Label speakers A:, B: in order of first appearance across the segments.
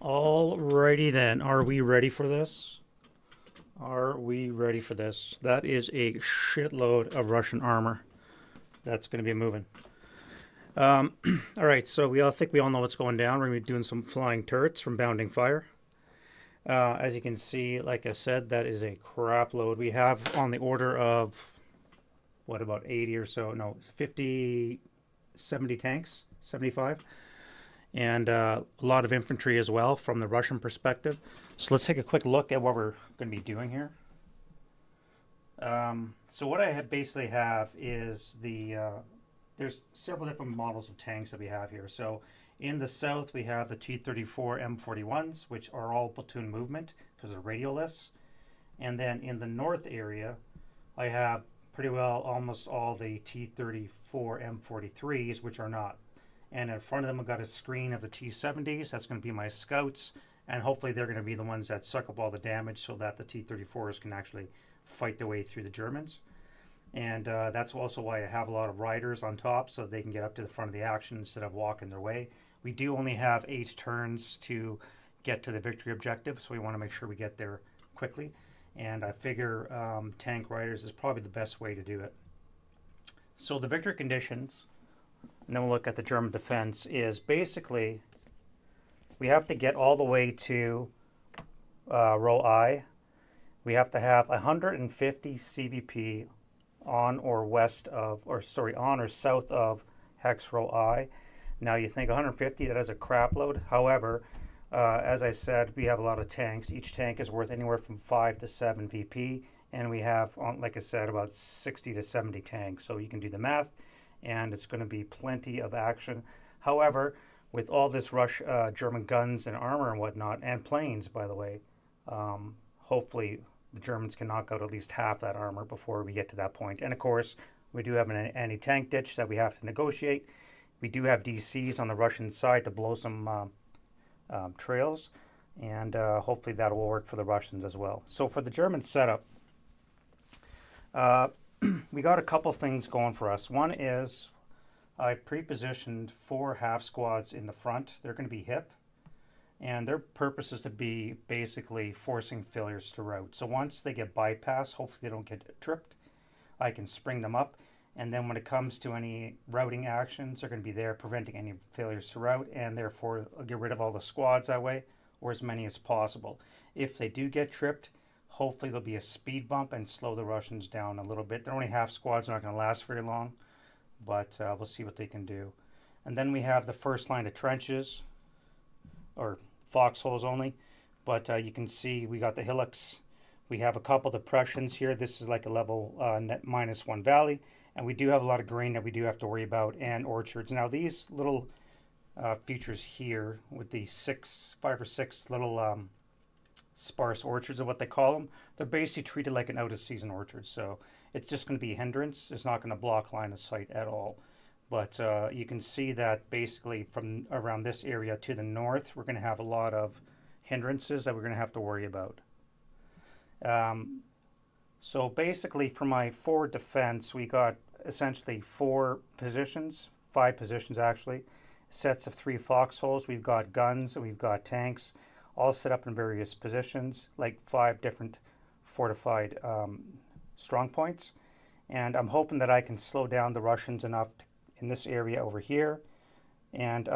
A: Alrighty then, are we ready for this? Are we ready for this? That is a shitload of Russian armor that's going to be moving. Alright, so we all think we all know what's going down. We're going to be doing some flying turrets from Bounding Fire. As you can see, like I said, that is a crap load. We have on the order of, what, about 80 or so, no, 50, 70 tanks, 75. And a lot of infantry as well from the Russian perspective. So let's take a quick look at what we're going to be doing here. So what I basically have is there's several different models of tanks that we have here. So in the south we have the T-34 M41s, which are all platoon movement because they're radialless. And then in the north area I have pretty well almost all the T-34 M43s, which are not. And in front of them I've got a screen of the T-70s. That's going to be my scouts, and hopefully they're going to be the ones that suck up all the damage so that the T-34s can actually fight their way through the Germans. And that's also why I have a lot of riders on top, so they can get up to the front of the action instead of walking their way. We do only have 8 turns to get to the victory objective, so we want to make sure we get there quickly. And I figure tank riders is probably the best way to do it. So the victory conditions, and then we'll look at the German defense, is basically we have to get all the way to row I. We have to have 150 CVP on or on or south of hex row I. Now you think 150, that is a crap load. However, as I said, we have a lot of tanks. Each tank is worth anywhere from 5 to 7 VP, and we have, like I said, about 60 to 70 tanks. So you can do the math, and it's going to be plenty of action. However, with all this German guns and armor and whatnot, and planes, by the way, hopefully the Germans can knock out at least half that armor before we get to that point. And of course, we do have an anti-tank ditch that we have to negotiate. We do have DCs on the Russian side to blow some trails, and hopefully that will work for the Russians as well. So for the German setup, we got a couple things going for us. One is I pre-positioned 4 half squads in the front. They're going to be hip, and their purpose is to be basically forcing failures to route. So once they get bypassed, hopefully they don't get tripped, I can spring them up. And then when it comes to any routing actions, they're going to be there preventing any failures to route, and therefore I'll get rid of all the squads that way, or as many as possible. If they do get tripped, hopefully there'll be a speed bump and slow the Russians down a little bit. They're only half squads, not going to last very long, but we'll see what they can do. And then we have the first line of trenches, or foxholes only, but you can see we got the hillocks. We have a couple depressions here. This is like a level net -1 valley, and we do have a lot of green that we do have to worry about, and orchards. Now these little features here with the 5 or 6 little sparse orchards, are what they call them. They're basically treated like an out of season orchard, so it's just going to be a hindrance. It's not going to block line of sight at all. But you can see that basically from around this area to the north, we're going to have a lot of hindrances that we're going to have to worry about. So basically for my forward defense, we got essentially 4 positions, 5 positions actually, sets of 3 foxholes. We've got guns and we've got tanks, all set up in various positions, like 5 different fortified strong points. And I'm hoping that I can slow down the Russians enough in this area over here. And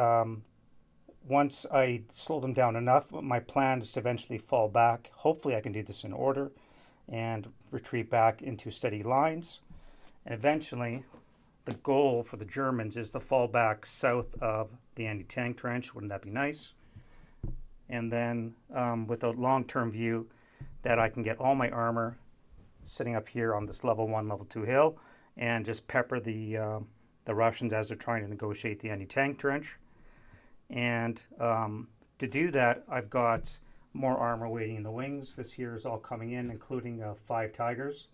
A: once I slow them down enough, my plan is to eventually fall back. Hopefully I can do this in order and retreat back into steady lines. And eventually the goal for the Germans is to fall back south of the anti-tank trench. Wouldn't that be nice? And then with a long-term view that I can get all my armor sitting up here on this level 1, level 2 hill, and just pepper the Russians as they're trying to negotiate the anti-tank trench. And to do that, I've got more armor waiting in the wings. This here is all coming in, including 5 Tigers,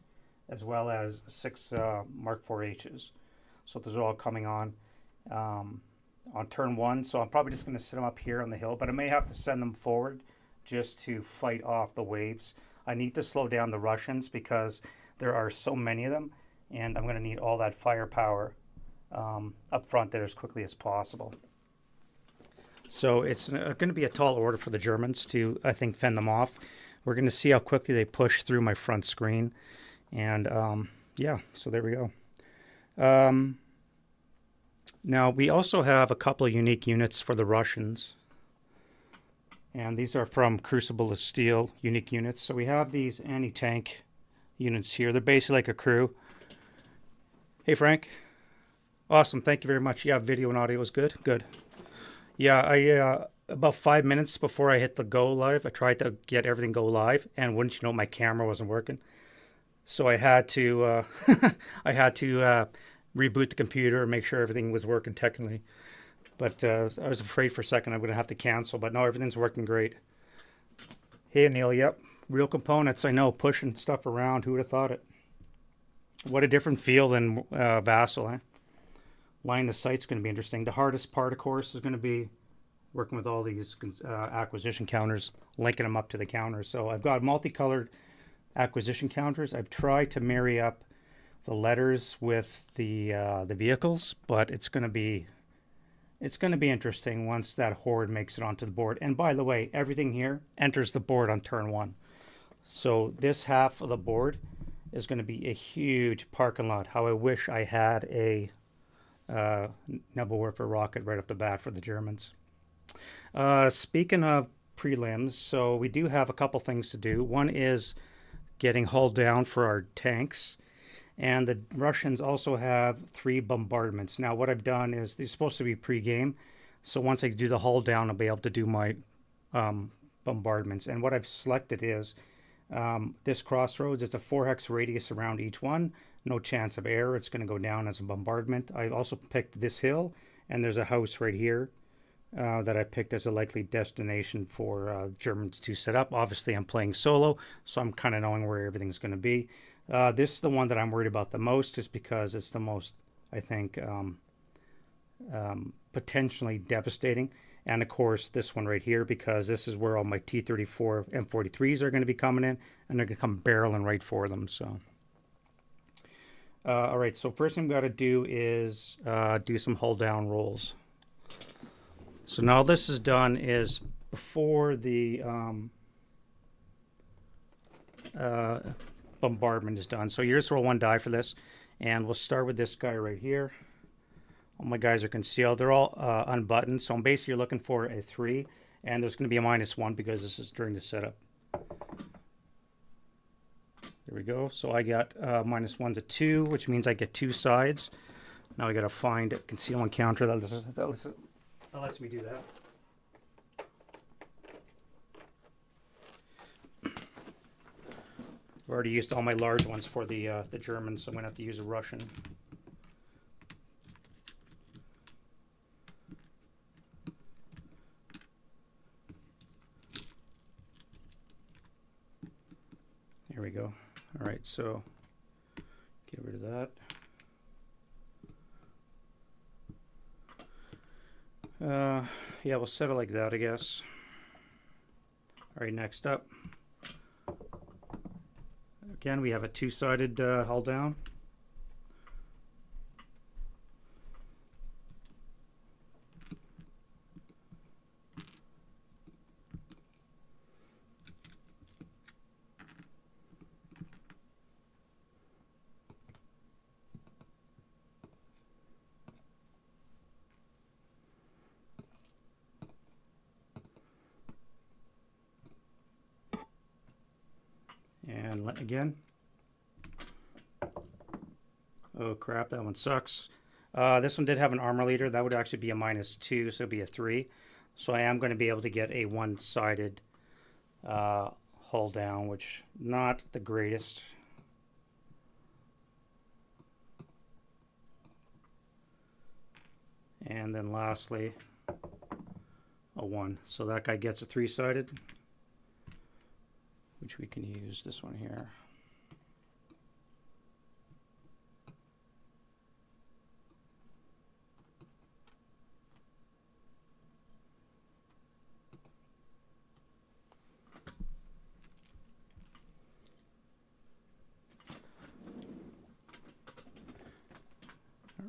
A: as well as 6 Mark 4Hs. So those are all coming on turn 1. So I'm probably just going to sit them up here on the hill, but I may have to send them forward just to fight off the waves. I need to slow down the Russians because there are so many of them, and I'm going to need all that firepower up front there as quickly as possible. So it's going to be a tall order for the Germans to, I think, fend them off. We're going to see how quickly they push through my front screen. And yeah, so there we go. Now, we also have a couple of unique units for the Russians. And these are from Crucible of Steel unique units. So we have these anti-tank units here. They're basically like a crew. Hey, Frank. Awesome. Thank you very much. Yeah, video and audio is good. Good. Yeah, I about 5 minutes before I hit the go live, I tried to get everything go live, and wouldn't you know, my camera wasn't working. So I had to reboot the computer and make sure everything was working technically. But I was afraid for a second I'm going to have to cancel, but no, everything's working great. Hey, Neil, yep. Real components, I know, pushing stuff around. Who would have thought it? What a different feel than Vassal, eh? Line of sight's going to be interesting. The hardest part, of course, is going to be working with all these acquisition counters, linking them up to the counters. So I've got multicolored acquisition counters. I've tried to marry up the letters with the vehicles, but it's going to be interesting once that horde makes it onto the board. And by the way, everything here enters the board on turn 1. So this half of the board is going to be a huge parking lot. How I wish I had a Nebelwerfer rocket right off the bat for the Germans. Speaking of prelims, so we do have a couple things to do. One is getting hull down for our tanks. And the Russians also have 3 bombardments. Now, what I've done is they're supposed to be pre-game. So once I do the hull down, I'll be able to do my bombardments. And what I've selected is this crossroads. It's a 4-hex radius around each one. No chance of error. It's going to go down as a bombardment. I also picked this hill, and there's a house right here that I picked as a likely destination for Germans to set up. Obviously, I'm playing solo, so I'm kind of knowing where everything's going to be. This is the one that I'm worried about the most, just because it's the most, I think, potentially devastating. And of course, this one right here, because this is where all my T-34 M43s are going to be coming in, and they're going to come barreling right for them. So, all right. So first thing we got to do is do some hull down rolls. So now this is done is before the bombardment is done. So you just roll 1 die for this, and we'll start with this guy right here. All my guys are concealed. They're all unbuttoned. So I'm basically looking for a 3, and there's going to be a -1 because this is during the setup. There we go. So I got -1 to 2, which means I get 2 sides. Now I got to find a concealment counter that lets me do that. I've already used all my large ones for the Germans, so I'm going to have to use a Russian. There we go. All right, so get rid of that. Yeah, we'll set it like that, I guess. All right, next up. Again, we have a 2-sided hull down. And again. Oh crap, that one sucks. This one did have an armor leader. That would actually be a -2, so it'd be a 3. So I am going to be able to get a 1-sided hull down, which not the greatest. And then lastly, a 1. So that guy gets a 3-sided, which we can use this one here.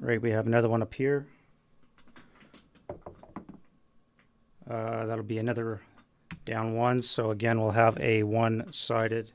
A: All right, we have another one up here. That'll be another down one. So again, we'll have a one-sided.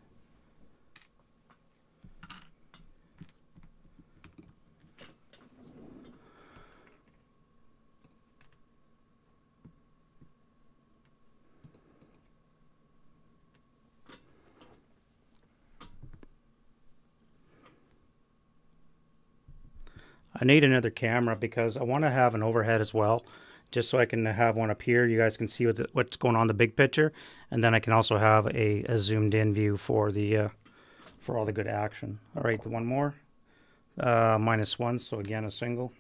A: I need another camera because I want to have an overhead as well, just so I can have one up here. You guys can see what's going on in the big picture, and then I can also have a zoomed in view for the for all the good action. All right, one more, -1. So again, a single.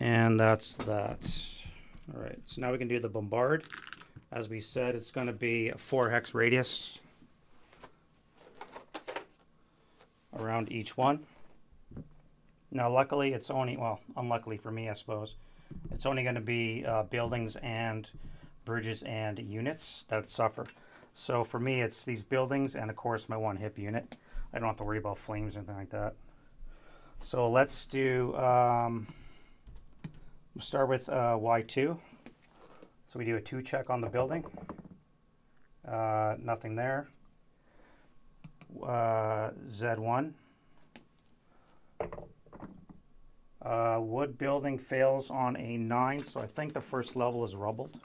A: And that's that. All right, so now we can do the bombard. As we said, it's going to be a 4 hex radius around each one. Now, luckily, it's only, well, unluckily for me, I suppose, it's only going to be buildings and bridges and units that suffer. So for me, it's these buildings and, of course, my one hip unit. I don't have to worry about flames or anything like that. So let's do... we'll start with Y2. So we do a 2 check on the building. Nothing there. Z1. Wood building fails on a 9, so I think the first level is rubbled.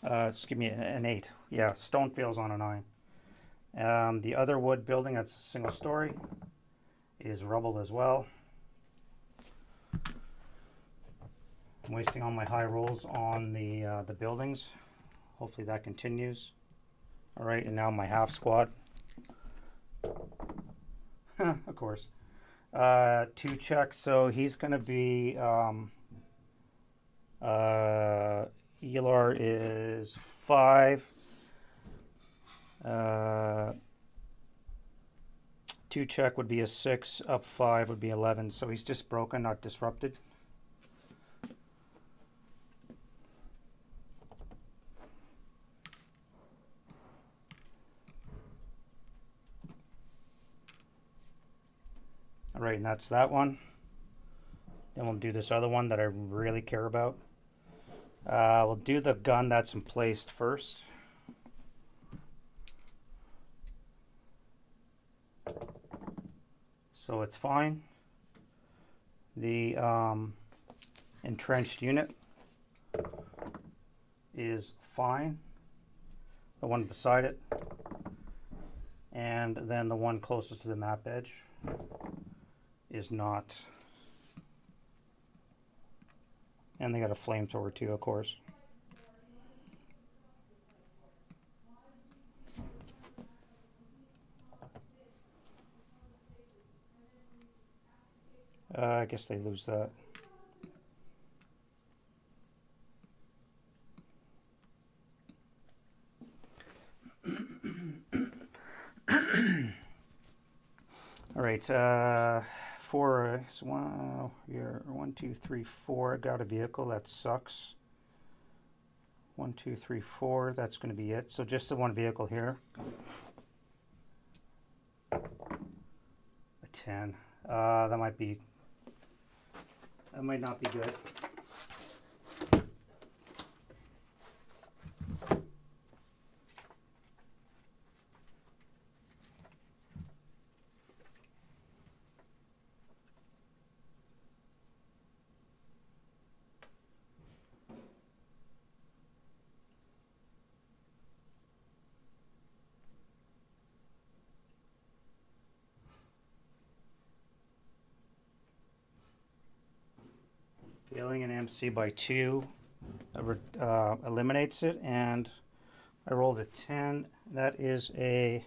A: Just give me an 8. Yeah, stone fails on a 9. The other wood building, that's a single story, is rubbled as well. I'm wasting all my high rolls on the buildings. Hopefully that continues. All right, and now my half squad. Of course. 2 checks, so he's going to be... ELR is 5. 2 check would be a 6. Up 5 would be 11. So he's just broken, not disrupted. All right, and that's that one. Then we'll do this other one that I really care about. We'll do the gun that's in place first. So it's fine. The entrenched unit is fine. The one beside it. And then the one closest to the map edge is not. And they got a flamethrower too, of course. I guess they lose that. All right, 4. So 1, 2, 3, 4. I got a vehicle. That sucks. 1, 2, 3, 4. That's going to be it. So just the one vehicle here. A 10. That might be. That might not be good. Failing an MC by 2 eliminates it, and I rolled a 10. That is a...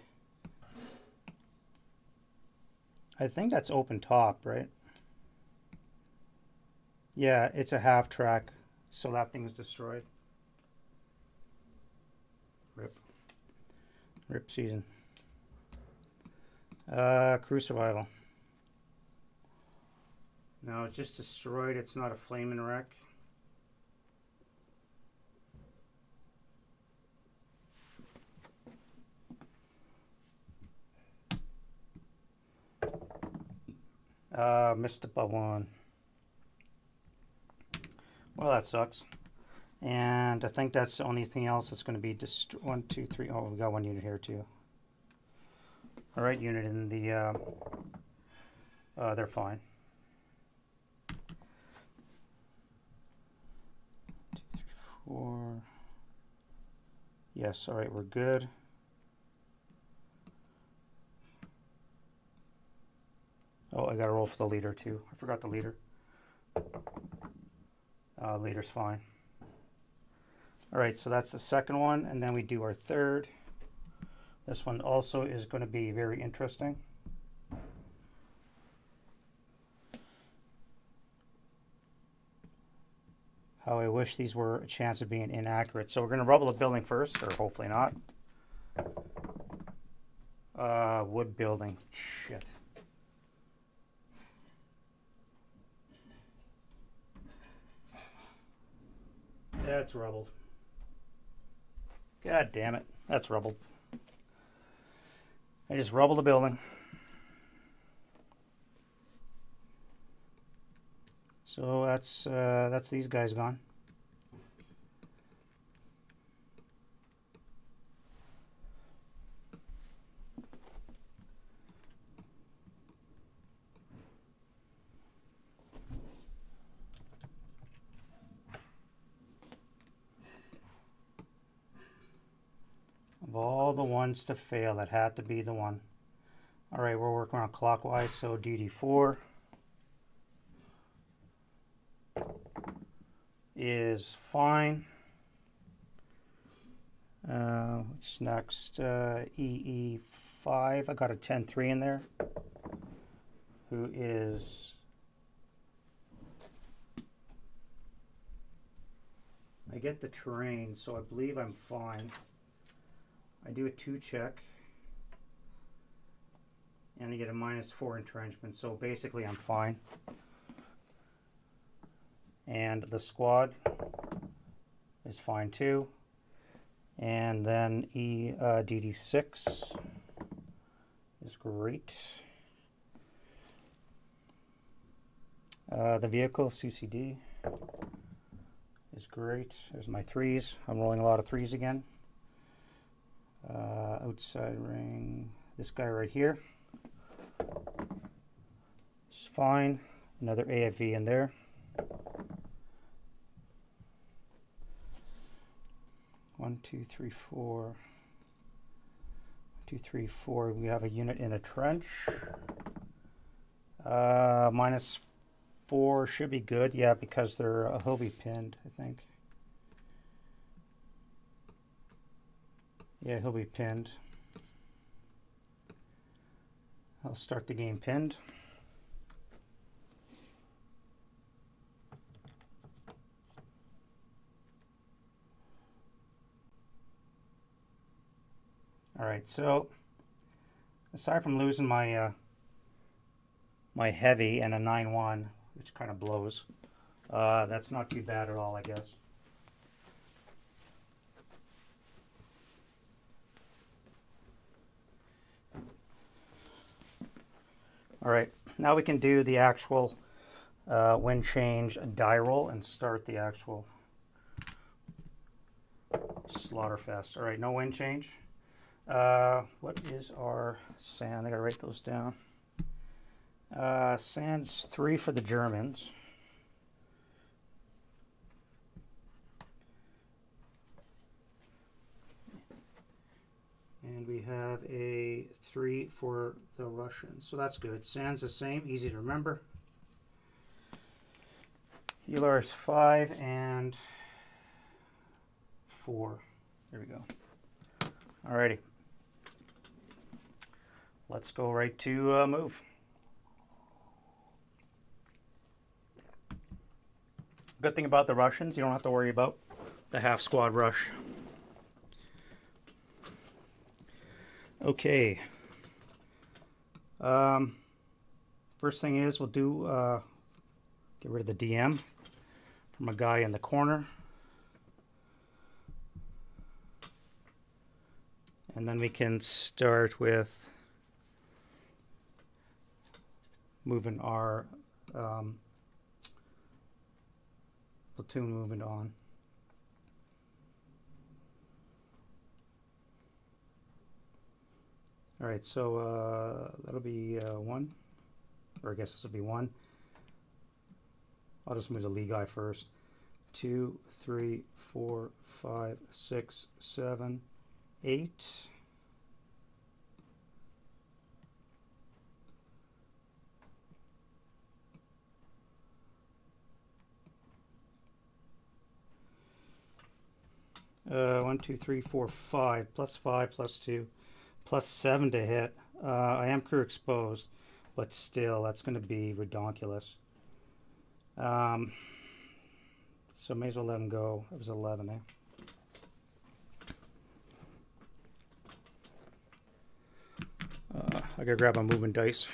A: I think that's open top, right? Yeah, it's a half track, so that thing is destroyed. Rip. Rip season. Crew survival. No, it's just destroyed. It's not a flaming wreck. Missed it by one. Well, that sucks. And I think that's the only thing else that's going to be just 1, 2, 3. Oh, we got one unit here too. All right, unit in the. They're fine. 2, 3, 4. Yes. All right, we're good. Oh, I got to roll for the leader too. I forgot the leader. Leader's fine. All right, so that's the second one, and then we do our third. This one also is going to be very interesting. How I wish these were a chance of being inaccurate. So we're going to rubble the building first, or hopefully not. Wood building. Shit. That's rubbled. God damn it. That's rubbled. I just rubbled the building. So that's these guys gone. Of all the ones to fail, that had to be the one. All right, we're working on clockwise, so DD4 is fine. What's next? EE5. I got a 10-3 in there. Who is... I get the terrain, so I believe I'm fine. I do a 2 check. And I get a -4 entrenchment, so basically I'm fine. And the squad is fine too. And then DD6 is great. The vehicle CCD is great. There's my 3s. I'm rolling a lot of 3s again. Outside ring, this guy right here is fine. Another AFV in there. One, two, three, four. 2, 3, 4. We have a unit in a trench. -4 should be good. Yeah, because he'll be pinned, I think. Yeah, he'll be pinned. I'll start the game pinned. All right, so aside from losing my my heavy and a 9-1, which kind of blows, that's not too bad at all, I guess. All right, now we can do the actual wind change die roll and start the actual slaughterfest. All right, no wind change. What is our sand? I gotta write those down. Sand's 3 for the Germans. And we have a 3 for the Russians. So that's good. Sand's the same, easy to remember. Healer is 5 and 4. There we go. Alrighty. Let's go right to move. Good thing about the Russians, you don't have to worry about the half squad rush. Okay. First thing is we'll do get rid of the DM from a guy in the corner. And then we can start with moving our platoon movement on. All right, so that'll be 1, or I guess this will be 1. I'll just move the lead guy first. 2, 3, 4, 5, 6, 7, 8. One, 2, 3, 4, 5, plus 5, plus 2, plus 7 to hit. I am crew exposed, but still, that's going to be redonkulous. So may as well let him go. It was 11, eh? I gotta grab my movement dice.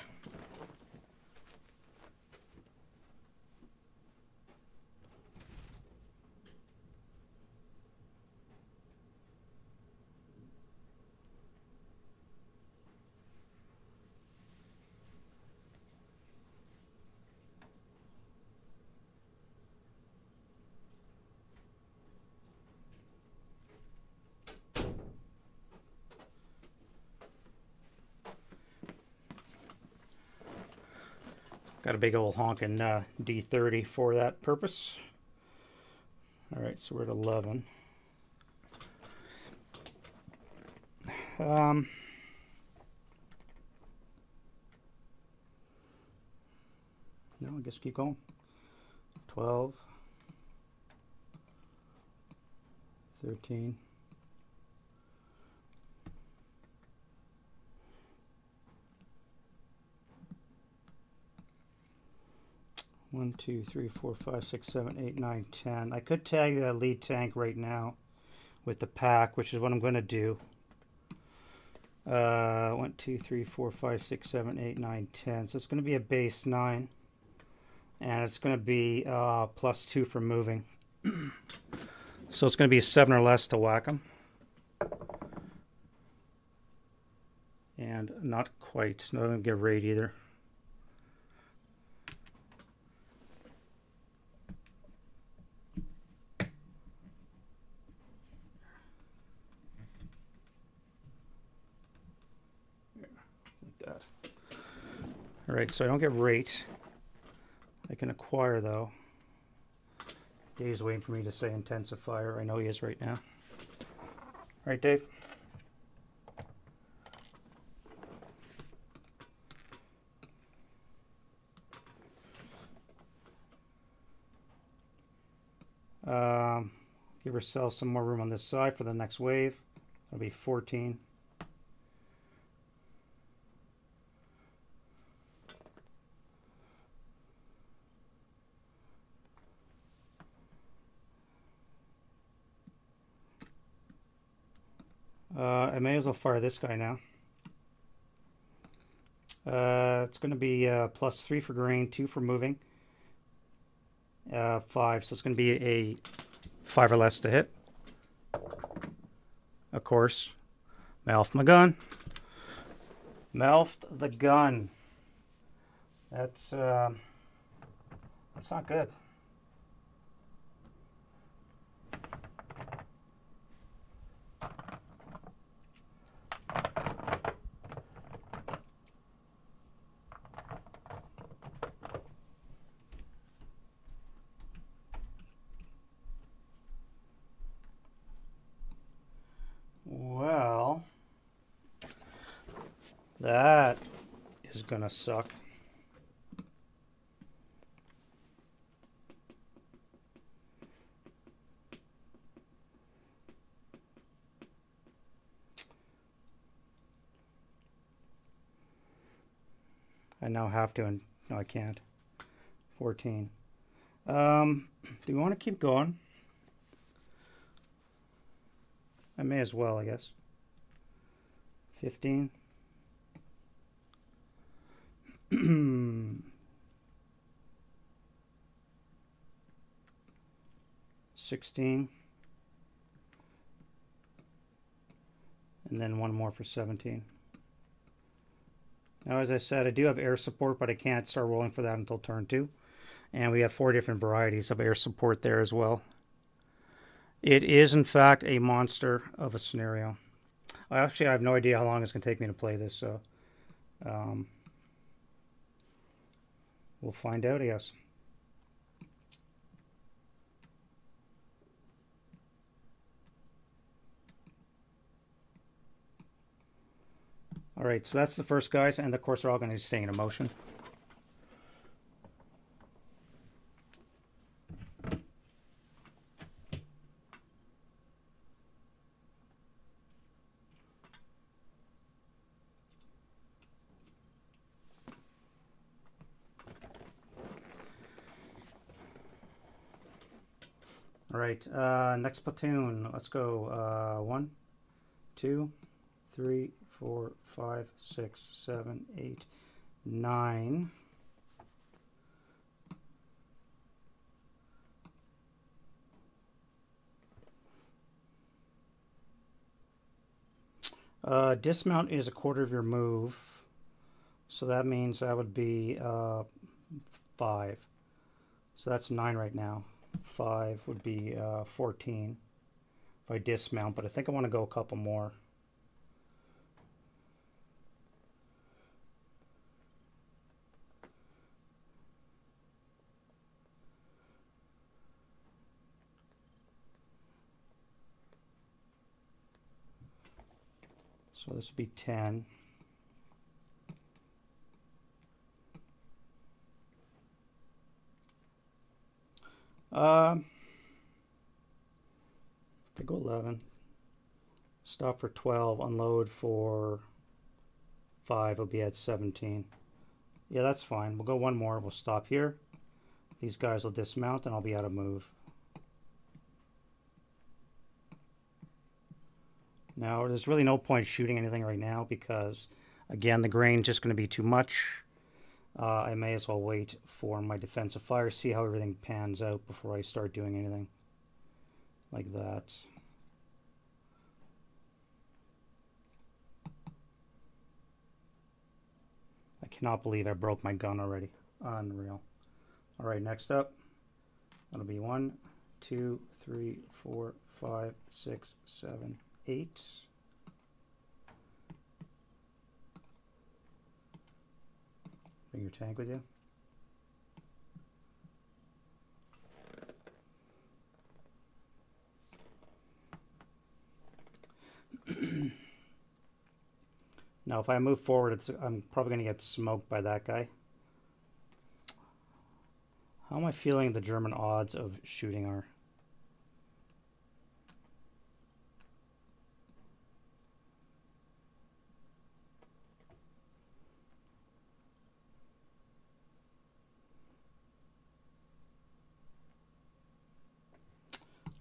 A: Got a big old honking D30 for that purpose. All right, so we're at 11. No, I guess keep going. 12, 13, 1, 2, 3, 4, 5, 6, 7, 8, 9, 10. I could tag the lead tank right now with the pack, which is what I'm going to do. 1, 2, 3, 4, 5, 6, 7, 8, 9, 10. So it's going to be a base 9. And it's going to be plus 2 for moving. So it's going to be 7 or less to whack them. And not quite. Not going to get raid either. Alright, so I don't get rate. I can acquire though. Dave's waiting for me to say intensifier. I know he is right now. Alright, Dave? Give ourselves some more room on this side for the next wave. That'll be 14. I may as well fire this guy now. It's going to be plus 3 for green, 2 for moving, 5. So it's going to be a 5 or less to hit. Of course, Malfed my gun. Malfed the gun. That's not good. Well, that is gonna suck. I now have to, and no, I can't. 14. Do we want to keep going? I may as well, I guess. 15. 16. And then one more for 17. Now, as I said, I do have air support, but I can't start rolling for that until turn 2. And we have 4 different varieties of air support there as well. It is, in fact, a monster of a scenario. I have no idea how long it's going to take me to play this, so we'll find out, I guess. All right, so that's the first guys, and of course they're all going to be staying in motion. All right, next platoon. Let's go. 1, 2, 3, 4, 5, 6, 7, 8, 9. Dismount is a quarter of your move, so that means that would be 5. So that's 9 right now. 5 would be 14 if I dismount, but I think I want to go a couple more. So this would be 10. I go 11. Stop for 12. Unload for 5. Will be at 17. Yeah, that's fine. We'll go one more. We'll stop here. These guys will dismount, and I'll be out of move. Now, there's really no point shooting anything right now because, again, the grain's just going to be too much. I may as well wait for my defensive fire, see how everything pans out before I start doing anything like that. I cannot believe I broke my gun already. Unreal. All right, next up, that'll be 1, 2, 3, 4, 5, 6, 7, 8. Bring your tank with you. Now, if I move forward, I'm probably going to get smoked by that guy. How am I feeling the German odds of shooting are?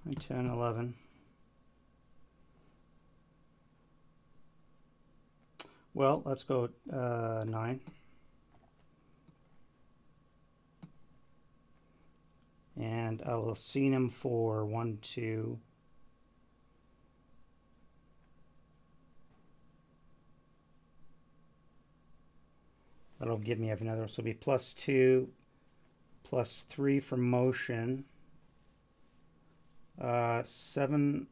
A: Nine, 10, 11. Well, let's go 9. And I will see him for 1, 2. That'll give me another, so it'll be +2, +3 for motion. 7,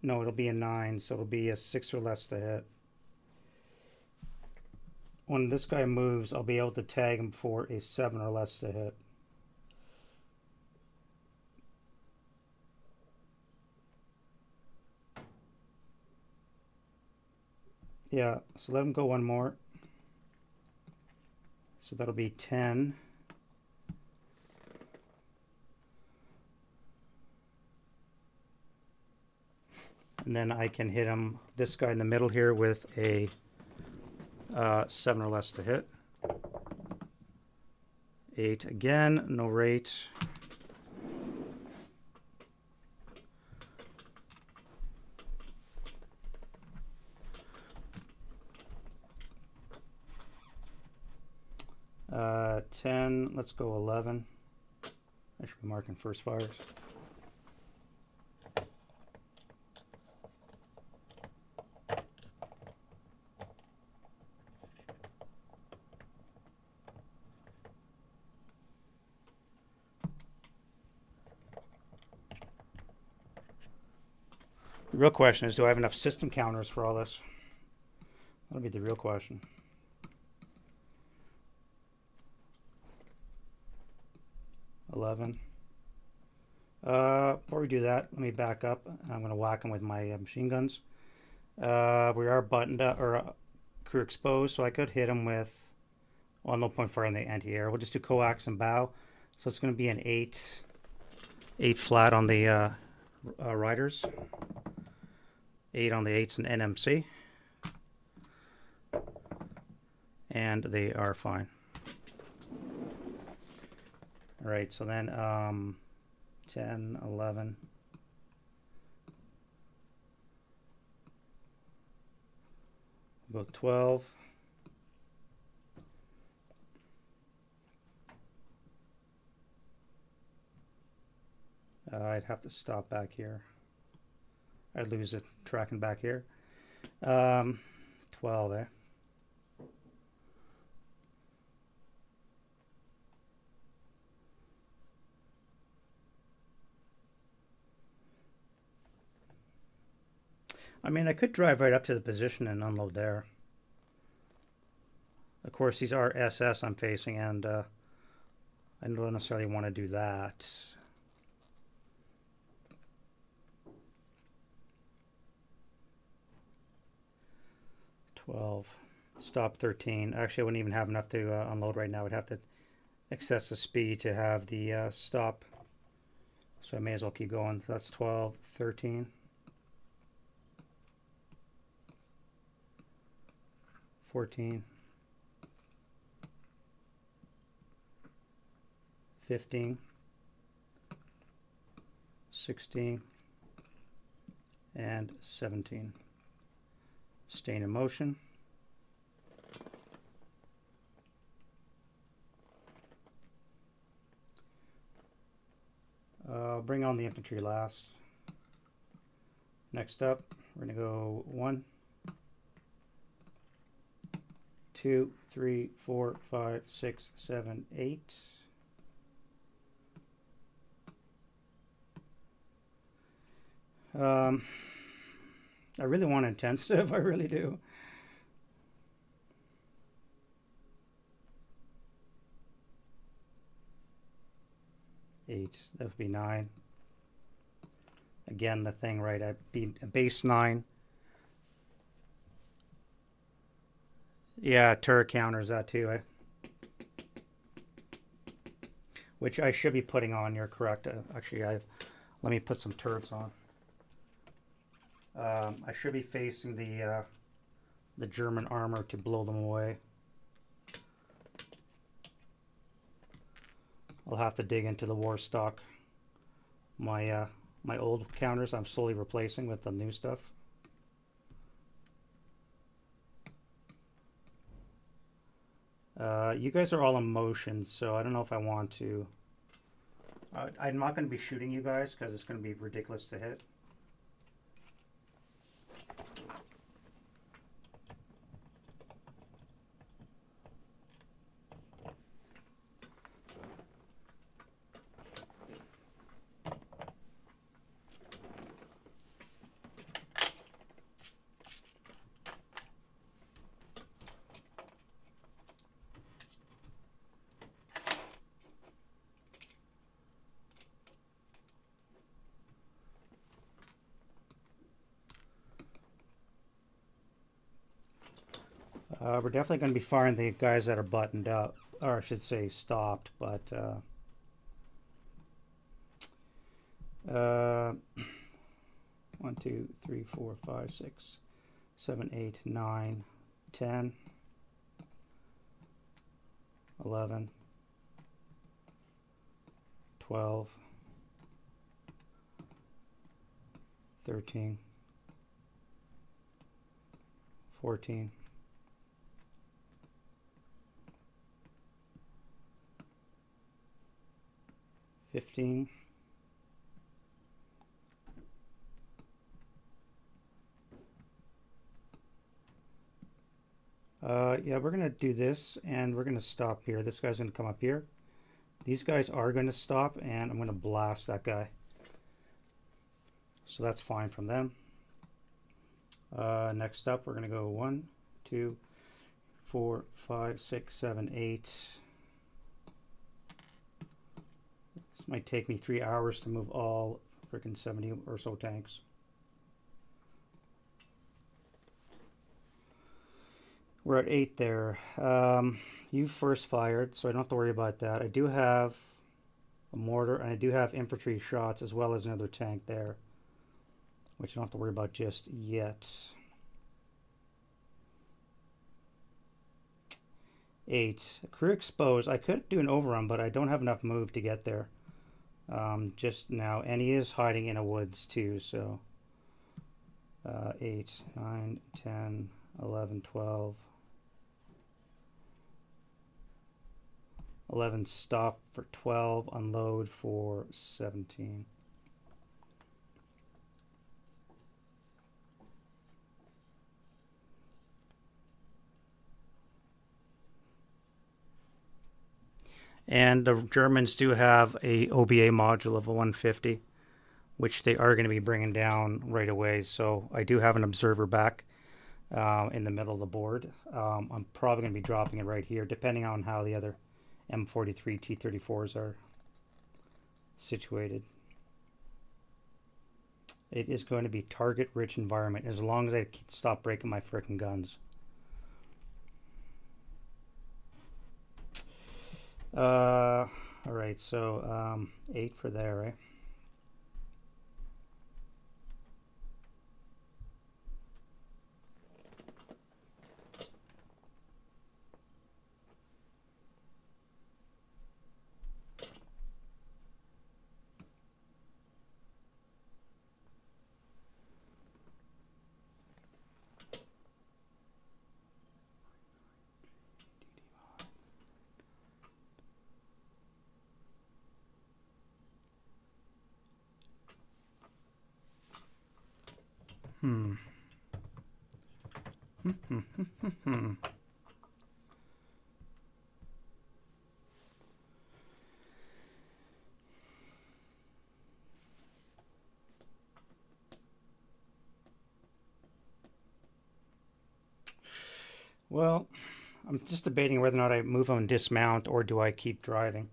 A: no, it'll be a 9, so it'll be a 6 or less to hit. When this guy moves, I'll be able to tag him for a 7 or less to hit. Yeah, so let him go one more. So that'll be 10. And then I can hit him, this guy in the middle here, with a 7 or less to hit. 8 again, no rate. 10, let's go 11. I should be marking first fires. The real question is, do I have enough system counters for all this? That'll be the real question. Before we do that, let me back up. I'm going to whack them with my machine guns. We are buttoned up, or crew exposed, so I could hit them with, well, no point fire in the anti-air. We'll just do coax and bow. So it's going to be an 8 flat on the riders, 8 on the 8s and NMC, and they are fine. All right, so then 10, 11. Go 12. I'd have to stop back here. I'd lose it tracking back here. 12, eh? I mean, I could drive right up to the position and unload there. Of course, these are SS I'm facing, and I don't necessarily want to do that. Stop 13. Actually, I wouldn't even have enough to unload right now. I'd have to excess the speed to have the stop. So I may as well keep going. So that's 12, 13. 14. 15. 16. And 17. Staying in motion. Bring on the infantry last. Next up, we're going to go 1, 2, 3, 4, 5, 6, 7, 8. I really want intensive, I really do. Eight, that would be 9. Again, the thing, right? I'd be a base 9. Yeah, turret counters that too, eh? Which I should be putting on. You're correct. Actually, let me put some turrets on. I should be facing the German armor to blow them away. I'll have to dig into the war stock. My old counters I'm slowly replacing with the new stuff. You guys are all in motion, so I don't know if I want to. I'm not going to be shooting you guys because it's going to be ridiculous to hit. We're definitely going to be firing the guys that are buttoned up, or I should say stopped, but 1, 2, 3, 4, 5, 6, 7, 8, 9, 10, 11, 12, 13, 14, 15. Yeah, we're going to do this, and we're going to stop here. This guy's going to come up here. These guys are going to stop, and I'm going to blast that guy. So that's fine from them. Next up, we're going to go 1, 2, 4, 5, 6, 7, 8. This might take me 3 hours to move all freaking 70 or so tanks. We're at 8 there. You first fired, so I don't have to worry about that. I do have a mortar, and I do have infantry shots as well as another tank there, which I don't have to worry about just yet. 8. Crew exposed. I could do an overrun, but I don't have enough move to get there just now. And he is hiding in a woods too, so 8, 9, 10, 11, 12. 11 stop for 12, unload for 17. And the Germans do have a OBA module of a 150, which they are going to be bringing down right away. So I do have an observer back in the middle of the board. I'm probably going to be dropping it right here, depending on how the other M43 T-34s are situated. It is going to be target-rich environment as long as I stop breaking my frickin' guns. All right, so 8 for there, right? Well, I'm just debating whether or not I move on dismount or do I keep driving.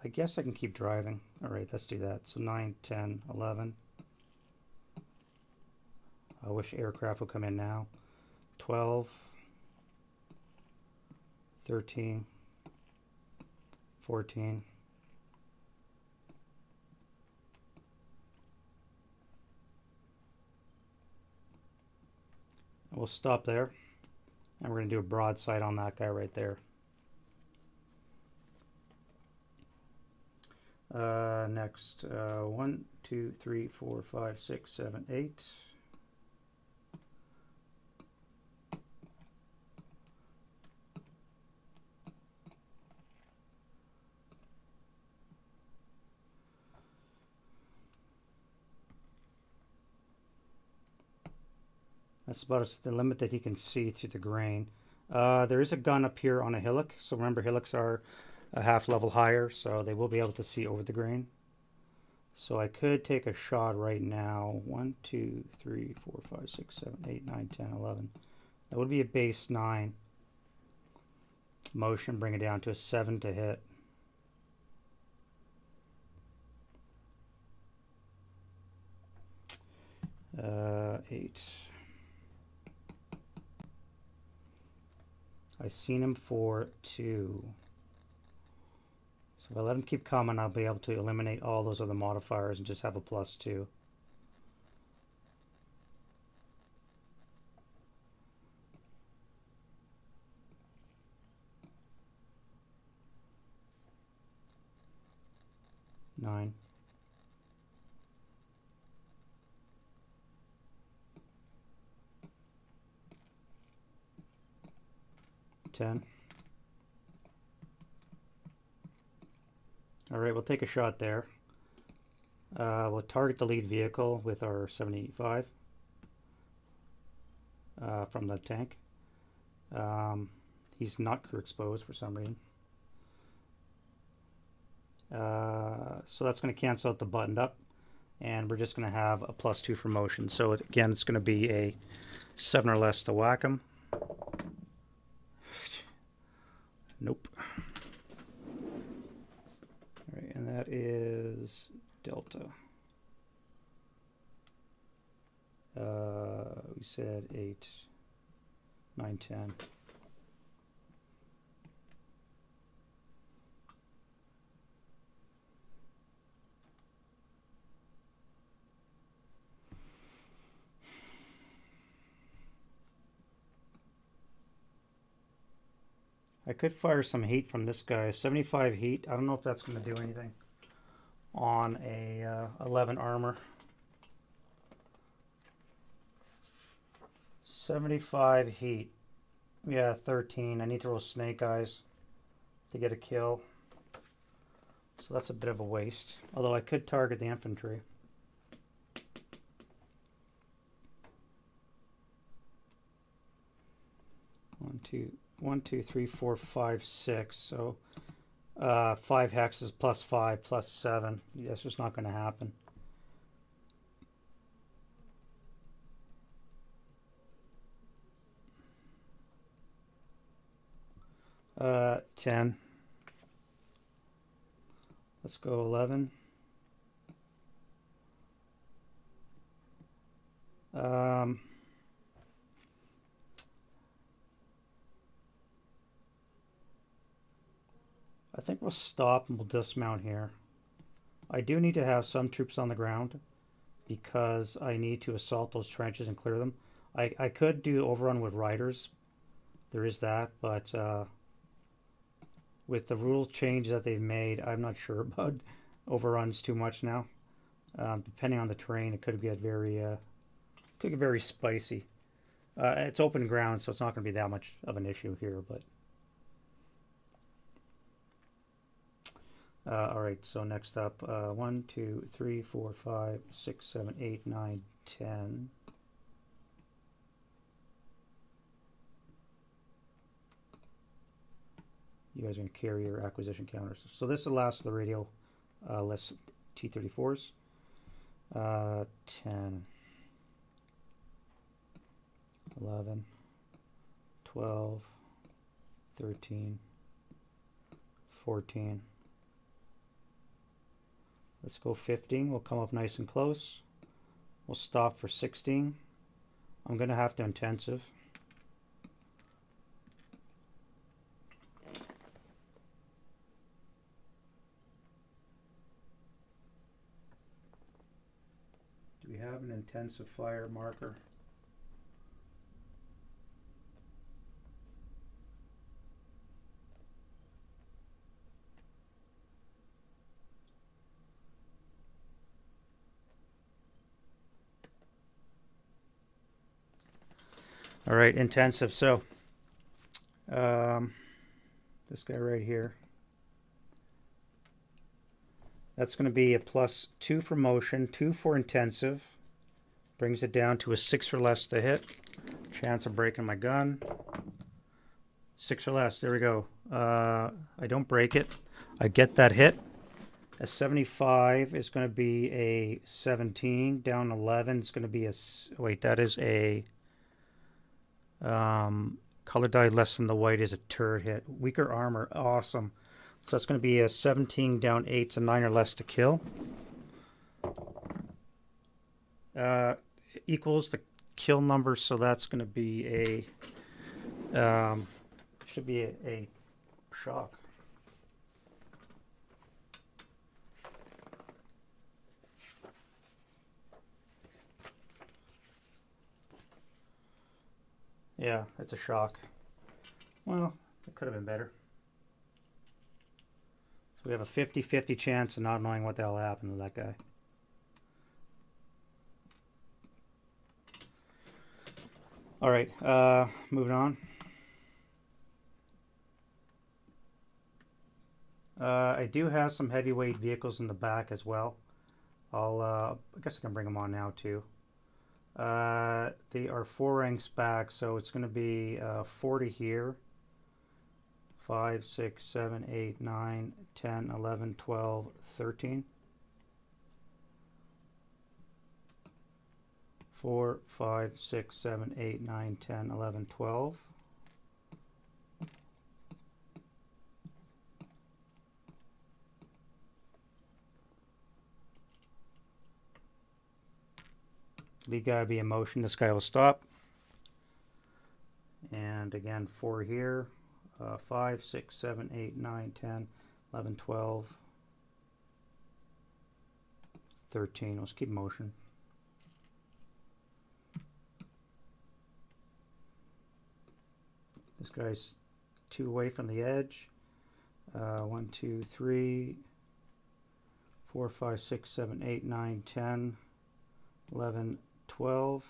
A: I guess I can keep driving. All right, let's do that. So 9, 10, 11. I wish aircraft would come in now. 12, 13, 14. We'll stop there, and we're going to do a broadside on that guy right there. Next, 1, 2, 3, 4, 5, 6, 7, 8. That's about the limit that he can see through the grain. There is a gun up here on a hillock, so remember hillocks are a half level higher, so they will be able to see over the grain. So I could take a shot right now. 1, 2, 3, 4, 5, 6, 7, 8, 9, 10, 11. That would be a base 9. Motion, bring it down to a 7 to hit. Uh, 8. I seen him for 2. So if I let him keep coming, I'll be able to eliminate all those other modifiers and just have a +2. Nine. 10. All right, we'll take a shot there. We'll target the lead vehicle with our 75 from the tank. He's not crew exposed for some reason. So that's going to cancel out the buttoned up, and we're just going to have a +2 for motion. So again, it's going to be a 7 or less to whack him. Nope. All right, and that is delta. We said 8, 9, 10. I could fire some heat from this guy. 75 heat. I don't know if that's going to do anything on a 11 armor. 75 heat. Yeah, 13. I need to roll snake eyes to get a kill. So that's a bit of a waste. Although I could target the infantry. One, two, three, four, 5, 6. So 5 hexes +5 +7. That's just not going to happen. Uh, 10. Let's go 11. I think we'll stop and we'll dismount here. I do need to have some troops on the ground because I need to assault those trenches and clear them. I could do overrun with riders. There is that, but with the rule change that they've made, I'm not sure about overruns too much now. Depending on the terrain, it could get very spicy. It's open ground, so it's not going to be that much of an issue here, but. All right, so next up, 1, 2, 3, 4, 5, 6, 7, 8, 9, 10. You guys are going to carry your acquisition counters. So this is the last of the radio, less T-34s. 10, 11, 12, 13, 14. Let's go 15. We'll come up nice and close. We'll stop for 16. I'm going to have to intensive. Do we have an intensive fire marker? All right, intensive. So this guy right here, that's going to be a +2 for motion, 2 for intensive. Brings it down to a 6 or less to hit. Chance of breaking my gun. 6 or less. There we go. I don't break it. I get that hit. A 75 is going to be a 17. Down 11 is going to be a... Wait, that is a... color dye less than the white is a turret hit. Weaker armor. Awesome. So that's going to be a 17 down 8, so 9 or less to kill. Equals the kill number, so that's going to be a... should be a shock. Yeah, it's a shock. Well, it could have been better. So we have a 50-50 chance of not knowing what the hell happened to that guy. All right, moving on. I do have some heavyweight vehicles in the back as well. I guess I can bring them on now too. They are 4 ranks back, so it's going to be 40 here. 5, 6, 7, 8, 9, 10, 11, 12, 13. 4, 5, 6, 7, 8, 9, 10, 11, 12. Lead guy will be in motion. This guy will stop. And again, 4 here. 5, 6, 7, 8, 9, 10, 11, 12, 13. Let's keep motion. This guy's 2 away from the edge. 1, 2, 3, 4, 5, 6, 7, 8, 9, 10, 11, 12,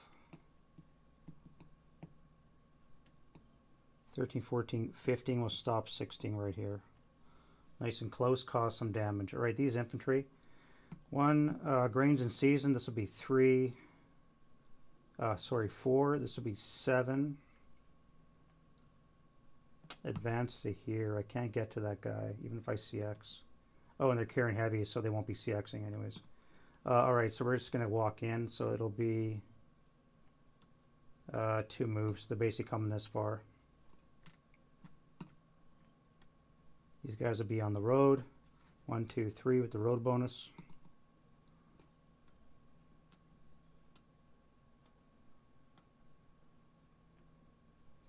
A: 13, 14, 15 will stop 16 right here. Nice and close, cause some damage. All right, these infantry. 1, grains in season. This will be 3. 4. This will be 7. Advance to here. I can't get to that guy, even if I CX. Oh, and they're carrying heavy, so they won't be CXing anyways. All right, so we're just going to walk in. So it'll be 2 moves. They're basically coming this far. These guys will be on the road. 1, 2, 3 with the road bonus.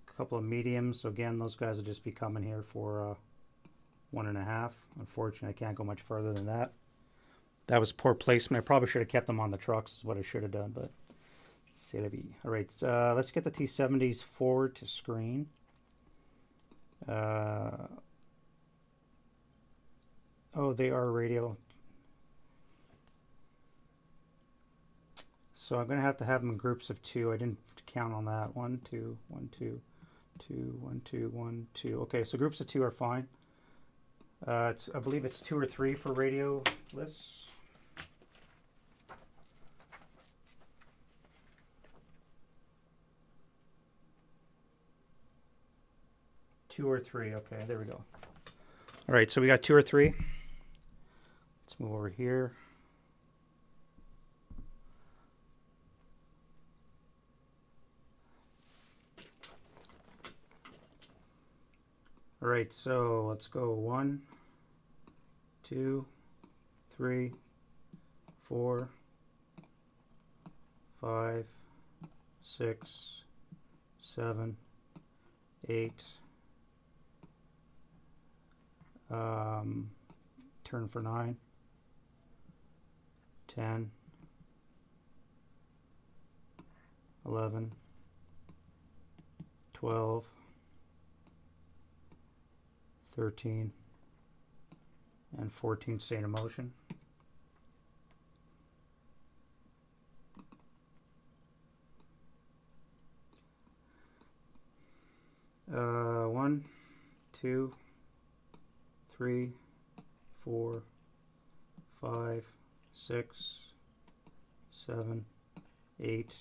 A: A couple of mediums. So again, those guys will just be coming here for 1.5. Unfortunately, I can't go much further than that. That was poor placement. I probably should have kept them on the trucks, is what I should have done, but c'est la vie. All right, let's get the T-70s forward to screen. Oh, they are radio. So I'm going to have them in groups of 2. I didn't count on that. 1, 2, 1, 2, 2, 1, 2, 1, 2. Okay, so groups of 2 are fine. I believe it's 2 or 3 for radio lists. Two or 3. Okay, there we go. All right, so we got 2 or 3. Let's move over here. All right, so let's go 1, 2, 3, 4, 5, 6, 7, 8. Turn for 9, 10, 11, 12, 13, and 14 stay in motion. One, 2, 3, 4, 5, 6, 7, 8,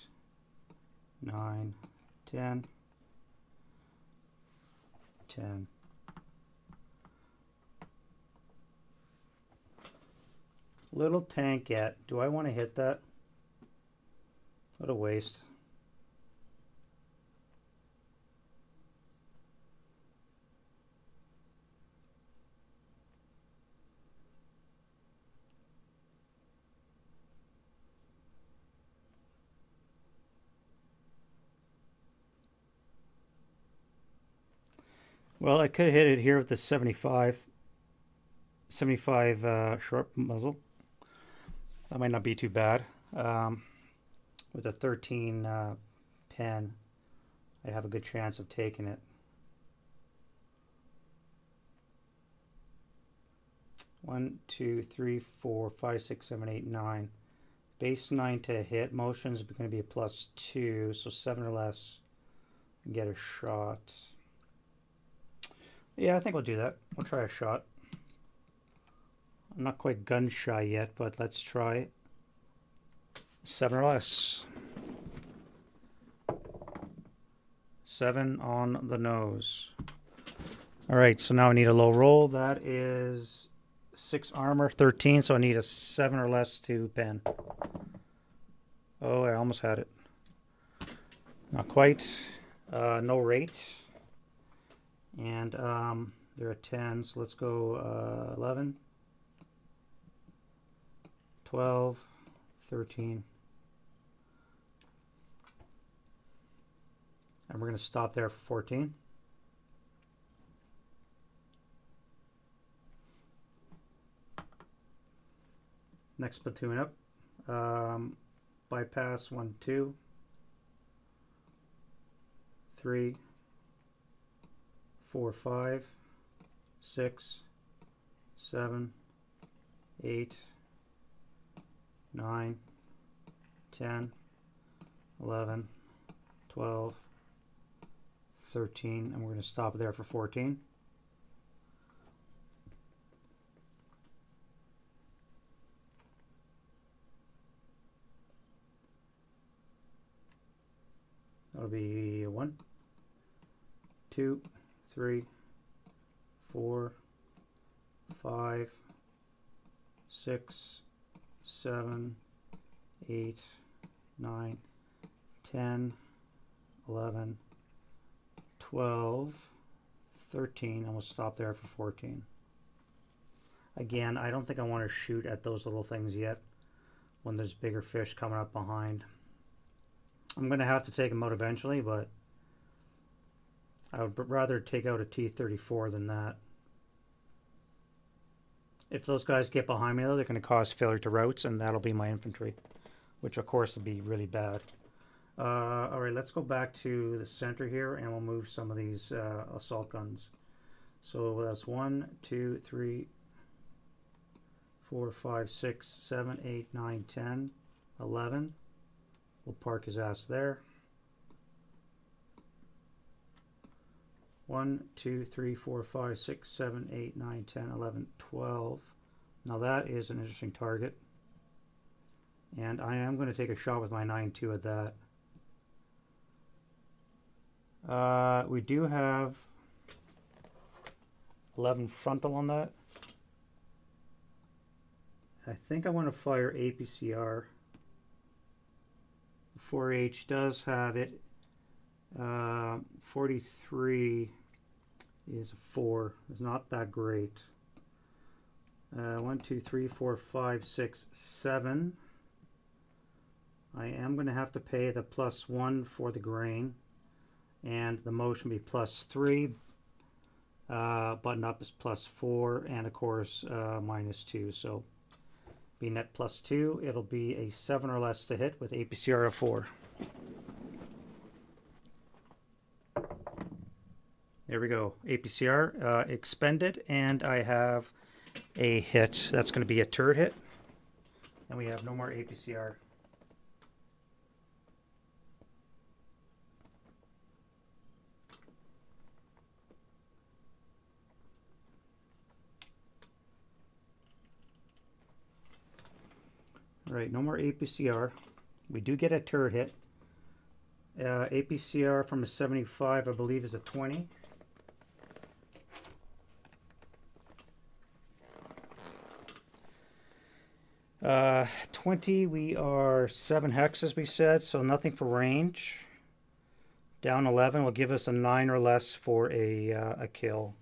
A: 9, 10, 10. Little tankette. Do I want to hit that? What a waste. Well, I could have hit it here with the 75 short muzzle. That might not be too bad. With a 13 pen, I have a good chance of taking it. 1, 2, 3, 4, 5, 6, 7, 8, 9. Base 9 to hit. Motion is going to be a +2, so 7 or less. Get a shot. Yeah, I think we'll do that. We'll try a shot. I'm not quite gun shy yet, but let's try 7 or less. 7 on the nose. Alright, so now I need a low roll. That is 6 armor, 13, so I need a 7 or less to pen. Oh, I almost had it. Not quite. No rate. And they're at 10, so let's go 11, 12, 13. And we're going to stop there for 14. Next platoon up. Bypass 1, 2, 3, 4, 5, 6, 7, 8, 9, 10, 11, 12, 13, and we're going to stop there for 14. That'll be 1, 2, 3, 4, 5, 6, 7, 8, 9, 10, 11, 12, 13, and we'll stop there for 14. Again, I don't think I want to shoot at those little things yet when there's bigger fish coming up behind. I'm going to have to take them out eventually, but I would rather take out a T-34 than that. If those guys get behind me, though, they're going to cause failure to routes, and that'll be my infantry, which, of course, will be really bad. All right, let's go back to the center here, and we'll move some of these assault guns. So that's 1, 2, 3, 4, 5, 6, 7, 8, 9, 10, 11. We'll park his ass there. 1, 2, 3, 4, 5, 6, 7, 8, 9, 10, 11, 12. Now that is an interesting target. And I am going to take a shot with my 9.2 at that. We do have 11 frontal on that. I think I want to fire APCR. 4H does have it. 43 is a 4. It's not that great. 1, 2, 3, 4, 5, 6, 7. I am going to have to pay the +1 for the grain, and the motion be +3. Button up is +4, and of course -2. So be net +2. It'll be a 7 or less to hit with APCR of 4. There we go. APCR expended, and I have a hit. That's going to be a turret hit, and we have no more APCR. All right, no more APCR. We do get a turret hit. APCR from a 75, I believe, is a 20. Uh, 20, we are 7 hexes, we said, so nothing for range. Down 11 will give us a 9 or less for a kill.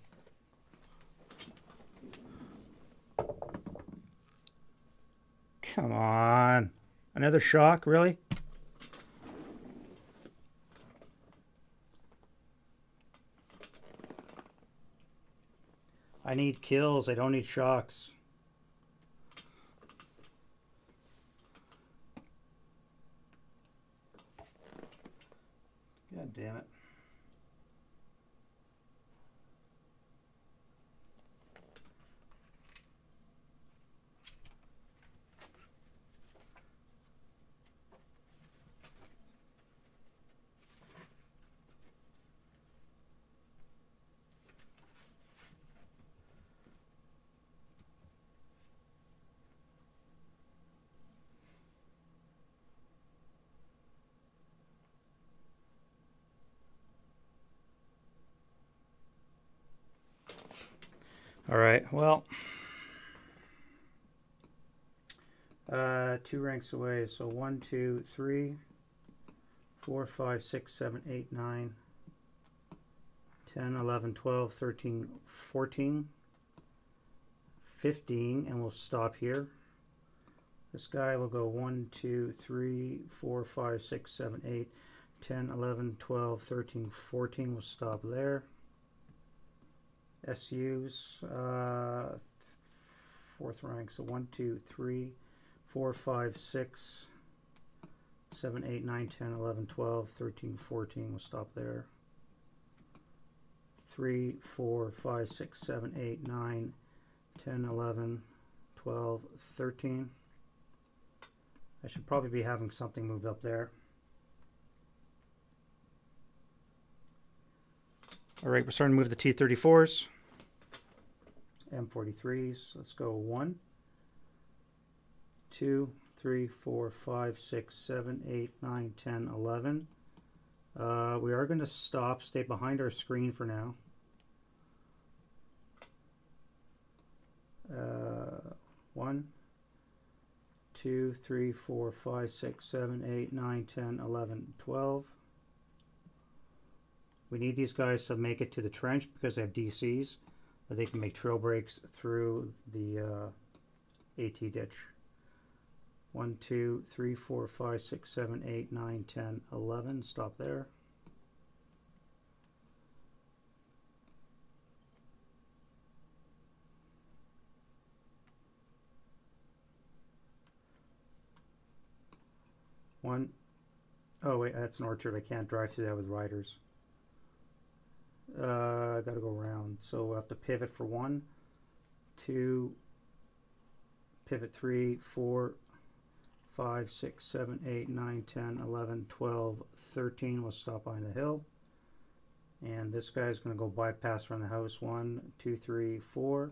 A: Come on. Another shock, really? I need kills, I don't need shocks. God damn it. All right, well, 2 ranks away. So 1, 2, 3, 4, 5, 6, 7, 8, 9, 10, 11, 12, 13, 14, 15, and we'll stop here. This guy will go 1, 2, 3, 4, 5, 6, 7, 8, 10, 11, 12, 13, 14. We'll stop there. SUs, 4th rank. So 1, 2, 3, 4, 5, 6, 7, 8, 9, 10, 11, 12, 13, 14. We'll stop there. 3, 4, 5, 6, 7, 8, 9, 10, 11, 12, 13. I should probably be having something move up there. All right, we're starting to move the T-34s. M43s. Let's go 1, 2, 3, 4, 5, 6, 7, 8, 9, 10, 11. We are going to stay behind our screen for now. 1, 2, 3, 4, 5, 6, 7, 8, 9, 10, 11, 12. We need these guys to make it to the trench because they have DCs, but they can make trail breaks through the AT ditch. 1, 2, 3, 4, 5, 6, 7, 8, 9, 10, 11. Stop there. Oh wait, that's an orchard. I can't drive through that with riders. I gotta go around. So we'll have to pivot for 1, 2, pivot 3, 4, 5, 6, 7, 8, 9, 10, 11, 12, 13. We'll stop behind the hill. And this guy's going to go bypass around the house. 1, 2, 3, 4,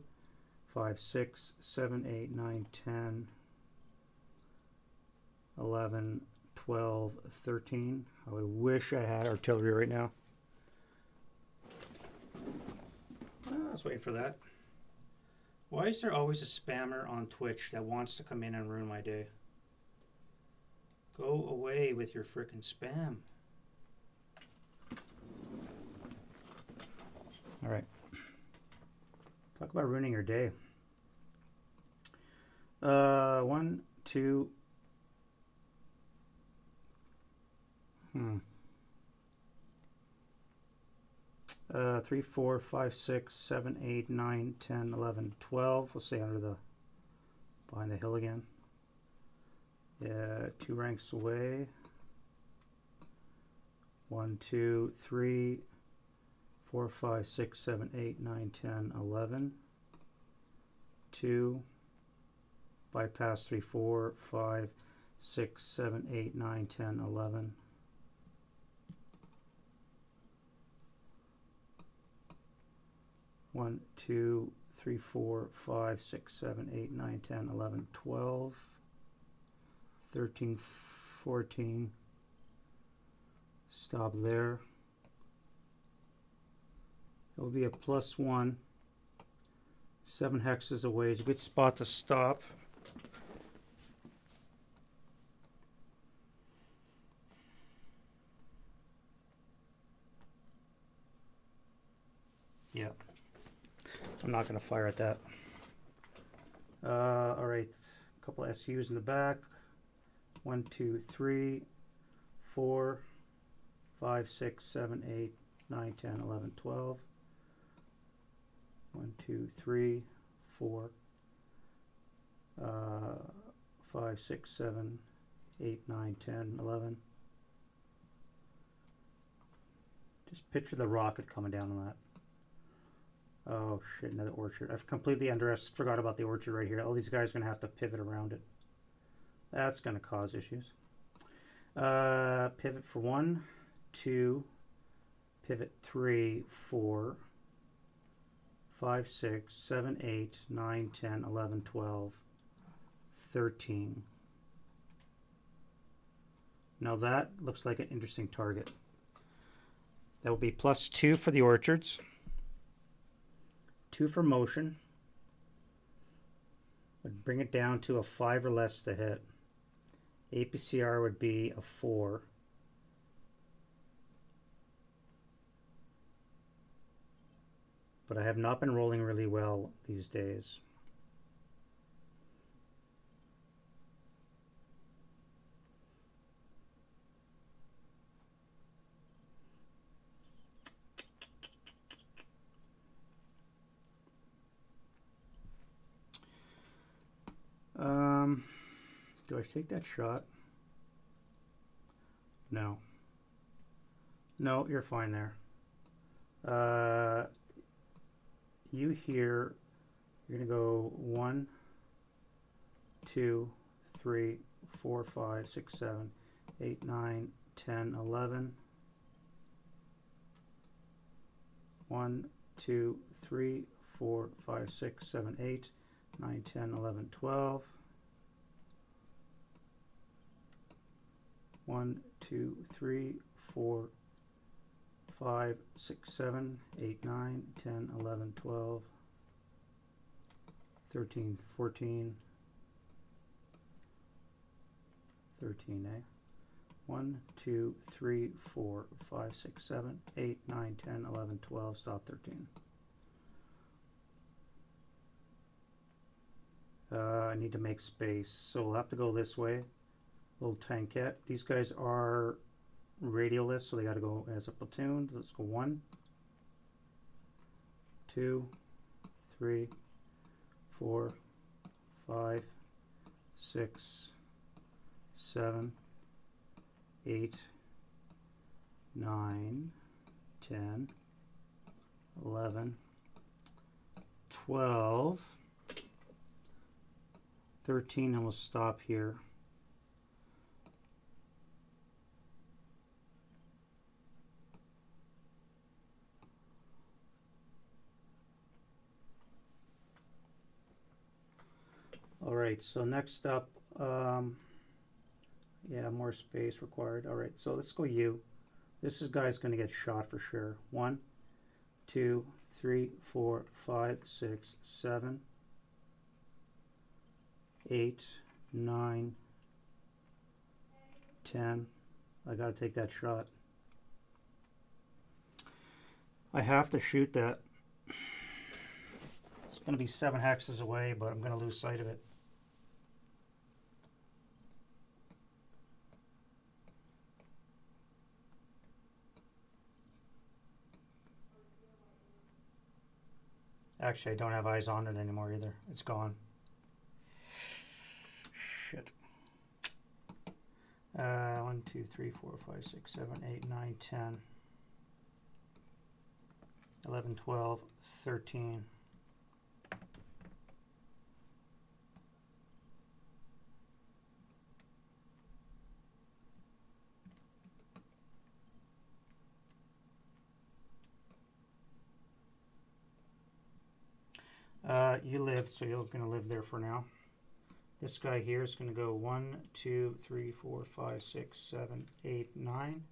A: 5, 6, 7, 8, 9, 10, 11, 12, 13. I wish I had artillery right now. I was waiting for that. Why is there always a spammer on Twitch that wants to come in and ruin my day? Go away with your frickin' spam. All right. Talk about ruining your day. 1, 2. 3, 4, 5, 6, 7, 8, 9, 10, 11, 12. We'll stay behind the hill again. Yeah, 2 ranks away. 1, 2, 3, 4, 5, 6, 7, 8, 9, 10, 11. 2. Bypass 3, 4, 5, 6, 7, 8, 9, 10, 11. 1, 2, 3, 4, 5, 6, 7, 8, 9, 10, 11, 12, 13, 14. Stop there. It will be a +1. 7 hexes away is a good spot to stop. Yeah. I'm not going to fire at that. All right, a couple of SUs in the back. 1, 2, 3, 4, 5, 6, 7, 8, 9, 10, 11, 12. 1, 2, 3, 4, 5, 6, 7, 8, 9, 10, 11. Just picture the rocket coming down on that. Oh shit, another orchard. I've completely forgot about the orchard right here. All these guys are going to have to pivot around it. That's going to cause issues. Pivot for 1, 2, pivot 3, 4, 5, 6, 7, 8, 9, 10, 11, 12, 13. Now that looks like an interesting target. That will be +2 for the orchards. 2 for motion. would bring it down to a 5 or less to hit. APCR would be a 4. But I have not been rolling really well these days. Do I take that shot? No. No, you're fine there. You here, you're going to go 1, 2, 3, 4, 5, 6, 7, 8, 9, 10, 11. 1, 2, 3, 4, 5, 6, 7, 8, 9, 10, 11, 12. 1, 2, 3, 4, 5, 6, 7, 8, 9, 10, 11, 12, 13, 14, 13, eh? 1, 2, 3, 4, 5, 6, 7, 8, 9, 10, 11, 12, stop 13. I need to make space, so we'll have to go this way. Little tankette. These guys are radialist, so they got to go as a platoon. Let's go 1, 2, 3, 4, 5, 6, 7, 8, 9, 10, 11, 12, 13, and we'll stop here. Alright, so next up, yeah, more space required. Alright, so let's go U. This guy's going to get shot for sure. 1, 2, 3, 4, 5, 6, 7, 8, 9, 10. I got to take that shot. I have to shoot that. It's going to be 7 hexes away, but I'm going to lose sight of it. Actually, I don't have eyes on it anymore either. It's gone. Shit. 1, 2, 3, 4, 5, 6, 7, 8, 9, 10, 11, 12, 13. You lived, so you're going to live there for now. This guy here is going to go 1, 2, 3, 4, 5, 6, 7, 8, 9.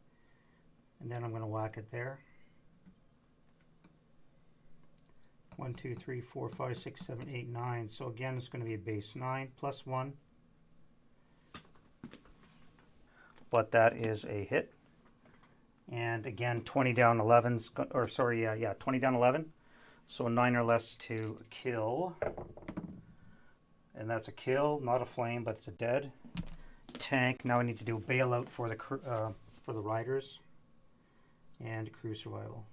A: And then I'm going to whack it there. 1, 2, 3, 4, 5, 6, 7, 8, 9. So again, it's going to be a base 9 plus 1. But that is a hit. And again, 20 down 11's, or sorry, yeah, 20 down 11. So 9 or less to kill. And that's a kill, not a flame, but it's a dead. Tank. Now I need to do a bailout for the riders. And crew survival.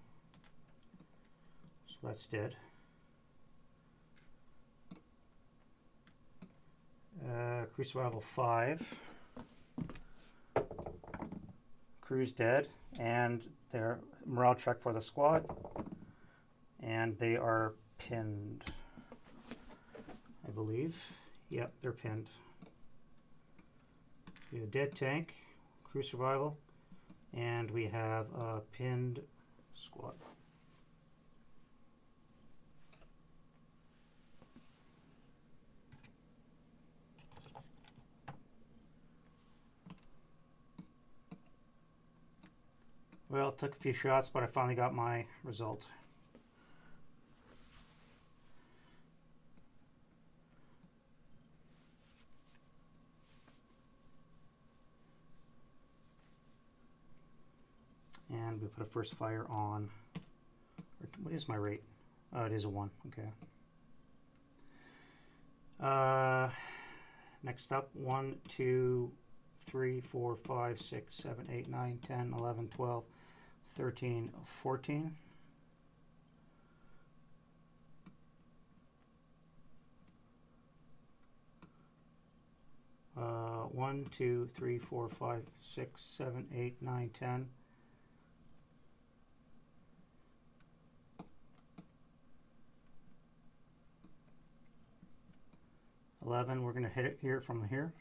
A: So that's dead. Crew survival 5. Crew's dead. And their morale check for the squad. And they are pinned, I believe. Yep, they're pinned. We have a dead tank, crew survival, and we have a pinned squad. Well, it took a few shots, but I finally got my result. we put a first fire on. What is my rate? Oh, it is a 1. Okay. Next up, 1, 2, 3, 4, 5, 6, 7, 8, 9, 10, 11, 12, 13, 14. Uh, 1, 2, 3, 4, 5, 6, 7, 8, 9, 10. 11, we're going to hit it here from here.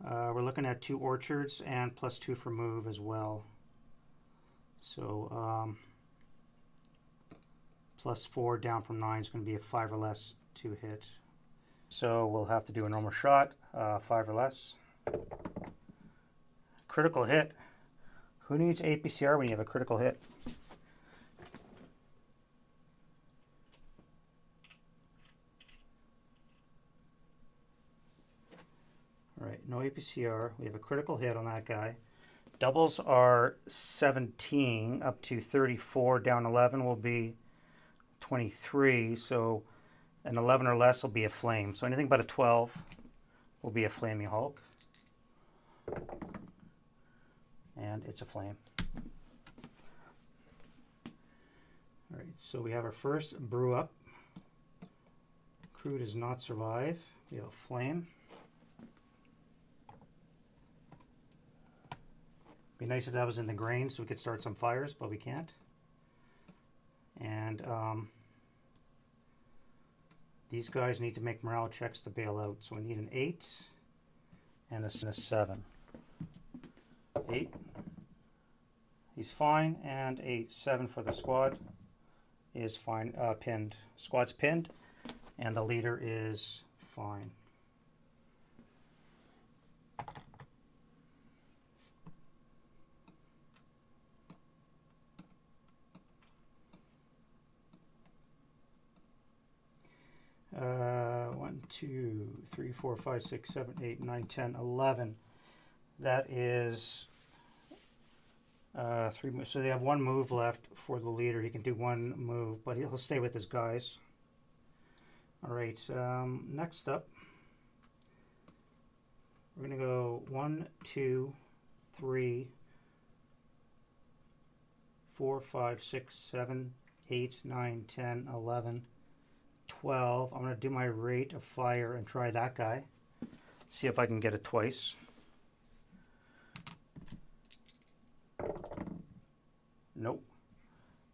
A: We're looking at 2 orchards and +2 for move as well. So +4 down from 9 is going to be a 5 or less to hit. So we'll have to do a normal shot, 5 or less. Critical hit. Who needs APCR when you have a critical hit? Alright, no APCR. We have a critical hit on that guy. Doubles are 17 up to 34. Down 11 will be 23. So an 11 or less will be a flame. So anything but a 12 will be a flaming Hulk. And it's a flame. Alright, so we have our first brew up. Crew does not survive. We have a flame. Be nice if that was in the grain so we could start some fires, but we can't. And these guys need to make morale checks to bail out. So we need an 8 and a 7. 8. He's fine, and a 7 for the squad is fine. Pinned. Squad's pinned, and the leader is fine. One, 2, 3, 4, 5, 6, 7, 8, 9, 10, 11. That is 3 moves. So they have 1 move left for the leader. He can do 1 move, but he'll stay with his guys. All right. Next up, we're going to go 1, 2, 3, 4, 5, 6, 7, 8, 9, 10, 11. 12. I'm going to do my rate of fire and try that guy. See if I can get it twice. Nope.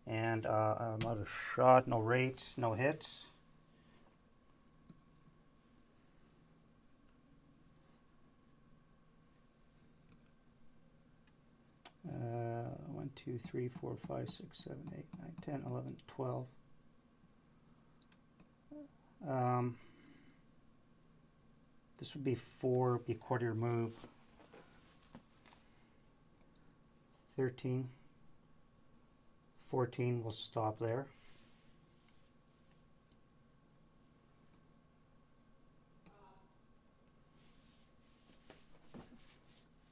A: And I'm out of shot, no rate, no hit. One, 2, 3, 4, 5, 6, 7, 8, 9, 10, 11, 12. This would be 4, be a quarter move. 13, 14, we'll stop there.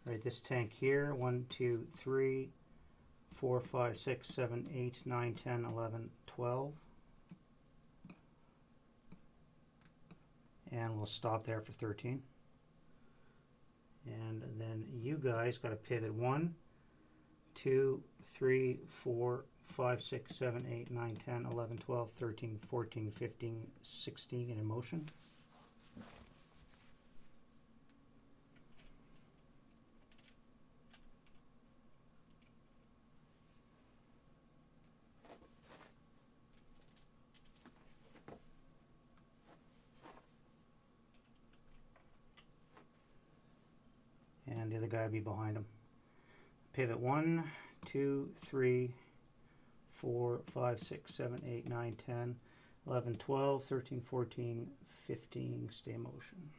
A: All right, this tank here, 1, 2, 3, 4, 5, 6, 7, 8, 9, 10, 11, 12. And we'll stop there for 13. And then you guys got to pivot 1, 2, 3, 4, 5, 6, 7, 8, 9, 10, 11, 12, 13, 14, 15, 16 in motion. And the other guy will be behind him. Pivot 1, 2, 3, 4, 5, 6, 7, 8, 9, 10, 11, 12, 13, 14, 15, stay in motion.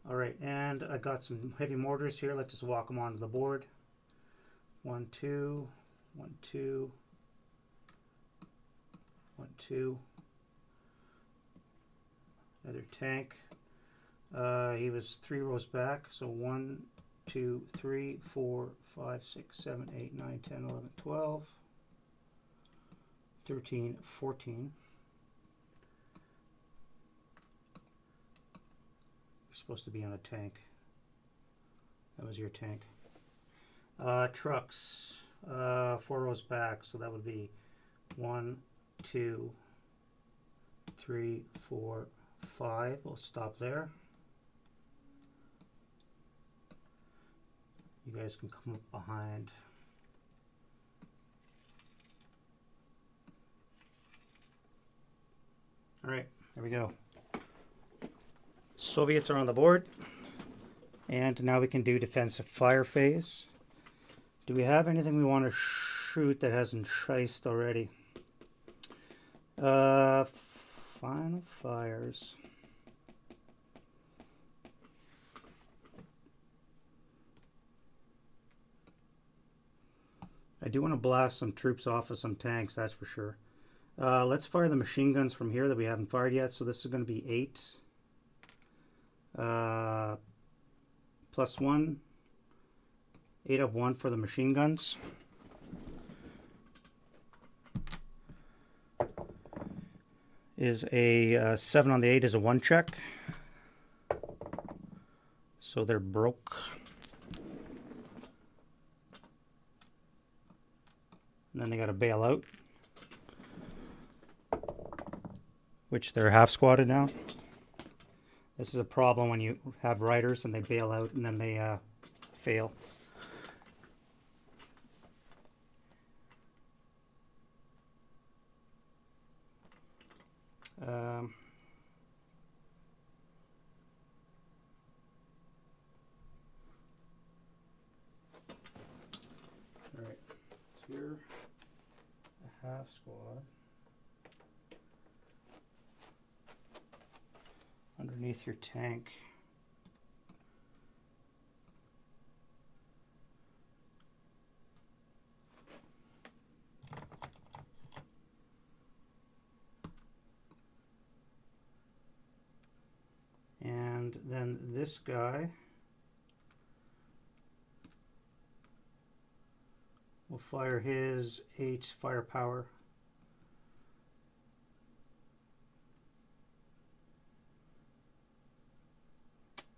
A: All right. Alright, and I got some heavy mortars here. Let's just walk them onto the board. 1, 2, 1, 2, 1, 2. Another tank. He was 3 rows back, so 1, 2, 3, 4, 5, 6, 7, 8, 9, 10, 11, 12, 13, 14. You're supposed to be on a tank. That was your tank. Trucks. 4 rows back, so that would be 1, 2, 3, 4, 5. We'll stop there. You guys can come up behind. Alright, there we go. Soviets are on the board. And now we can do defensive fire phase. Do we have anything we want to shoot that hasn't shiced already? Final fires. I do want to blast some troops off of some tanks, that's for sure. Let's fire the machine guns from here that we haven't fired yet. So this is going to be 8. Plus 1. 8 of 1 for the machine guns. Is a 7 on the 8 is a 1 check. So they're broke. And then they got to bail out, which they're half squatted now. This is a problem when you have riders and they bail out and then they fail. Alright, so you're a half squad. Underneath your tank. And then this guy will fire his 8 firepower.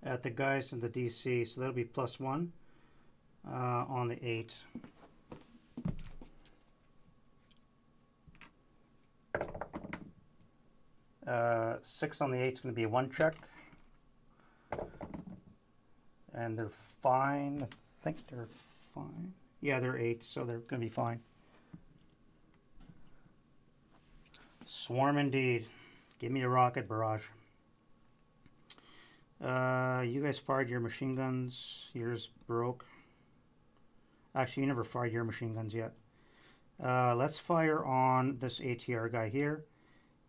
A: At the guys in the DC, so that'll be plus 1 on the 8. Uh, 6 on the 8 is going to be a 1 check. And they're fine. I think they're fine. Yeah, they're 8, so they're going to be fine. Swarm indeed. Give me a rocket barrage. You guys fired your machine guns. Yours broke. Actually, you never fired your machine guns yet. Let's fire on this ATR guy here.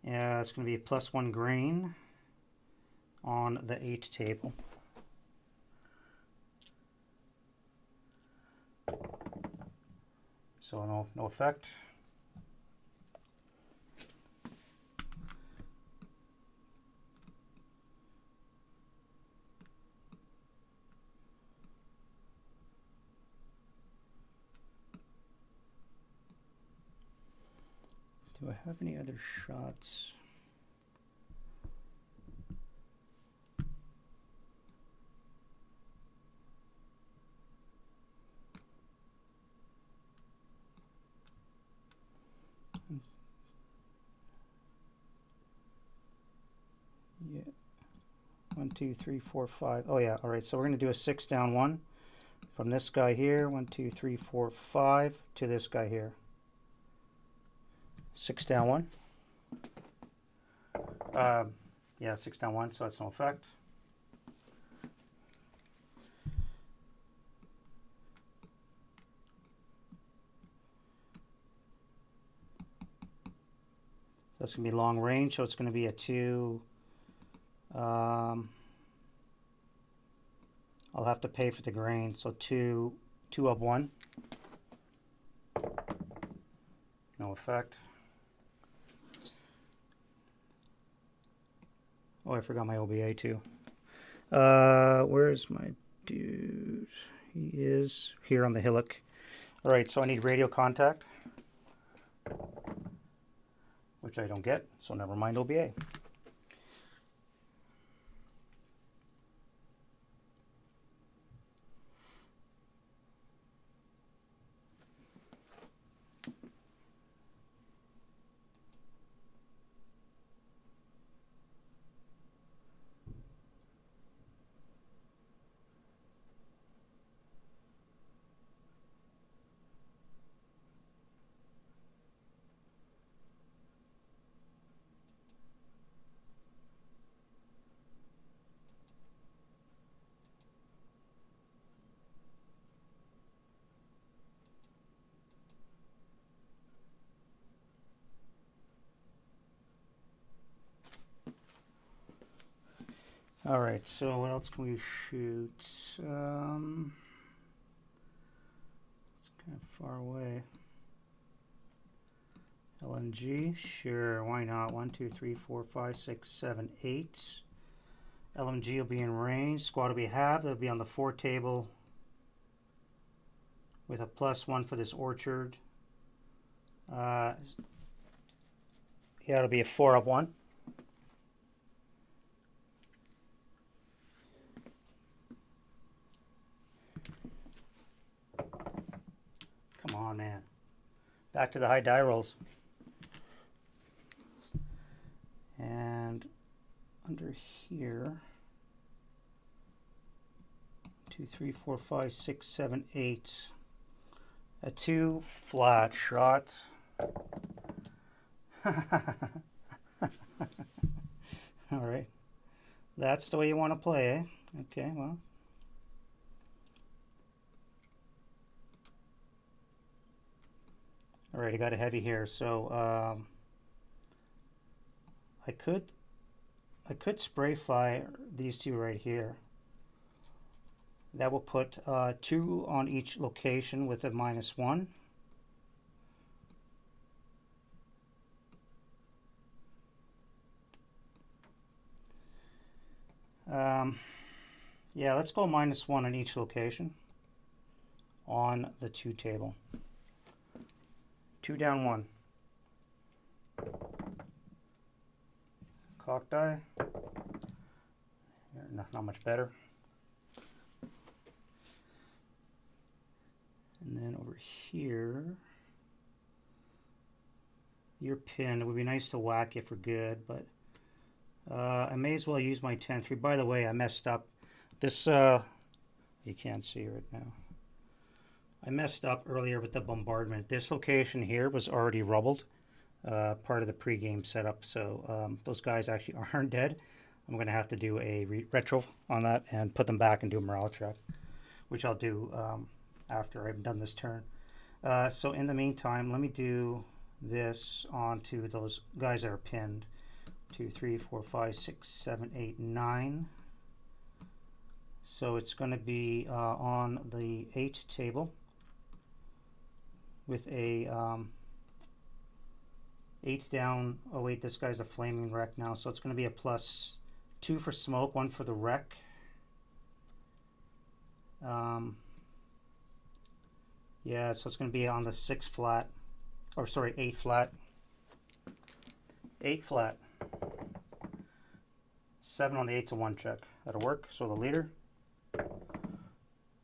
A: It's going to be a plus 1 grain on the 8 table. So no effect. Do I have any other shots? Yeah. 1, 2, 3, 4, 5. Oh yeah, all right. So we're going to do a 6 down 1 from this guy here. 1, 2, 3, 4, 5 to this guy here. 6 down 1. Yeah, 6 down 1, so that's no effect. That's going to be long range, so it's going to be a 2. I'll have to pay for the grain. So two of one. No effect. Oh, I forgot my OBA too. Where's my dude? He is here on the hillock. All right, so I need radio contact, which I don't get, so never mind OBA. All right, so what else can we shoot? It's kind of far away. LNG, sure, why not? 1, 2, 3, 4, 5, 6, 7, 8. LMG will be in range. Squad will be halved. They'll be on the 4 table with a +1 for this orchard. Yeah, it'll be a 4 of 1. Come on, man. Back to the high die rolls. And under here, 2, 3, 4, 5, 6, 7, 8. A 2 flat shot. All right. That's the way you want to play, eh? Okay, well. All right, I got a heavy here, so I could spray fire these two right here. That will put 2 on each location with a -1. Yeah, let's go -1 on each location on the 2 table. 2 down 1. Cock die. Not much better. And then over here, you're pinned. It would be nice to whack it for good, but I may as well use my 10-3. By the way, I messed up. This, you can't see right now. I messed up earlier with the bombardment. This location here was already rubbled, part of the pre-game setup, so those guys actually aren't dead. I'm going to have to do a retro on that and put them back and do a morale check, which I'll do after I've done this turn. So in the meantime, let me do this onto those guys that are pinned. 2, 3, 4, 5, 6, 7, 8, 9. So it's going to be on the 8 table with a 8 down. Oh wait, this guy's a flaming wreck now, so it's going to be a +2 for smoke, 1 for the wreck. Yeah, so it's going to be on the 6 flat, or sorry, 8 flat. 8 flat. 7 on the 8 to 1 check. That'll work. So the leader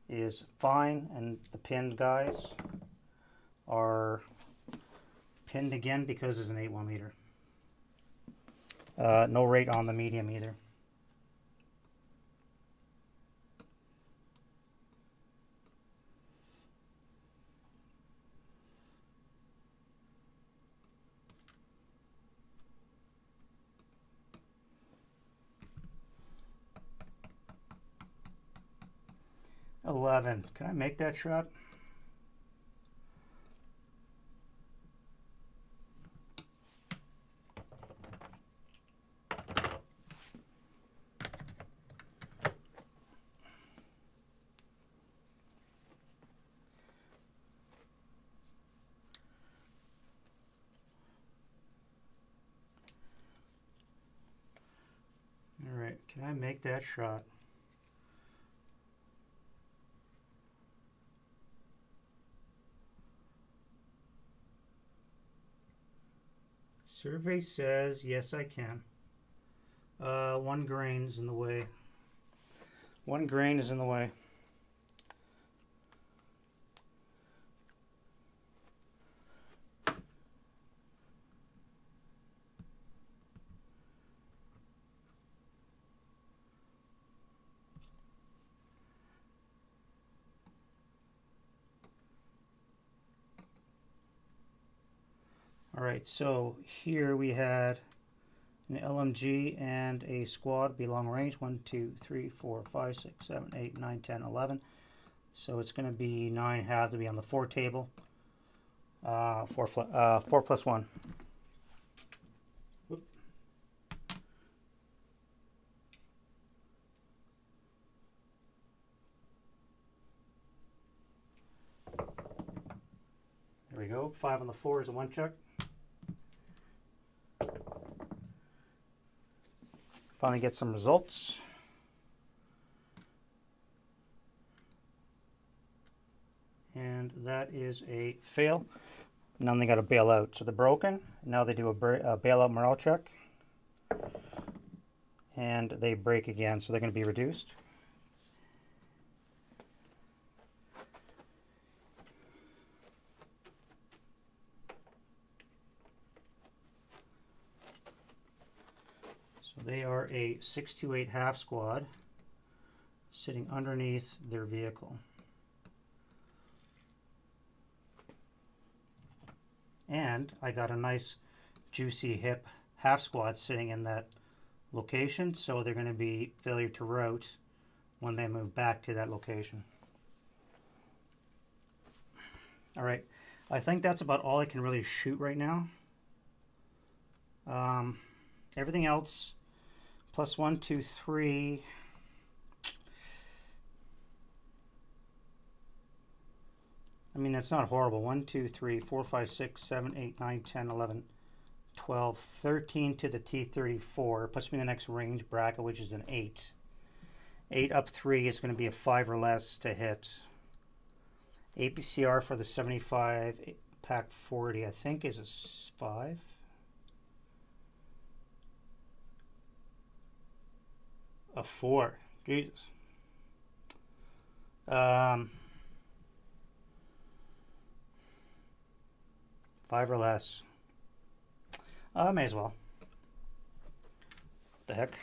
A: is fine, and the pinned guys are pinned again because it's an 8-1 leader. No rate on the medium either. $11. Can I make that shot? Can I make that shot? Survey says yes, I can. 1 grain is in the way. 1 grain is in the way. Alright, so here we had an LMG and a squad be long range. 1, 2, 3, 4, 5, 6, 7, 8, 9, 10, 11. So it's going to be 9 have to be on the 4 table. 4 plus 1. Whoop. There we go. 5 on the 4 is a 1 check. Finally get some results. And that is a fail. Now they got to bail out. So they're broken. Now they do a bailout morale check. And they break again, so they're going to be reduced. So they are a 628 half squad sitting underneath their vehicle. And I got a nice juicy hip half squad sitting in that location, so they're going to be failure to route when they move back to that location. Alright, I think that's about all I can really shoot right now. Everything else, plus 1, 2, 3. I mean, that's not horrible. 1, 2, 3, 4, 5, 6, 7, 8, 9, 10, 11, 12, 13 to the T34. Puts me in the next range bracket, which is an 8. 8 up 3 is going to be a 5 or less to hit. APCR for the 75 pack 40, I think, is a 5. A 4. Jesus. 5 or less. May as well. What the heck?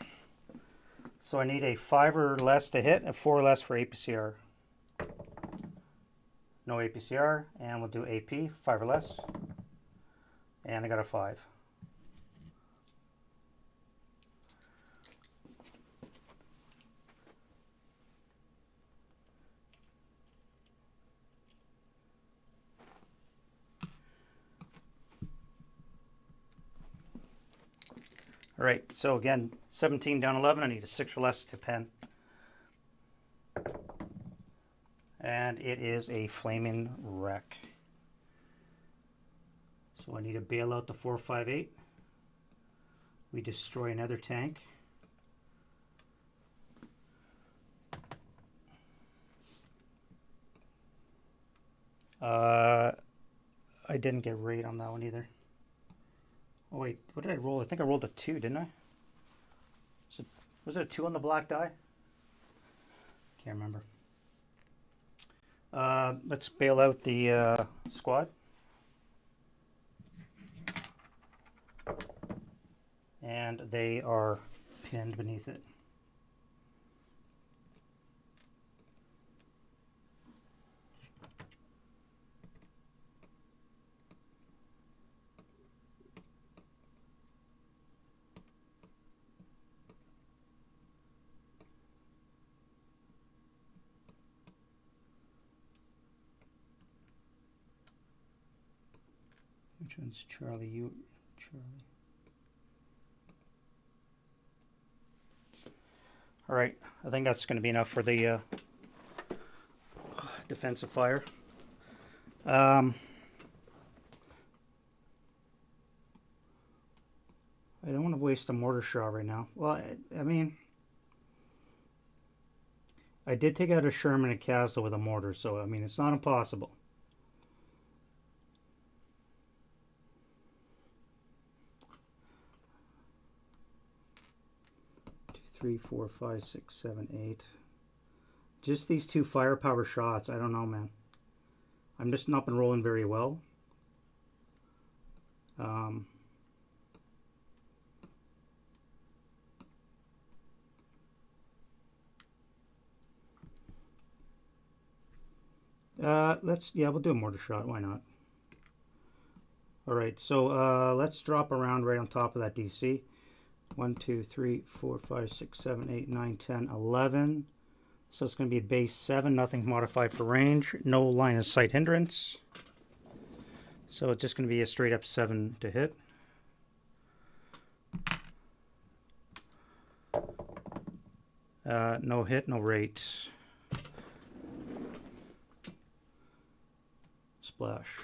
A: So I need a 5 or less to hit, and 4 or less for APCR. No APCR, and we'll do AP, 5 or less. And I got a 5. All right, so again, 17 down 11. I need a 6 or less to pen. And it is a flaming wreck. So I need to bail out the 458. We destroy another tank. I didn't get raid on that one either. Oh wait, what did I roll? I think I rolled a 2, didn't I? Was it a 2 on the black die? Can't remember. Let's bail out the squad. And they are pinned beneath it. Which one's Charlie? You, Charlie. All right, I think that's going to be enough for the defensive fire. I don't want to waste a mortar shot right now. Well, I mean, I did take out a Sherman and Castle with a mortar, so I mean, it's not impossible. 3, 4, 5, 6, 7, 8. Just these 2 firepower shots. I don't know, man. I'm just not been rolling very well. We'll do a mortar shot. Why not? All right, so let's drop around right on top of that DC. 1, 2, 3, 4, 5, 6, 7, 8, 9, 10, 11. So it's going to be a base 7, nothing modified for range, no line of sight hindrance. So it's just going to be a straight up 7 to hit. No hit, no rate. Splash.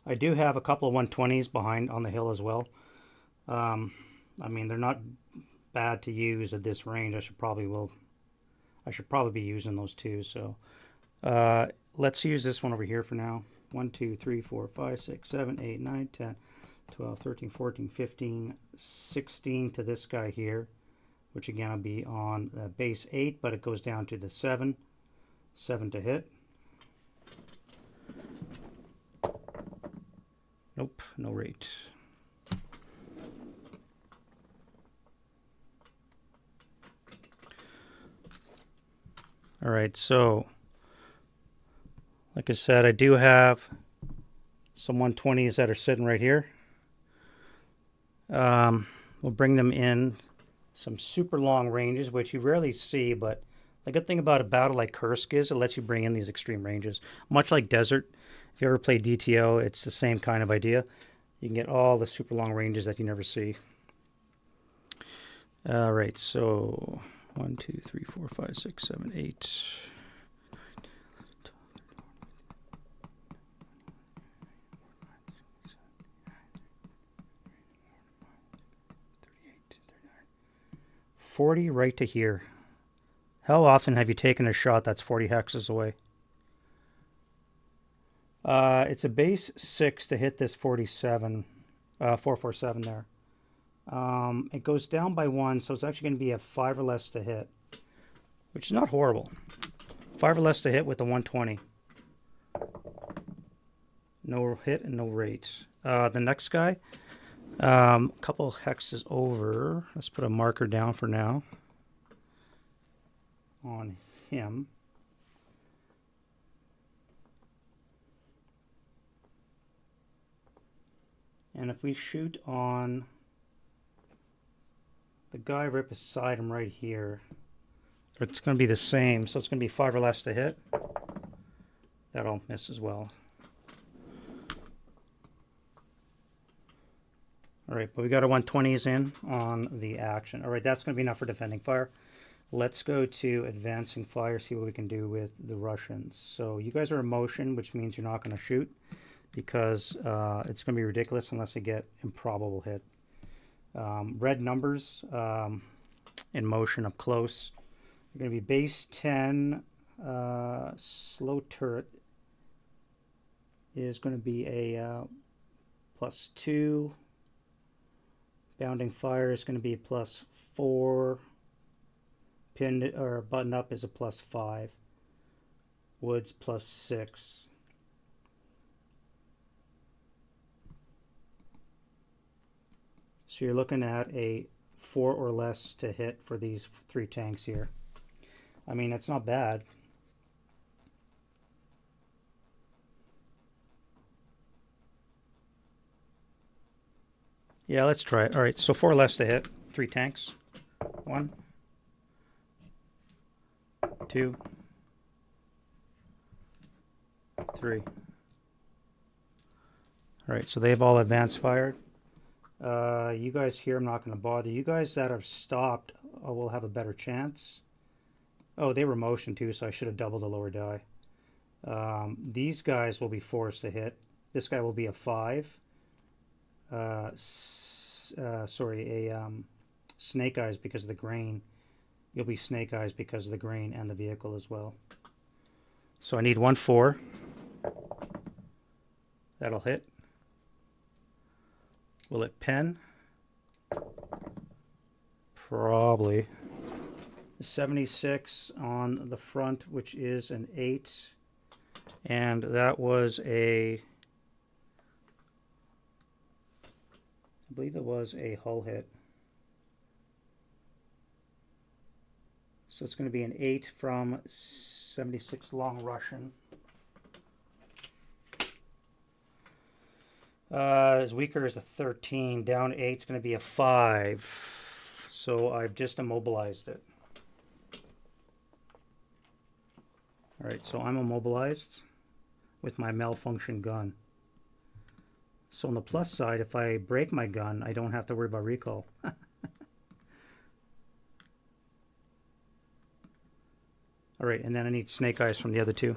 A: I do have a couple of 120s behind on the hill as well. I mean, they're not bad to use at this range. I should probably be using those too. So let's use this one over here for now. 1, 2, 3, 4, 5, 6, 7, 8, 9, 10, 12, 13, 14, 15, 16 to this guy here, which again will be on base 8, but it goes down to the 7 to hit. Nope, no rate. All right, so like I said, I do have some 120s that are sitting right here. We'll bring them in some super long ranges, which you rarely see, but the good thing about a battle like Kursk is it lets you bring in these extreme ranges. Much like Desert, if you ever play DTO, it's the same kind of idea. You can get all the super long ranges that you never see. All right, so 1, 2, 3, 4, 5, 6, 7, 8. 40 right to here. How often have you taken a shot that's 40 hexes away? It's a base 6 to hit this 47, 447 there. It goes down by 1, so it's actually going to be a 5 or less to hit, which is not horrible. 5 or less to hit with the 120. No hit and no rate. The next guy, a couple hexes over. Let's put a marker down for now on him. And if we shoot on the guy right beside him right here, it's going to be the same. So it's going to be 5 or less to hit. That'll miss as well. All right, but we got our 120s in on the action. All right, that's going to be enough for defending fire. Let's go to advancing fire, see what we can do with the Russians. So you guys are in motion, which means you're not going to shoot because it's going to be ridiculous unless they get improbable hit. Red numbers in motion up close. You're going to be base 10. Slow turret is going to be a +2. Bounding fire is going to be a +4. Pinned or button up is a +5. Woods +6. So you're looking at a 4 or less to hit for these 3 tanks here. I mean, it's not bad. Yeah, let's try it. All right, so 4 or less to hit. 3 tanks. 1, 2, 3. All right, so they've all advanced fired. You guys here, I'm not going to bother. You guys that have stopped will have a better chance. Oh, they were motion too, so I should have doubled the lower die. These guys will be forced to hit. This guy will be a 5. Snake eyes because of the grain. You'll be snake eyes because of the grain and the vehicle as well. So I need 1 4. That'll hit. Will it pen? Probably. 76 on the front, which is an 8. And that was I believe it was a hull hit. So it's going to be an 8 from 76 long Russian. As weaker as a 13. Down 8 is going to be a 5. So I've just immobilized it. Alright, so I'm immobilized with my malfunction gun. So on the plus side, if I break my gun, I don't have to worry about recall. Alright, and then I need snake eyes from the other two.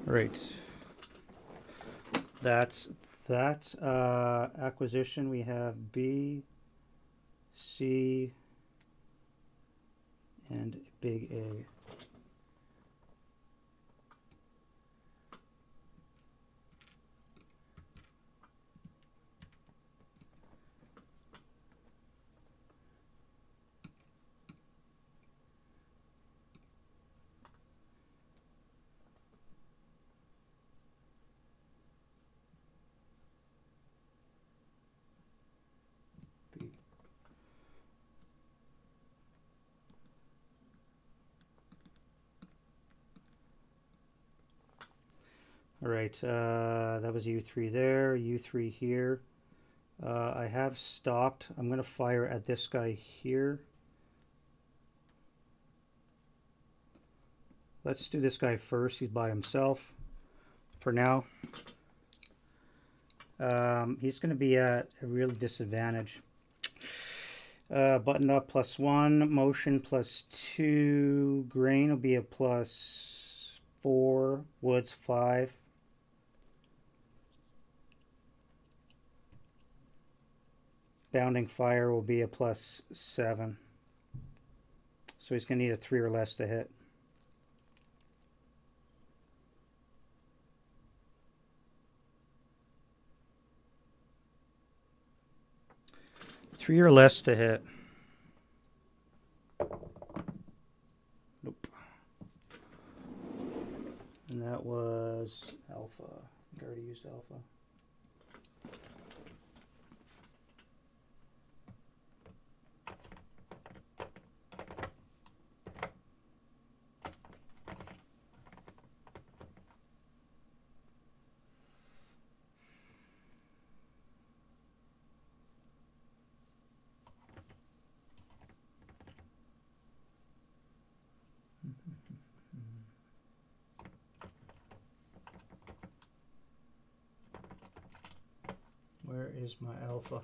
A: Alright. That's that acquisition. We have B, C, and big A. Alright, that was U3 there, U3 here. I have stopped. I'm going to fire at this guy here. Let's do this guy first. He's by himself for now. He's going to be at a real disadvantage. Button up +1, motion +2, grain will be a +4, woods 5. Bounding fire will be a +7. So he's going to need a 3 or less to hit. Three or less to hit. Nope. And that was alpha. I already used alpha. Where is my alpha?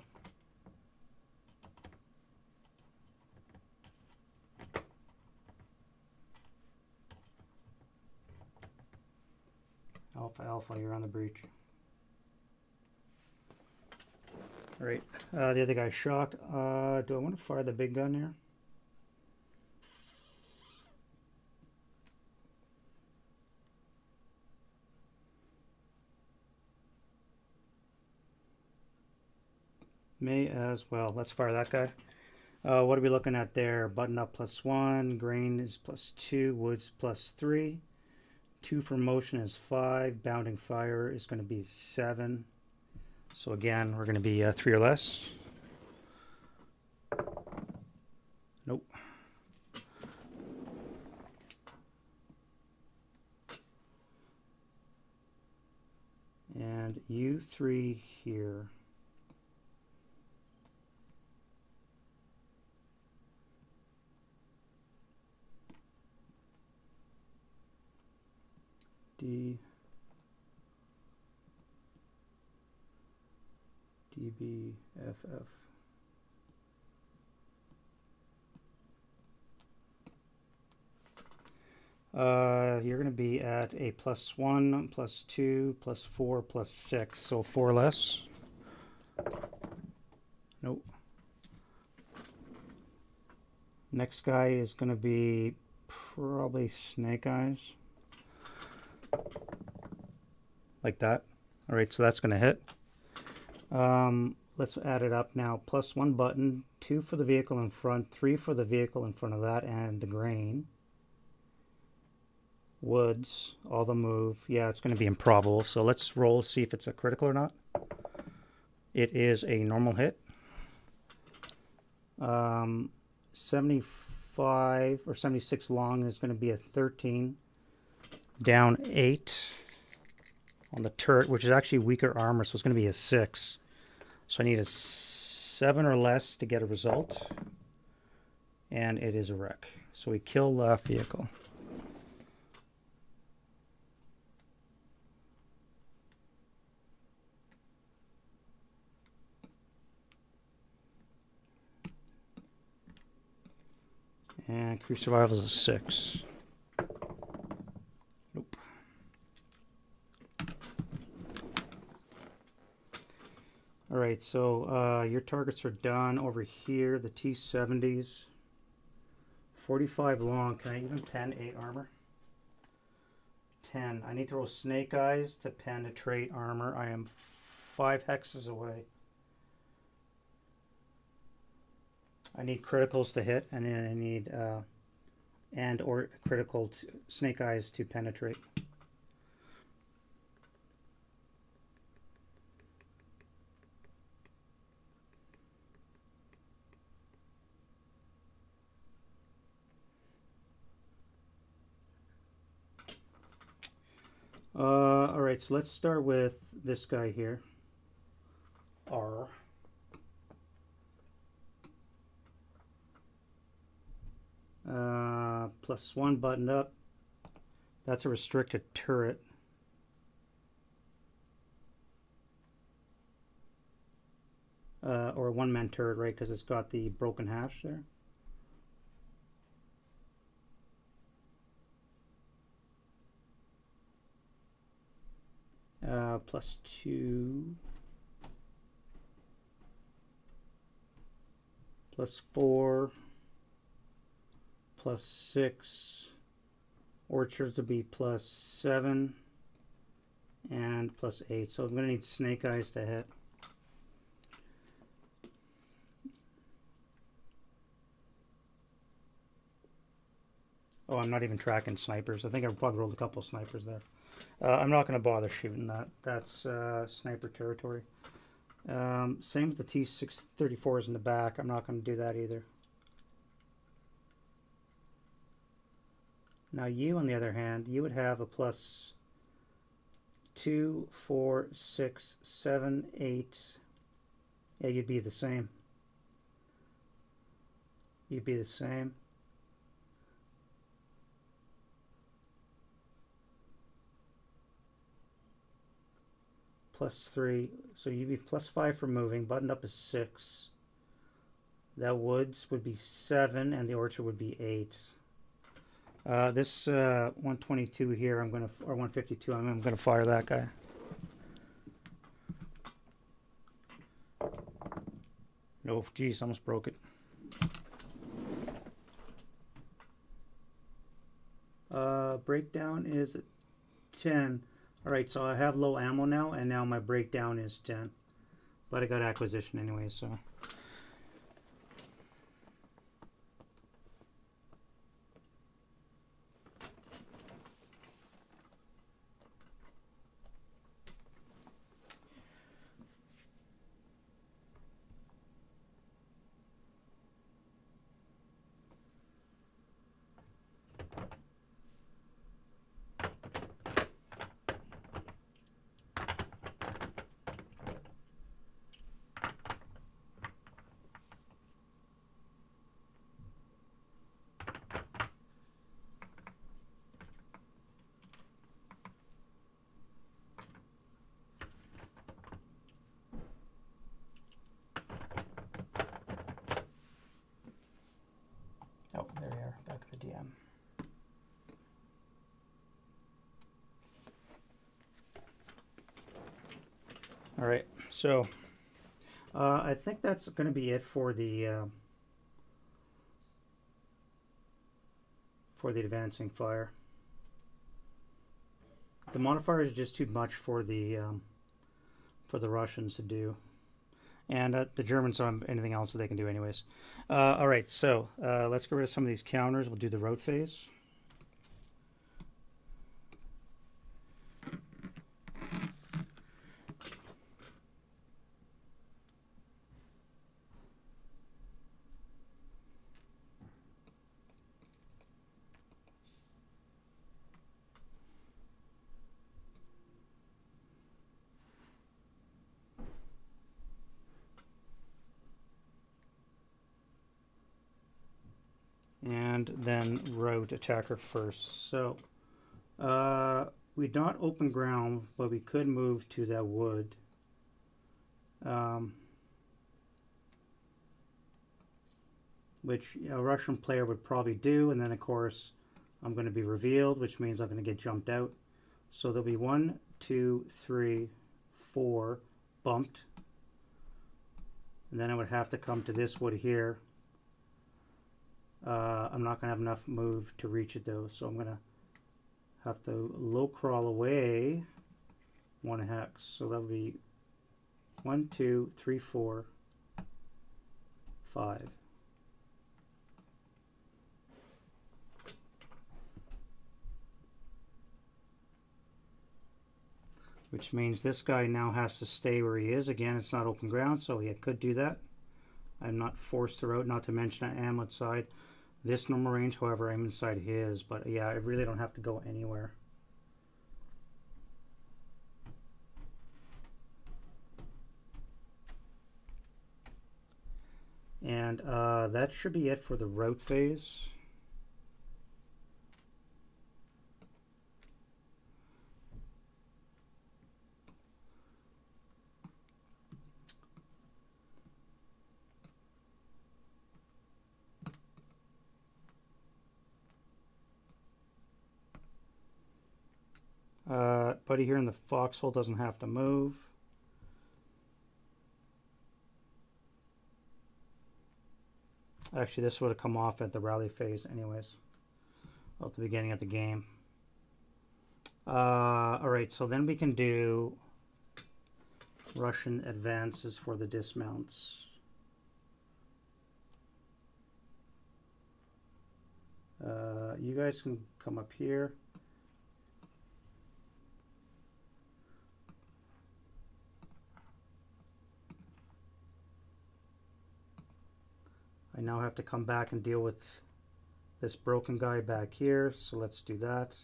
A: Alpha, you're on the breach. Alright, the other guy's shocked. Do I want to fire the big gun here? May as well. Let's fire that guy. What are we looking at there? Button up +1, grain is +2, woods +3. 2 for motion is 5. Bounding fire is going to be 7. So again, we're going to be 3 or less. Nope. And U3 here. D. CBFF. You're going to be at a +1, +2, +4, +6, so 4 less. Nope. Next guy is going to be probably Snake Eyes. Like that. All right, so that's going to hit. Let's add it up now. +1 button, 2 for the vehicle in front, 3 for the vehicle in front of that, and the grain. Woods, all the move. Yeah, it's going to be improbable. So let's roll, see if it's a critical or not. It is a normal hit. 75 or 76 long is going to be a 13. Down 8 on the turret, which is actually weaker armor, so it's going to be a 6. So I need a 7 or less to get a result. And it is a wreck. So we kill the vehicle. And crew survival is a 6. Nope. All right, so your targets are done over here. The T-70s, 45 long. Can I even pen 8 armor? 10. I need to roll Snake Eyes to penetrate armor. I am 5 hexes away. I need criticals to hit, and then I need and or critical Snake Eyes to penetrate. All right, so let's start with this guy here. R. +1 button up. That's a restricted turret. Or a one-man turret, right? Because it's got the broken hash there. +2. +4. +6. Orchards to be +7. And +8. So I'm going to need Snake Eyes to hit. Oh, I'm not even tracking snipers. I think I probably rolled a couple of snipers there. I'm not going to bother shooting that. That's sniper territory. Same with the T-634s in the back. I'm not going to do that either. Now you, on the other hand, you would have a +2, 4, 6, 7, 8. Yeah, you'd be the same. You'd be the same. +3, so you'd be +5 for moving. Buttoned up is 6. That woods would be 7, and the orchard would be 8. This 122 here, or 152, I'm gonna fire that guy. No, geez, almost broke it. Breakdown is 10. All right, so I have low ammo now, and now my breakdown is 10. But I got acquisition anyway, so. the DM. All right, so I think that's going to be it for the advancing fire. The modifier is just too much for the Russians to do, and the Germans don't have anything else that they can do anyways. All right, so let's get rid of some of these counters. We'll do the road phase. And then road attacker first. So we don't open ground, but we could move to that wood. Which a Russian player would probably do, and then of course I'm going to be revealed, which means I'm going to get jumped out. So there'll be 1, 2, 3, 4 bumped, and then I would have to come to this wood here. I'm not going to have enough move to reach it though, so I'm going to have to low crawl away 1 hex. So that'll be 1, 2, 3, 4, 5. Which means this guy now has to stay where he is. Again, it's not open ground, so he could do that. I'm not forced to route, not to mention I am outside this normal range. However, I'm inside his, but yeah, I really don't have to go anywhere. And that should be it for the route phase. Buddy here in the foxhole doesn't have to move. Actually, this would have come off at the rally phase anyways, at the beginning of the game. Alright, so then we can do Russian advances for the dismounts. You guys can come up here. I now have to come back and deal with this broken guy back here, so let's do that.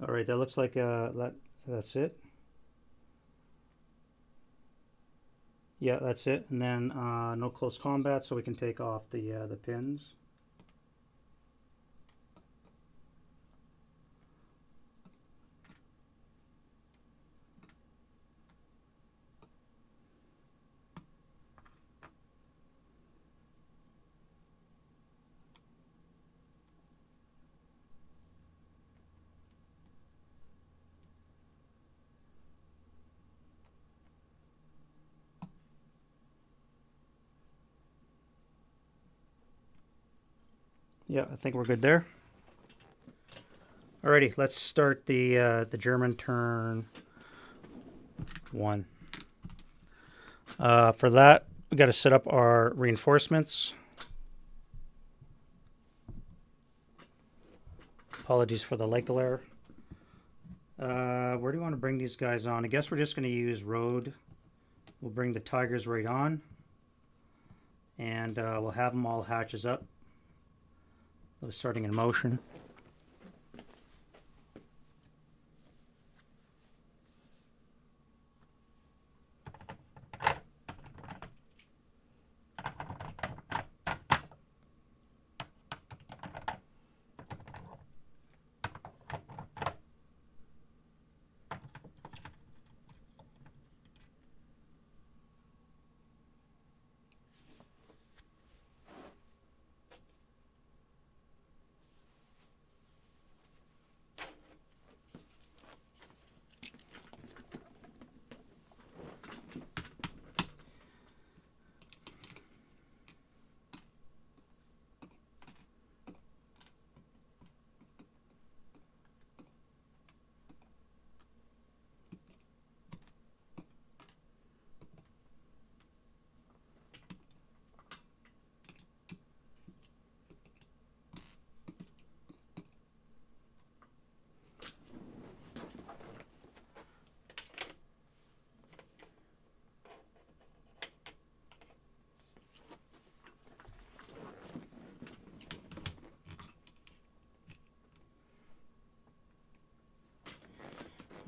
A: All right, that looks like that's it. Yeah, that's it. And then no close combat, so we can take off the pins. Yeah, I think we're good there. Alrighty, let's start the German turn 1. For that, we got to set up our reinforcements. Apologies for the light glare. Where do you want to bring these guys on? I guess we're just going to use road. We'll bring the Tigers right on. and we'll have them all hatches up. Those starting in motion.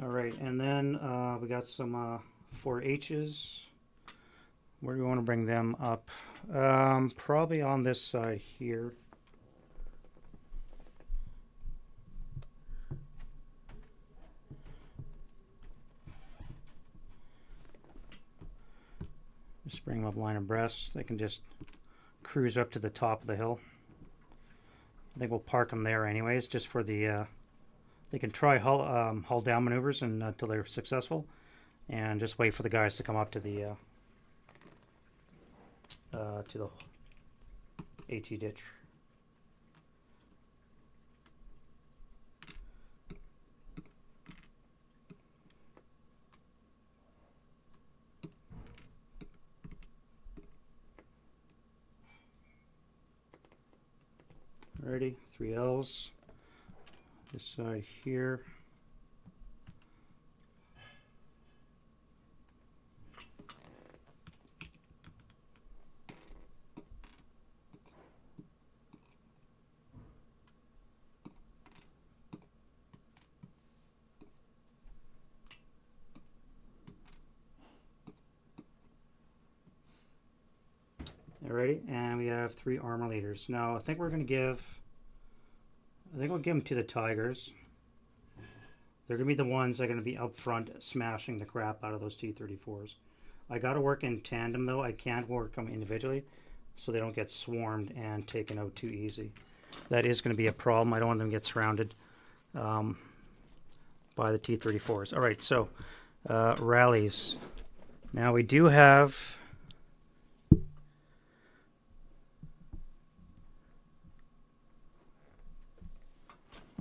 A: All right, and then we got some 4H's. Where do we want to bring them up? Probably on this side here. Just bring them up line abreast. They can just cruise up to the top of the hill. I think we'll park them there anyways, just for the... they can try hull down maneuvers until they're successful, and just wait for the guys to come up to the AT ditch. Alrighty, 3 L's. This side here. Alrighty, and we have 3 armor leaders. Now I think we're going to we'll give them to the Tigers. They're going to be the ones that are going to be up front smashing the crap out of those T-34s. I got to work in tandem though. I can't work them individually so they don't get swarmed and taken out too easy. That is going to be a problem. I don't want them to get surrounded by the T-34s. Alright, so rallies. Now we do have...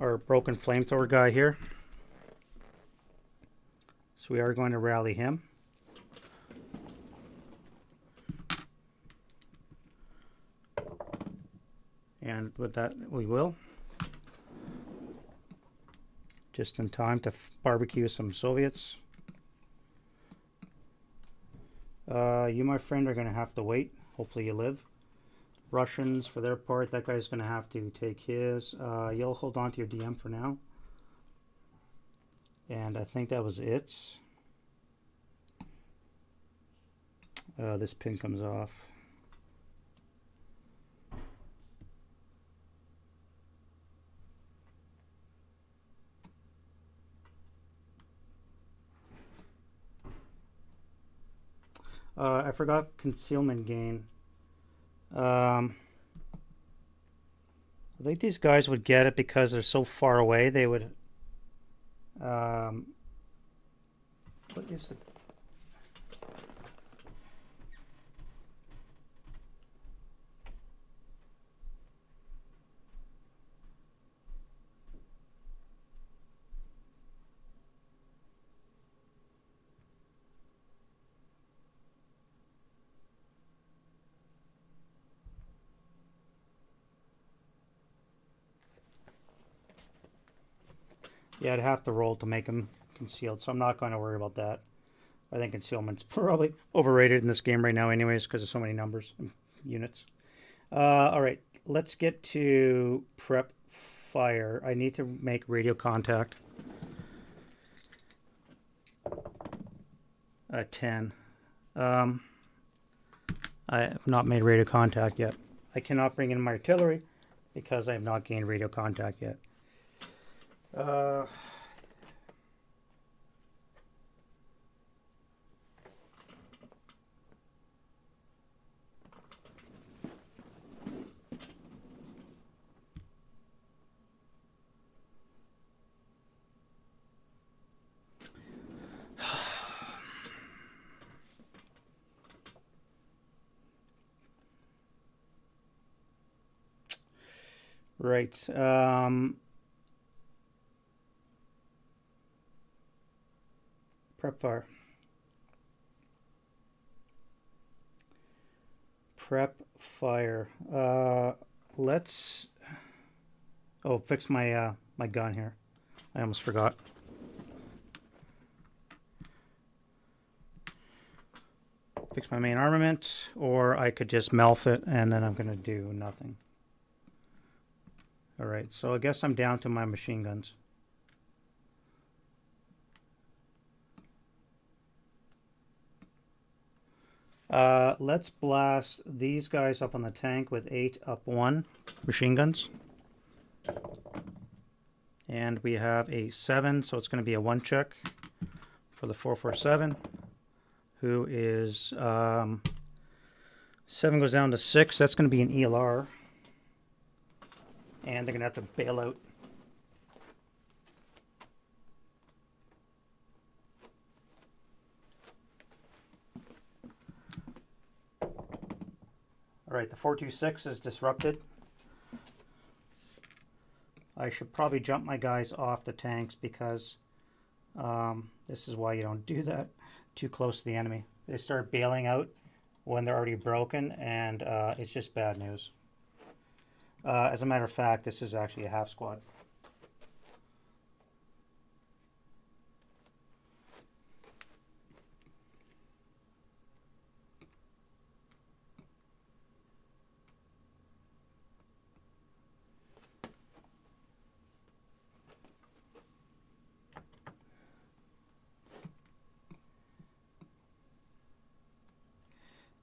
A: our broken flamethrower guy here. So we are going to rally him. And with that we will. Just in time to barbecue some Soviets. You, my friend, are going to have to wait. Hopefully you live. Russians, for their part, that guy's going to have to take his. You'll hold on to your DM for now. And I think that was it. This pin comes off. I forgot concealment gain. I think these guys would get it because they're so far away. They would. What is the? Yeah, I'd have to roll to make them concealed, so I'm not going to worry about that. I think concealment's probably overrated in this game right now anyways because of so many numbers. units. All right, let's get to prep fire. I need to make radio contact. 10. I have not made radio contact yet. I cannot bring in my artillery because I have not gained radio contact yet. Right. Prep fire. Prep fire. Let's. Oh, fix my my gun here. I almost forgot. Fix my main armament, or I could just melf it, and then I'm gonna do nothing. All right, so I guess I'm down to my machine guns. Let's blast these guys up on the tank with 8 up 1 machine guns. And we have a 7, so it's going to be a 1 check for the 447, who is 7 goes down to 6. That's going to be an ELR. And they're going to have to bail out. All right, the 426 is disrupted. I should probably jump my guys off the tanks because this is why you don't do that too close to the enemy. They start bailing out when they're already broken, and it's just bad news. As a matter of fact, this is actually a half squad.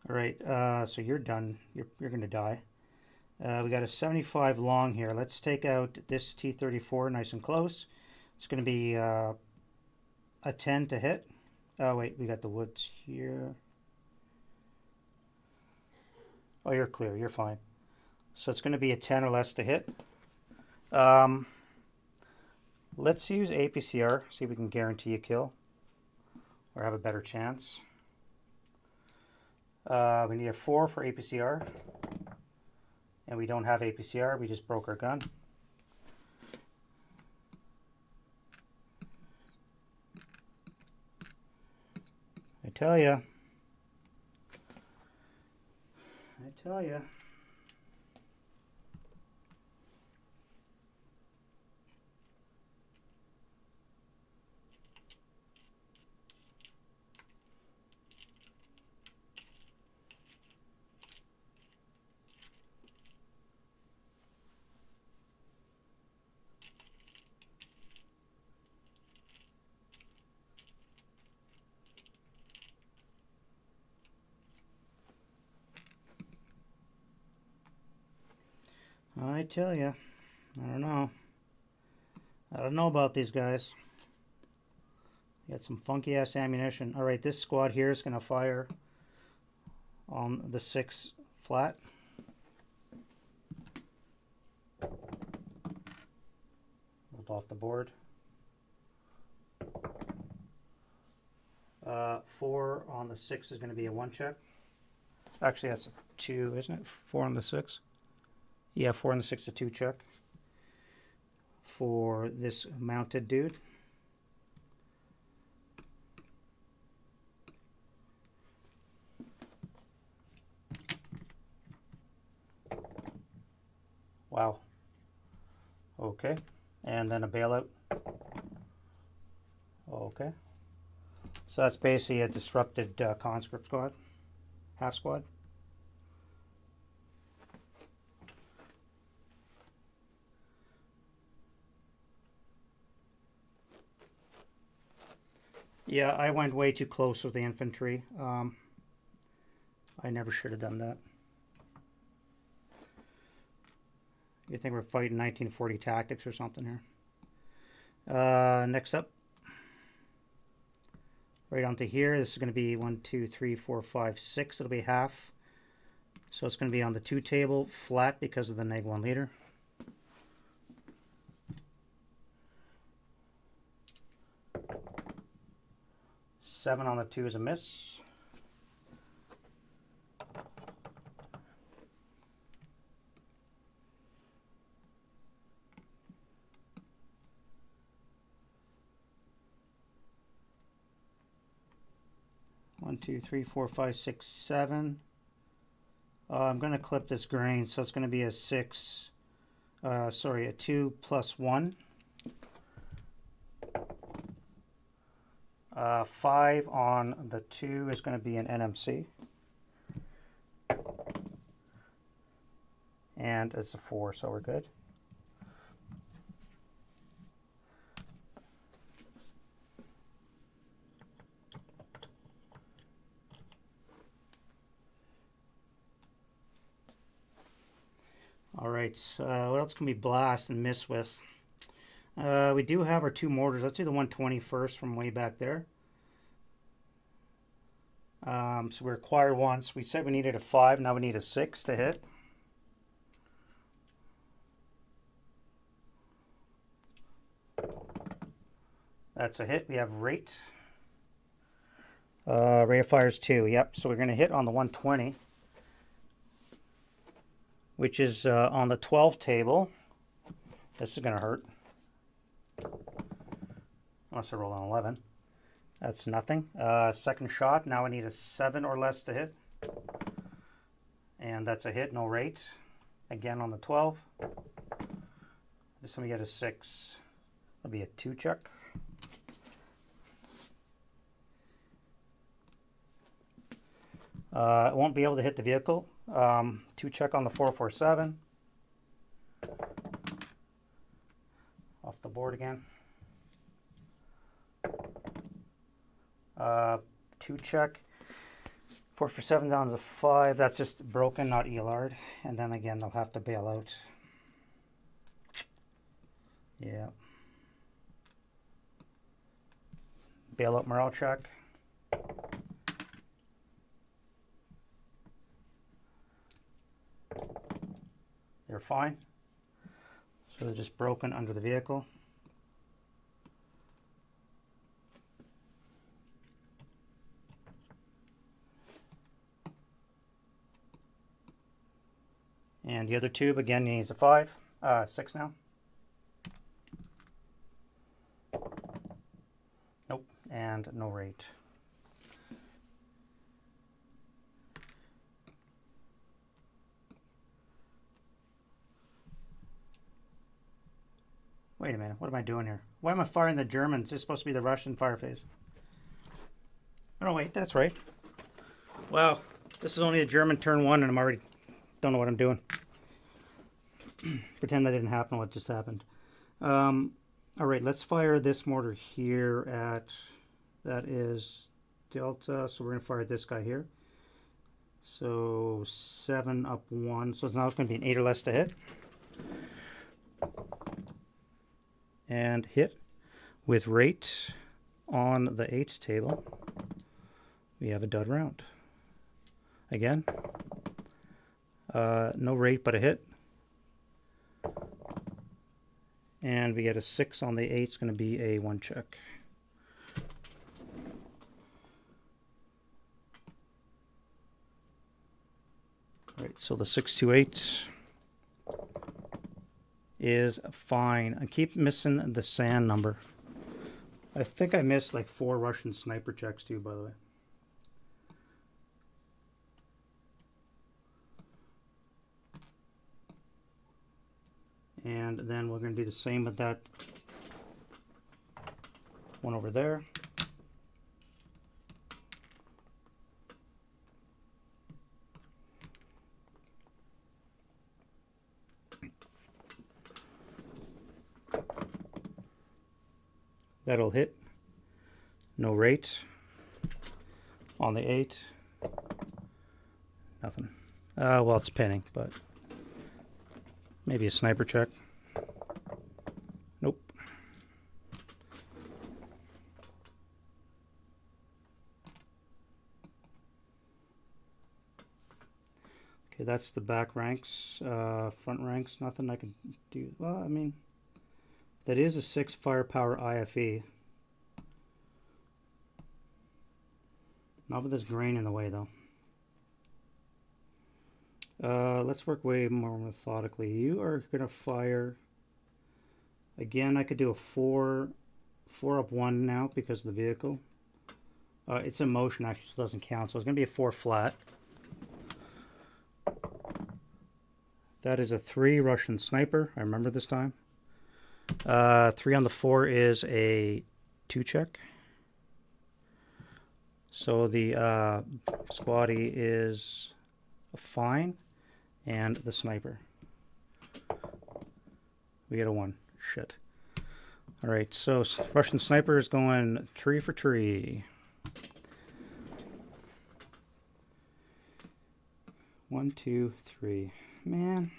A: All right, so you're done. You're going to die. We got a 75 long here. Let's take out this T-34 nice and close. It's going to be a 10 to hit. Oh, wait, we got the woods here. Oh, you're clear. You're fine. So it's going to be a 10 or less to hit. Let's use APCR, see if we can guarantee a kill or have a better chance. We need a 4 for APCR. And we don't have APCR, we just broke our gun. I tell ya. I tell you, I don't know. I don't know about these guys. Got some funky ass ammunition. All right, this squad here is going to fire on the 6 flat. Hold off the board. 4 on the 6 is going to be a 1 check. Actually, that's a 2, isn't it? 4 on the 6. Yeah, 4 on the 6 to 2 check for this mounted dude. Wow. Okay. And then a bailout. Okay. So that's basically a disrupted conscript squad. Half squad. Yeah, I went way too close with the infantry. I never should have done that. You think we're fighting 1940 tactics or something here? Next up, right onto here. This is going to be 1, 2, 3, 4, 5, 6. It'll be half. So it's going to be on the 2 table, flat because of the -1 liter. Seven on the 2 is a miss. One, 2, 3, 4, 5, 6, 7. I'm going to clip this grain, so it's going to be a 6. Sorry, a 2 plus 1. 5 on the 2 is going to be an NMC. And it's a 4, so we're good. All right, what else can we blast and miss with? We do have our 2 mortars. Let's do the 120 first from way back there. So we acquired once. We said we needed a 5. Now we need a 6 to hit. That's a hit. We have rate. Rate of fire is 2. Yep. So we're going to hit on the 120, which is on the 12 table. This is going to hurt. Unless I roll an 11. That's nothing. Second shot. Now I need a 7 or less to hit. And that's a hit, no rate. Again on the 12. This time we get a 6. That'll be a 2 check. It won't be able to hit the vehicle. 2 check on the 447. Off the board again. 2 check. 447 down is a 5. That's just broken, not ELR'd. And then again, they'll have to bail out. Yeah. Bail out morale check. They're fine. So they're just broken under the vehicle. And the other tube again needs a 5, 6 now. Nope, and no rate. Wait a minute, what am I doing here? Why am I firing the Germans? This is supposed to be the Russian fire phase. Oh no, wait, that's right. Wow, this is only a German turn 1 and I'm already don't know what I'm doing. Pretend that didn't happen, what just happened. Alright, let's fire this mortar here at, that is Delta, so we're going to fire this guy here. So 7 up 1, so now it's going to be an 8 or less to hit. And hit with rate on the 8 table. We have a dud round. Again, no rate but a hit. And we get a 6 on the 8. It's going to be a 1 check. All right, so the 628 is fine. I keep missing the sand number. I think I missed like 4 Russian sniper checks too, by the way. And then we're going to do the same with that one over there. That'll hit. No rate. On the 8. Nothing. Well, it's pinning, but maybe a sniper check. Nope. Okay, that's the back ranks. Front ranks, nothing I can do. Well, I mean, that is a 6 firepower IFE. Not with this grain in the way, though. Let's work way more methodically. You are going to fire. Again, I could do a 4 up 1 now because of the vehicle. It's in motion, actually, so it doesn't count. So it's going to be a 4 flat. That is a 3 Russian sniper. I remember this time. 3 on the 4 is a 2 check. So the squatty is a fine, and the sniper. We get a 1. Shit. All right, so Russian sniper is going tree for tree. 1, 2, 3. Man.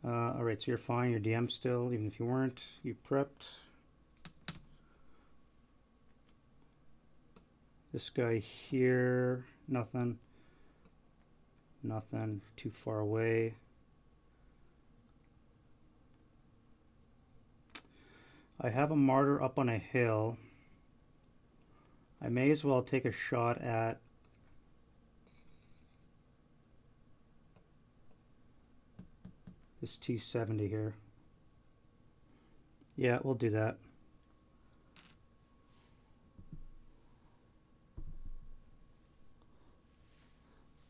A: All right, so you're fine. You're DM still, even if you weren't. You prepped. This guy here, nothing. Nothing. Too far away. I have a martyr up on a hill. I may as well take a shot at this T-70 here. Yeah, we'll do that.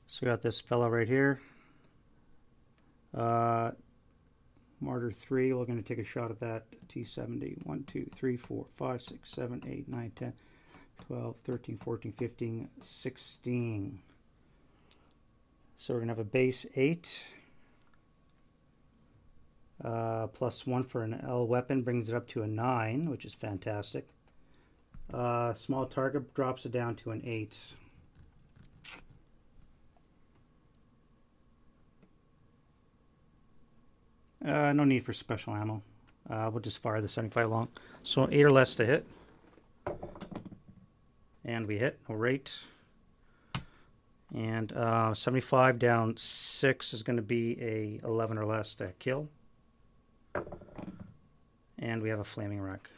A: So we got this fella right here. Martyr 3, we're going to take a shot at that T-70. 1, 2, 3, 4, 5, 6, 7, 8, 9, 10, 12, 13, 14, 15, 16. So we're going to have a base 8. +1 for an L weapon brings it up to a 9, which is fantastic. Small target drops it down to an 8. No need for special ammo. We'll just fire the 75 long. So 8 or less to hit. And we hit. No rate. And 75 down 6 is going to be a 11 or less to kill. And we have a flaming wreck.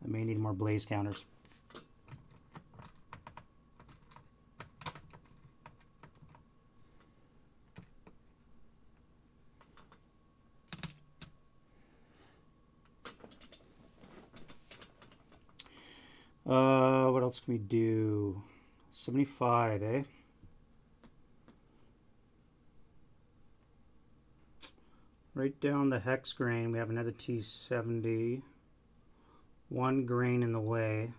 A: I may need more blaze counters. What else can we do? 75, eh? Right down the hex grain, we have another T-70. 1 grain in the way.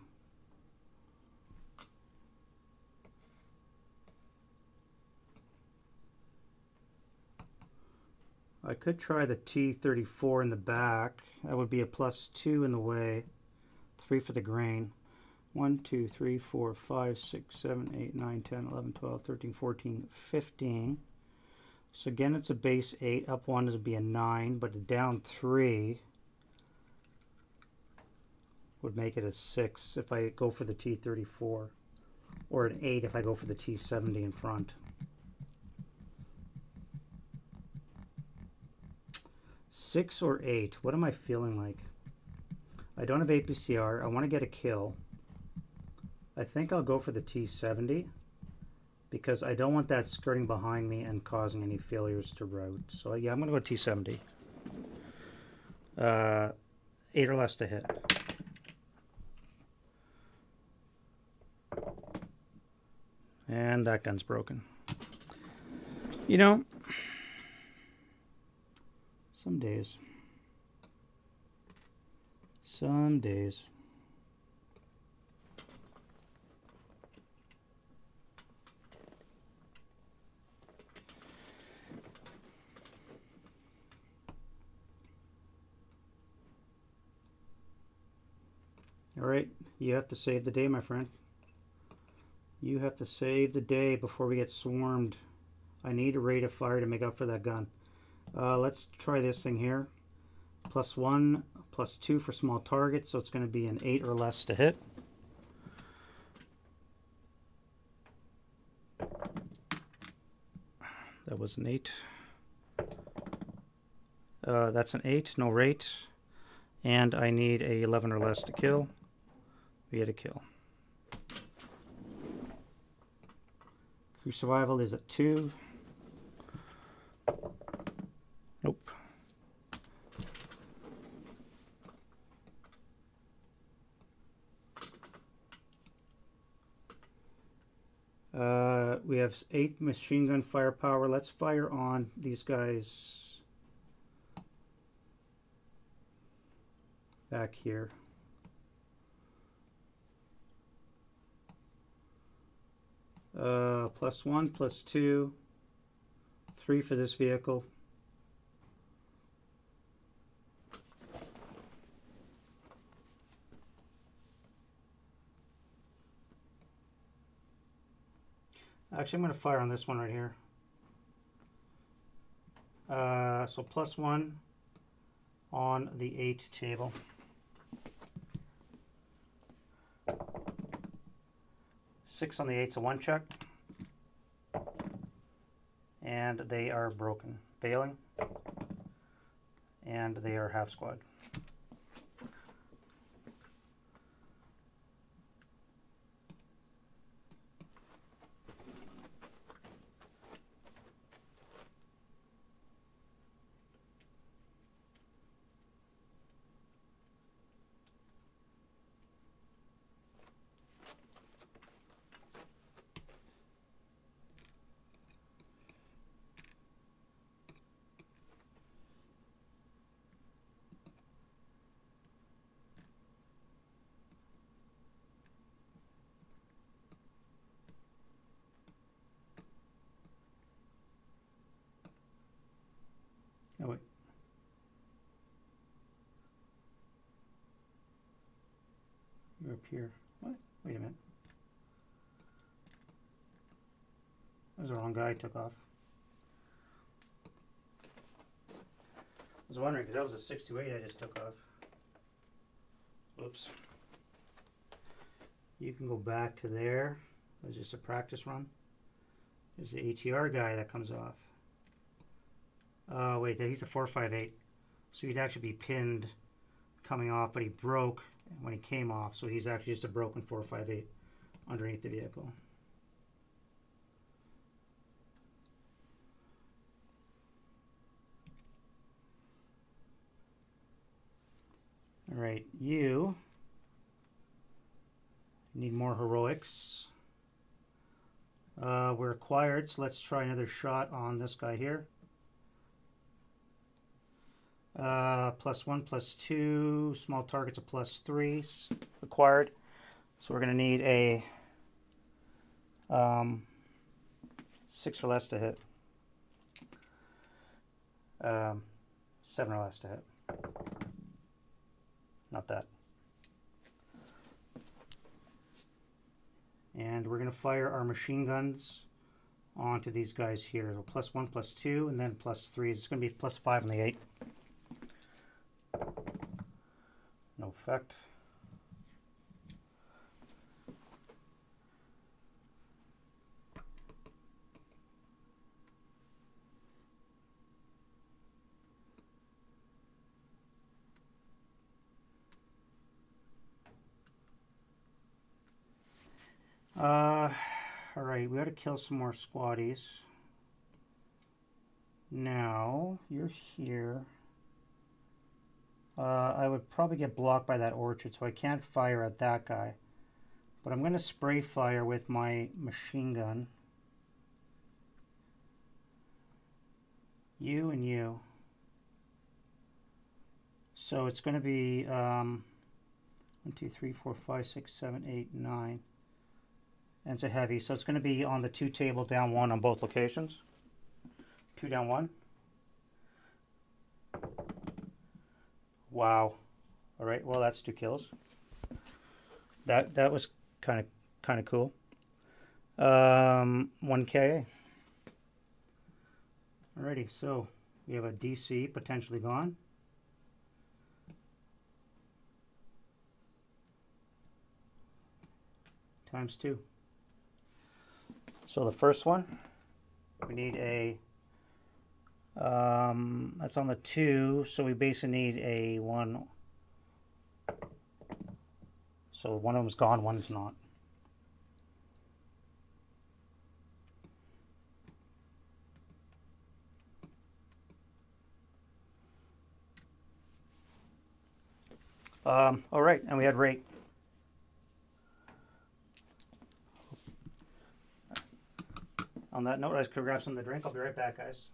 A: I could try the T-34 in the back. That would be a +2 in the way. 3 for the grain. 1, 2, 3, 4, 5, 6, 7, 8, 9, 10, 11, 12, 13, 14, 15. So again, it's a base 8. Up 1 would be a 9, but a down 3 would make it a 6 if I go for the T-34. Or an 8 if I go for the T-70 in front. Six or 8. What am I feeling like? I don't have APCR. I want to get a kill. I think I'll go for the T-70 because I don't want that skirting behind me and causing any failures to route. So yeah, I'm going to go T-70. 8 or less to hit. And that gun's broken. You know, some days. Some days. All right, you have to save the day, my friend. You have to save the day before we get swarmed. I need a rate of fire to make up for that gun. Let's try this thing here. +1, +2 for small targets, so it's going to be an 8 or less to hit. That was an 8. That's an 8, no rate. And I need a 11 or less to kill. We get a kill. Crew survival is at 2. Nope. We have 8 machine gun firepower. Let's fire on these guys back here. +1, +2, 3 for this vehicle. Actually, I'm going to fire on this one right here. So +1 on the 8 table. Six on the 8's a 1 check. And they are broken. Failing. And they are half squad. Oh, wait. You're up here. What? Wait a minute. That was the wrong guy I took off. I was wondering, because that was a 628 I just took off. Oops. You can go back to there. It was just a practice run. There's the ATR guy that comes off. Wait, he's a 458. So he'd actually be pinned coming off, but he broke when he came off. So he's actually just a broken 458 underneath the vehicle. All right, you need more heroics. We're acquired, so let's try another shot on this guy here. +1, +2, small targets a +3 acquired. So we're going to need a 6 or less to hit. 7 or less to hit. Not that. And we're going to fire our machine guns onto these guys here. So +1, +2, and then +3. It's going to be +5 on the 8. No effect. Alright, we got to kill some more squaddies. Now, you're here. I would probably get blocked by that orchard, so I can't fire at that guy. But I'm going to spray fire with my machine gun. You and you. So it's going to be 1, 2, 3, 4, 5, 6, 7, 8, 9. And it's a heavy, so it's going to be on the 2 table down 1 on both locations. 2 down 1. Wow. All right. Well, that's 2 kills. That was kind of cool. 1 KA. Alrighty. So we have a DC potentially gone. Times 2. So the first one, we need a, that's on the 2, so we basically need a 1. So one of them's gone, one's not. All right, and we had rate. On that note, I just could grab some of the drink. I'll be right back, guys.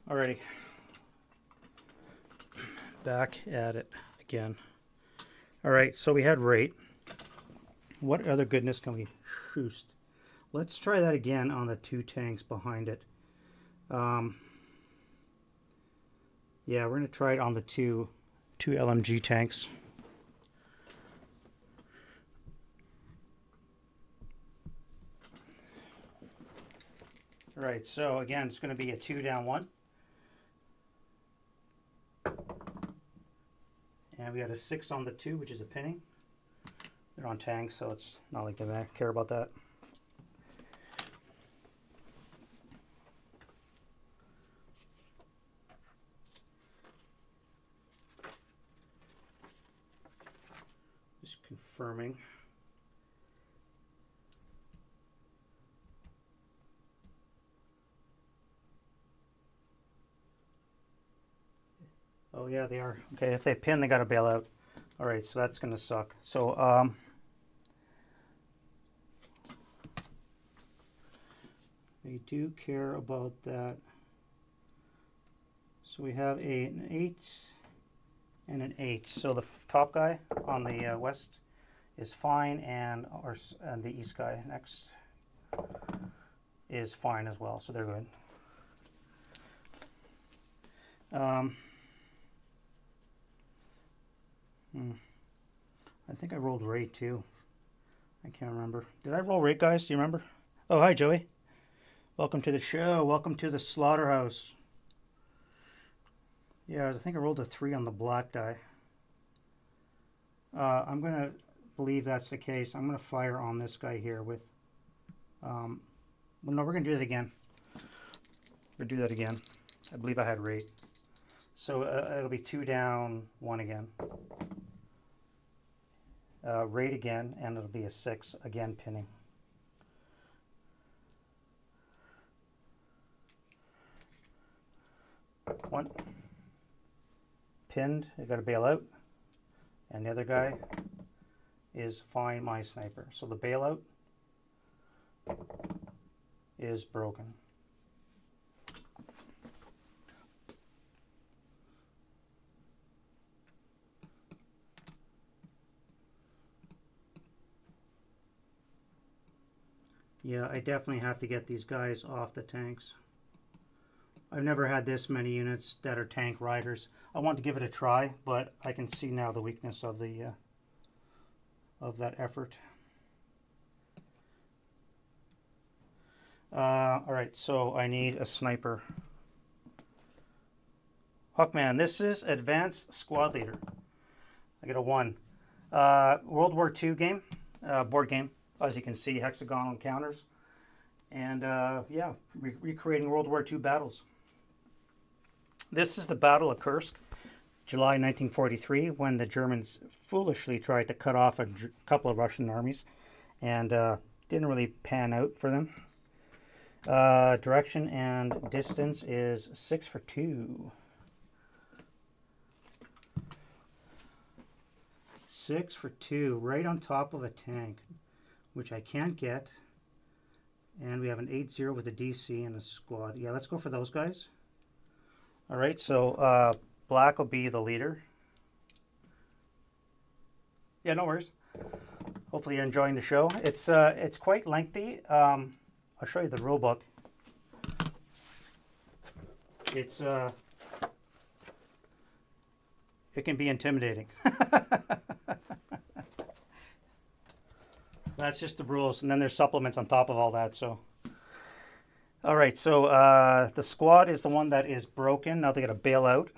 A: Alrighty. Back at it again. Alright, so we had rate. What other goodness can we boost? Let's try that again on the 2 tanks behind it. Yeah, we're going to try it on the two LMG tanks. Alright, so again, it's going to be a 2 down 1. And we got a 6 on the 2, which is a pinning. They're on tanks, so it's not like they care about that. confirming. Oh yeah, they are. Okay, if they pin, they got to bail out. All right, so that's gonna suck. So they do care about that. So we have an 8 and an 8. So the top guy on the west is fine, and the east guy next is fine as well. So they're good. I think I rolled rate too. I can't remember. Did I roll rate, guys? Do you remember? Oh, hi, Joey. Welcome to the show. Welcome to the slaughterhouse. Yeah, I think I rolled a 3 on the black die. I'm going to believe that's the case. I'm going to fire on this guy here with... well, no, we're going to do that again. We're going to do that again. I believe I had rate. So it'll be 2 down, 1 again. Rate again, and it'll be a 6, again pinning. One. Pinned, I got to bail out. And the other guy is find my sniper. So the bailout is broken. Yeah, I definitely have to get these guys off the tanks. I've never had this many units that are tank riders. I want to give it a try, but I can see now the weakness of the of that effort. All right, so I need a sniper. Hawkman, this is Advanced Squad Leader. I get a 1. World War II game, board game. As you can see, hexagonal counters. And yeah, recreating World War II battles. This is the Battle of Kursk, July 1943, when the Germans foolishly tried to cut off a couple of Russian armies, and didn't really pan out for them. Direction and distance is 6 for 2. 6 for 2, right on top of a tank, which I can't get. And we have an 8-0 with a DC and a squad. Yeah, let's go for those guys. All right, so black will be the leader. Yeah, no worries. Hopefully you're enjoying the show. It's quite lengthy. I'll show you the rule book. It can be intimidating. That's just the rules, and then there's supplements on top of all that. So, all right. So the squad is the one that is broken. Now they got to bail out,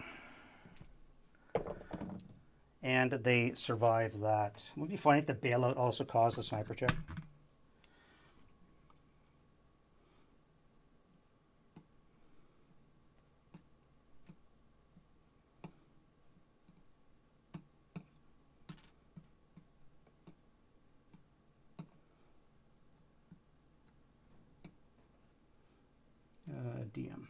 A: and they survive that. It would be funny if the bailout also caused a sniper check. DM.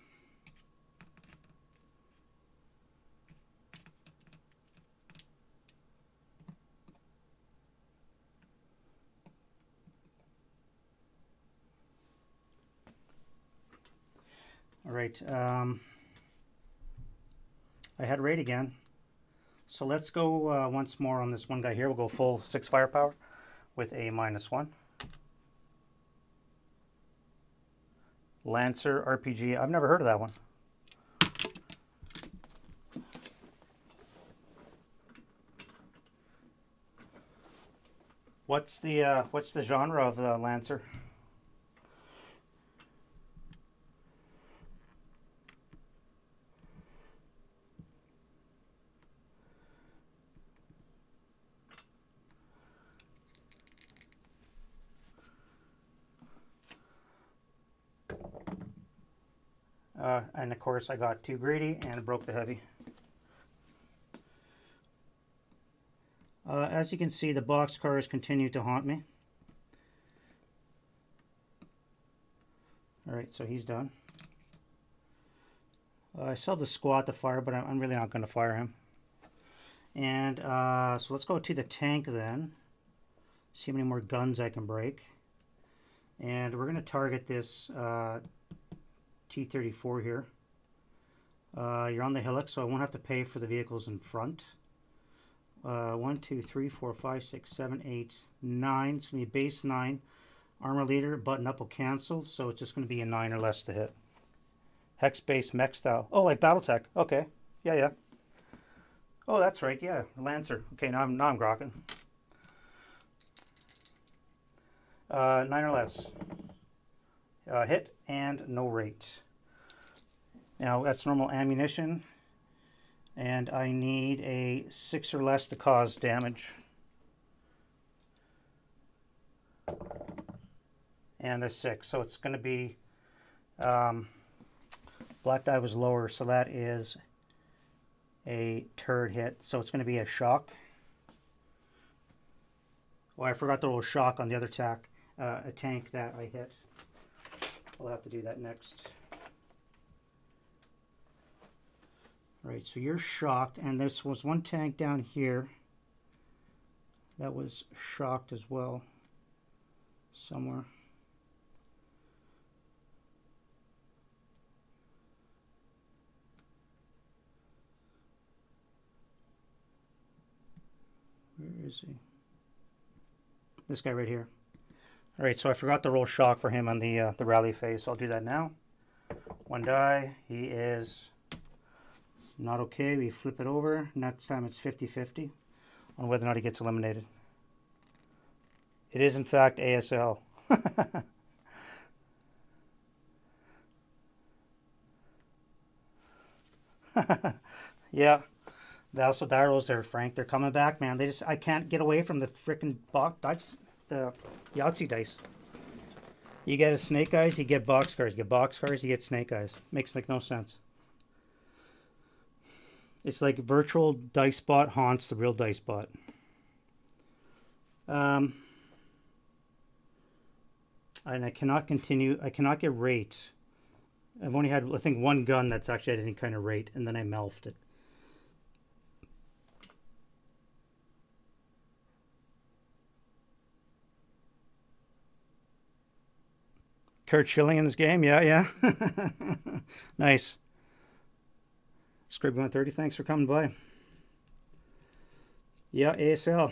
A: All right. I had raid again. So let's go once more on this one guy here. We'll go full 6 firepower with a -1. Lancer RPG. I've never heard of that one. What's the genre of the Lancer? And of course I got too greedy and broke the heavy. As you can see, the boxcars continue to haunt me. Alright, so he's done. I still have the squad to fire, but I'm really not going to fire him. And so let's go to the tank then. See how many more guns I can break. And we're going to target this T-34 here. You're on the hillock, so I won't have to pay for the vehicles in front. 1, 2, 3, 4, 5, 6, 7, 8, 9. It's going to be base 9. Armor leader, button up will cancel, so it's just going to be a 9 or less to hit. Hex base mech style. Oh, like Battletech. Okay. Yeah. Oh, that's right. Yeah, Lancer. Okay, now I'm grokking. 9 or less. Hit and no rate. Now that's normal ammunition, and I need a 6 or less to cause damage. And a 6, so it's going to be black die was lower, so that is a turd hit, so it's going to be a shock. Oh, I forgot the little shock on the other a tank that I hit. I'll have to do that next. Right, so you're shocked, and this was one tank down here that was shocked as well somewhere. Where is he? This guy right here. All right, so I forgot to roll shock for him on the rally phase, so I'll do that now. 1 die. He is not okay. We flip it over. Next time it's 50-50 on whether or not he gets eliminated. It is, in fact, ASL. Yeah. The also Dyros there, Frank. They're coming back, man. I can't get away from the freaking box dice, the Yahtzee dice. You get a snake eyes, you get box cards. You get box cards, you get snake eyes. Makes like no sense. It's like virtual dice bot haunts the real dice bot. And I cannot continue. I cannot get rate. I've only had, I think, 1 gun that's actually had any kind of rate, and then I melfed it. Kurt Schilling in this game, yeah. Nice. Scrib 130, thanks for coming by. Yeah, ASL.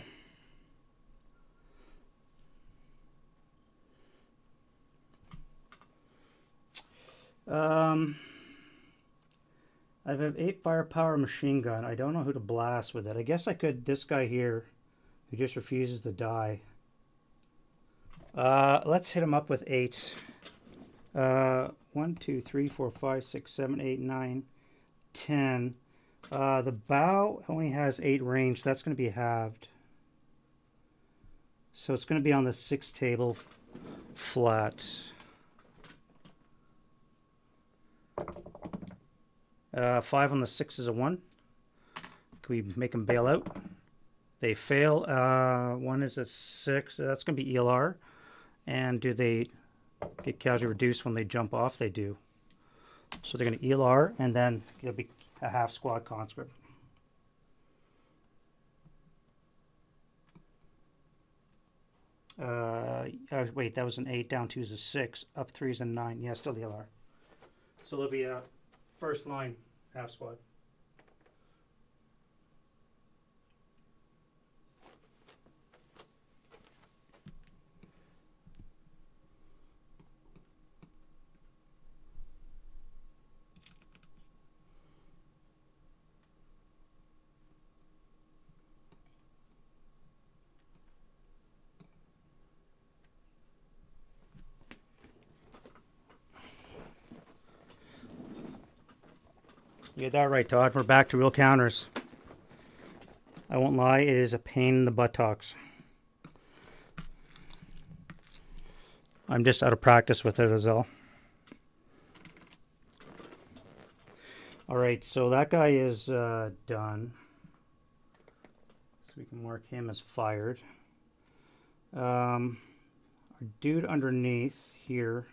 A: I have 8 firepower machine gun. I don't know who to blast with it. I guess I could, this guy here, who just refuses to die. Let's hit him up with 8. 1, 2, 3, 4, 5, 6, 7, 8, 9, 10. The bow only has 8 range. That's going to be halved. So it's going to be on the 6 table flat. 5 on the 6 is a 1. Can we make them bail out? They fail. 1 is a 6. That's going to be ELR. And do they get casualty reduced when they jump off? They do. So they're going to ELR, and then it'll be a half squad conscript. Wait, that was an 8. Down 2 is a 6. Up 3 is a 9. Yeah, still ELR. So there'll be a first line half squad. You get that right, Todd. We're back to real counters. I won't lie, it is a pain in the buttocks. I'm just out of practice with it as well. Alright, so that guy is done. Let's we can mark him as fired. Our dude underneath here.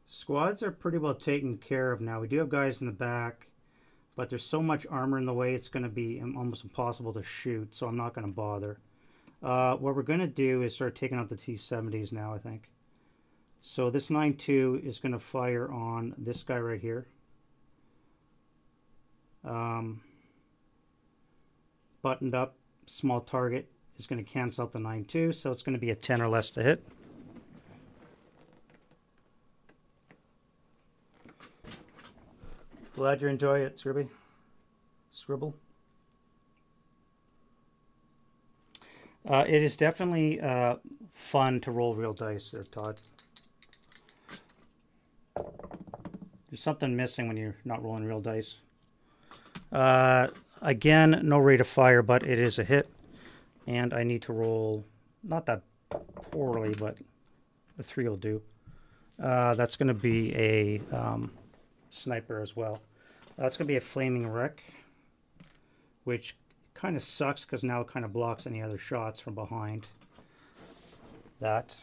A: Squads are pretty well taken care of now. We do have guys in the back, but there's so much armor in the way it's going to be almost impossible to shoot, so I'm not going to bother. What we're going to do is start taking out the T-70s now, I think. So this 9.2 is going to fire on this guy right here. Buttoned up, small target is going to cancel out the 9.2, so it's going to be a 10 or less to hit. Glad you enjoy it, Scribble. It is definitely fun to roll real dice there, Todd. There's something missing when you're not rolling real dice. Again, no rate of fire, but it is a hit. And I need to roll, not that poorly, but the 3 will do. That's going to be a sniper as well. That's going to be a flaming wreck, which kind of sucks because now it kind of blocks any other shots from behind that.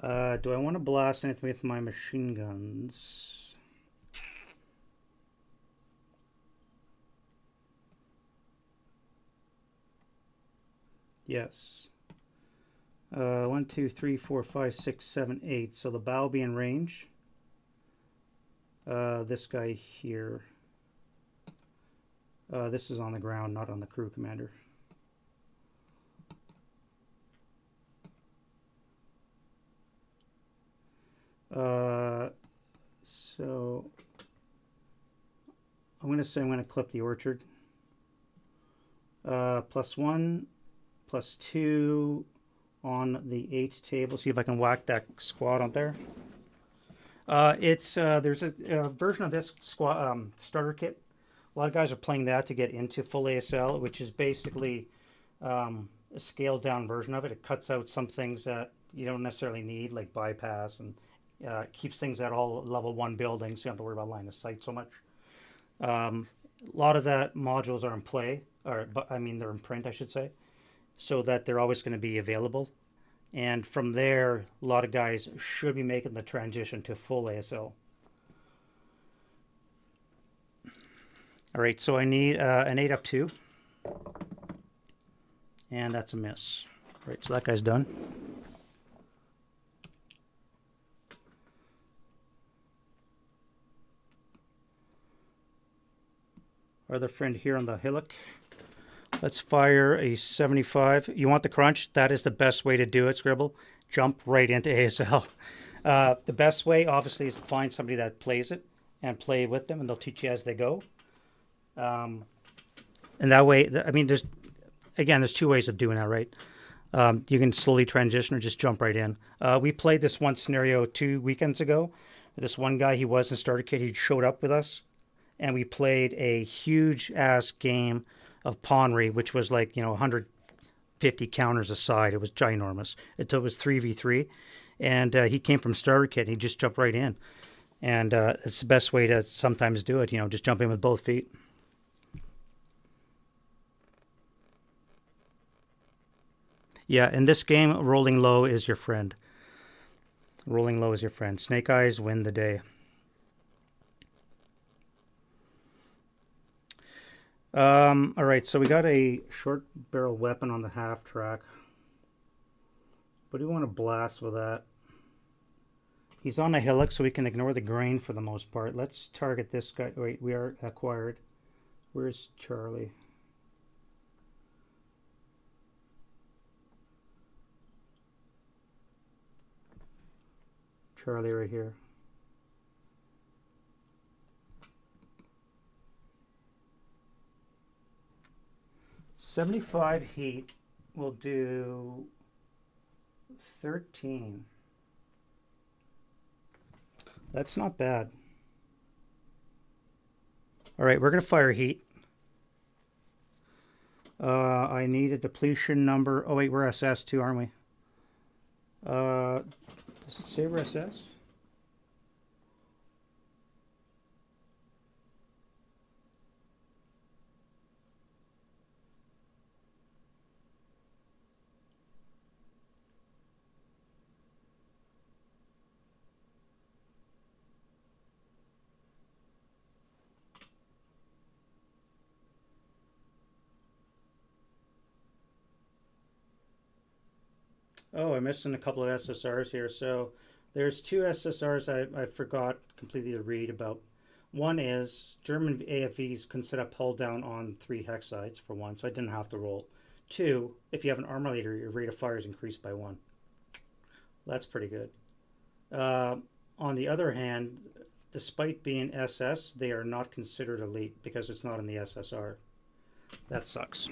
A: Do I want to blast anything with my machine guns? Yes. 1, 2, 3, 4, 5, 6, 7, 8. So the bow will be in range. This guy here. This is on the ground, not on the crew commander. So I'm going to say I'm going to clip the orchard. +1, +2 on the 8 table. See if I can whack that squad on there. There's a version of this squad starter kit. A lot of guys are playing that to get into full ASL, which is basically a scaled down version of it. It cuts out some things that you don't necessarily need, like bypass, and keeps things at all level 1 buildings, so you don't have to worry about line of sight so much. A lot of that modules are in play, they're in print, I should say, so that they're always going to be available. And from there, a lot of guys should be making the transition to full ASL. All right, so I need an 8 up 2. And that's a miss. All right, so that guy's done. Our other friend here on the hillock. Let's fire a 75. You want the crunch? That is the best way to do it, Scribble. Jump right into ASL. The best way, obviously, is to find somebody that plays it and play with them, and they'll teach you as they go. And that way, there's 2 ways of doing that, right? You can slowly transition or just jump right in. We played this one scenario 2 weekends ago. This one guy, he was in starter kit. He showed up with us, and we played a huge-ass game of Pawnry, which was like, 150 counters aside. It was ginormous. It was 3v3, and he came from starter kit, and he just jumped right in. And it's the best way to sometimes do it, just jump in with both feet. Yeah, in this game, rolling low is your friend. Rolling low is your friend. Snake eyes win the day. All right, so we got a short barrel weapon on the half track. What do you want to blast with that? He's on a hillock, so we can ignore the grain for the most part. Let's target this guy. Wait, we are acquired. Where's Charlie? Charlie right here. $75 heat will do 13. That's not bad. All right, we're going to fire heat. I need a depletion number. Oh wait, we're SS too, aren't we? Does it say we're SS? Oh, I'm missing a couple of SSRs here. So there's two SSRs I forgot completely to read about. One is German AFVs can set up hull down on 3 hex sides for one, so I didn't have to roll. Two, if you have an armor leader, your rate of fire is increased by 1. That's pretty good. On the other hand, despite being SS, they are not considered elite because it's not in the SSR. That sucks.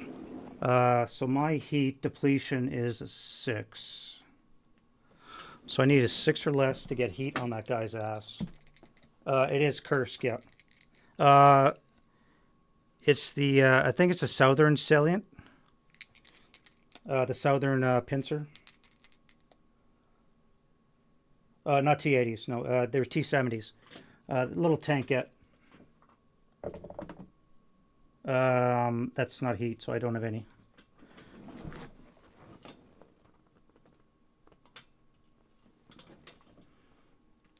A: So my heat depletion is a 6. So I need a 6 or less to get heat on that guy's ass. It is cursed, yeah. It's the, I think it's a southern salient. The southern pincer. Not T80s, no. They're T70s. Little tankette. That's not heat, so I don't have any.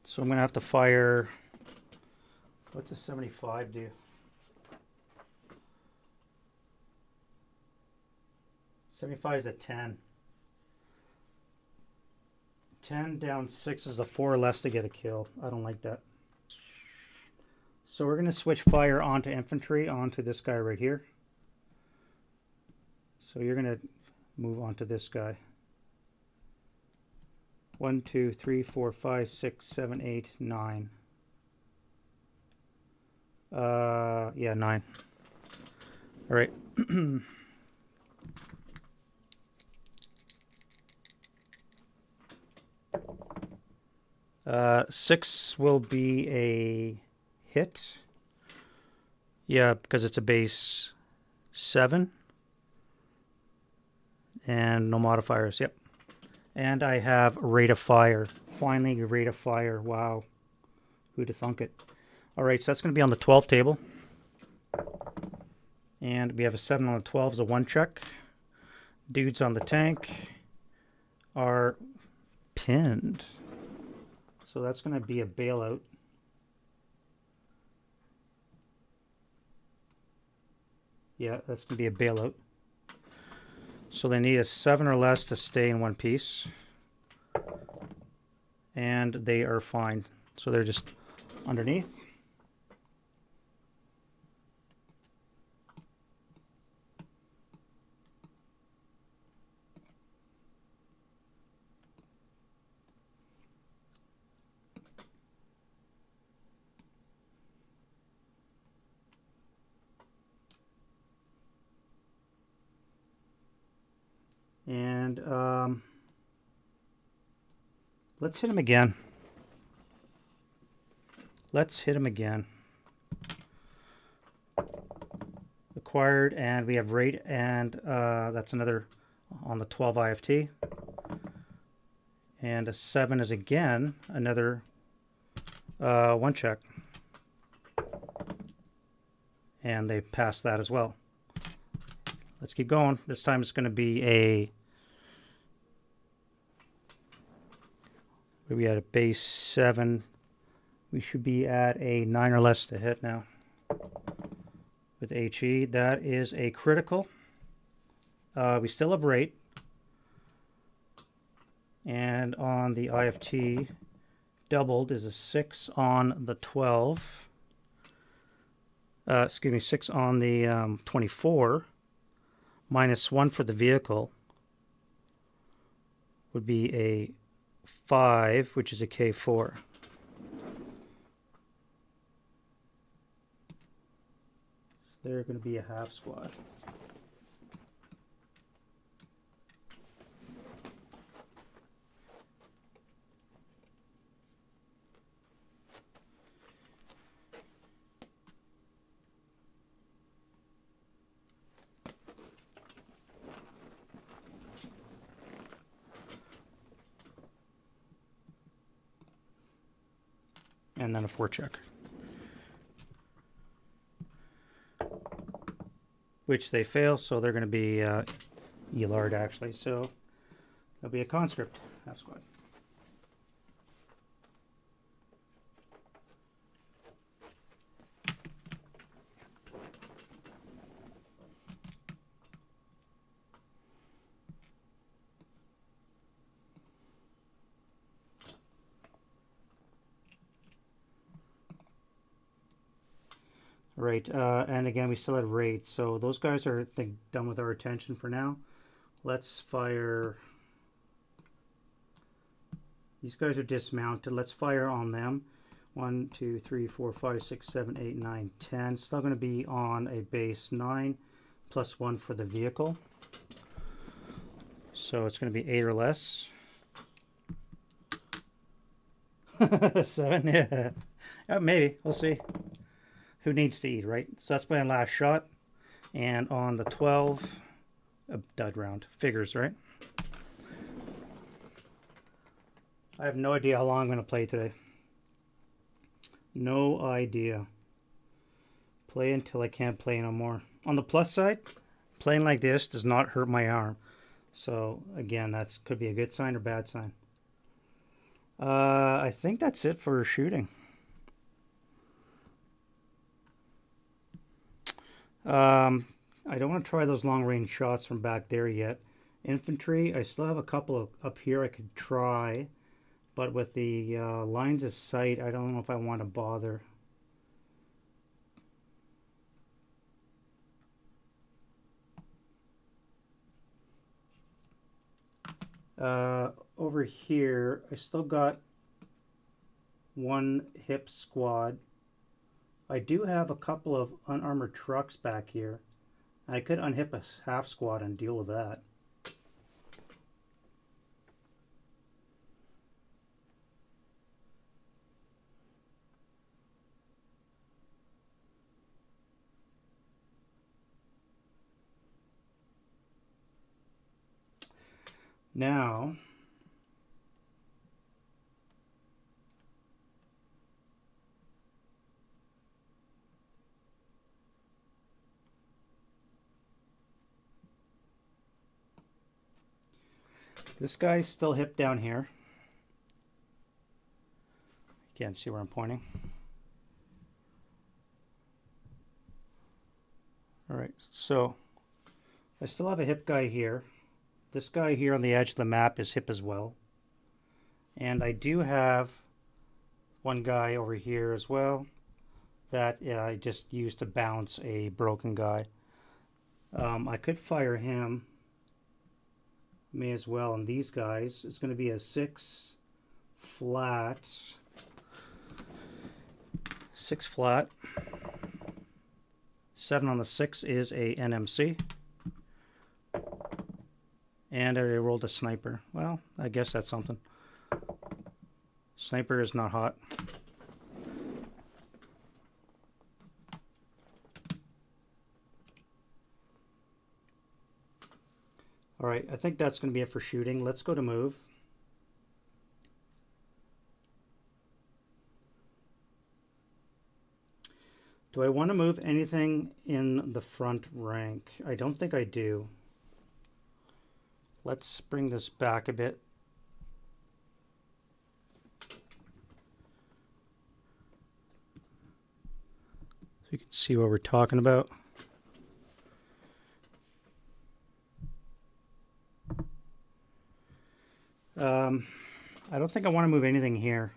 A: So I'm going to have to fire... What's a 75 do? 75 is a 10. 10 down 6 is a 4 or less to get a kill. I don't like that. So we're going to switch fire onto infantry, onto this guy right here. So you're going to move on to this guy. 1, 2, 3, 4, 5, 6, 7, 8, 9. Yeah, 9. All right. 6 will be a hit. Yeah, because it's a base 7. And no modifiers, yep. And I have rate of fire. Finally, rate of fire. Wow. Who'd have thunk it? All right, so that's going to be on the 12 table. And we have a 7 on the 12 is a 1 check. Dudes on the tank are pinned. So that's going to be a bailout. Yeah, that's going to be a bailout. So they need a 7 or less to stay in one piece. And they are fine. So they're just underneath. And let's hit him again. Let's hit him again. Acquired, and we have rate, and that's another on the 12 IFT. And a 7 is again another 1 check. And they passed that as well. Let's keep going. This time it's going to be a... We had a base 7. We should be at a 9 or less to hit now. With HE. That is a critical. We still have rate. And on the IFT, doubled is a 6 on the 12. Excuse me, 6 on the 24. Minus 1 for the vehicle would be a 5, which is a K4. So they're going to be a half squad. and then a forecheck. Which they fail, so they're going to be Elard actually. So it'll be a conscript half squad. Right, and again, we still had rates, so those guys are, I think, done with our attention for now. Let's fire. These guys are dismounted. Let's fire on them. 1, 2, 3, 4, 5, 6, 7, 8, 9, 10. Still going to be on a base 9, plus 1 for the vehicle. So it's going to be 8 or less. 7, yeah. Maybe, we'll see. Who needs to eat, right? So that's my last shot. And on the 12, a dud round. Figures, right? I have no idea how long I'm going to play today. No idea. Play until I can't play no more. On the plus side, playing like this does not hurt my arm. So, again, that could be a good sign or bad sign. I think that's it for shooting. I don't want to try those long-range shots from back there yet. Infantry, I still have a couple up here I could try, but with the lines of sight, I don't know if I want to bother. Over here, I still got one hip squad. I do have a couple of unarmored trucks back here. I could unhip a half squad and deal with that. Now, this guy's still hip down here. You can't see where I'm pointing. All right, so I still have a hip guy here. This guy here on the edge of the map is hip as well. And I do have one guy over here as well that I just used to bounce a broken guy. I could fire him. May as well. And these guys, it's going to be a 6 flat. 6 flat. 7 on the 6 is a NMC. And I rolled a sniper. Well, I guess that's something. Sniper is not hot. All right, I think that's going to be it for shooting. Let's go to move. Do I want to move anything in the front rank? I don't think I do. Let's bring this back a bit. So you can see what we're talking about. I don't think I want to move anything here.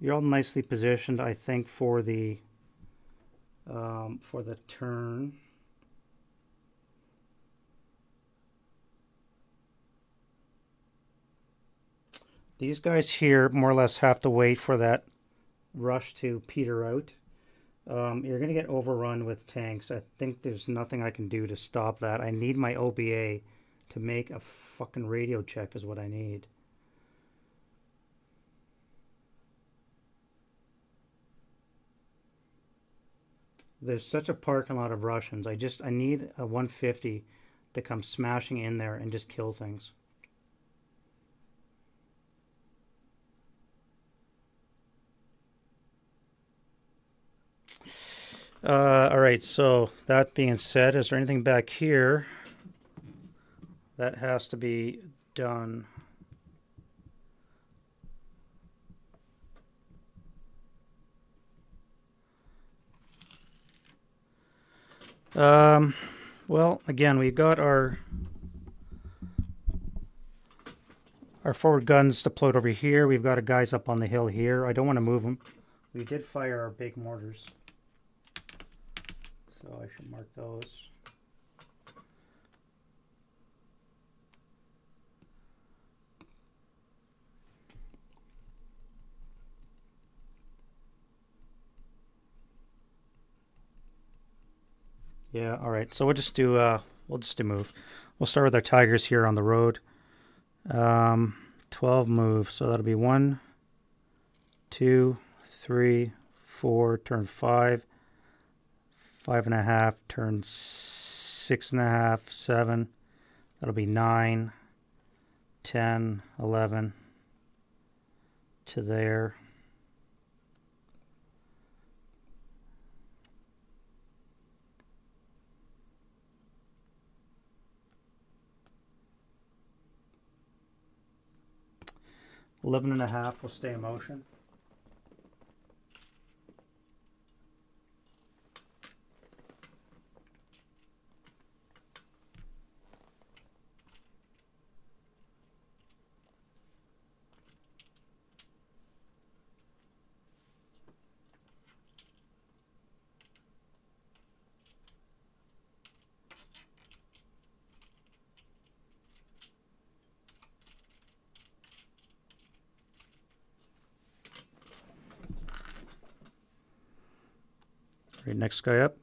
A: You're all nicely positioned, I think, for the turn. These guys here more or less have to wait for that rush to peter out. You're going to get overrun with tanks. I think there's nothing I can do to stop that. I need my OBA to make a fucking radio check is what I need. There's such a parking lot of Russians. I need a 150 to come smashing in there and just kill things. All right, so that being said, is there anything back here that has to be done? Well, again, we've got our forward guns deployed over here. We've got our guys up on the hill here. I don't want to move them. We did fire our big mortars, so I should mark those. Yeah, all right. So we'll just do move. We'll start with our tigers here on the road. 12 move. So that'll be 1, 2, 3, 4, turn 5, 5.5, turn 6.5, 7. That'll be 9, 10, 11 to there. Eleven and a half will stay in motion. Right, next guy up.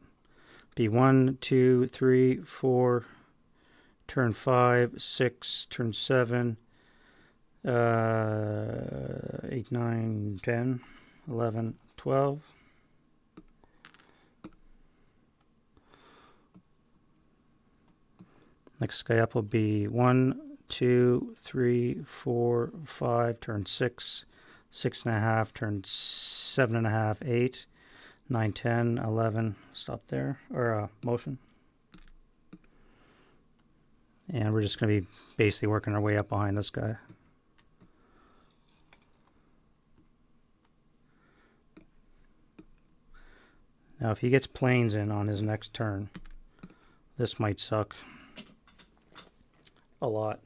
A: Be 1, 2, 3, 4, turn 5, 6, turn 7, 8, 9, 10, 11, 12. Next guy up will be 1, 2, 3, 4, 5, turn 6, 6.5, turn 7.5, 8, 9, 10, 11. Stop there, or motion. And we're just going to be basically working our way up behind this guy. Now, if he gets planes in on his next turn, this might suck a lot.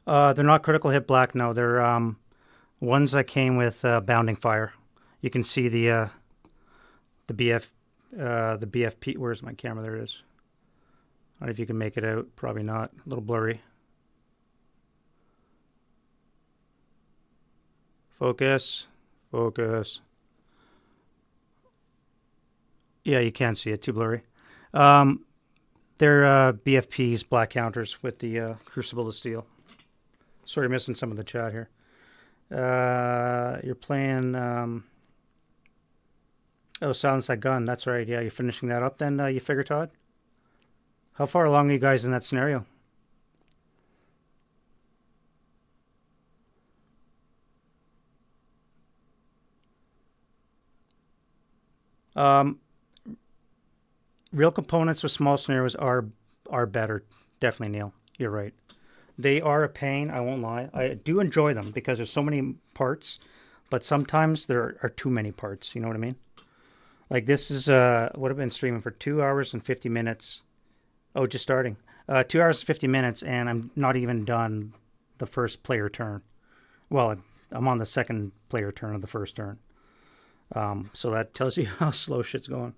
A: They're not critical hit black. No, they're ones that came with bounding fire. You can see the BFP. Where's my camera? There it is. I don't know if you can make it out. Probably not. A little blurry. Focus. Focus. Yeah, you can see it. Too blurry. They're BFPs, black counters with the Crucible of Steel. Sorry, missing some of the chat here. You're playing... Oh, Silence That Gun. That's right. Yeah, you're finishing that up then, you figure, Todd? How far along are you guys in that scenario? Real components with small scenarios are better. Definitely, Neil. You're right. They are a pain, I won't lie. I do enjoy them because there's so many parts, but sometimes there are too many parts. You know what I mean? Like this is what I've been streaming for 2 hours and 50 minutes. Oh, just starting. 2 hours and 50 minutes, and I'm not even done the first player turn. Well, I'm on the second player turn of the first turn. So that tells you how slow shit's going.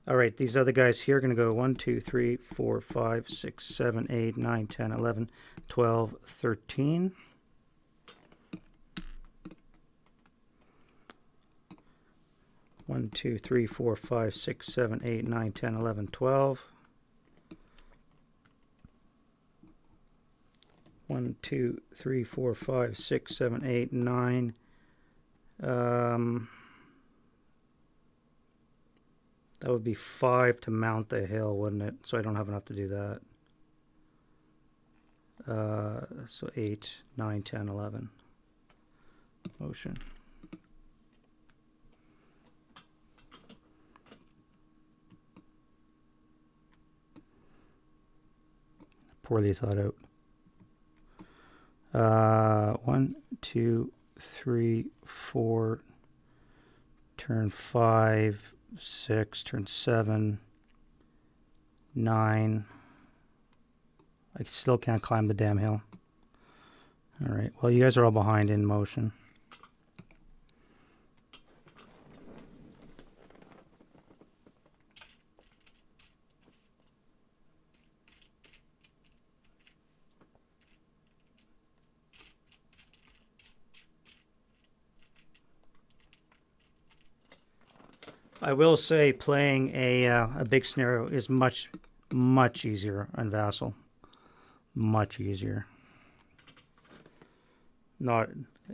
A: All right, these other guys here are going to go 1, 2, 3, 4, 5, 6, 7, 8, 9, 10, 11, 12, 13. One, 2, 3, 4, 5, 6, 7, 8, 9, 10, 11, 12. 1, 2, 3, 4, 5, 6, 7, 8, 9. That would be 5 to mount the hill, wouldn't it? So I don't have enough to do that. So 8, 9, 10, 11. Motion. Poorly thought out. 1, 2, 3, 4. Turn 5, 6. Turn 7, 9. I still can't climb the damn hill. All right. Well, you guys are all behind in motion. I will say playing a big scenario is much easier on Vassal. Much easier. Not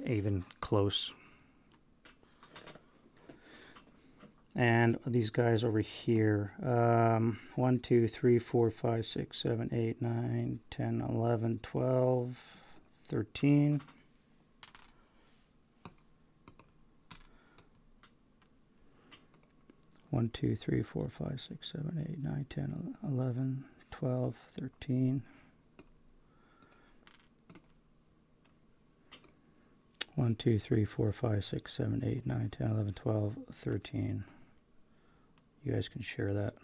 A: even close. And these guys over here. 1, 2, 3, 4, 5, 6, 7, 8, 9, 10, 11, 12, 13. 1, 2, 3, 4, 5, 6, 7, 8, 9, 10, 11, 12, 13. 1, 2, 3, 4, 5, 6, 7, 8, 9, 10, 11, 12, 13. You guys can share that.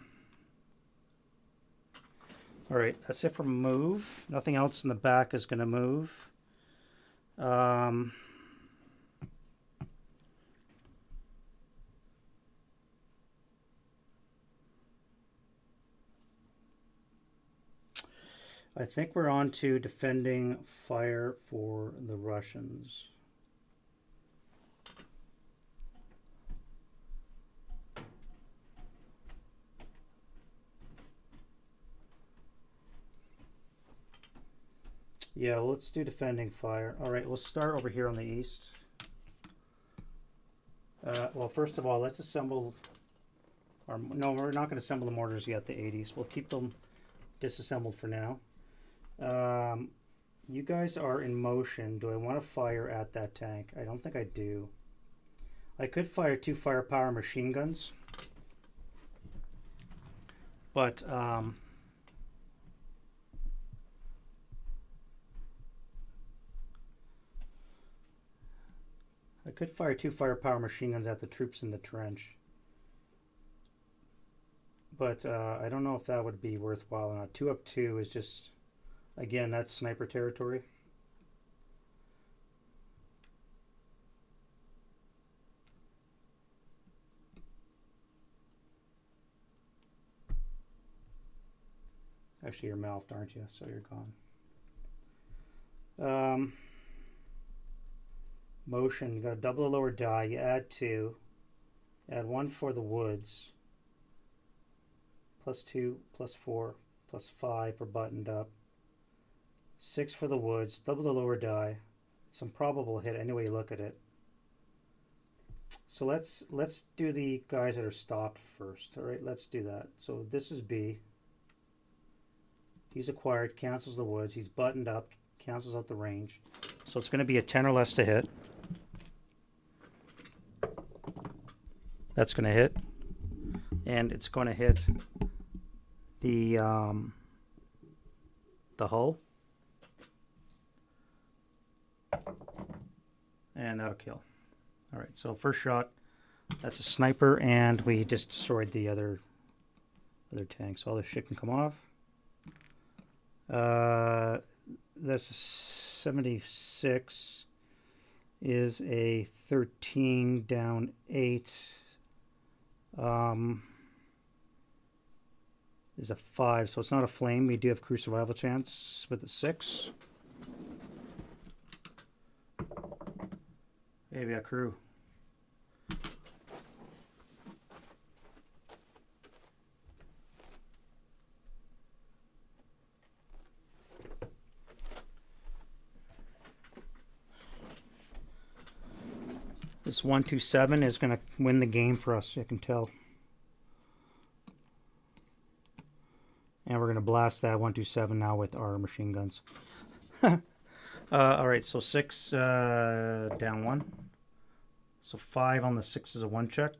A: All right, that's it for move. Nothing else in the back is going to move. I think we're on to defending fire for the Russians. Yeah, well, let's do defending fire. All right, we'll start over here on the east. Well, first of all, let's assemble our... No, we're not going to assemble the mortars yet, the 80s. We'll keep them disassembled for now. You guys are in motion. Do I want to fire at that tank? I don't think I do. I could fire 2 firepower machine guns. But, I could fire 2 firepower machine guns at the troops in the trench. But I don't know if that would be worthwhile or not. 2 up 2 is just, again, that's sniper territory. Actually, you're mouthed, aren't you? So you're gone. Motion, you got to double the lower die. You add 2. Add 1 for the woods. +2, +4, +5 for buttoned up. 6 for the woods. Double the lower die. It's an improbable hit any way you look at it. So let's do the guys that are stopped first. All right, let's do that. So this is B. He's acquired, cancels the woods. He's buttoned up, cancels out the range. So it's going to be a 10 or less to hit. That's going to hit. And it's going to hit the hull. And that'll kill. All right, so first shot, that's a sniper, and we just destroyed the other tanks. All this shit can come off. That's a 76 is a 13 down 8. Is a 5, so it's not a flame. We do have crew survival chance with a 6. Hey, we got crew. This 127 is going to win the game for us, I can tell. And we're going to blast that 127 now with our machine guns. All right, so 6 down 1. So 5 on the 6 is a 1 check.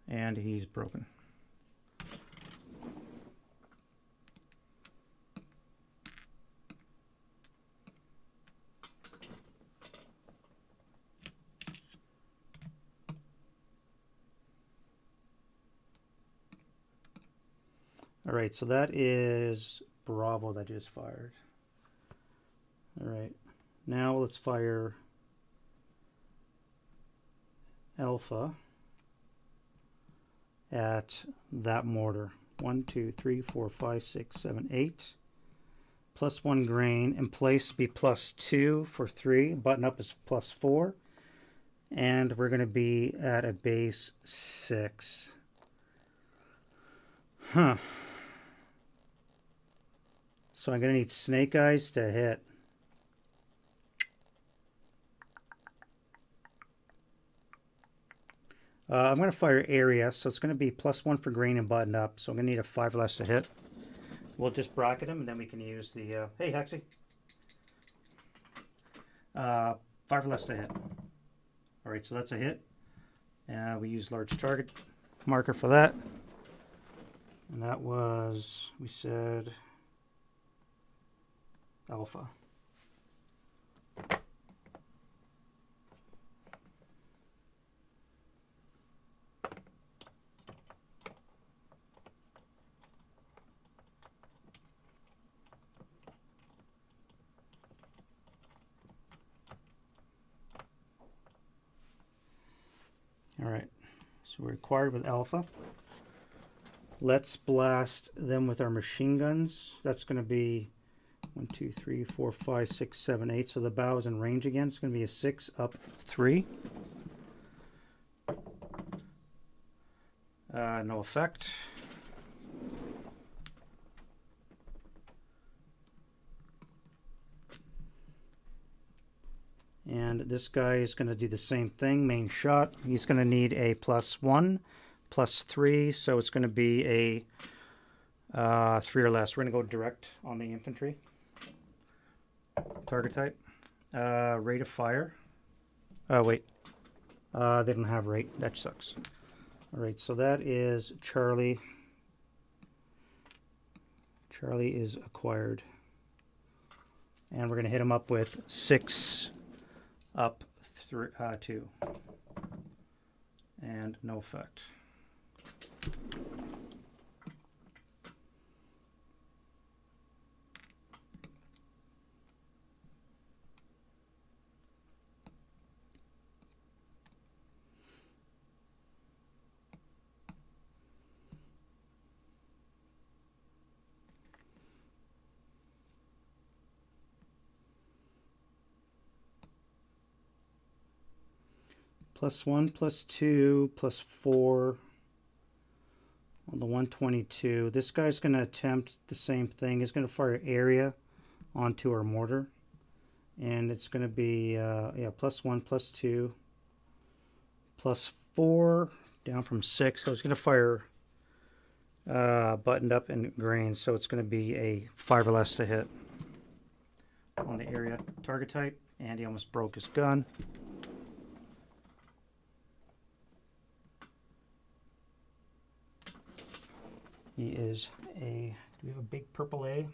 A: And he's broken. All right, so that is Bravo that just fired. All right, now let's fire Alpha at that mortar. 1, 2, 3, 4, 5, 6, 7, 8. Plus 1 grain. In place be +2 for 3. Button up is +4. And we're going to be at a base 6. Huh. So I'm going to need snake eyes to hit. I'm going to fire area, so it's going to be +1 for green and button up. So I'm going to need a 5 less to hit. We'll just bracket him, and then we can use the... hey, Hexy. 5 less to hit. All right, so that's a hit. We use large target marker for that. And that was, we said, Alpha. All right, so we're acquired with Alpha. Let's blast them with our machine guns. That's going to be 1, 2, 3, 4, 5, 6, 7, 8. So the bow is in range again. It's going to be a 6 up 3. No effect. And this guy is going to do the same thing, main shot. He's going to need a +1, +3, so it's going to be a 3 or less. We're going to go direct on the infantry. Target type. Rate of fire. Oh, wait. They don't have rate. That sucks. All right, so that is Charlie. Charlie is acquired. And we're going to hit him up with 6 up 2. And no effect. +1, +2, +4 on the 122. This guy's going to attempt the same thing. He's going to fire area onto our mortar. And it's going to be, +1, +2, +4, down from 6. So it's going to fire buttoned up and grain. So it's going to be a 5 or less to hit on the area target type. And he almost broke his gun. He is a, do we have a big purple A?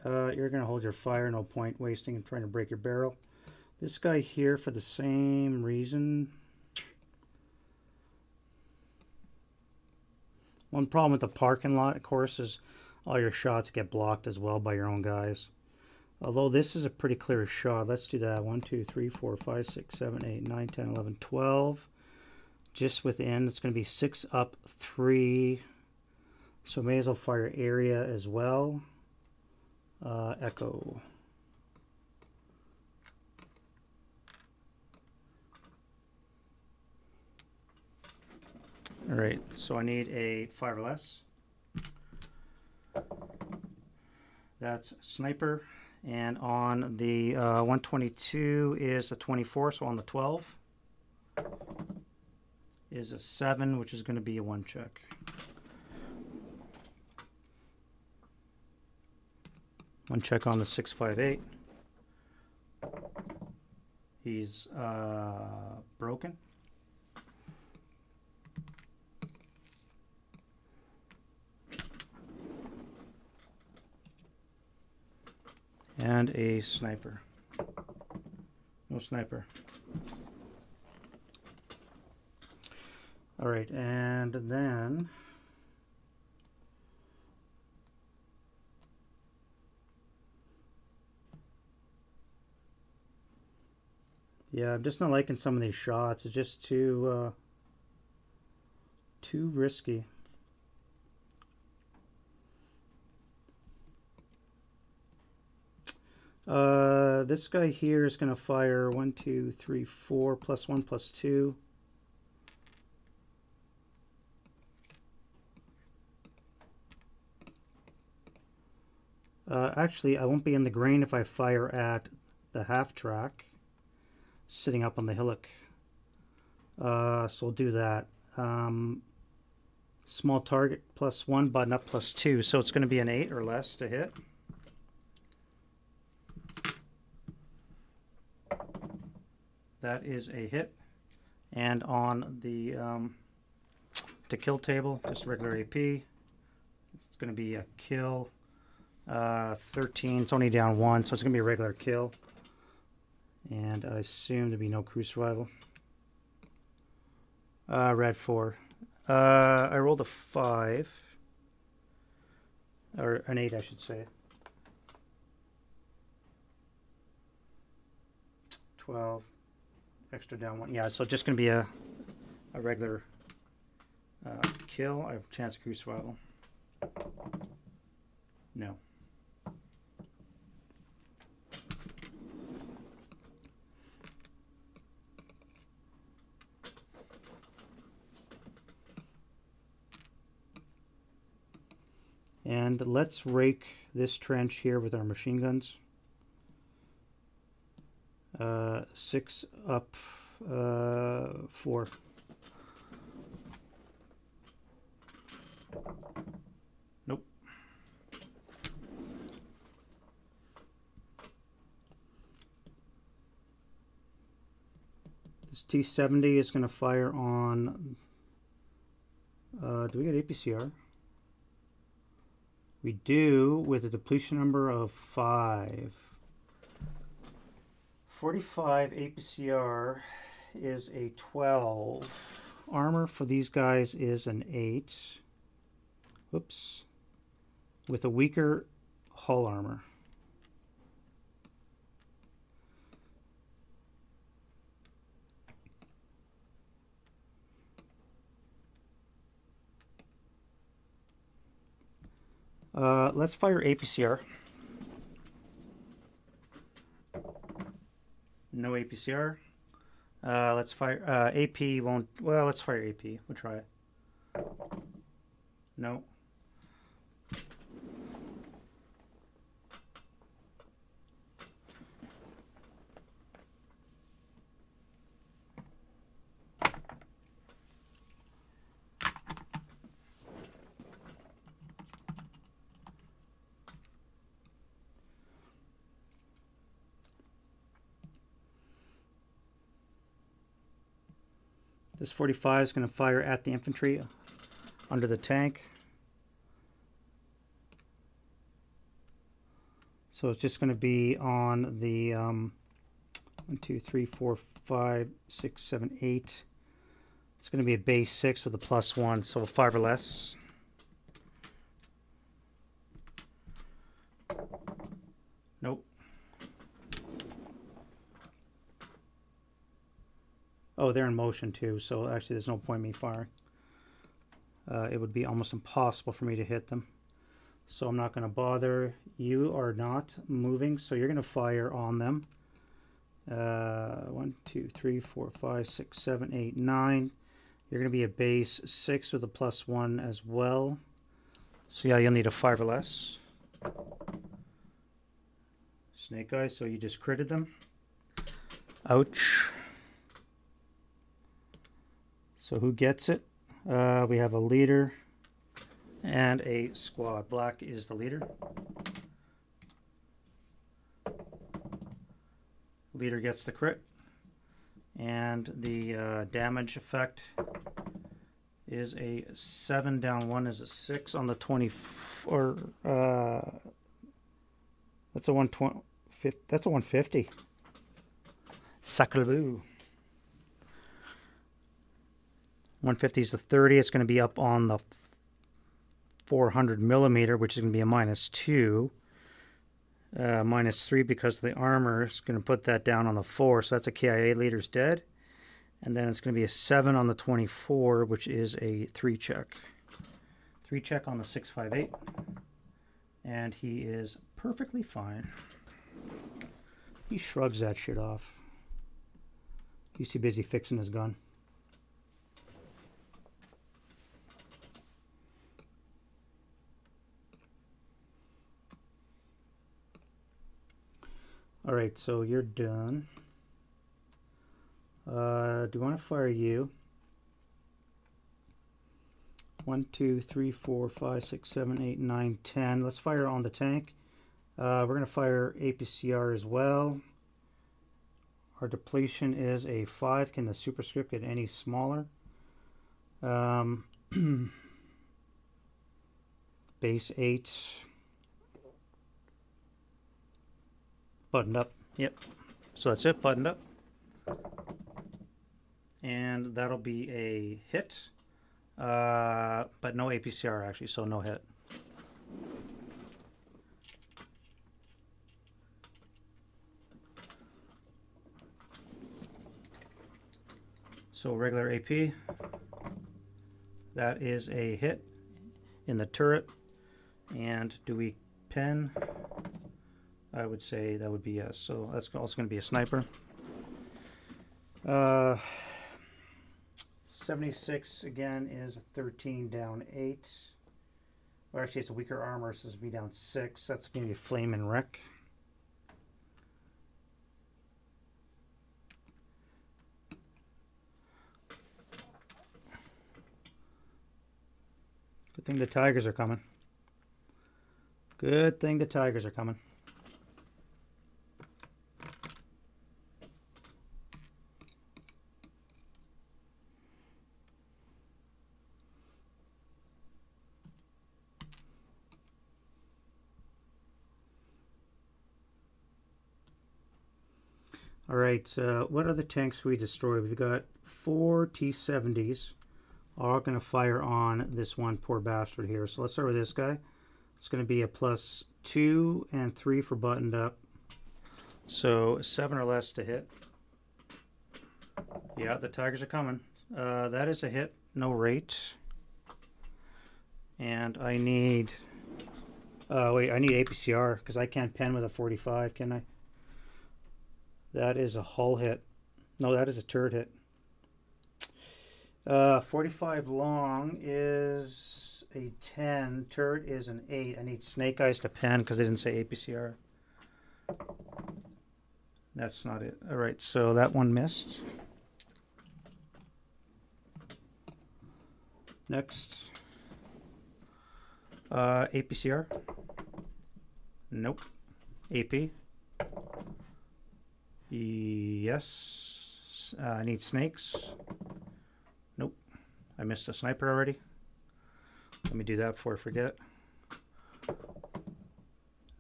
A: You're going to hold your fire, no point wasting and trying to break your barrel. This guy here, for the same reason. One problem with the parking lot, of course, is all your shots get blocked as well by your own guys. Although this is a pretty clear shot. Let's do that. 1, 2, 3, 4, 5, 6, 7, 8, 9, 10, 11, 12. Just within. It's going to be 6 up, 3. So may as well fire area as well. Echo. Alright, so I need a 5 or less. That's sniper. And on the 122 is a 24, so on the 12 is a 7, which is going to be a 1 check. One check on the 658. He's broken. And a sniper. No sniper. All right, and then yeah, I'm just not liking some of these shots. It's just too risky. This guy here is going to fire 1, 2, 3, 4, +1, +2. Actually, I won't be in the grain if I fire at the half track, sitting up on the hillock. So we'll do that. Small target +1, button up +2. So it's going to be an 8 or less to hit. That is a hit. And on the to kill table, just regular AP, it's going to be a kill. 13, it's only down 1, so it's going to be a regular kill. And I assume to be no crew survival. Red 4. I rolled a 5. Or an 8, I should say. 12. Extra down 1. Yeah, so just going to be a regular kill. I have a chance of crew survival. No. And let's rake this trench here with our machine guns. 6 up, 4. Nope. This T-70 is going to fire on... do we get APCR? We do, with a depletion number of 5. 45 APCR is a 12. Armor for these guys is an 8. Whoops. With a weaker hull armor. Let's fire APCR. No APCR. Let's fire AP won't. Well, let's fire AP. We'll try it. No. This 45 is going to fire at the infantry under the tank. So it's just going to be on the 1, 2, 3, 4, 5, 6, 7, 8. It's going to be a base 6 with a +1, so 5 or less. Nope. Oh, they're in motion too, so actually there's no point in me firing. It would be almost impossible for me to hit them. So I'm not going to bother. You are not moving, so you're going to fire on them. 1, 2, 3, 4, 5, 6, 7, 8, 9. You're going to be a base 6 with a +1 as well. So yeah, you'll need a 5 or less. Snake eyes, so you just critted them. Ouch. So who gets it? We have a leader and a squad. Black is the leader. Leader gets the crit. And the damage effect is a 7 down 1 is a 6 on the 24. That's a 120. That's a 150. Sacre-bleu. 150 is the 30. It's going to be up on the 400 millimeter, which is going to be a -2. -3 because of the armor. It's going to put that down on the 4. So that's a KIA leader's dead. And then it's going to be a 7 on the 24, which is a 3 check. 3 check on the 658. And he is perfectly fine. He shrugs that shit off. He's too busy fixing his gun. Alright, so you're done. Do you want to fire you? 1, 2, 3, 4, 5, 6, 7, 8, 9, 10. Let's fire on the tank. We're going to fire APCR as well. Our depletion is a 5. Can the superscript get any smaller? Base 8. Buttoned up. Yep. So that's it. Buttoned up. And that'll be a hit. But no APCR actually, so no hit. So regular AP. That is a hit in the turret. And do we pen? I would say that would be yes. So that's also going to be a sniper. 76 again is 13 down 8. Well, actually, it's a weaker armor, so it's going to be down 6. That's going to be a flame and wreck. Good thing the tigers are coming. Good thing the tigers are coming. All right, what other tanks we destroyed? We've got 4 T-70s, all going to fire on this one poor bastard here. So let's start with this guy. It's going to be a +2 and 3 for buttoned up. So 7 or less to hit. Yeah, the tigers are coming. That is a hit, no rate. And I need... wait, I need APCR because I can't pen with a 45, can I? That is a hull hit. No, that is a turret hit. 45 long is a 10. Turret is an 8. I need snake eyes to pen because they didn't say APCR. That's not it. All right, so that one missed. Next. APCR. Nope. AP. Yes. I need snakes. Nope. I missed a sniper already. Let me do that before I forget.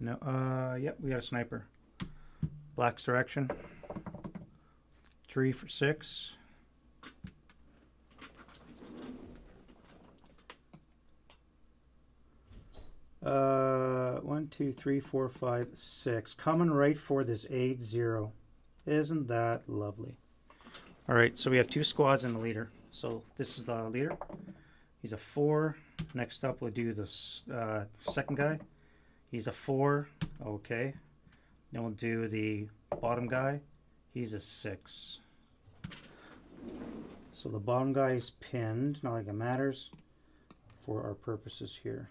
A: No, yep, we got a sniper. Black's direction. 3 for 6. One, two, three, four, five, 6. Coming right for this 8-0. Isn't that lovely? All right, so we have 2 squads in the leader. So this is the leader. He's a 4. Next up, we'll do this second guy. He's a 4. Okay. Then we'll do the bottom guy. He's a 6. So the bottom guy is pinned. Not like it matters for our purposes here.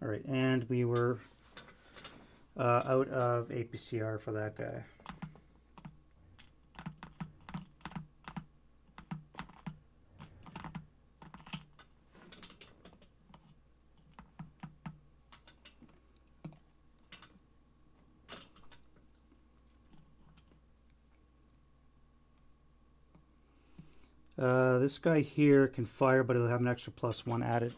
A: All right, and we were out of APCR for that guy. This guy here can fire, but he'll have an extra +1 added.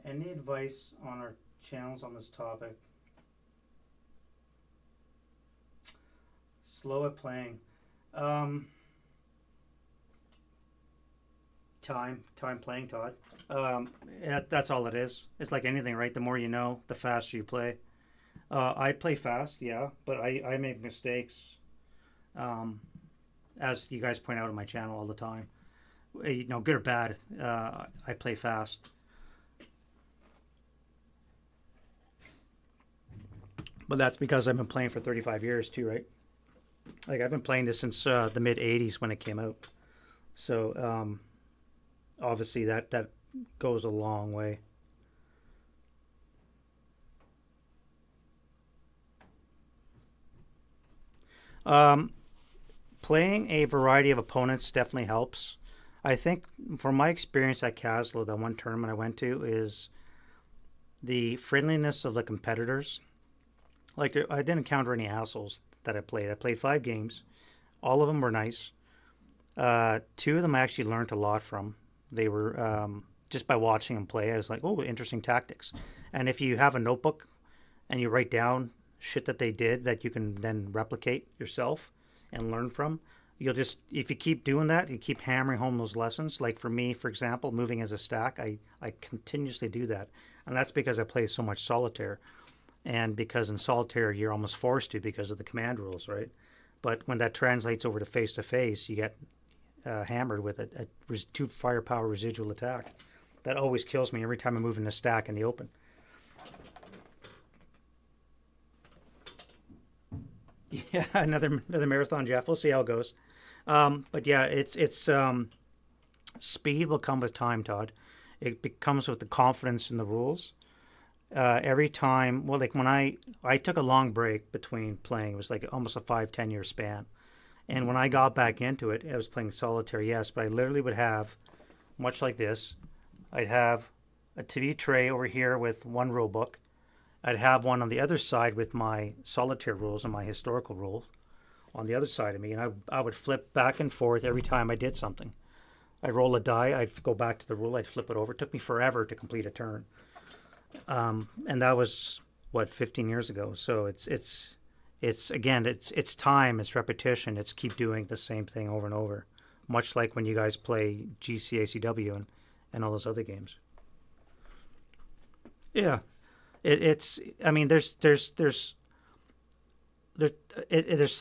A: Any advice on our channels on this topic? Slow at playing. Time playing, Todd. That's all it is. It's like anything, right? The more you know, the faster you play. I play fast, yeah, but I make mistakes, as you guys point out on my channel all the time. You know, good or bad, I play fast. But that's because I've been playing for 35 years too, right? Like I've been playing this since the mid 80s when it came out. So obviously that goes a long way. Playing a variety of opponents definitely helps. I think from my experience at Caslo, the one tournament I went to, is the friendliness of the competitors. Like, I didn't encounter any assholes that I played. I played 5 games. All of them were nice. 2 of them I actually learned a lot from. They were, just by watching them play, I was like, oh, interesting tactics. And if you have a notebook and you write down shit that they did that you can then replicate yourself and learn from, you'll just, if you keep doing that, you keep hammering home those lessons. Like for me, for example, moving as a stack, I continuously do that. And that's because I play so much solitaire. And because in solitaire, you're almost forced to because of the command rules, right? But when that translates over to face-to-face, you get hammered with a 2 firepower residual attack. That always kills me every time I move in a stack in the open. Yeah, another marathon, Jeff. We'll see how it goes. But yeah, it's speed will come with time, Todd. It comes with the confidence in the rules. Every time, well, like when I took a long break between playing, it was like almost a 5-10 year span. And when I got back into it, I was playing solitaire, yes, but I literally would have, much like this, I'd have a TV tray over here with one rule book. I'd have one on the other side with my solitaire rules and my historical rules on the other side of me. And I would flip back and forth every time I did something. I'd roll a die, I'd go back to the rule, I'd flip it over. It took me forever to complete a turn. And that was, 15 years ago. So it's again, it's time, it's repetition, it's keep doing the same thing over and over. Much like when you guys play GCACW and all those other games. Yeah. It's I mean, there's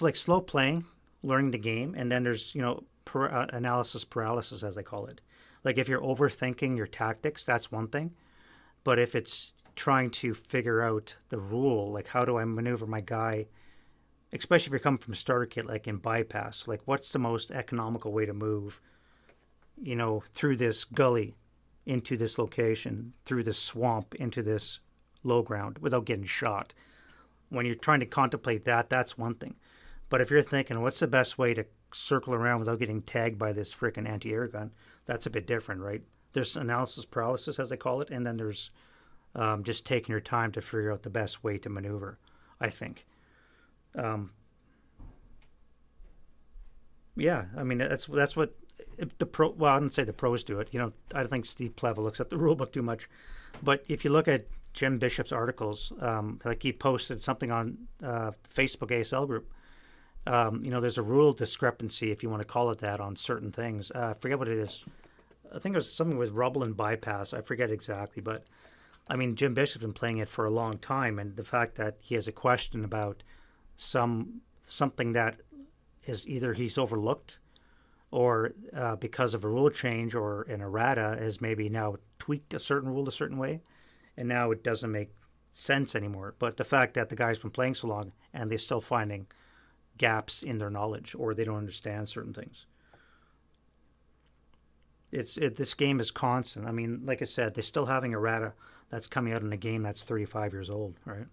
A: like slow playing, learning the game, and then there's, analysis paralysis, as they call it. Like if you're overthinking your tactics, that's one thing. But if it's trying to figure out the rule, like how do I maneuver my guy, especially if you're coming from a starter kit, like in bypass, like what's the most economical way to move, through this gully into this location, through this swamp into this low ground without getting shot. When you're trying to contemplate that, that's one thing. But if you're thinking, what's the best way to circle around without getting tagged by this freaking anti-air gun, that's a bit different, right? There's analysis paralysis, as they call it, and then there's just taking your time to figure out the best way to maneuver. I think. Um, yeah, I mean that's what the pro. Well, I didn't say the pros do it. I don't think Steve Pleva looks at the rule book too much. But if you look at Jim Bishop's articles, like he posted something on Facebook ASL group. There's a rule discrepancy, if you want to call it that, on certain things. I forget what it is. I think it was something with rubble and bypass. I forget exactly, but I mean, Jim Bishop's been playing it for a long time, and the fact that he has a question about something that is either he's overlooked or because of a rule change or an errata has maybe now tweaked a certain rule a certain way, and now it doesn't make sense anymore. But the fact that the guy's been playing so long and they're still finding gaps in their knowledge or they don't understand certain things. This game is constant. I mean, like I said, they're still having errata that's coming out in a game that's 35 years old, right?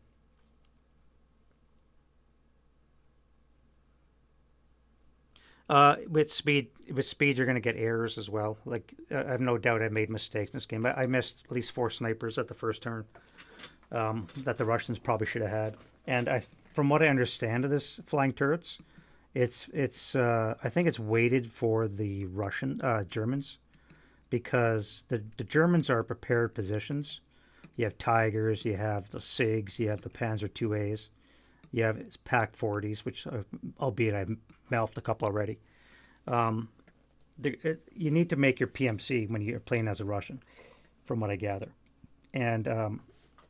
A: With speed, you're going to get errors as well. Like I have no doubt I made mistakes in this game. I missed at least 4 snipers at the first turn that the Russians probably should have had. And from what I understand of this flying turrets, it's I think it's weighted for the Germans because the Germans are prepared positions. You have Tigers, you have the SIGs, you have the Panzer 2As, you have Pack 40s, which albeit I've mouthed a couple already. Um, you need to make your PMC when you're playing as a Russian, from what I gather, and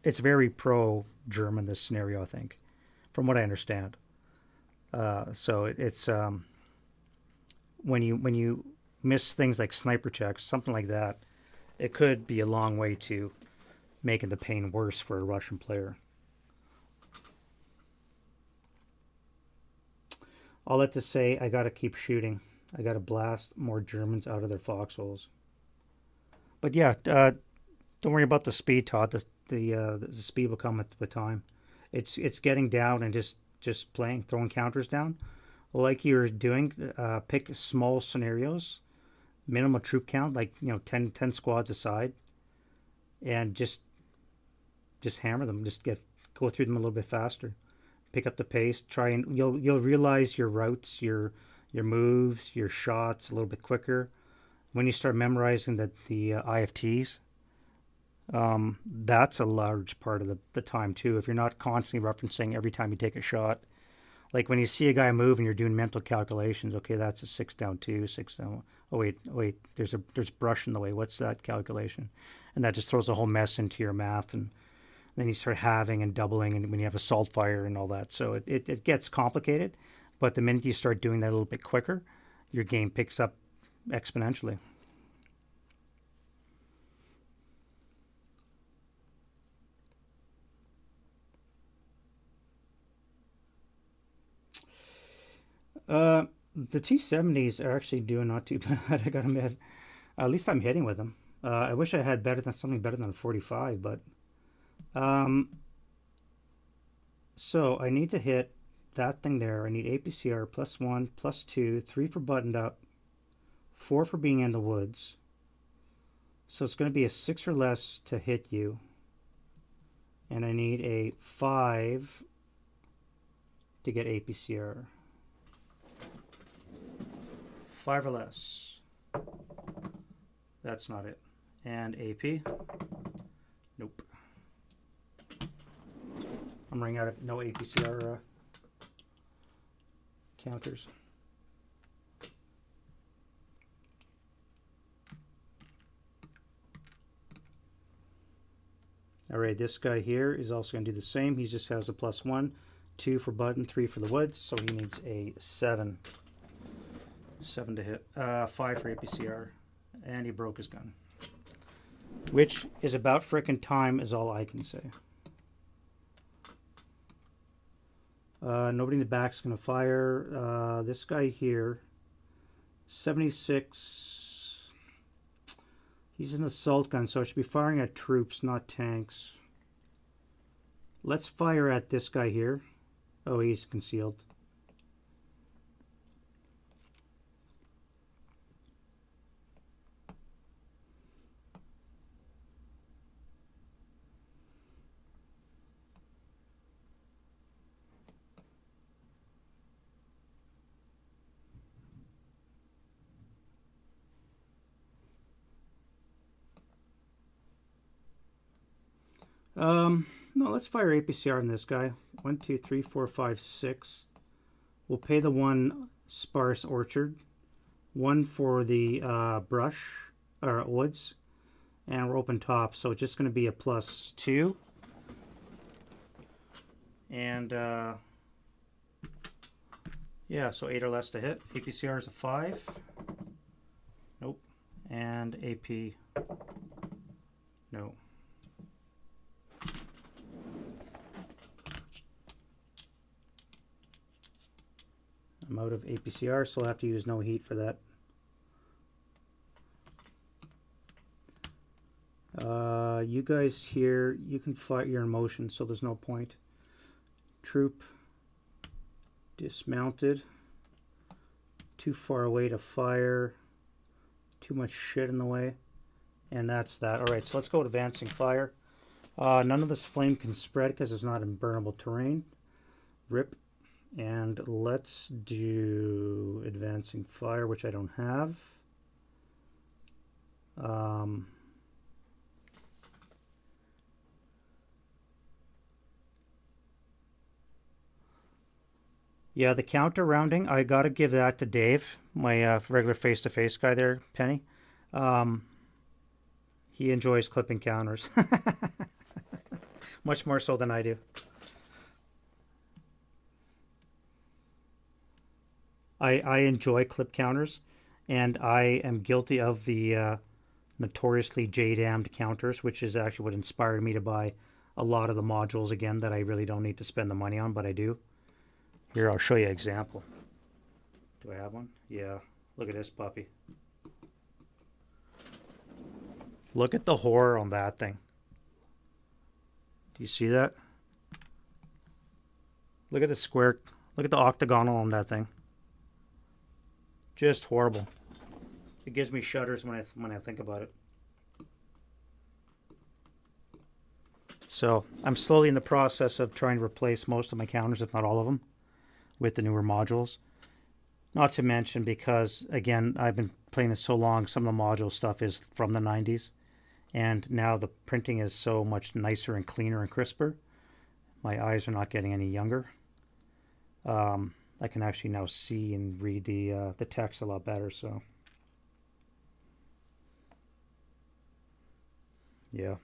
A: it's very pro-German this scenario. I think, from what I understand. So it's when you miss things like sniper checks, something like that, it could be a long way to making the pain worse for a Russian player. All that to say, I gotta keep shooting. I gotta blast more Germans out of their foxholes. But yeah, don't worry about the speed, Todd. The speed will come with time. It's getting down and just playing, throwing counters down, like you're doing. Pick small scenarios, minimal troop count, like 10 squads aside, and just hammer them. Just go through them a little bit faster. Pick up the pace. Try and you'll realize your routes, your moves, your shots a little bit quicker when you start memorizing the IFTs. That's a large part of the time too. If you're not constantly referencing every time you take a shot, like when you see a guy move and you're doing mental calculations. Okay, that's a 6 down 2, 6 down. Oh wait, there's brush in the way. What's that calculation? And that just throws a whole mess into your math, and then you start halving and doubling, and when you have assault fire and all that, so it gets complicated. But the minute you start doing that a little bit quicker, your game picks up exponentially. Uh, the T70s are actually doing not too bad. I gotta admit, at least I'm hitting with them. I wish I had something better than a 45, but um, so I need to hit that thing there. I need APCR +1, +2, 3 for buttoned up, 4 for being in the woods. So it's going to be a 6 or less to hit you, and I need a 5 to get APCR. 5 or less. That's not it. And AP. Nope. I'm running out of no APCR counters. Alright, this guy here is also going to do the same. He just has a +1, 2 for button, 3 for the woods, so he needs a 7. 7 to hit. 5 for APCR. And he broke his gun. Which is about frickin' time, is all I can say. Nobody in the back's going to fire. This guy here, 76. He's an assault gun, so I should be firing at troops, not tanks. Let's fire at this guy here. Oh, he's concealed. No, let's fire APCR on this guy. 1, 2, 3, 4, 5, 6. We'll pay the one sparse orchard, one for the brush or woods, and we're open top, so it's just going to be a +2. And yeah, so 8 or less to hit. APCR is a 5. Nope. And AP, no. I'm out of APCR, so I'll have to use no heat for that. You guys here, you can fight your emotion, so there's no point. Troop dismounted. Too far away to fire. Too much shit in the way. And that's that. Alright, so let's go to advancing fire. None of this flame can spread because it's not in burnable terrain. Rip. And let's do advancing fire, which I don't have. Yeah, the counter rounding, I gotta give that to Dave, my regular face-to-face guy there, Penny. He enjoys clipping counters. Much more so than I do. I enjoy clip counters, and I am guilty of the notoriously J-damned counters, which is actually what inspired me to buy a lot of the modules again that I really don't need to spend the money on, but I do. Here, I'll show you an example. Do I have one? Yeah. Look at this puppy. Look at the horror on that thing. Do you see that? Look at the square. Look at the octagonal on that thing. Just horrible. It gives me shudders when I think about it. So I'm slowly in the process of trying to replace most of my counters, if not all of them, with the newer modules. Not to mention, because again, I've been playing this so long, some of the module stuff is from the 90s, and now the printing is so much nicer and cleaner and crisper. My eyes are not getting any younger. I can actually now see and read the text a lot better. So yeah.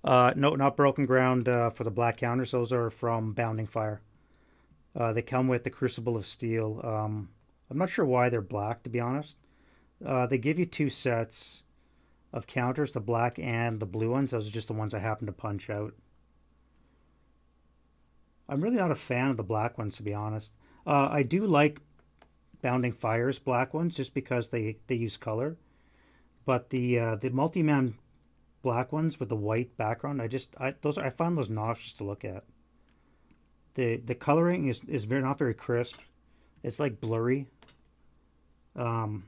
A: No, not broken ground for the black counters. Those are from Bounding Fire. They come with the Crucible of Steel. I'm not sure why they're black, to be honest. They give you 2 sets of counters, the black and the blue ones. Those are just the ones I happen to punch out. I'm really not a fan of the black ones, to be honest. I do like Bounding Fire's black ones just because they use color. But the multi-man black ones with the white background, I found those nauseous to look at. The coloring is not very crisp. It's like blurry. It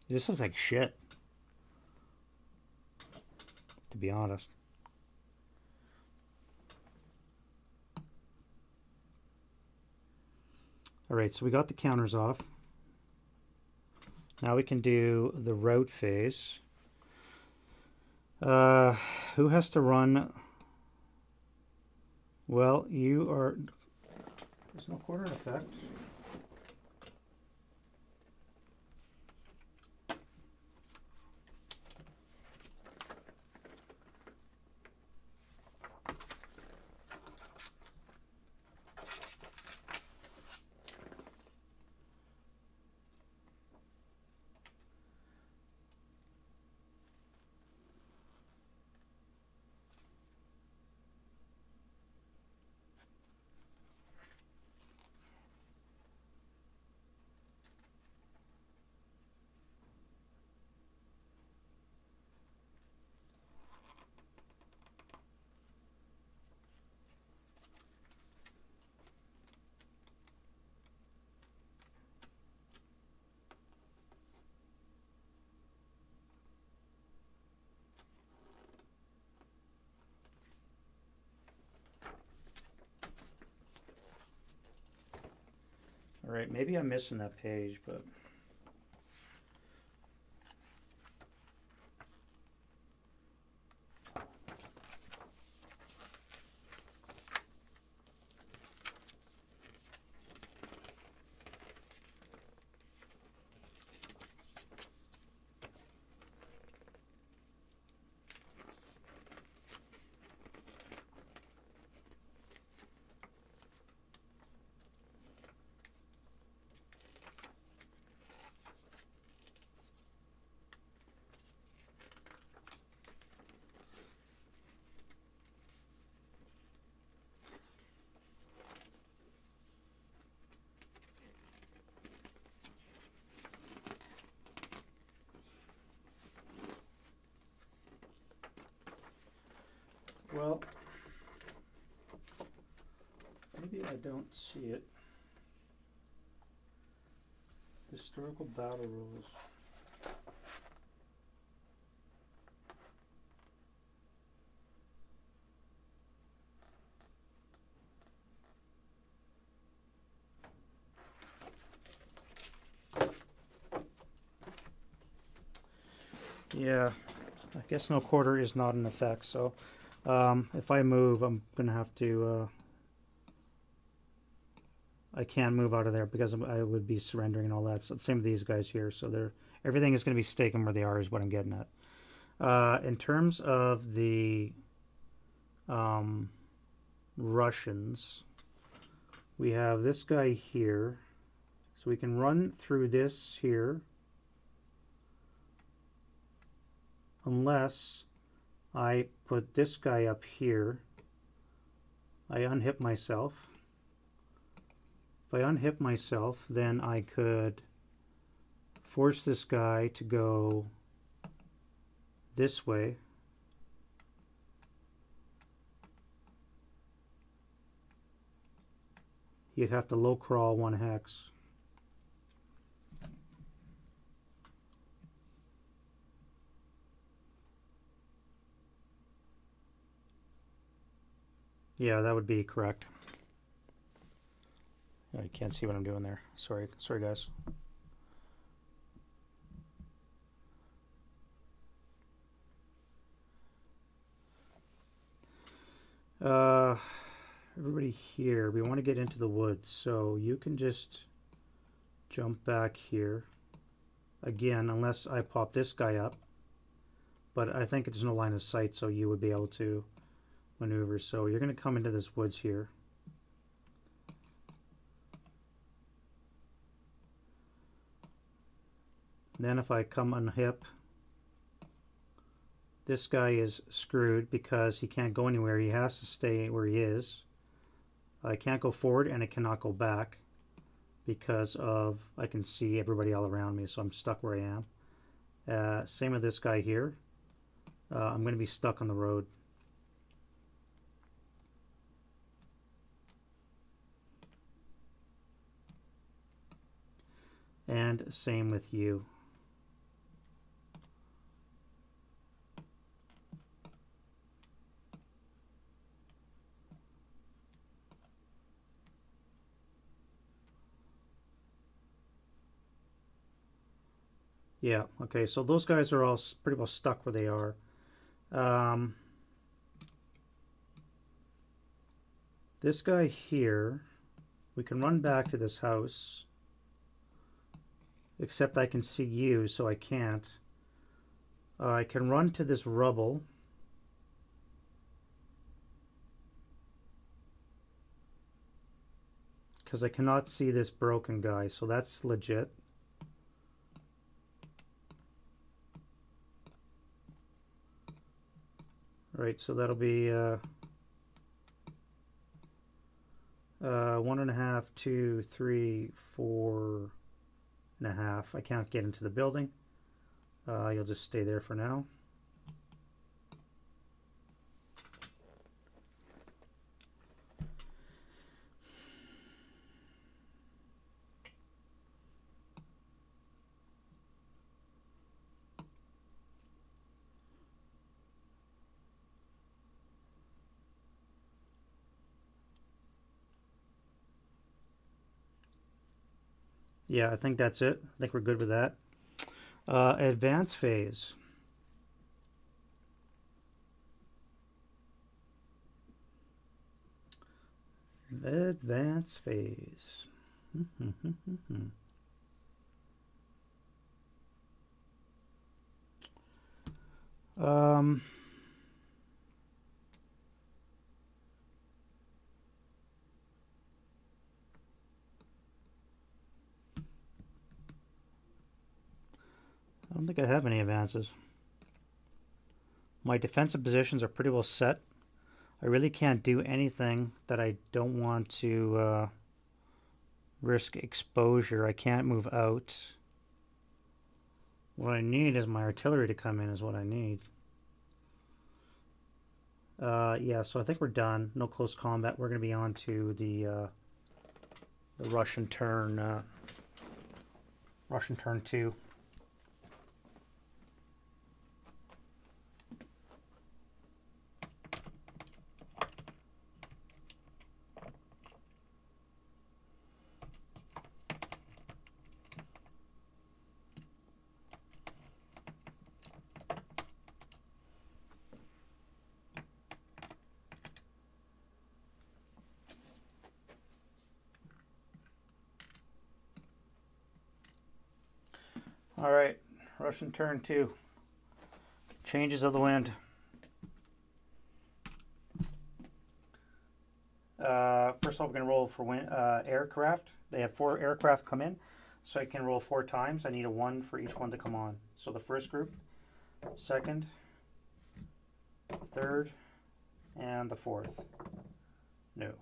A: just looks like shit, to be honest. Alright, so we got the counters off. Now we can do the route phase. Who has to run? Well, you are... There's no quarter effect. Alright, maybe I'm missing that page, but... Well, maybe I don't see it. Historical battle rules. Yeah, I guess no quarter is not in effect, so if I move, I'm gonna have to I can't move out of there because I would be surrendering and all that. So the same with these guys here. So they're everything is going to be staking where they are is what I'm getting at. In terms of the Russians, we have this guy here. So we can run through this here. Unless I put this guy up here. I unhip myself. If I unhip myself, then I could force this guy to go this way. You'd have to low crawl 1 hex. Yeah, that would be correct. Oh, you can't see what I'm doing there. Sorry guys. Everybody here, we want to get into the woods, so you can just jump back here. Again, unless I pop this guy up. But I think there's no line of sight, so you would be able to maneuver. So you're going to come into this woods here. Then if I come unhip, this guy is screwed because he can't go anywhere. He has to stay where he is. I can't go forward and I cannot go back because of I can see everybody all around me, so I'm stuck where I am. Same with this guy here. I'm going to be stuck on the road. And same with you. Yeah, okay, so those guys are all pretty well stuck where they are. This guy here, we can run back to this house. Except I can see you, so I can't. I can run to this rubble. Because I cannot see this broken guy, so that's legit. Right, so that'll be 1.5, 2, 3, 4.5. I can't get into the building. You'll just stay there for now. Yeah, I think that's it. I think we're good with that. Advance phase. Advance phase. I don't think I have any advances. My defensive positions are pretty well set. I really can't do anything that I don't want to risk exposure. I can't move out. What I need is my artillery to come in is what I need. Yeah, so I think we're done. No close combat. We're going to be on to the Russian turn. Russian turn 2. All right, Russian turn 2. Changes of the wind. First of all, we're going to roll for aircraft. They have 4 aircraft come in, so I can roll 4 times. I need a 1 for each one to come on. So the first group, second, third, and the fourth. No.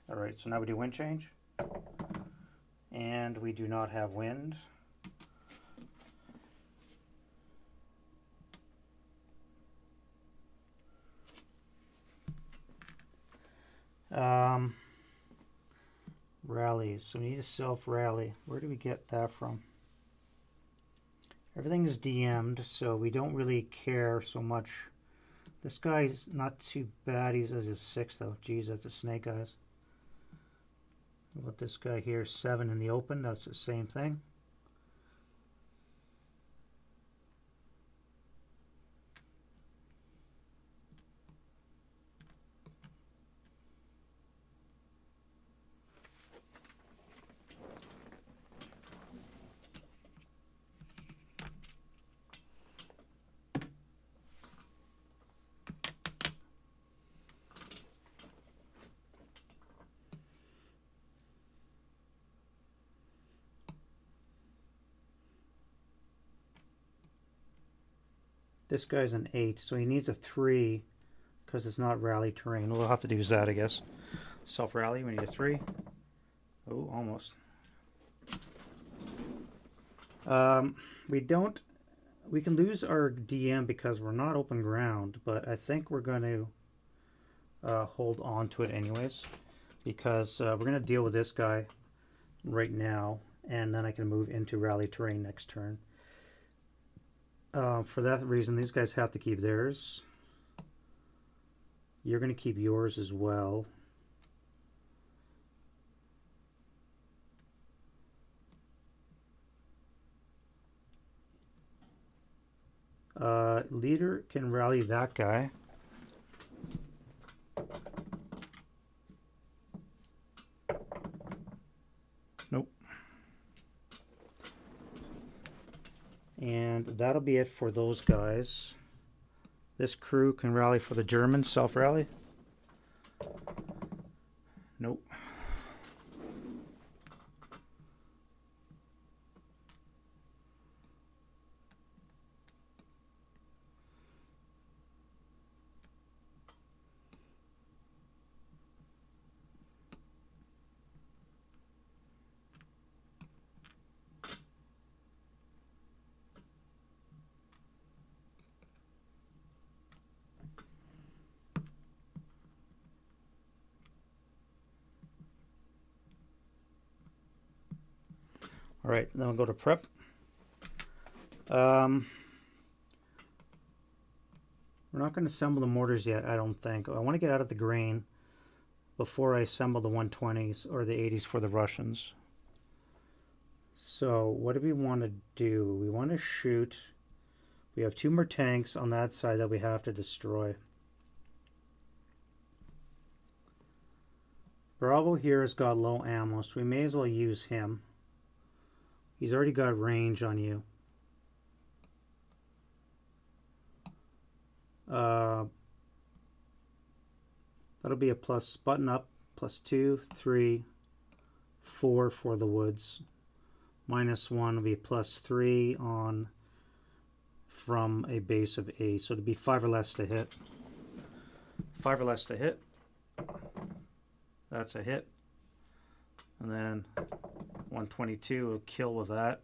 A: All right, so now we do wind change. And we do not have wind. Rallies. So we need a self-rally. Where do we get that from? Everything is DM'd, so we don't really care so much. This guy's not too bad. He's a 6, though. Geez, that's a snake eyes. What about this guy here? 7 in the open. That's the same thing. This guy's an 8, so he needs a 3 because it's not rally terrain. We'll have to use that, I guess. Self-rally, we need a 3. Oh, almost. We can lose our DM because we're not open ground, but I think we're going to hold on to it anyways because we're going to deal with this guy right now, and then I can move into rally terrain next turn. For that reason, these guys have to keep theirs. You're going to keep yours as well. Leader can rally that guy. Nope. And that'll be it for those guys. This crew can rally for the Germans, self-rally. Nope. All right, then we'll go to prep. We're not going to assemble the mortars yet, I don't think. I want to get out of the grain before I assemble the 120s or the 80s for the Russians. So what do we want to do? We want to shoot. We have 2 more tanks on that side that we have to destroy. Bravo here has got low ammo, so we may as well use him. He's already got range on you. That'll be a plus button up, +2, 3, 4 for the woods. -1 will be +3 on from a base of 8. So it'll be 5 or less to hit. 5 or less to hit. That's a hit. And then 122 will kill with that.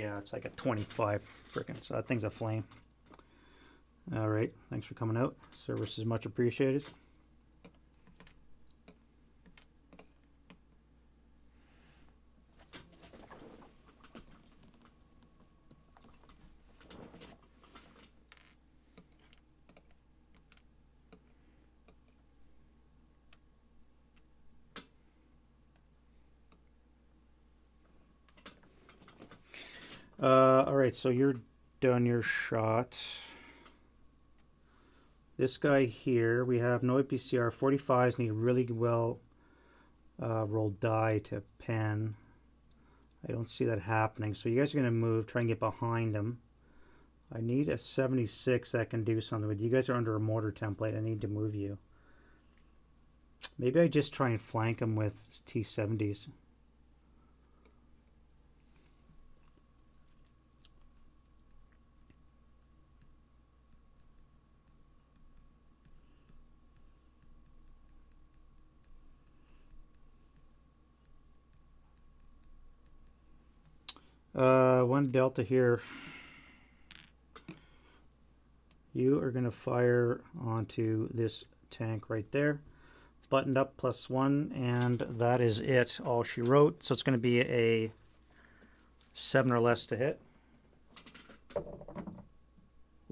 A: Yeah, it's like a 25 frickin', so that thing's a flame. All right, thanks for coming out. Service is much appreciated. All right, so you're done your shot. This guy here, we have no APCR. 45s need really well rolled die to pen. I don't see that happening. So you guys are going to move, try and get behind him. I need a 76 that can do something. But you guys are under a mortar template. I need to move you. Maybe I just try and flank him with T70s. One Delta here. You are going to fire onto this tank right there. Buttoned up +1, and that is it. All she wrote. So it's going to be a 7 or less to hit.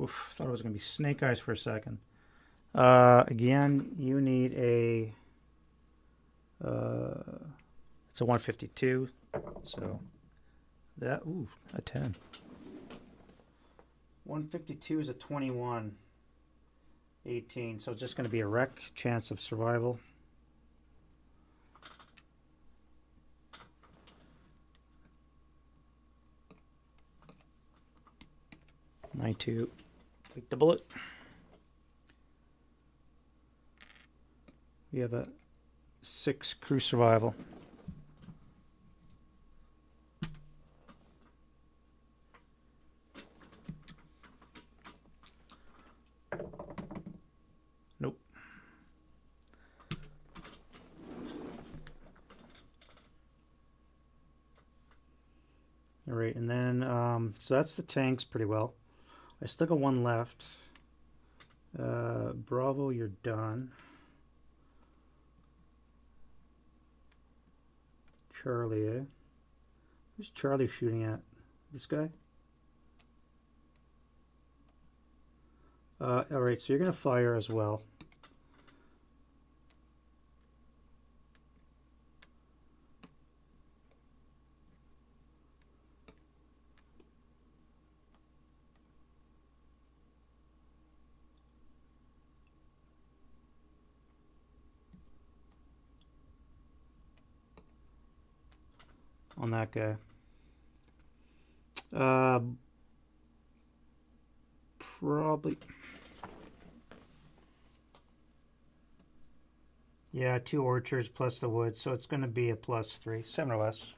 A: Oof, thought it was going to be snake eyes for a second. Again, you need a... it's a 152, so... that, ooh, a 10. 152 is a 21. 18, so it's just going to be a wreck. Chance of survival. .92. Take the bullet. We have a 6 crew survival. Nope. All right, and then so that's the tanks pretty well. I still got one left. Bravo, you're done. Charlie, eh? Who's Charlie shooting at? This guy? Alright, so you're going to fire as well. On that guy. Probably. Yeah, 2 orchards plus the wood, so it's going to be a +3, 7 or less.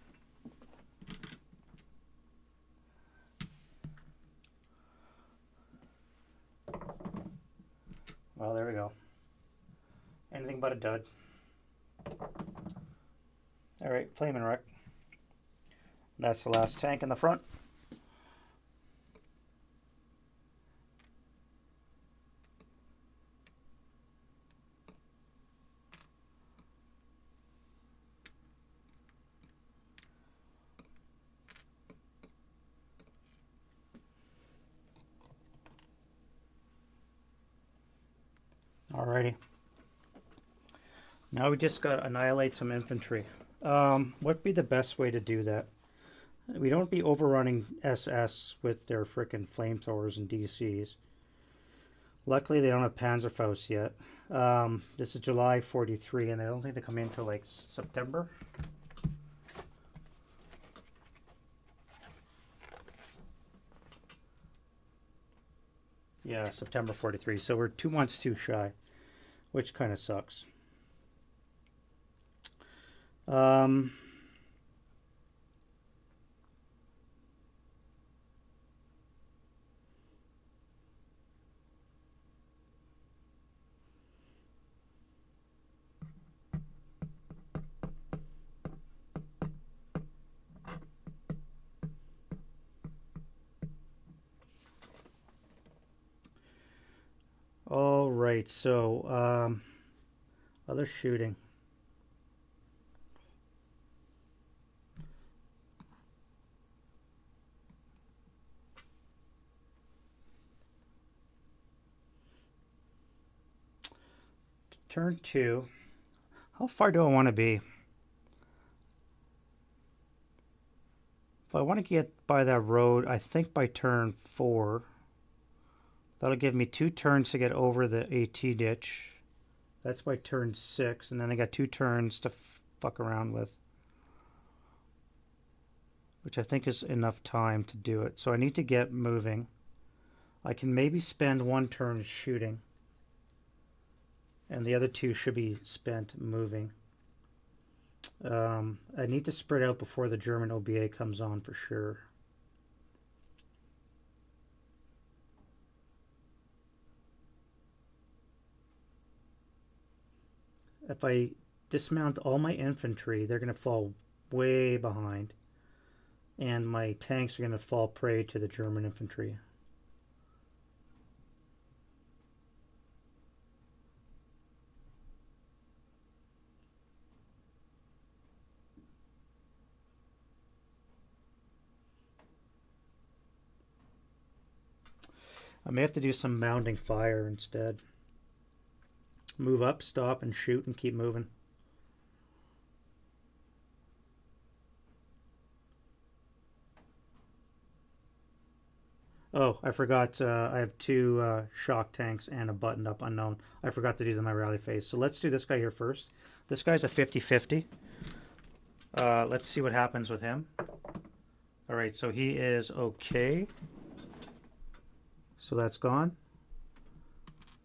A: Well, there we go. Anything but a dud. Alright, flame and wreck. That's the last tank in the front. Alrighty. Now we just got to annihilate some infantry. What'd be the best way to do that? We don't be overrunning SS with their frickin' flamethrowers and DCs. Luckily, they don't have Panzerfaust yet. This is July 43, and I don't think they come in until like September. Yeah, September 43. So we're 2 months too shy, which kind of sucks. right, so other shooting. Turn 2. How far do I want to be? If I want to get by that road, I think by turn 4, that'll give me 2 turns to get over the AT ditch. That's by turn 6, and then I got 2 turns to fuck around with, which I think is enough time to do it. So I need to get moving. I can maybe spend 1 turn shooting, and the other 2 should be spent moving. I need to spread out before the German OBA comes on for sure. If I dismount all my infantry, they're going to fall way behind, and my tanks are going to fall prey to the German infantry. I may have to do some mounting fire instead. Move up, stop, and shoot, and keep moving. Oh, I forgot. I have 2 shock tanks and a buttoned up unknown. I forgot to do them in my rally phase. So let's do this guy here first. This guy's a 50-50. Let's see what happens with him. All right, so he is okay. So that's gone.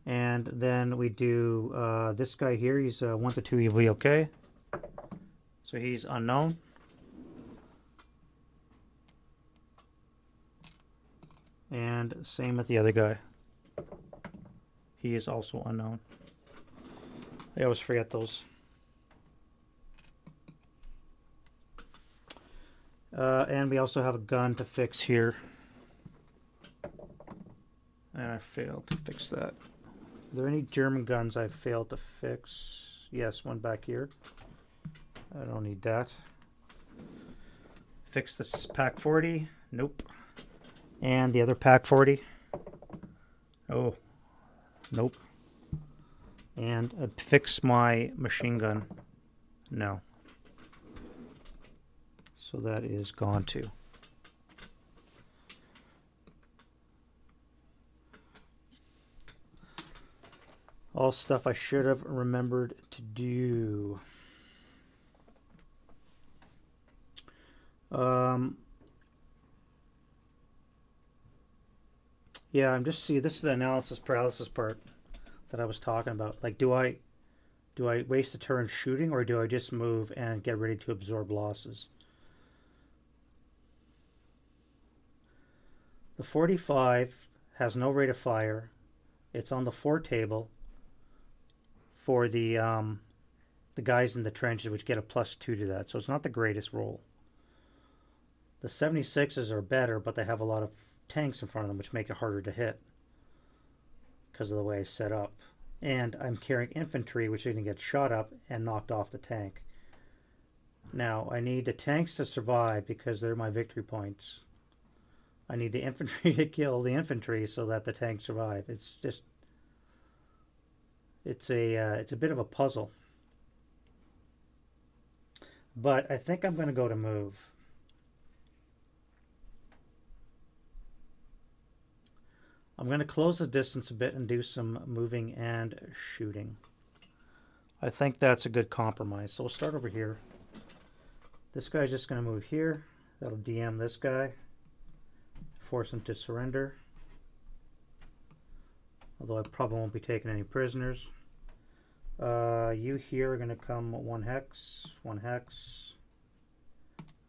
A: And then we do this guy here. He's 1 to 2 EV, okay. So he's unknown. And same with the other guy. He is also unknown. I always forget those. And we also have a gun to fix here. And I failed to fix that. Are there any German guns I've failed to fix? Yes, one back here. I don't need that. Fix this Pack 40. Nope. And the other Pack 40. Oh, nope. And fix my machine gun. No. So that is gone too. All stuff I should have remembered to do. Yeah, I'm just see. This is the analysis paralysis part that I was talking about. Like, do I waste a turn shooting, or do I just move and get ready to absorb losses? The 45 has no rate of fire. It's on the 4 table for the guys in the trenches, which get a +2 to that. So it's not the greatest roll. The 76s are better, but they have a lot of tanks in front of them, which make it harder to hit because of the way I set up. And I'm carrying infantry, which are going to get shot up and knocked off the tank. Now, I need the tanks to survive because they're my victory points. I need the infantry to kill the infantry so that the tanks survive. It's just... It's a bit of a puzzle. But I think I'm going to go to move. I'm going to close the distance a bit and do some moving and shooting. I think that's a good compromise. So we'll start over here. This guy's just going to move here. That'll DM this guy. Force him to surrender. Although I probably won't be taking any prisoners. You here are going to come 1 hex. 1 hex.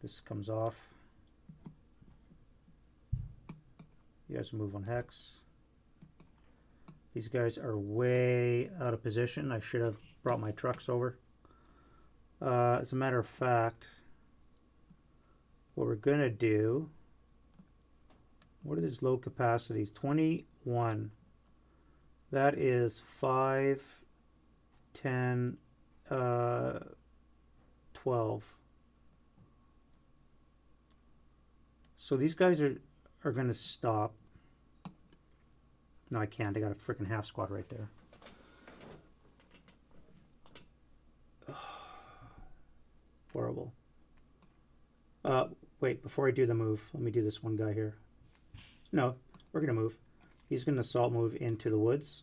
A: This comes off. You guys move 1 hex. These guys are way out of position. I should have brought my trucks over. As a matter of fact, what we're going to do... What are these low capacities? 21. That is 5, 10, 12. So these guys are going to stop. No, I can't. I got a freaking half squad right there. Horrible. Wait, before I do the move, let me do this one guy here. No, we're going to move. He's going to assault move into the woods.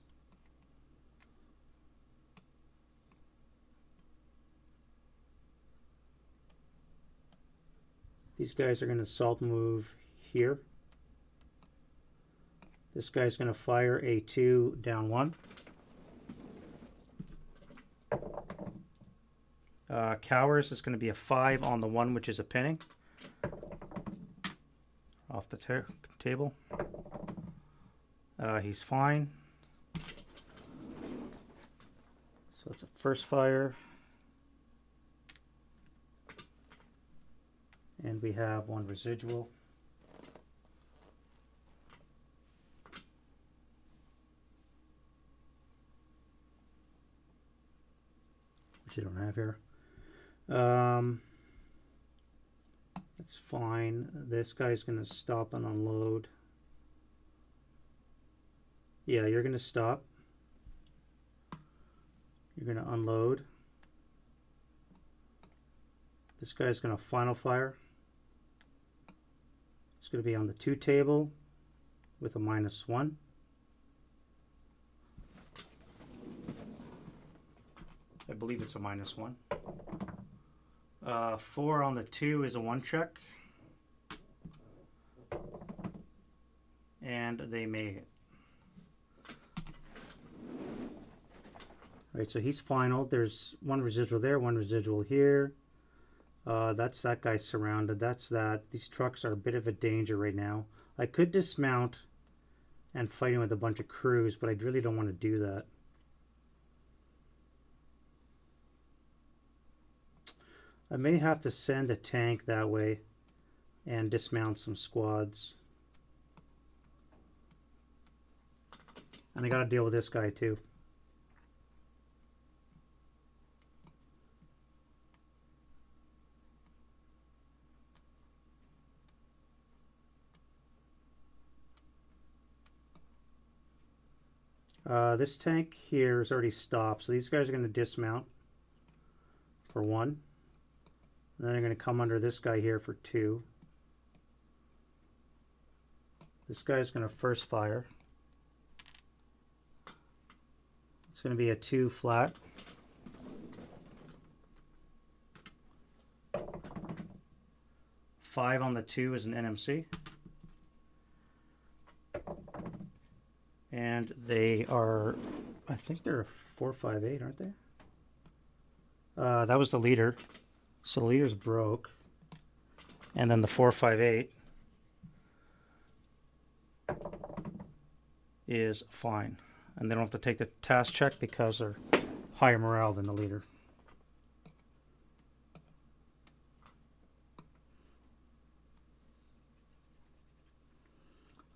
A: These guys are going to assault move here. This guy's going to fire a 2 down 1. Cowers is going to be a 5 on the 1, which is a pinning. Off the table. He's fine. So it's a first fire. And we have 1 residual. Which you don't have here. That's fine. This guy's going to stop and unload. Yeah, you're going to stop. You're going to unload. This guy's going to final fire. It's going to be on the 2 table with a -1. I believe it's a -1. 4 on the 2 is a 1 check. And they make it. Alright, so he's final. There's 1 residual there, 1 residual here. That's that guy surrounded. That's that. These trucks are a bit of a danger right now. I could dismount and fight him with a bunch of crews, but I really don't want to do that. I may have to send a tank that way and dismount some squads. And I got to deal with this guy too. This tank here is already stopped, so these guys are going to dismount for 1. And then they're going to come under this guy here for 2. This guy's going to first fire. It's going to be a 2 flat. Five on the 2 is an NMC. And they are, I think they're a 458, aren't they? That was the leader. So the leader's broke. And then the 458 is fine. And they don't have to take the task check because they're higher morale than the leader.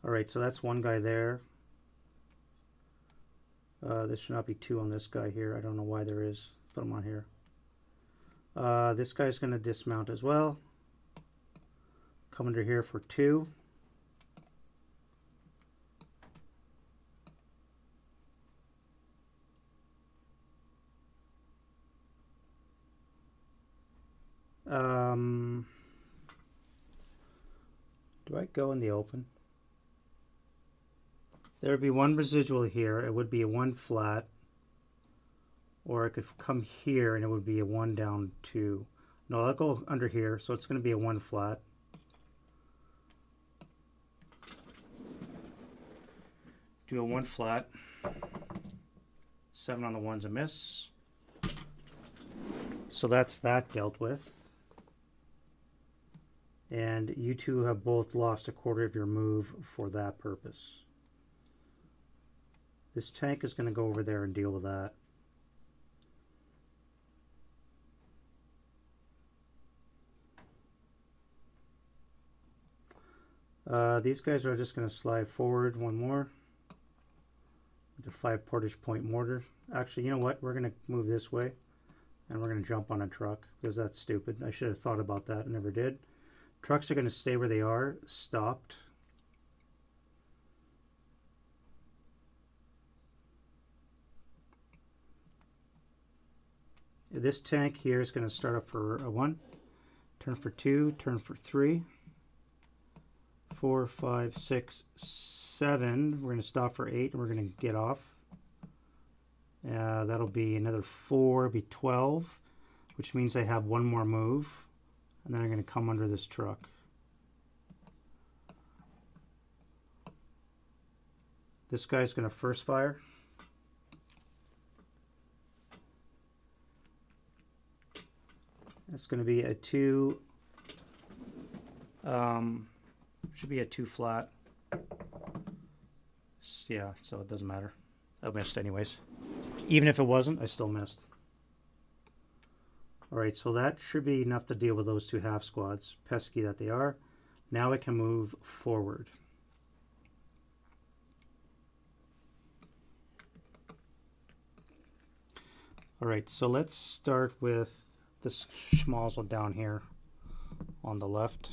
A: Alright, so that's 1 guy there. There should not be 2 on this guy here. I don't know why there is. Put him on here. This guy's going to dismount as well. Come under here for 2. Do I go in the open? There would be 1 residual here. It would be a 1 flat. Or I could come here and it would be a 1 down 2. No, I'll go under here, so it's going to be a 1 flat. Do a 1 flat. 7 on the 1's a miss. So that's that dealt with. And you two have both lost a quarter of your move for that purpose. This tank is going to go over there and deal with that. These guys are just going to slide forward 1 more. with the 5 portage point mortar. Actually, you know what? We're going to move this way, and we're going to jump on a truck, because that's stupid. I should have thought about that, never did. Trucks are going to stay where they are, stopped. This tank here is going to start up for a 1, turn for 2, turn for 3, 4, 5, 6, 7. We're going to stop for 8, and we're going to get off. That'll be another 4, be 12, which means I have one more move, and then I'm going to come under this truck. This guy's going to first fire. It's going to be a 2, should be a 2 flat. Yeah, so it doesn't matter. I missed anyways. Even if it wasn't, I still missed. Alright, so that should be enough to deal with those 2 half squads. Pesky that they are. Now I can move forward. Alright, so let's start with this schmozzle down here on the left.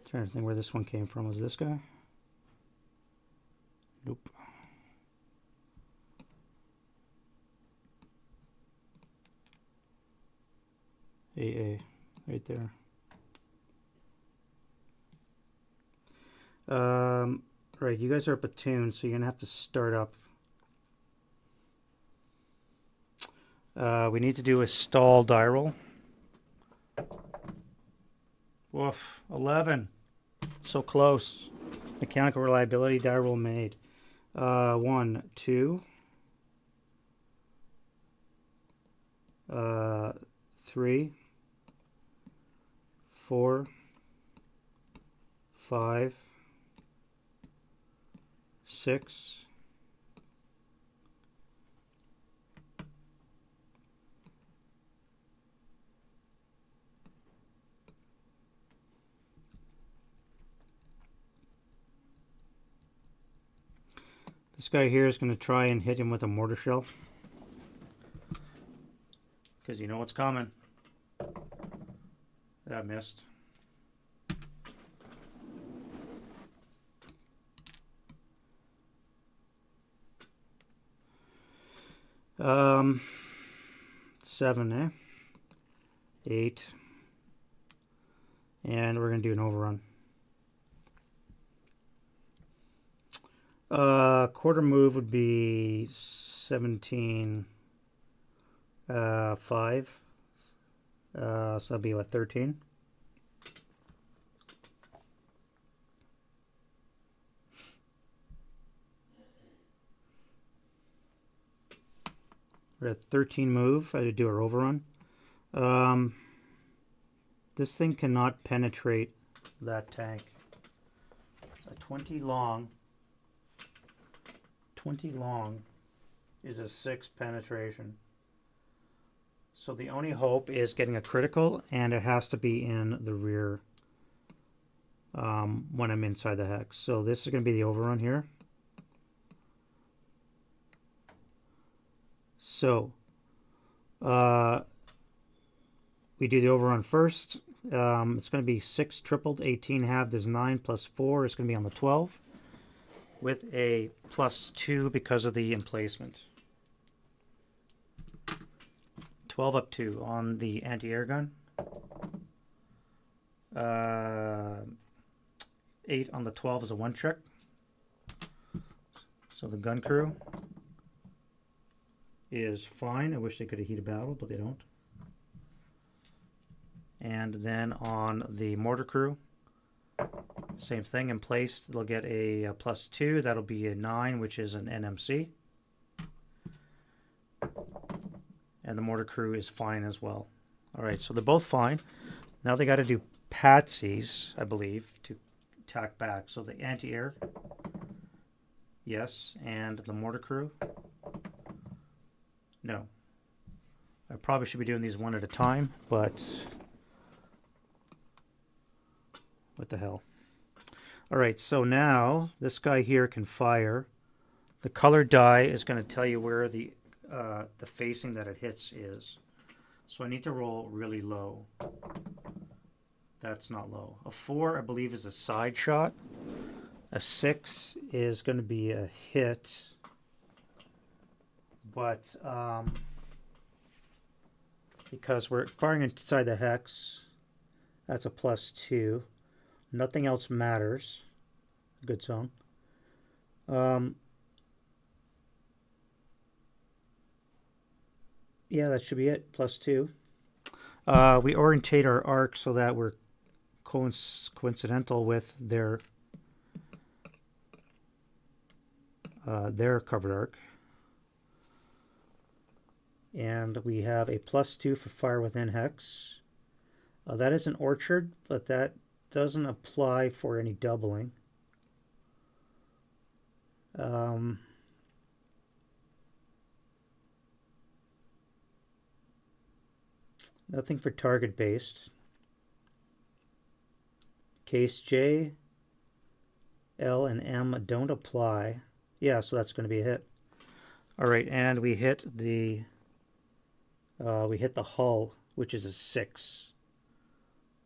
A: Trying to think where this one came from. Was this guy? Nope. AA, right there. Right, you guys are platoon, so you're gonna have to start up. We need to do a stall die roll. Woof, 11. So close. Mechanical reliability die roll made. 1, 2, 3, 4, 5, 6, 'This guy here is going to try and hit him with a mortar shell, because you know what's coming. That missed. Um, 7, 8, and we're going to do an overrun. Quarter move would be 17, 5, so that'll be what, 13? We're at 13 move. I had to do our overrun. This thing cannot penetrate that tank. A 20 long. 20 long is a 6 penetration. So the only hope is getting a critical, and it has to be in the rear when I'm inside the hex. So this is going to be the overrun here. So we do the overrun first. It's going to be 6 tripled, 18 halved is 9 plus 4 is going to be on the 12 with a plus 2 because of the emplacement. 12 up 2 on the anti-air gun. 8 on the 12 is a 1 check. So the gun crew is fine. I wish they could have heated battle, but they don't. And then on the mortar crew, Same thing in place. They'll get a +2. That'll be a 9, which is an NMC. And the mortar crew is fine as well. All right, so they're both fine. Now they got to do patsies, I believe, to tack back. So the anti-air, yes, and the mortar crew, no. I probably should be doing these one at a time, but what the hell. All right, so now this guy here can fire. The color die is going to tell you where the facing that it hits is. So I need to roll really low. That's not low. A 4, I believe, is a side shot. A 6 is going to be a hit. But because we're firing inside the hex, that's a +2. Nothing else matters. Good song. Yeah, that should be it. +2. We orientate our arc so that we're coincidental with their covered arc. And we have a +2 for fire within hex. That is an orchard, but that doesn't apply for any doubling. Nothing for target based. Case J, L, and M don't apply. Yeah, so that's going to be a hit. All right, and we hit the hull, which is a 6.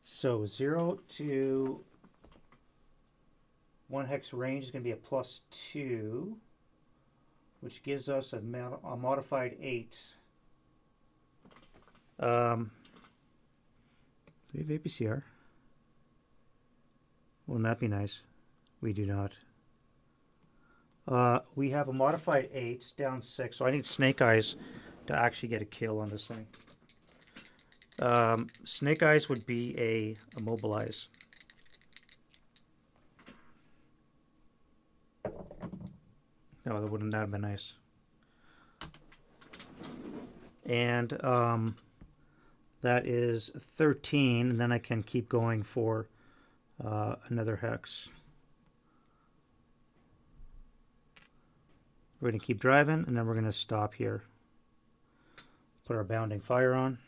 A: So 0 to 1 hex range is going to be a +2, which gives us a modified 8. We have APCR. Wouldn't that be nice? We do not. We have a modified 8, down 6, so I need Snake Eyes to actually get a kill on this thing. Snake Eyes would be a immobilize. No, that have been nice. And that is 13, and then I can keep going for another hex. We're going to keep driving, and then we're going to stop here. Put our bounding fire on.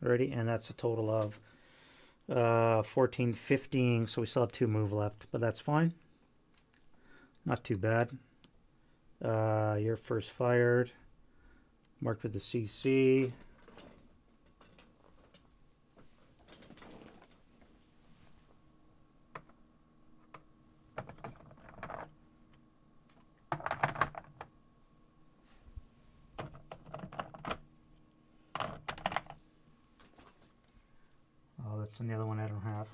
A: Ready, and that's a total of 14, 15, so we still have 2 move left, but that's fine. Not too bad. You're first fired. Marked with the CC. Oh, that's another one I don't have.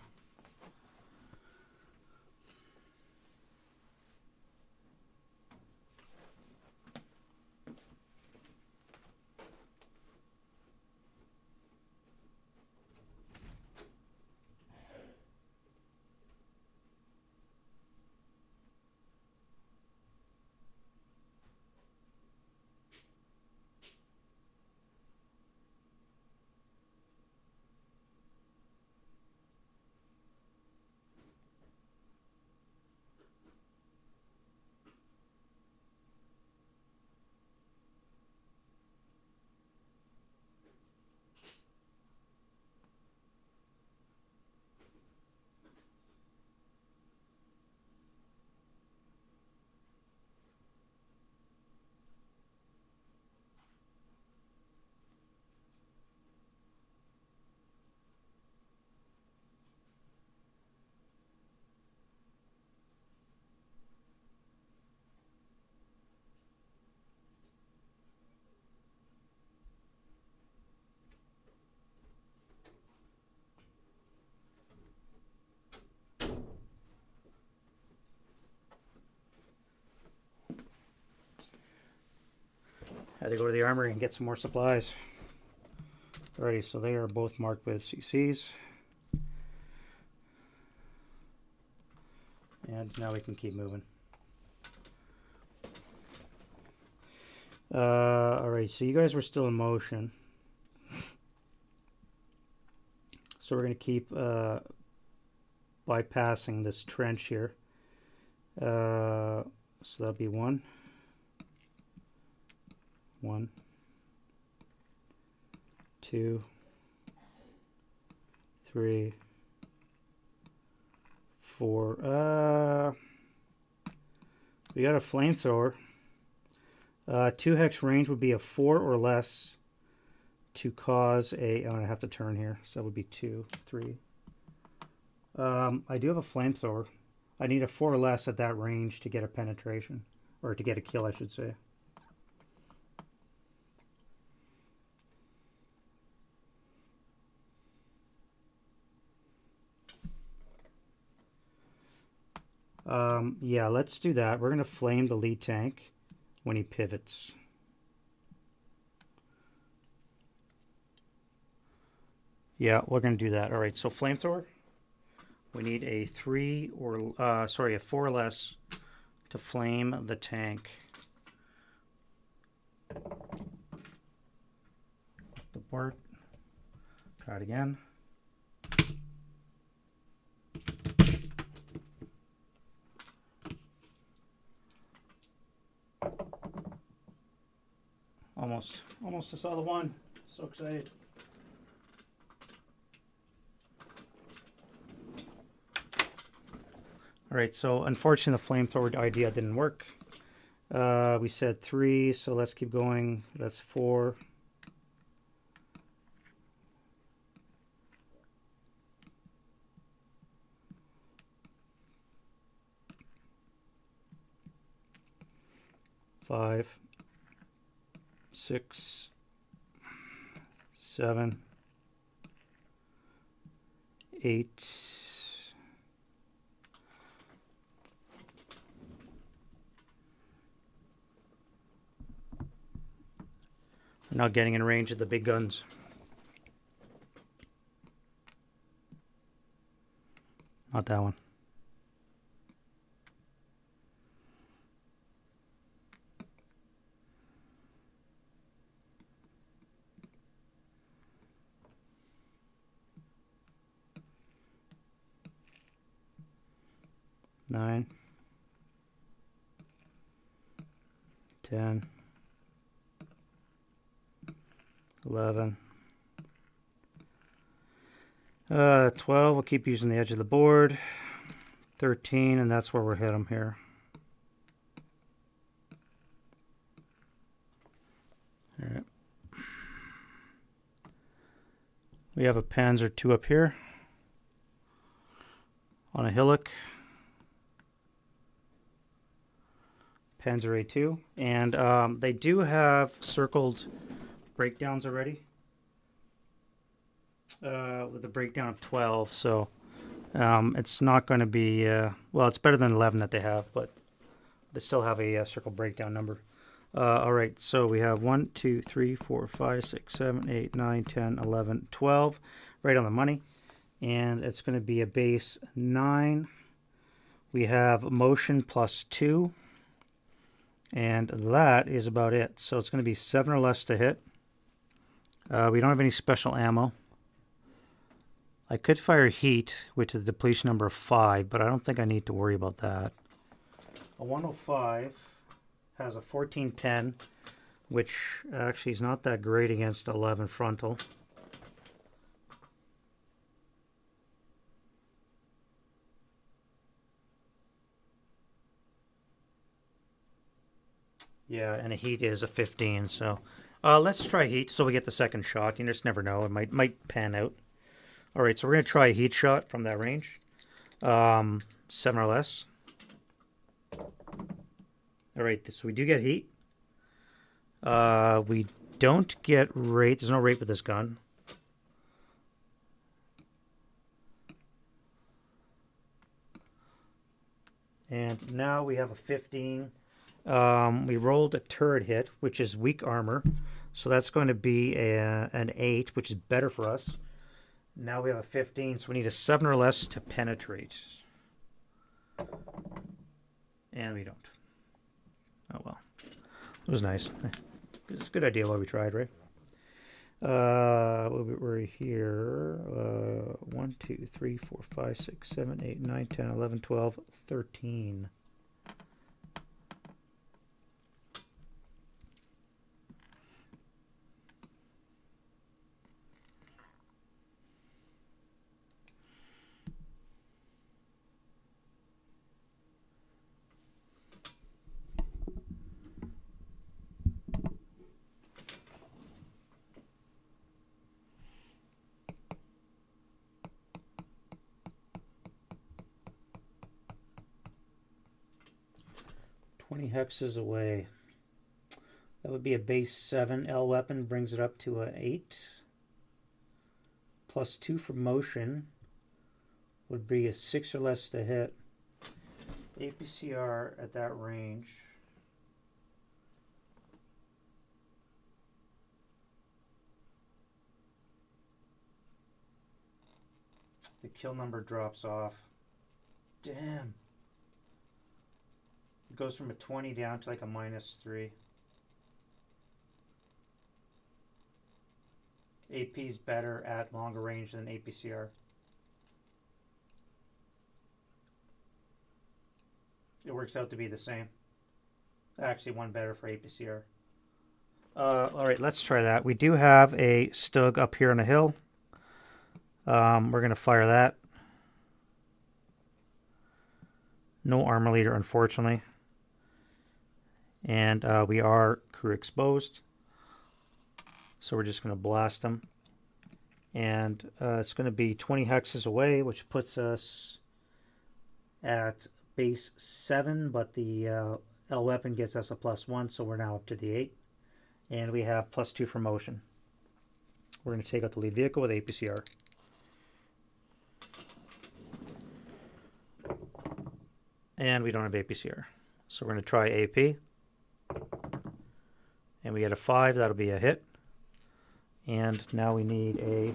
A: Had to go to the armory and get some more supplies. Alrighty, so they are both marked with CCs. And now we can keep moving. Alright, so you guys were still in motion. So we're going to keep bypassing this trench here. So that'll be 1, 2, 3, 4. We got a flamethrower. 2 hex range would be a 4 or less to cause a. I'm gonna have to turn here, so that would be 2, 3. I do have a flamethrower. I need a 4 or less at that range to get a penetration, or to get a kill, I should say. Yeah, let's do that. We're gonna flame the lead tank when he pivots. Yeah, we're gonna do that. All right, so flamethrower. We need a 3 or a 4 or less to flame the tank. The board. Try it again. Almost I saw the one. So excited. Alright, so unfortunately the flamethrower idea didn't work. We said 3, so let's keep going. That's 4. Five, 6, 7, 8. We're not getting in range of the big guns. Not that one. Nine, 10, 11, 12. We'll keep using the edge of the board. 13, and that's where we'll hit them here. All right. We have a Panzer II up here on a hillock. Panzer A2, and they do have circled breakdowns already with a breakdown of 12, so it's not going to be well, it's better than 11 that they have, but they still have a circle breakdown number. All right, so we have 1, 2, 3, 4, 5, 6, 7, 8, 9, 10, 11, 12, right on the money, and it's going to be a base 9. We have motion plus 2. And that is about it. So it's going to be 7 or less to hit. We don't have any special ammo. I could fire heat, which is a depletion number of 5, but I don't think I need to worry about that. A 105 has a 14 pen, which actually is not that great against 11 frontal. Yeah, and a heat is a 15, so let's try heat so we get the second shot. You just never know. It might pan out. All right, so we're going to try a heat shot from that range. 7 or less. All right, so we do get heat. We don't get rate. There's no rate with this gun. And now we have a 15. We rolled a turret hit, which is weak armor. So that's going to be an 8, which is better for us. Now we have a 15, so we need a 7 or less to penetrate. And we don't. Oh well. It was nice. It's a good idea why we tried, right? We're here. 1, 2, 3, 4, 5, 6, 7, 8, 9, 10, 11, 12, 13. Hexes away. That would be a base 7. L weapon brings it up to an 8. Plus 2 for motion would be a 6 or less to hit. APCR at that range. The kill number drops off. Damn. It goes from a 20 down to like a -3. AP is better at longer range than APCR. It works out to be the same. Actually, one better for APCR. Alright, let's try that. We do have a Stug up here on the hill. We're going to fire that. No armor leader, unfortunately. And we are crew exposed. So we're just going to blast them. And it's going to be 20 hexes away, which puts us at base 7. But the L weapon gets us a +1, so we're now up to the 8. And we have +2 for motion. We're going to take out the lead vehicle with APCR. And we don't have APCR. So we're going to try AP. And we get a 5. That'll be a hit. And now we need a...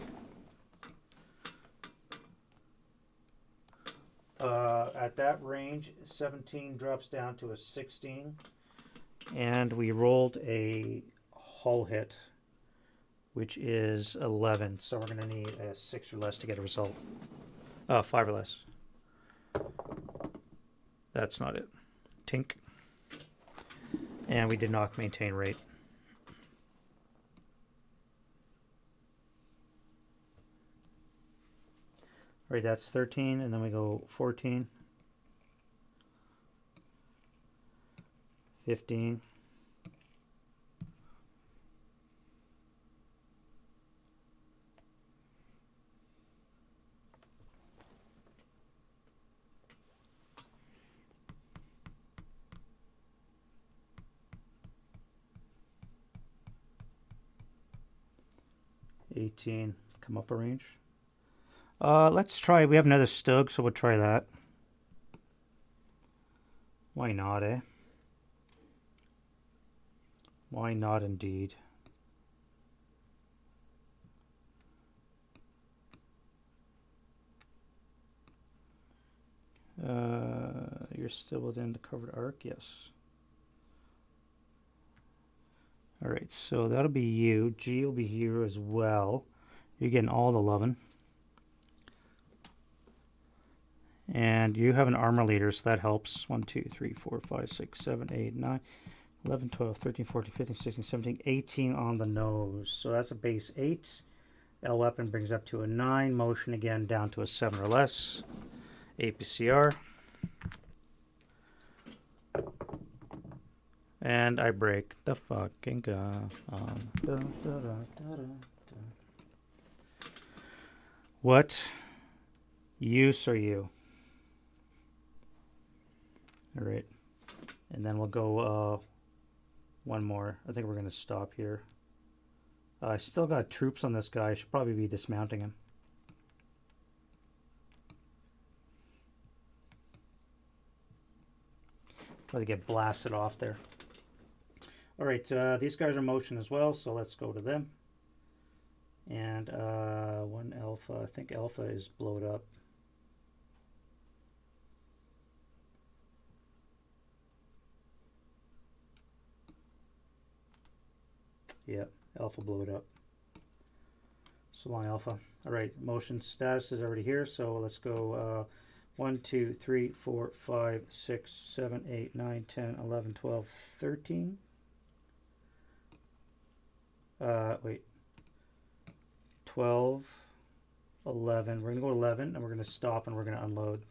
A: at that range, 17 drops down to a 16. And we rolled a hull hit, which is 11. So we're going to need a 6 or less to get a result. 5 or less. That's not it. Tink. And we did not maintain rate. All right, that's 13, and then we go 14, 15, 18, come up a range. Let's try, we have another Stug, so we'll try that. Why not, eh? Why not, indeed? You're still within the covered arc, yes. Alright, so that'll be you. G will be here as well. You're getting all the lovin'. And you have an armor leader, so that helps. 1, 2, 3, 4, 5, 6, 7, 8, 9, 11, 12, 13, 14, 15, 16, 17, 18 on the nose. So that's a base 8. L weapon brings up to a 9. Motion again down to a 7 or less. APCR. And I break the fucking gun. What use are you? All right, and then we'll go one more. I think we're going to stop here. I still got troops on this guy. I should probably be dismounting him. before they get blasted off there. All right, these guys are motion as well, so let's go to them. And 1 alpha, I think alpha is blowed up. Yeah, alpha blew it up. So long alpha. All right, motion status is already here, so let's go 1, 2, 3, 4, 5, 6, 7, 8, 9, 10, 11, 12, 13. Wait. 12, 11. We're going to go 11, and we're going to stop, and we're going to unload.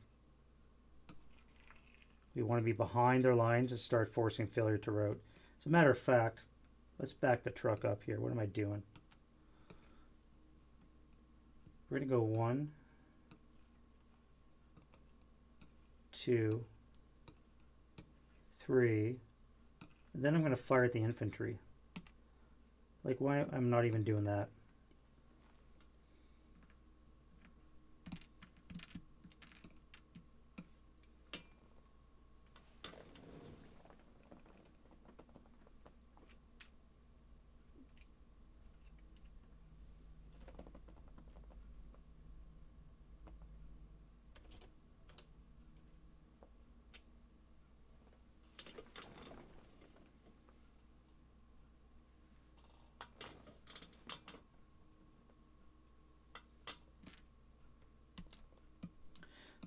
A: We want to be behind their lines and start forcing failure to route. As a matter of fact, let's back the truck up here. What am I doing? We're going to go 1, 2, 3, and then I'm going to fire at the infantry. Like, why I'm not even doing that?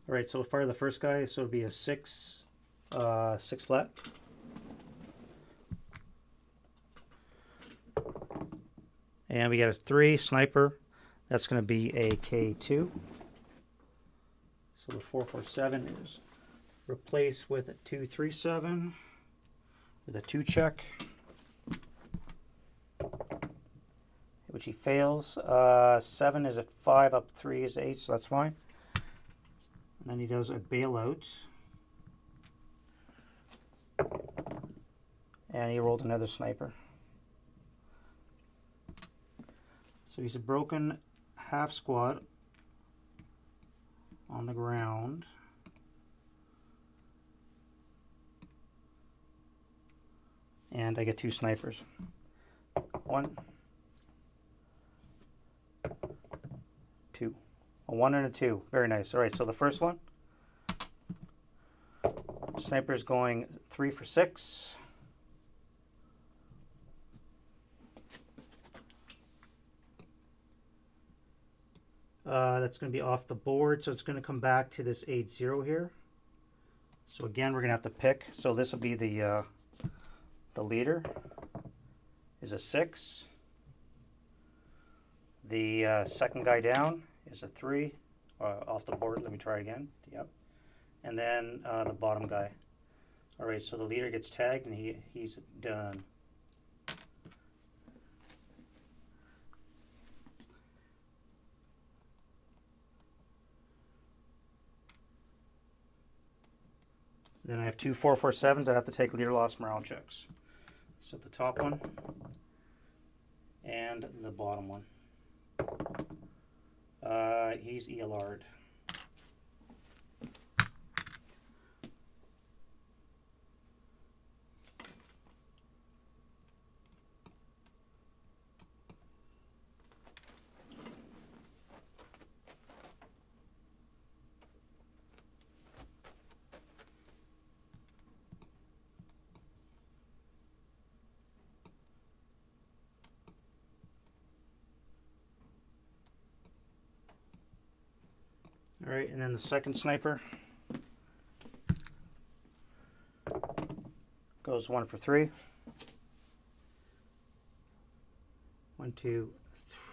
A: All right, so fire the first guy, so it'll be a 6 flat. And we got a 3 sniper. That's going to be a K2. So the 447 is replaced with a 237 with a 2 check, which he fails. 7 is a 5, up 3 is 8, so that's fine. And then he does a bailout. And he rolled another sniper. So he's a broken half squad on the ground. And I get 2 snipers. 1, 2. A 1 and a 2. Very nice. All right, so the first one. Sniper's going 3 for 6. That's going to be off the board, so it's going to come back to this 8-0 here. So again, we're going to have to pick. So this will be the leader is a 6. The second guy down is a 3 off the board. Let me try again. Yep. And then the bottom guy. All right, so the leader gets tagged and he's done. Then I have 2 447s. I have to take leader loss morale checks. So the top one and the bottom one. He's ELR'd. All right, and then the second sniper goes 1 for 3. 1, 2,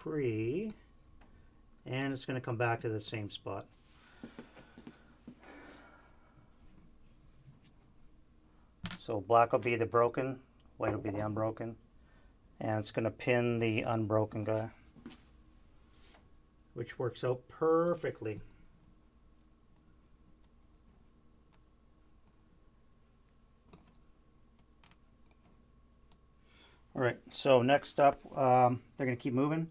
A: 3, and it's going to come back to the same spot. So black will be the broken, white will be the unbroken, and it's going to pin the unbroken guy, which works out perfectly. All right, so next up, they're going to keep moving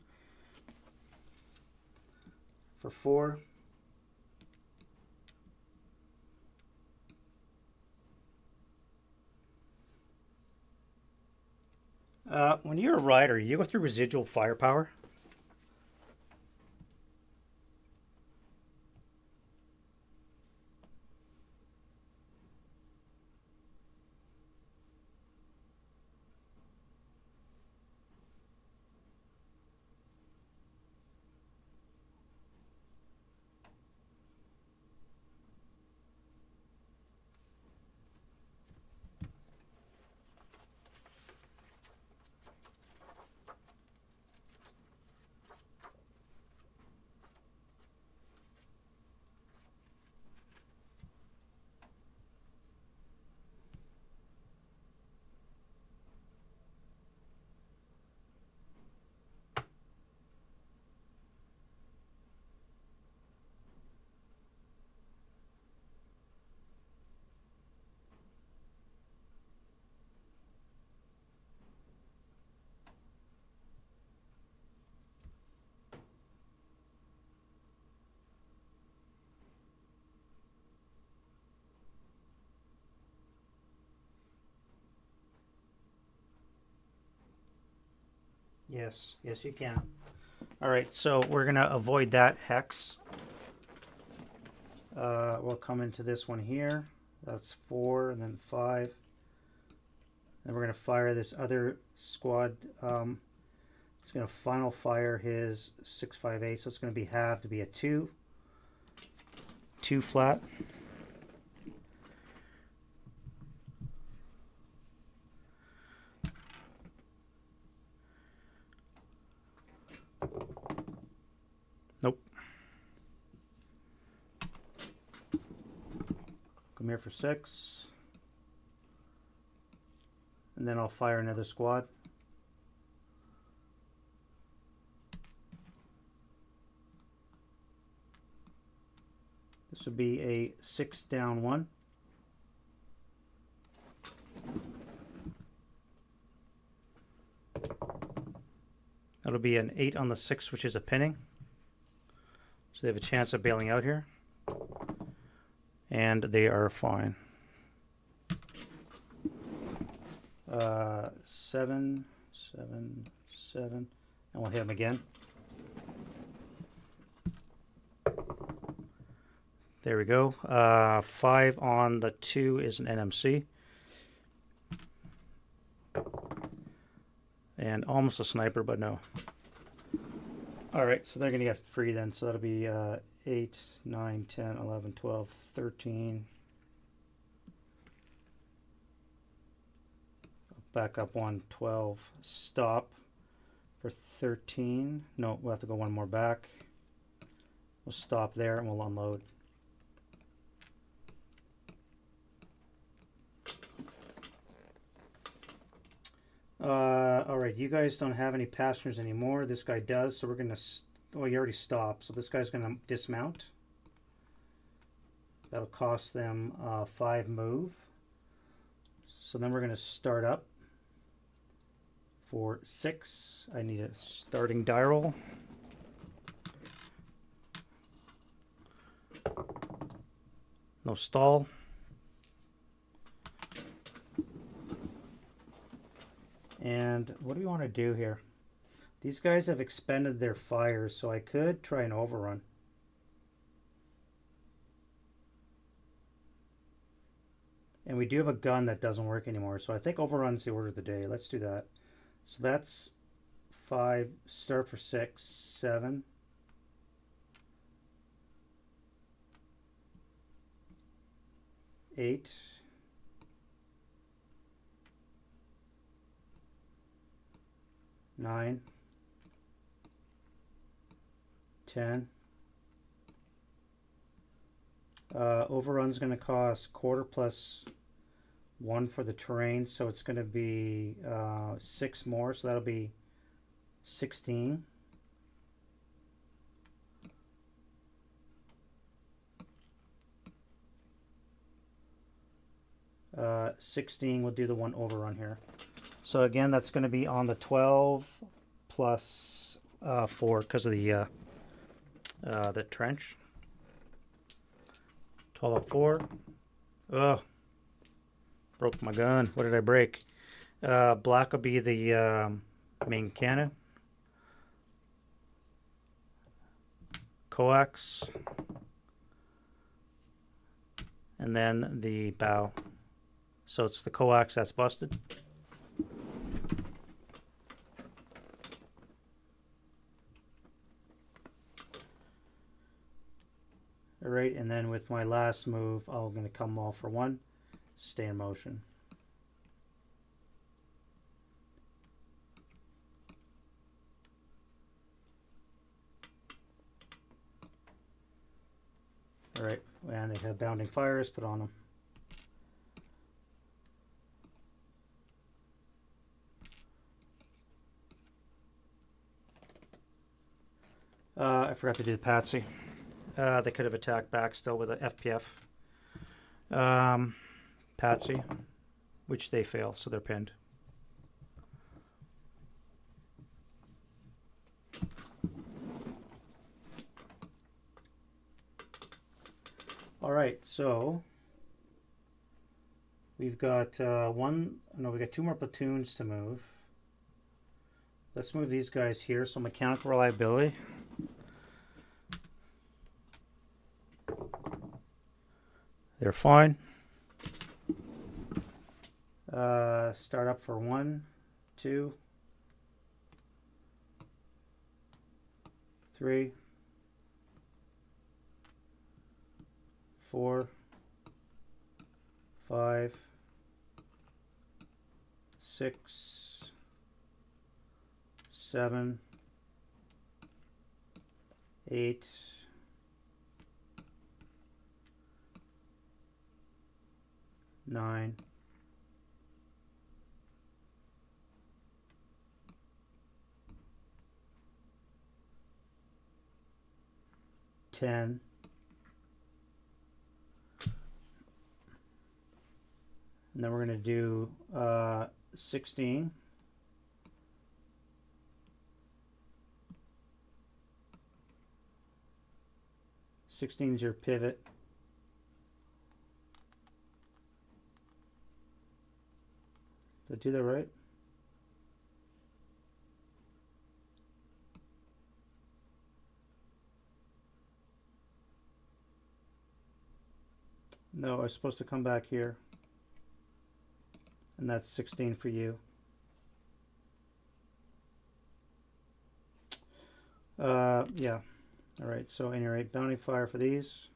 A: for 4. When you're a rider, you go through residual firepower. Yes, yes you can. Alright, so we're going to avoid that hex. We'll come into this one here. That's 4 and then 5. Then we're going to fire this other squad. It's going to final fire his 658, so it's going to be halved to be a 2. 2 flat. Nope. Come here for 6. And then I'll fire another squad. This would be a 6 down 1. That'll be an 8 on the 6, which is a pinning. So they have a chance of bailing out here. And they are fine. 7, 7, 7. And we'll hit him again. There we go. 5 on the 2 is an NMC. And almost a sniper, but no. Alright, so they're going to get free then. So that'll be 8, 9, 10, 11, 12, 13. Back up 1, 12. Stop for 13. No, we'll have to go one more back. We'll stop there and we'll unload. Alright, you guys don't have any passengers anymore. This guy does, so we're going to... Oh, you already stopped. So this guy's going to dismount. That'll cost them 5 move. So then we're going to start up for 6. I need a starting die roll. No stall. And what do we want to do here? These guys have expended their fires, so I could try an overrun. And we do have a gun that doesn't work anymore, so I think overrun's the order of the day. Let's do that. So that's 5, start for 6, 7. 8. 9, 10. Overrun's going to cost quarter plus 1 for the terrain, so it's going to be 6 more, so that'll be 16. Uh, 16, we'll do the 1 overrun here. So again, that's going to be on the 12 plus 4 because of the trench. 12 up 4. Oh, broke my gun. What did I break? Black will be the main cannon. Coax. And then the bow. So it's the coax that's busted. Alright, and then with my last move, I'm going to come off for one, stay in motion. Alright, and they have bounding fires put on them. I forgot to do the patsy. They could have attacked back still with an FPF. Patsy, which they fail, so they're pinned. Alright, so we've got we got two more platoons to move. Let's move these guys here. So mechanical reliability. They're fine. Start up for 1, 2, 3, 4, 5, 6, 7, 8, 9, 10, and then we're going to do 16, 16 is your pivot. Did I do that right? No, I was supposed to come back here. And that's 16 for you. Yeah. All right, so anyway, bounty fire for these.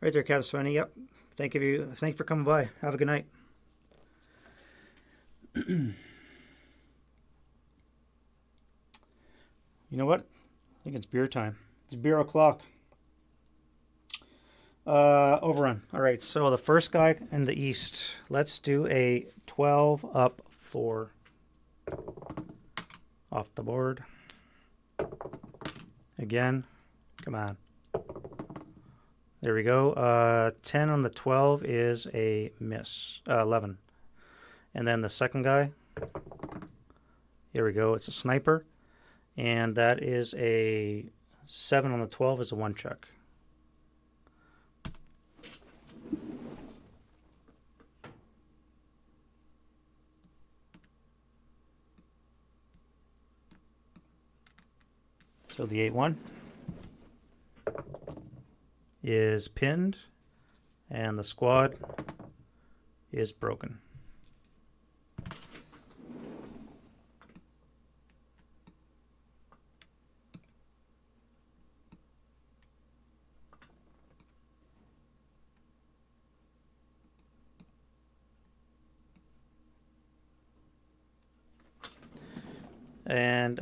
A: Right there, Cap Spenny. Yep. Thank you for coming by. Have a good night. You know what? I think it's beer time. It's beer o'clock. Overrun. All right, so the first guy in the east. Let's do a 12 up 4. Off the board. Again. Come on. There we go. 10 on the 12 is a miss. 11. And then the second guy. Here we go. It's a sniper. And that is a 7 on the 12 is a 1 check. So the 8-1 is pinned and the squad is broken. And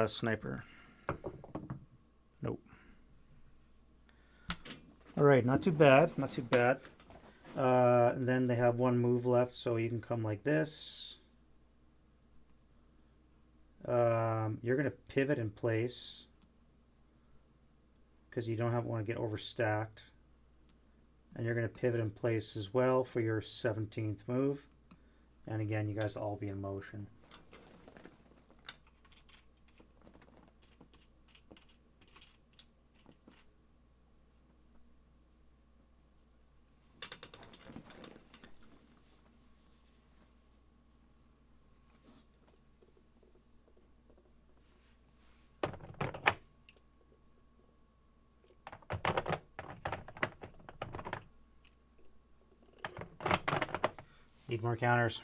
A: sniper. Nope. All right, not too bad, not too bad. And then they have 1 move left, so you can come like this. You're going to pivot in place because you don't want to get overstacked. And you're going to pivot in place as well for your 17th move. And again, you guys will all be in motion. Need more counters.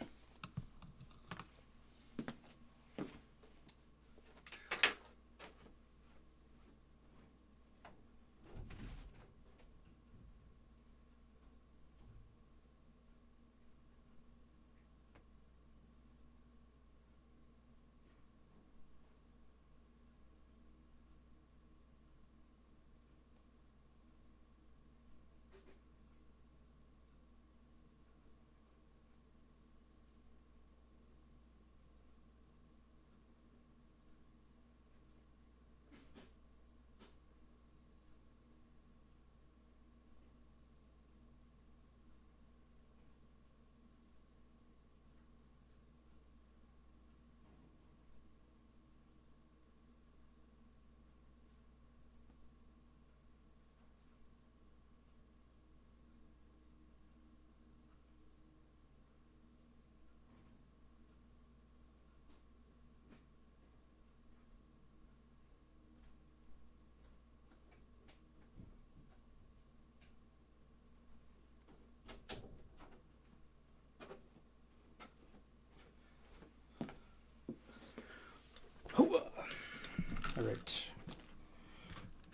A: All right.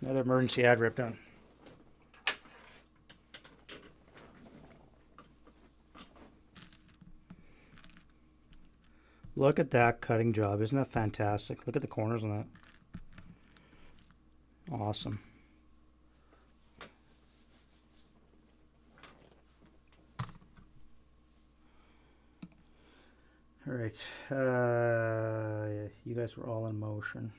A: Another emergency ad rip done. Look at that cutting job. Isn't that fantastic? Look at the corners on that. Awesome. All right. You guys were all in motion.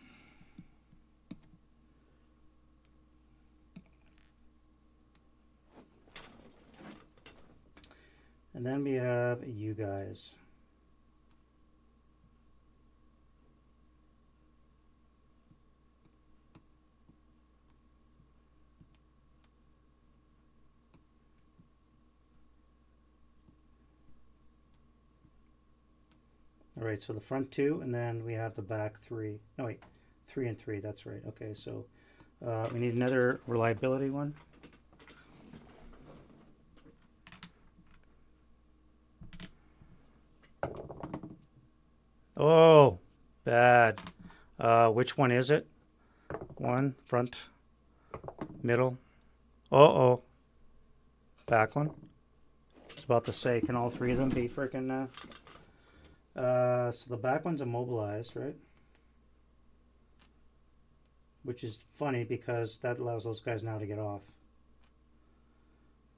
A: And then we have you guys. All right, so the front two, and then we have the back three. No, wait, 3 and 3. That's right. Okay, so we need another reliability one. Oh, bad. Which one is it? One, front, middle. Uh-oh. Back one. I was about to say, can all three of them be freaking... so the back one's immobilized, right? Which is funny because that allows those guys now to get off.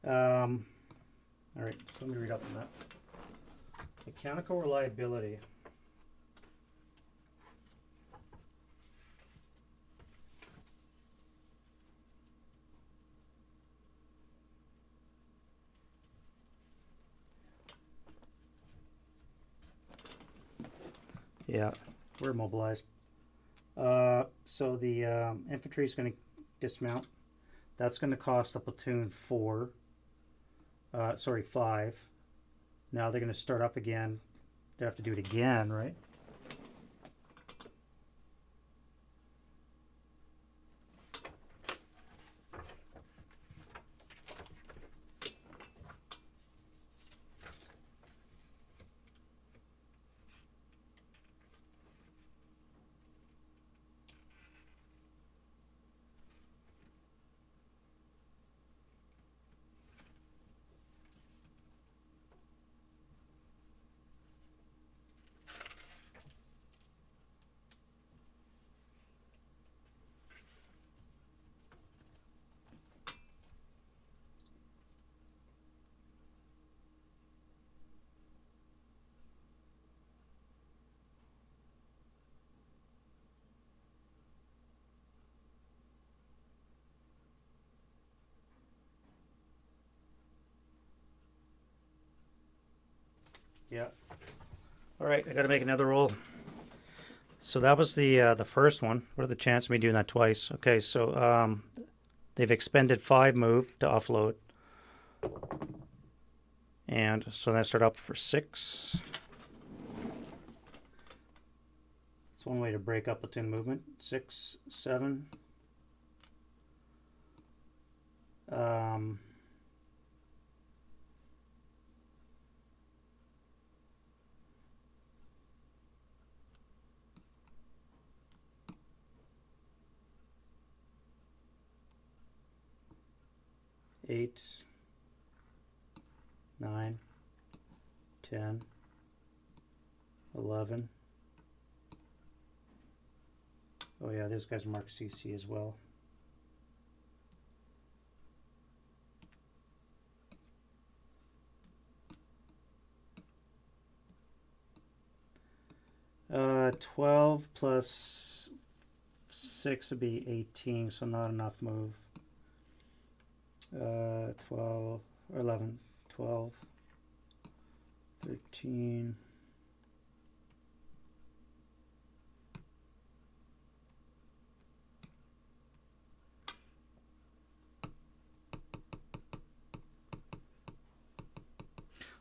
A: All right, so let me read up on that. Mechanical reliability. Yeah, we're immobilized. So the infantry is going to dismount. That's going to cost a platoon 4. 5. Now they're going to start up again. They have to do it again, right? Yeah. All right, I got to make another roll. So that was the first one. What are the chances of me doing that twice? Okay, so they've expended 5 move to offload. And so then I start up for 6. It's one way to break up platoon movement. 6, 7. 8, 9, 10, 11. Oh yeah, these guys are marked CC as well. Uh, 12 plus 6 would be 18, so not enough move. 12, or 11, 12, 13.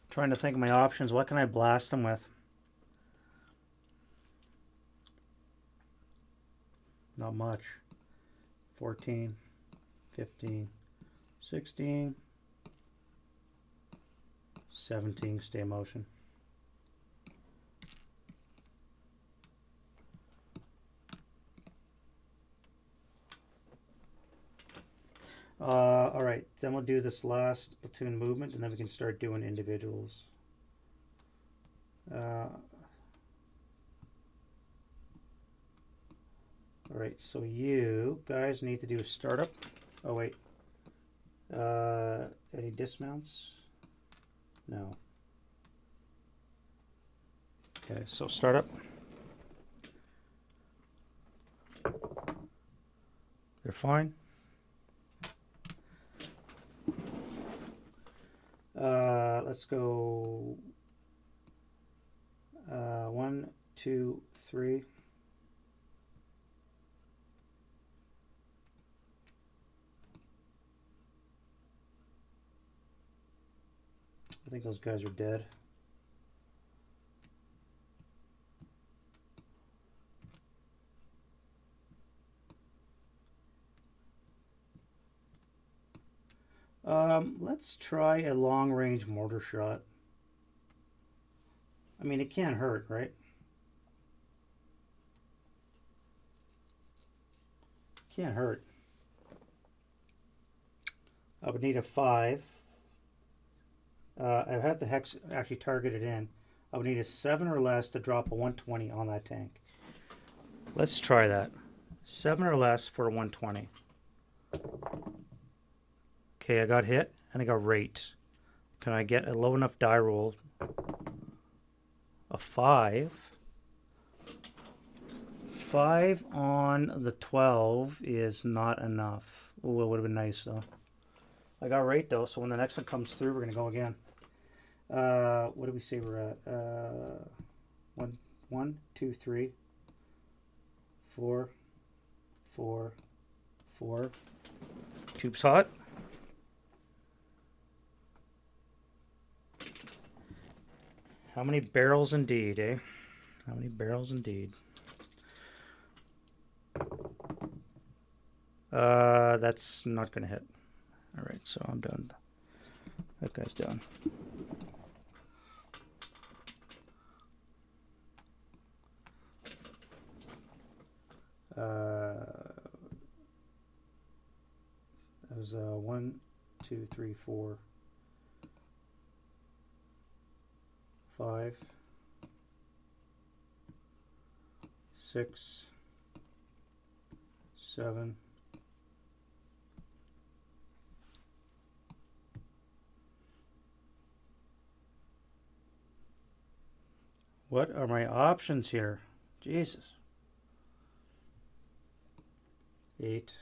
A: Trying to think of my options. What can I blast them with? Not much. 14, 15, 16, 17, stay in motion. All right, then we'll do this last platoon movement, and then we can start doing individuals. Alright, so you guys need to do a startup. Oh wait. Any dismounts? No. Okay, so startup. They're fine. Let's go 1, 2, 3. I think those guys are dead. Let's try a long-range mortar shot. I mean, it can't hurt, right? Can't hurt. I would need a 5. I have the hex actually targeted in. I would need a 7 or less to drop a 120 on that tank. Let's try that. 7 or less for a 120. Okay, I got hit and I got raked. Can I get a low enough die roll? A 5. 5 on the 12 is not enough. Oh, it would have been nice though. I got raked though, so when the next one comes through, we're gonna go again. What do we say we're at? 1, 2, 3, 4, 4, 4. Tube's hot. How many barrels indeed, eh? How many barrels indeed? That's not gonna hit. All right, so I'm done. That guy's done. That was 1, 2, 3, 4, 5, 6, 7. What are my options here? Jesus. 8,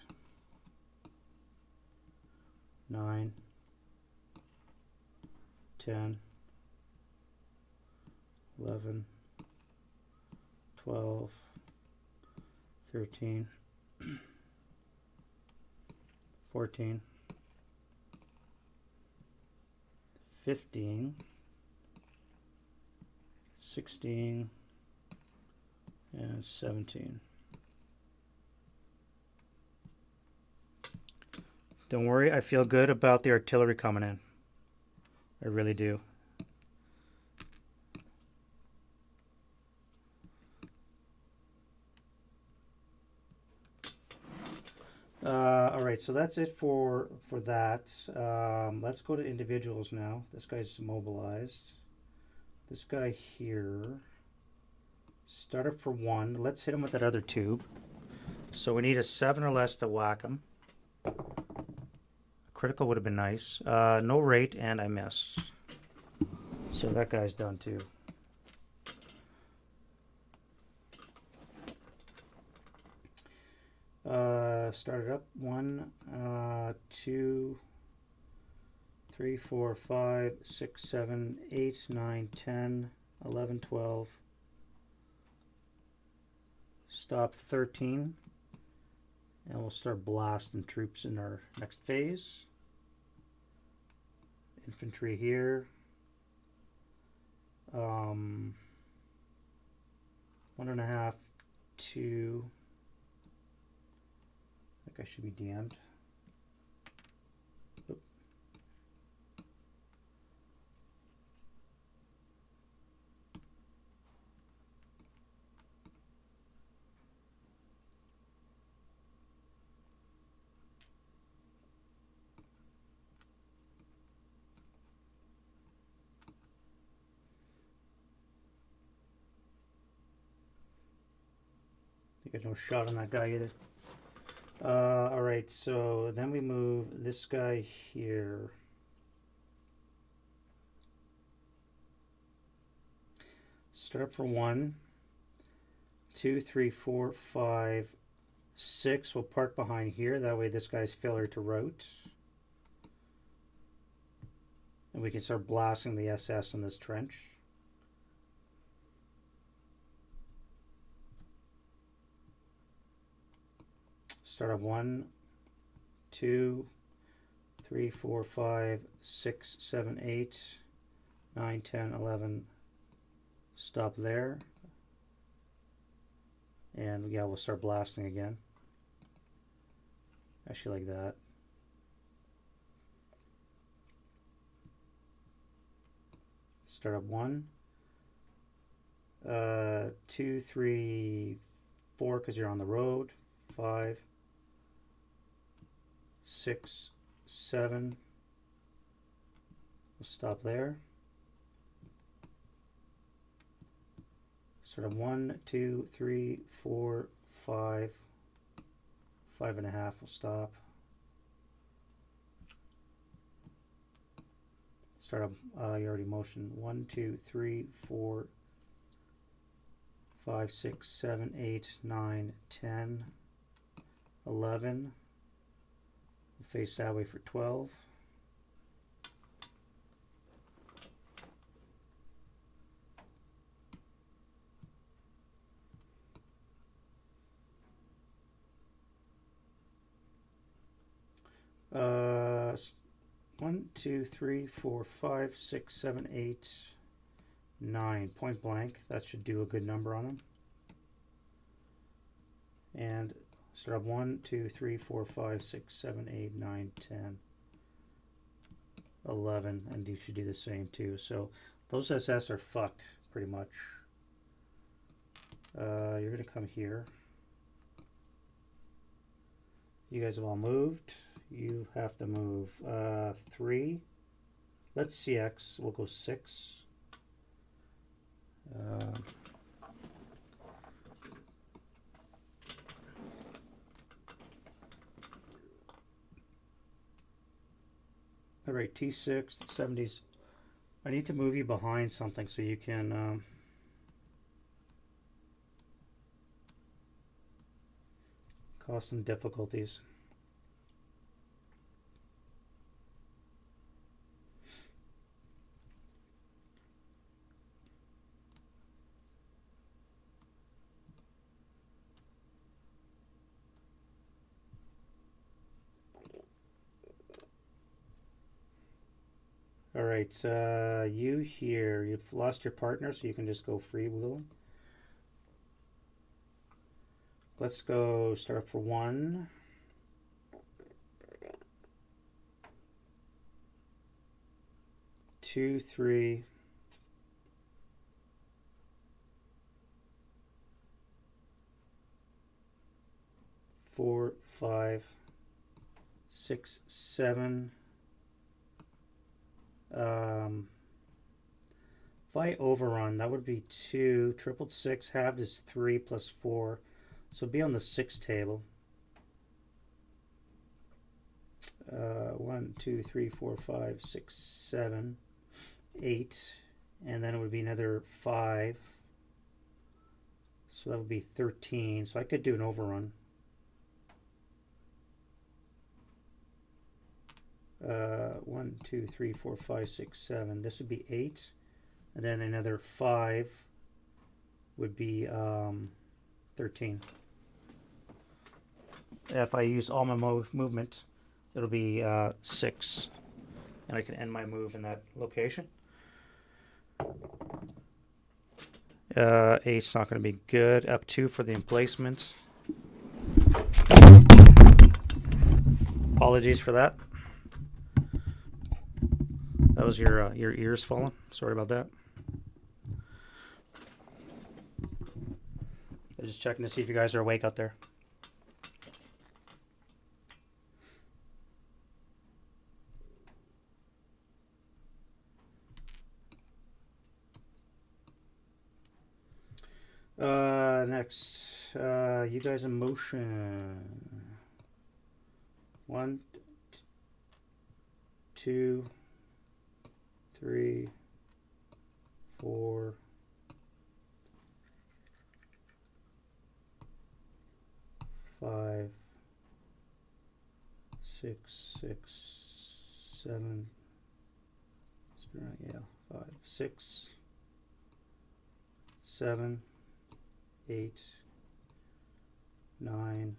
A: 9, 10, 11, 12, 13, 14, 15, 16, and 17. Don't worry, I feel good about the artillery coming in. I really do. All right, so that's it for that. Let's go to individuals now. This guy's mobilized. This guy here. Start up for 1. Let's hit him with that other tube. So we need a 7 or less to whack him. A critical would have been nice. No rate, and I missed. So that guy's done too. Start it up. 1, 2, 3, 4, 5, 6, 7, 8, 9, 10, 11, 12. Stop 13. And we'll start blasting troops in our next phase. Infantry here. 1.5, 2. I think I should be DM'd. Oop. I think I no shot on that guy either. Alright, so then we move this guy here. Start for 1, 2, 3, 4, 5, 6. We'll park behind here. That way this guy's failure to route. And we can start blasting the SS in this trench. Start up 1, 2, 3, 4, 5, 6, 7, 8, 9, 10, 11. Stop there. And yeah, we'll start blasting again. Actually, like that. Start up 1, 2, 3, 4, because you're on the road. 5, 6, 7. We'll stop there. Sort of 1, 2, 3, 4, 5, 5.5. We'll stop. Start up. You already motioned 1, 2, 3, 4, 5, 6, 7, 8, 9, 10, 11. Face that way for 12. Uh, 1, 2, 3, 4, 5, 6, 7, 8, 9. Point blank. That should do a good number on them. And start up 1, 2, 3, 4, 5, 6, 7, 8, 9, 10, 11. And you should do the same too. So those SS are fucked pretty much. You're going to come here. You guys have all moved. You have to move 3. Let's CX. We'll go 6. All right, T6, 70s. I need to move you behind something so you can cause some difficulties. All right, you here, you've lost your partner, so you can just go freewheel. Let's go start up for 1. 2, 3. 4, 5. 6, 7. If I overrun, that would be 2. Tripled 6, halved is 3 plus 4. So it'd be on the 6 table. 1, 2, 3, 4, 5, 6, 7, 8. And then it would be another 5. So that would be 13. So I could do an overrun. 1, 2, 3, 4, 5, 6, 7. This would be 8. And then another 5 would be 13. If I use all my movement, it'll be 6. And I can end my move in that location. 8's not going to be good. Up 2 for the emplacement. Apologies for that. That was your ears falling. Sorry about that. I was just checking to see if you guys are awake out there. Next, you guys in motion. 1, 2, 3, 4, 5, 6, 7. Yeah, 5, 6, 7, 8, 9,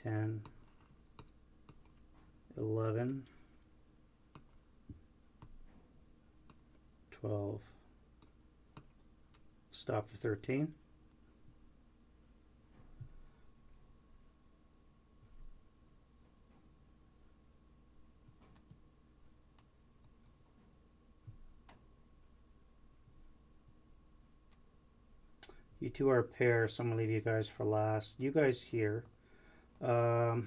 A: 10, 11, 12. Stop for 13. You two are a pair, so I'm going to leave you guys for last. You guys here. I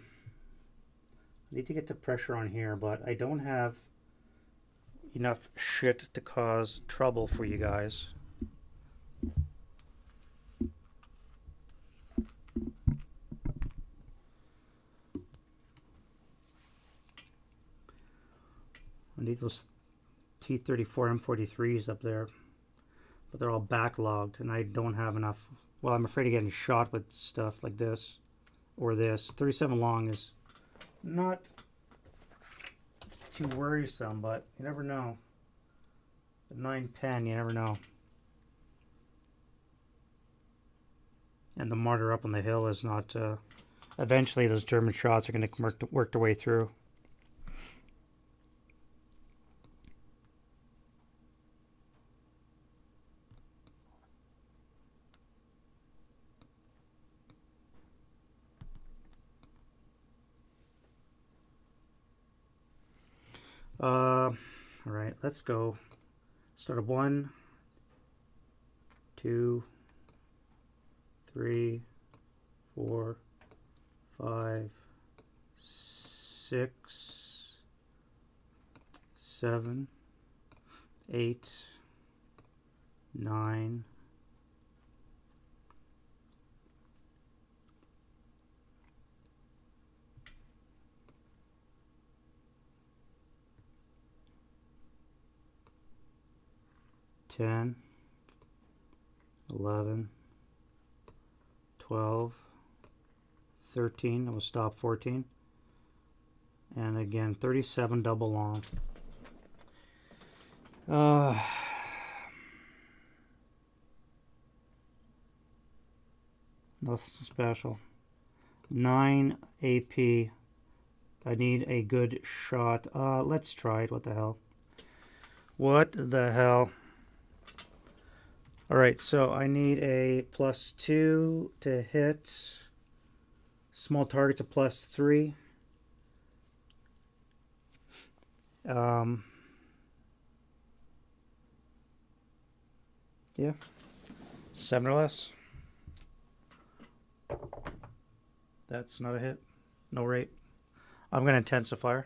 A: need to get the pressure on here, but I don't have enough shit to cause trouble for you guys. I need those T34 M43s up there. But they're all backlogged, and I don't have enough. Well, I'm afraid of getting shot with stuff like this or this. 37 long is not too worrisome, but you never know. The 910, you never know. And the mortar up on the hill is not. Eventually, those German shots are going to work their way through. All right, let's go. Start of 1, 2, 3, 4, 5, 6, 7, 8, 9, 10, 11, 12, 13. I will stop 14. And again, 37 double long. Nothing special. 9 AP. I need a good shot. Let's try it. What the hell? What the hell? Alright, so I need a +2 to hit. Small target's a +3. Yeah. 7 or less. That's not a hit. No rate. I'm going to intensifier.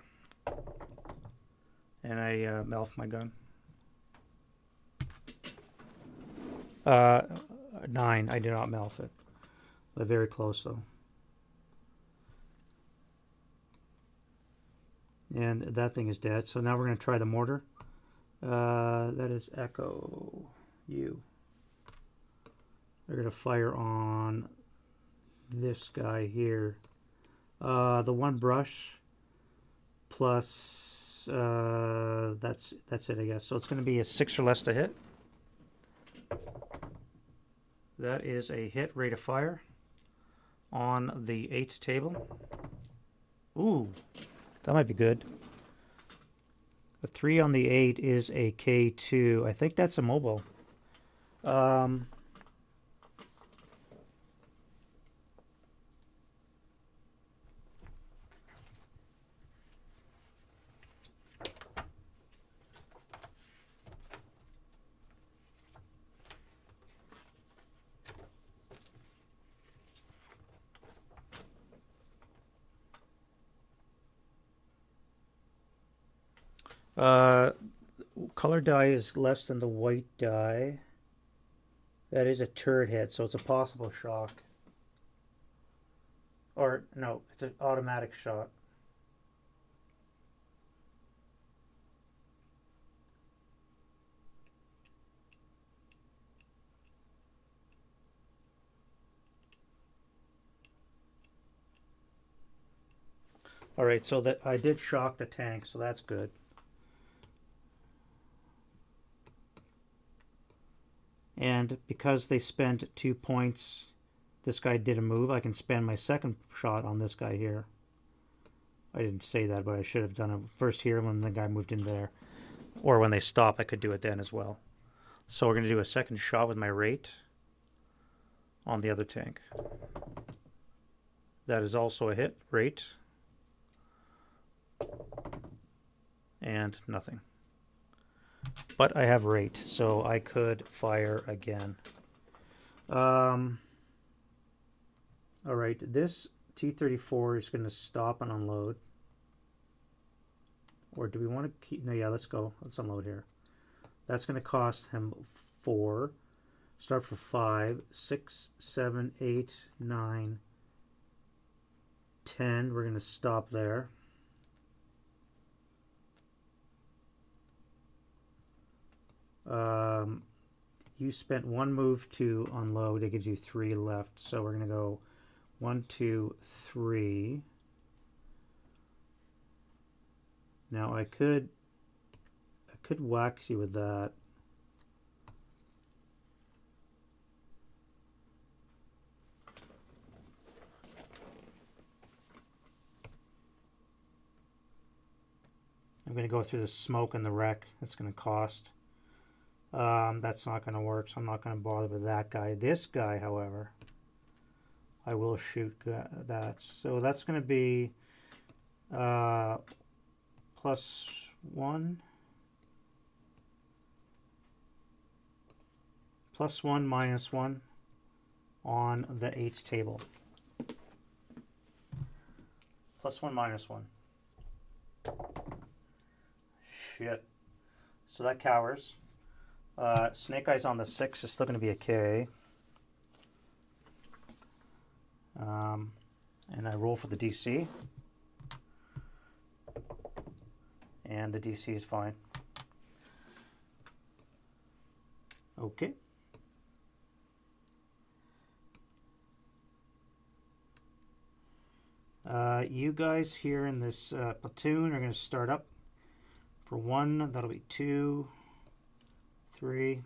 A: And I MALF my gun. 9. I did not MALF it. But very close though. And that thing is dead. So now we're going to try the mortar. That is Echo U. They're going to fire on this guy here. The one brush plus that's it, I guess. So it's going to be a 6 or less to hit. That is a hit, rate of fire on the 8 table. Ooh, that might be good. A 3 on the 8 is a K2. I think that's a mobile. Color dye is less than the white dye. That is a turret hit, so it's a possible shock. Or, no, it's an automatic shot. Alright, so that I did shock the tank, so that's good. And because they spent 2 points, this guy did a move, I can spend my second shot on this guy here. I didn't say that, but I should have done it first here when the guy moved in there. Or when they stop, I could do it then as well. So we're going to do a second shot with my rate on the other tank. That is also a hit, rate. And nothing. But I have rate, so I could fire again. Alright, this T-34 is going to stop and unload. Or do we want to keep... No, yeah, let's go. Let's unload here. That's going to cost him 4. Start for 5, 6, 7, 8, 9, 10. We're going to stop there. You spent 1 move to unload. It gives you 3 left. So we're going to go 1, 2, 3. Now I could wax you with that. I'm going to go through the smoke and the wreck. That's going to cost. That's not going to work, so I'm not going to bother with that guy. This guy, however, I will shoot that. So that's going to be +1. +1, -1 on the 8 table. +1, -1. Shit. So that cowers. Snake Eyes on the 6 is still going to be a K. And I roll for the DC. And the DC is fine. Okay. You guys here in this platoon are going to start up. For 1, that'll be 2, 3,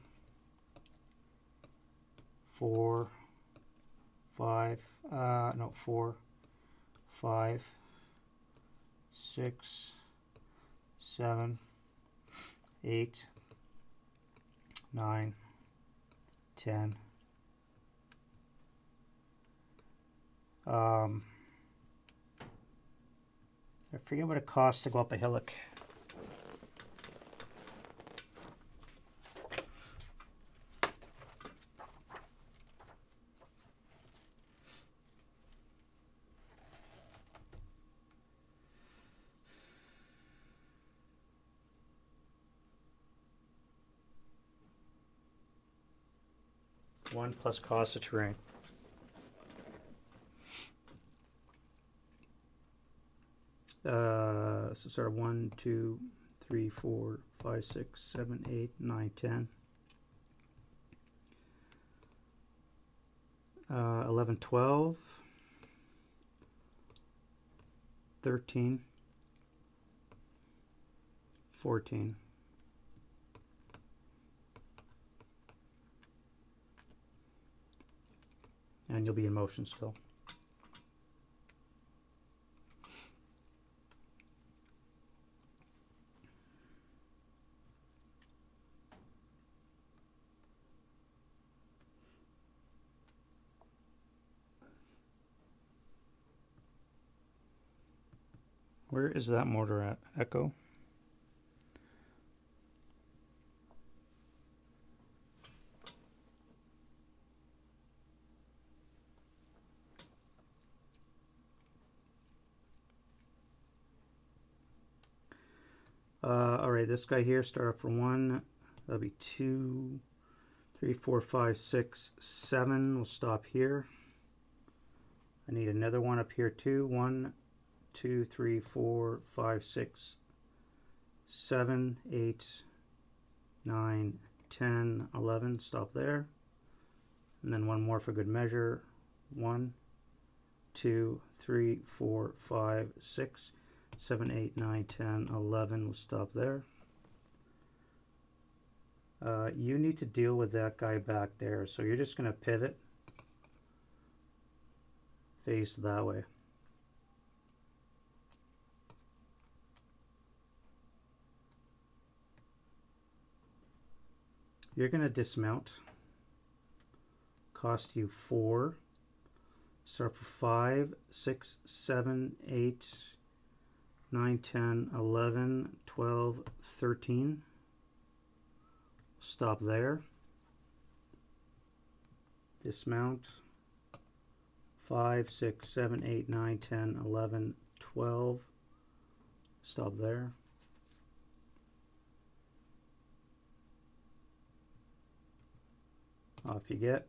A: 4, 5, no, 4, 5, 6, 7, 8, 9, 10. I forget what it costs to go up a hillock. 1 plus cost of terrain. So sort of 1, 2, 3, 4, 5, 6, 7, 8, 9, 10. 11, 12, 13, 14. And you'll be in motion still. Where is that mortar at? Echo? Alright, this guy here, start up for 1. That'll be 2, 3, 4, 5, 6, 7. We'll stop here. I need another one up here too. 1, 2, 3, 4, 5, 6, 7, 8, 9, 10, 11. Stop there. And then one more for good measure. 1, 2, 3, 4, 5, 6, 7, 8, 9, 10, 11. We'll stop there. You need to deal with that guy back there. So you're just going to pivot, face that way. You're going to dismount. Cost you 4. Start for 5, 6, 7, 8, 9, 10, 11, 12, 13. Stop there. Dismount. 5, 6, 7, 8, 9, 10, 11, 12. Stop there. Off you get.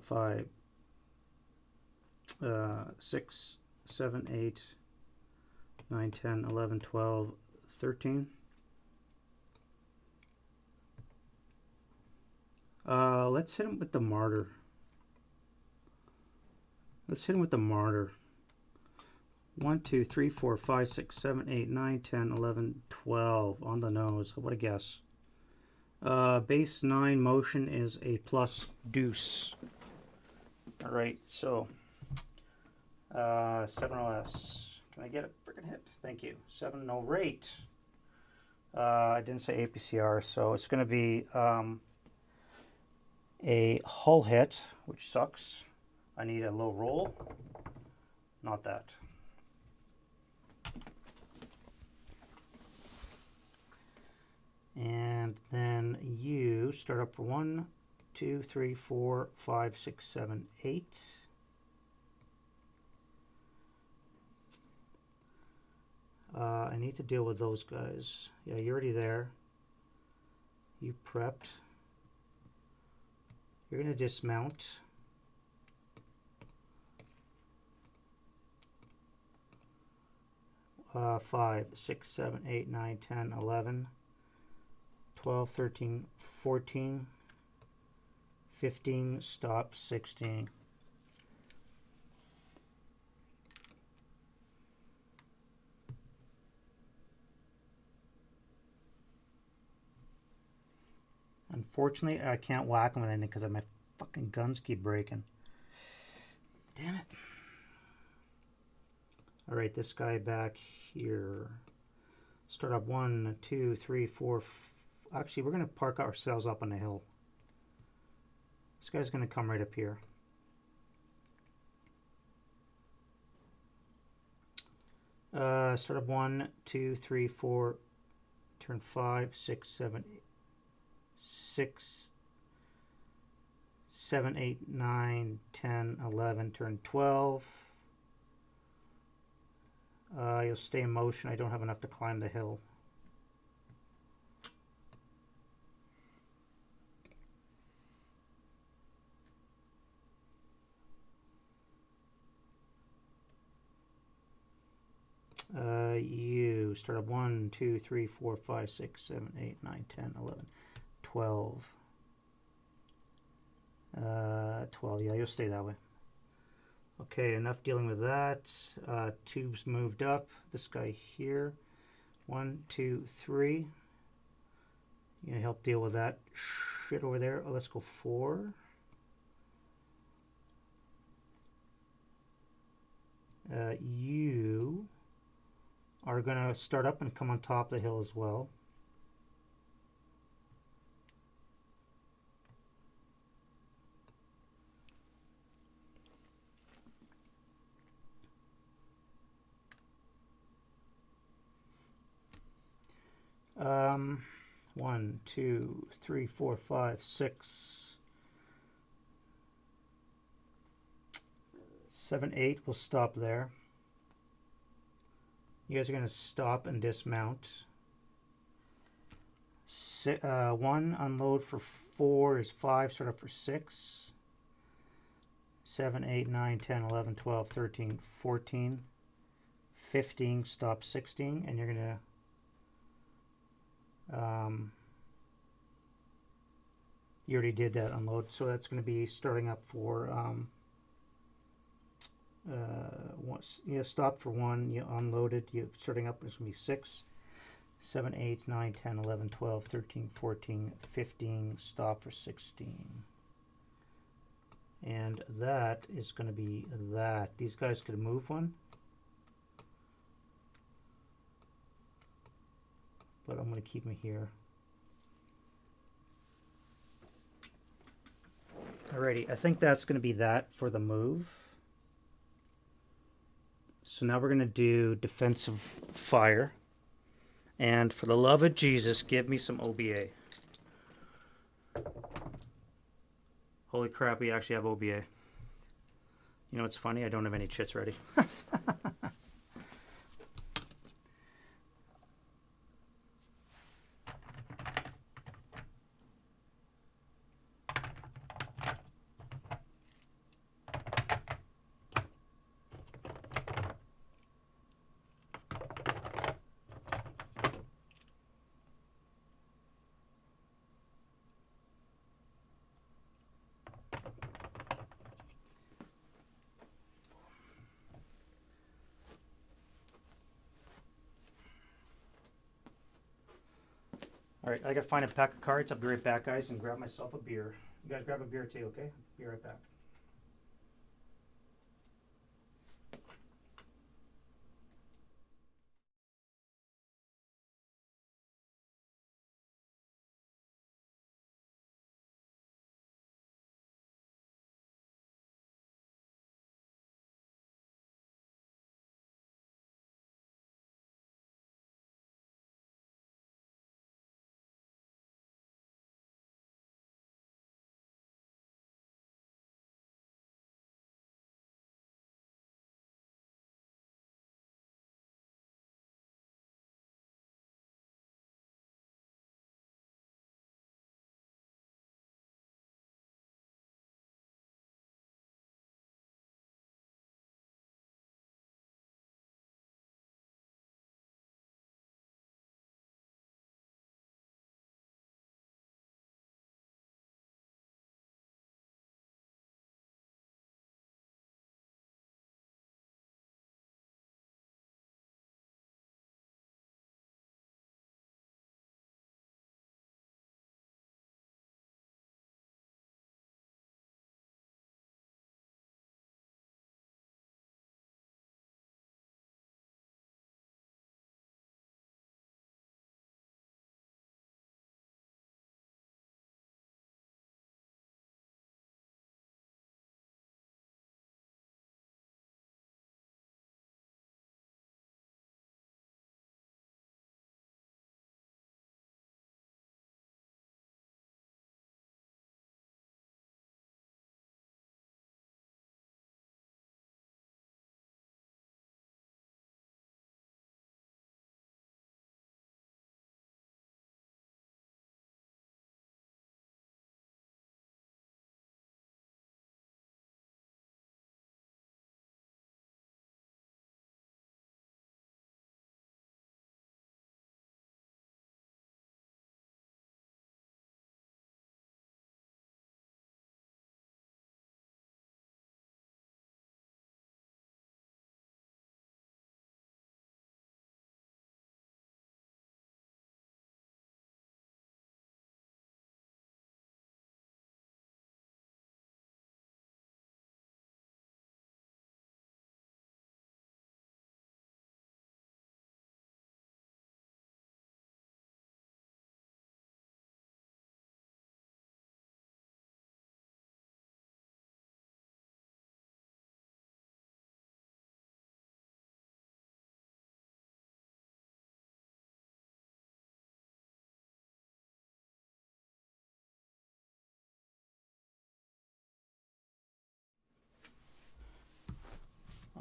A: Five, 6, 7, 8, 9, 10, 11, 12, 13. Let's hit him with the martyr. Let's hit him with the martyr. 1, 2, 3, 4, 5, 6, 7, 8, 9, 10, 11, 12 on the nose. What a guess. Base 9 motion is a plus deuce. Alright, so 7 OS. Can I get a freaking hit? Thank you. 7 no rate. I didn't say APCR, so it's going to be a hull hit, which sucks. I need a low roll. Not that. And then you start up for 1, 2, 3, 4, 5, 6, 7, 8. I need to deal with those guys. Yeah, you're already there. You prepped. You're going to dismount. Uh, 5, 6, 7, 8, 9, 10, 11. 12, 13, 14, 15, stop, 16. Unfortunately, I can't whack him with anything because my fucking guns keep breaking. Damn it. Alright, this guy back here. Start up 1, 2, 3, 4, actually, we're going to park ourselves up on the hill. This guy's going to come right up here. Start up 1, 2, 3, 4, turn 5, 6, 7, 6, 7, 8, 9, 10, 11, turn 12. You'll stay in motion. I don't have enough to climb the hill. You start at 1, 2, 3, 4, 5, 6, 7, 8, 9, 10, 11, 12. 12, yeah, you'll stay that way. Okay, enough dealing with that. Tubes moved up. This guy here. 1, 2, 3. You gonna help deal with that shit over there. Oh, let's go 4. You are gonna start up and come on top of the hill as well. Um, 1, 2, 3, 4, 5, 6, 7, 8. We'll stop there. You guys are going to stop and dismount. 1, unload for 4 is 5, start up for 6. 7, 8, 9, 10, 11, 12, 13, 14, 15, stop 16, and you're going to you already did that unload, so that's going to be starting up for once you stop for 1, you unloaded, you starting up, it's going to be 6, 7, 8, 9, 10, 11, 12, 13, 14, 15, stop for 16. And that is going to be that. These guys could move one, but I'm going to keep them here. Alrighty, I think that's going to be that for the move. So now we're going to do defensive fire. And for the love of Jesus, give me some OBA. Holy crap, we actually have OBA. You know what's funny? I don't have any chits ready. Alright, I gotta find a pack of cards. I'll be right back, guys, and grab myself a beer. You guys grab a beer too, okay? Be right back.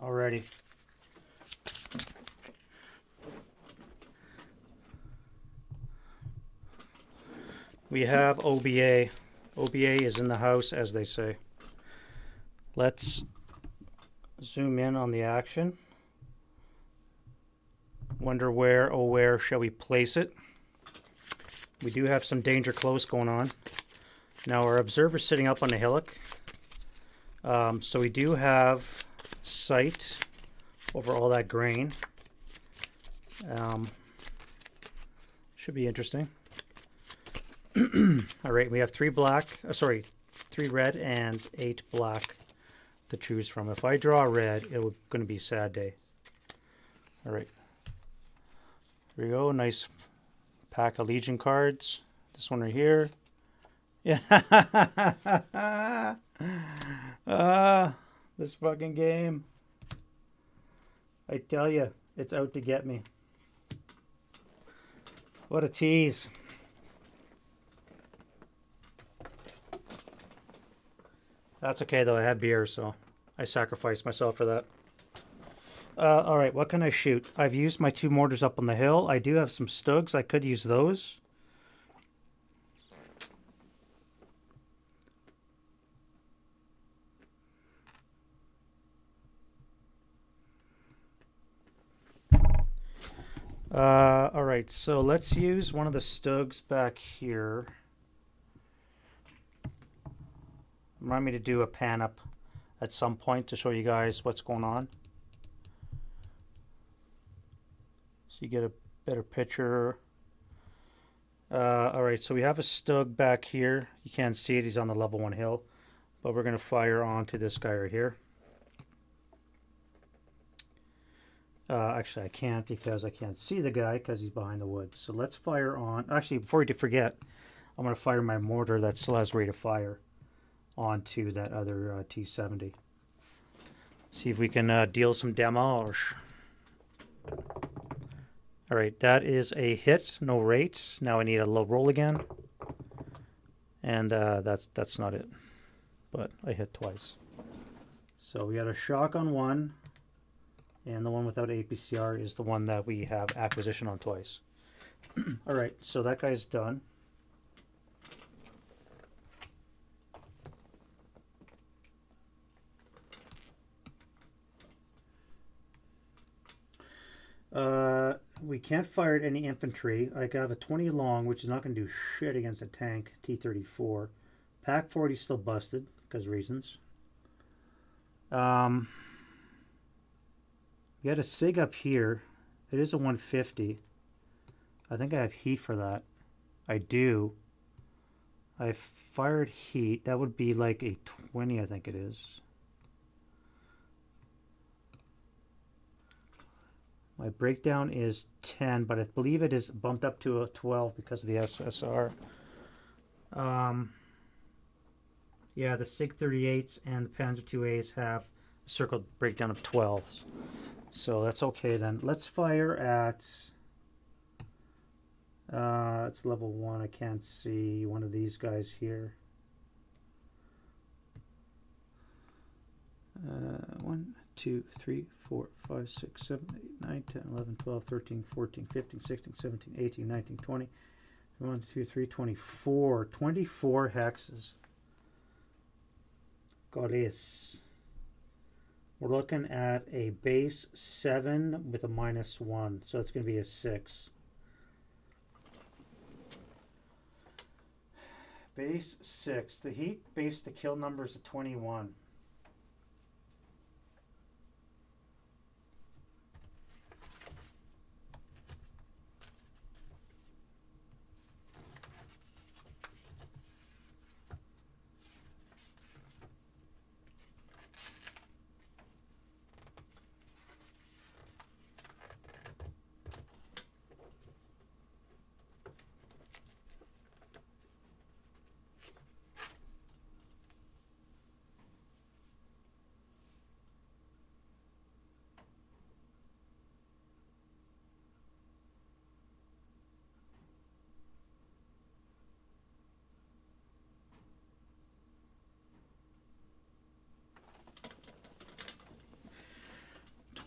A: Alrighty. We have OBA. OBA is in the house, as they say. Let's zoom in on the action. Wonder where, oh where shall we place it? We do have some danger close going on. Now our observer's sitting up on a hillock. So we do have sight over all that grain. Should be interesting. All right, we have 3 red and 8 black to choose from. If I draw red, it's going to be a sad day. All right, here we go. Nice pack of Legion cards. This one right here. Yeah. This fucking game. I tell you, it's out to get me. What a tease. That's okay though, I had beer, so I sacrificed myself for that. Alright, what can I shoot? I've used my 2 mortars up on the hill. I do have some Stugs, I could use those. Alright, so let's use one of the Stugs back here. Remind me to do a pan up at some point to show you guys what's going on, so you get a better picture. Alright, so we have a Stug back here. You can't see it, he's on the level 1 hill, but we're going to fire onto this guy right here. Actually I can't, because I can't see the guy because he's behind the woods. So let's fire on. Actually, before we forget, I'm going to fire my mortar that still has rate of fire onto that other T-70. See if we can deal some damage. Alright, that is a hit, no rate. Now I need a low roll again. And that's not it. But I hit twice. So we got a shock on 1. And the one without APCR is the one that we have acquisition on twice. Alright, so that guy's done. We can't fire at any infantry. I have a 20 long, which is not going to do shit against a tank, T-34. Pack 40 is still busted, because reasons. We got a SIG up here. It is a 150. I think I have heat for that. I do. I fired heat. That would be like a 20, I think it is. My breakdown is 10, but I believe it is bumped up to a 12 because of the SSR. Yeah, the SIG 38s and the Panzer 2As have a circled breakdown of 12s. So that's okay then. Let's fire at... it's level 1. I can't see one of these guys here. 1, 2, 3, 4, 5, 6, 7, 8, 9, 10, 11, 12, 13, 14, 15, 16, 17, 18, 19, 20. 1, 2, 3, 24. 24 hexes. Got this. We're looking at a base 7 with a -1. So it's going to be a 6. Base 6. The heat base to kill number is a 21.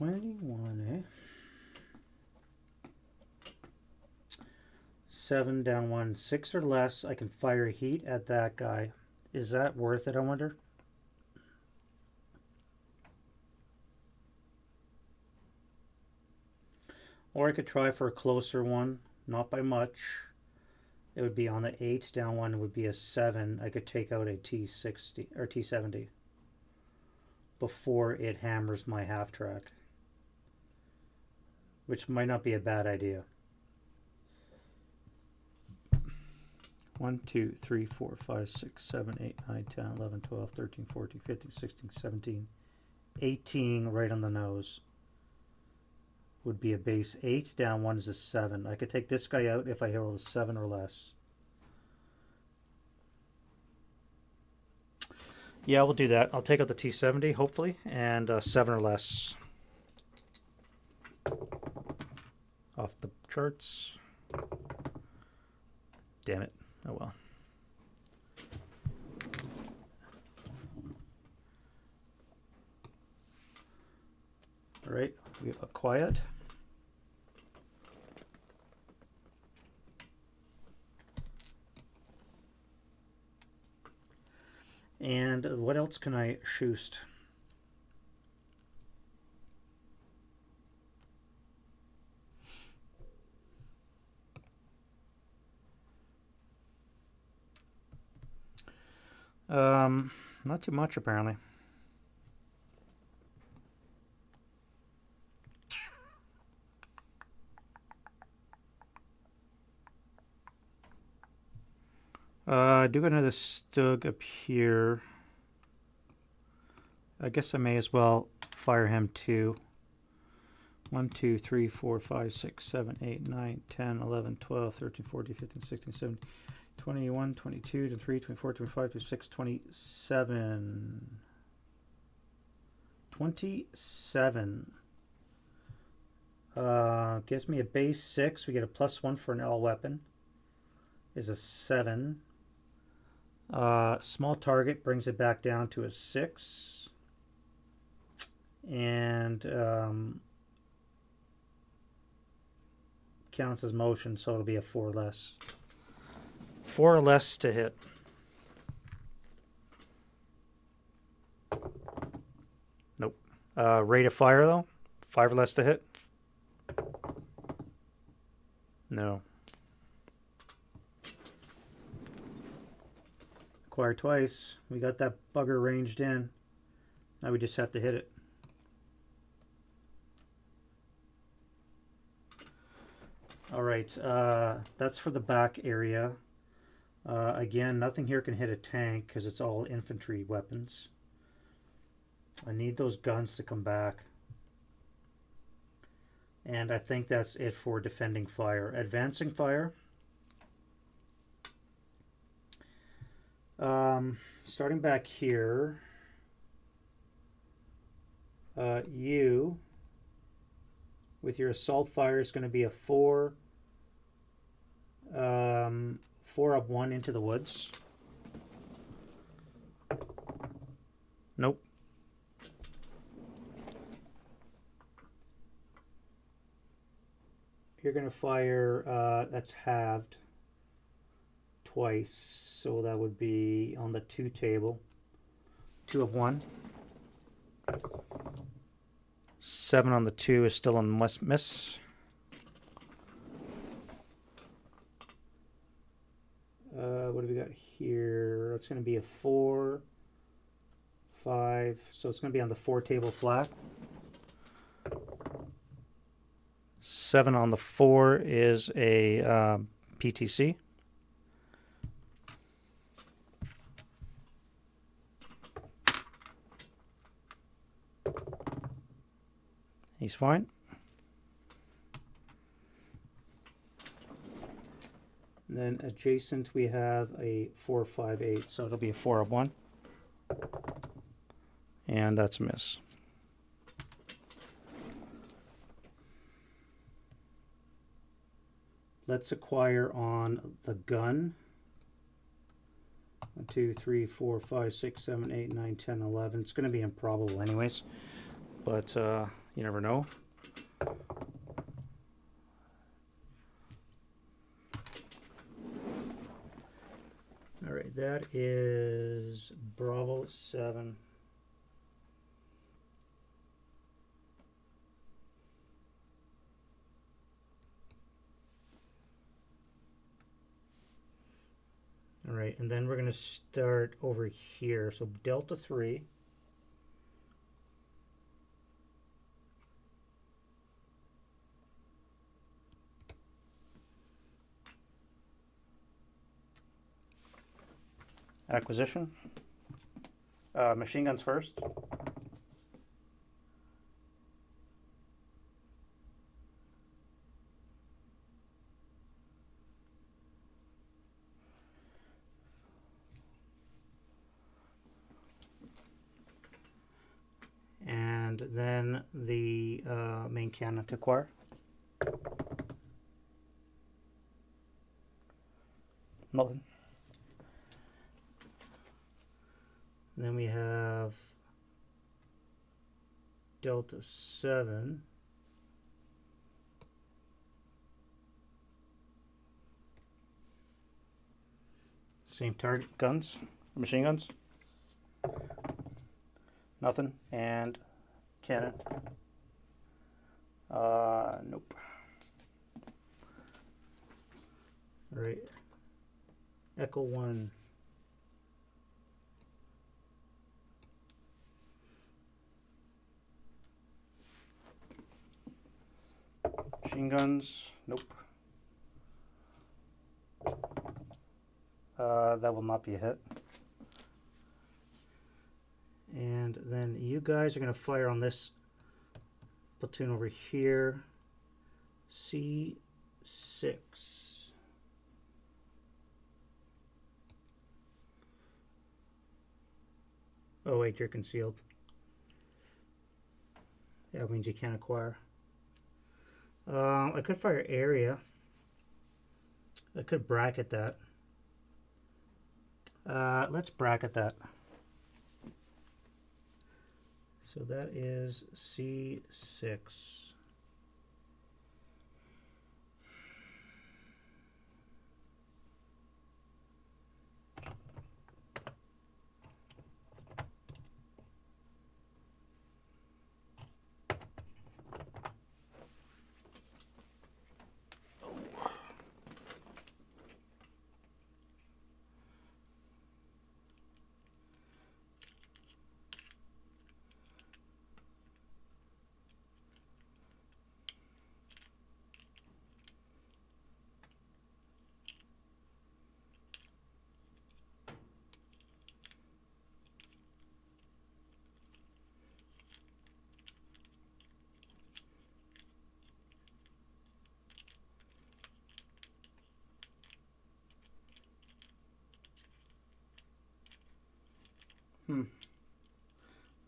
A: 21, eh? 7 down 1, 6 or less. I can fire heat at that guy. Is that worth it, I wonder? Or I could try for a closer one, not by much. It would be on the 8 down 1, it would be a 7. I could take out a T60 or T70 before it hammers my half track, which might not be a bad idea. 1, 2, 3, 4, 5, 6, 7, 8, 9, 10, 11, 12, 13, 14, 15, 16, 17, 18 right on the nose. Would be a base 8, down 1 is a 7. I could take this guy out if I roll a 7 or less. Yeah, we'll do that. I'll take out the T70, hopefully, and 7 or less. Off the charts. Damn it. Oh well. All right, we have a quiet. And what else can I shoost? Not too much apparently. I do got another Stug up here. I guess I may as well fire him too. 1, 2, 3, 4, 5, 6, 7, 8, 9, 10, 11, 12, 13, 14, 15, 16, 17, 21, 22, 23, 24, 25, 26, 27. 27. Gives me a base 6. We get a +1 for an L weapon. Is a 7. Small target brings it back down to a 6. And counts as motion, so it'll be a 4 less. 4 or less to hit. Nope. Rate of fire though? 5 or less to hit? No. Acquire twice. We got that bugger ranged in. Now we just have to hit it. Alright, that's for the back area. Again, nothing here can hit a tank because it's all infantry weapons. I need those guns to come back. And I think that's it for defending fire. Advancing fire. Starting back here, you, with your assault fire, is going to be a 4 up 1 into the woods. Nope. You're going to fire, that's halved twice, so that would be on the 2 table. 2 of 1. 7 on the 2 is still on miss. What do we got here? That's going to be a 4, 5. So it's going to be on the 4 table flat. 7 on the 4 is a PTC. He's fine. And then adjacent we have a 4, 5, 8, so it'll be a 4 of 1. And that's a miss. Let's acquire on the gun. 1, 2, 3, 4, 5, 6, 7, 8, 9, 10, 11. It's going to be improbable anyways. But You never know. All right, that is Bravo 7. All right, and then we're going to start over here. So Delta 3. Acquisition. Machine guns first. And then the main cannon to acquire. Nothing. And then we have Delta 7. Same target guns, machine guns. Nothing. And cannon. Nope. All right. Echo 1. Machine guns. Nope. That will not be a hit. And then you guys are going to fire on this platoon over here. C6. Oh wait, you're concealed. Yeah, that means you can't acquire. I could fire area. I could bracket that. Let's bracket that. So that is C6.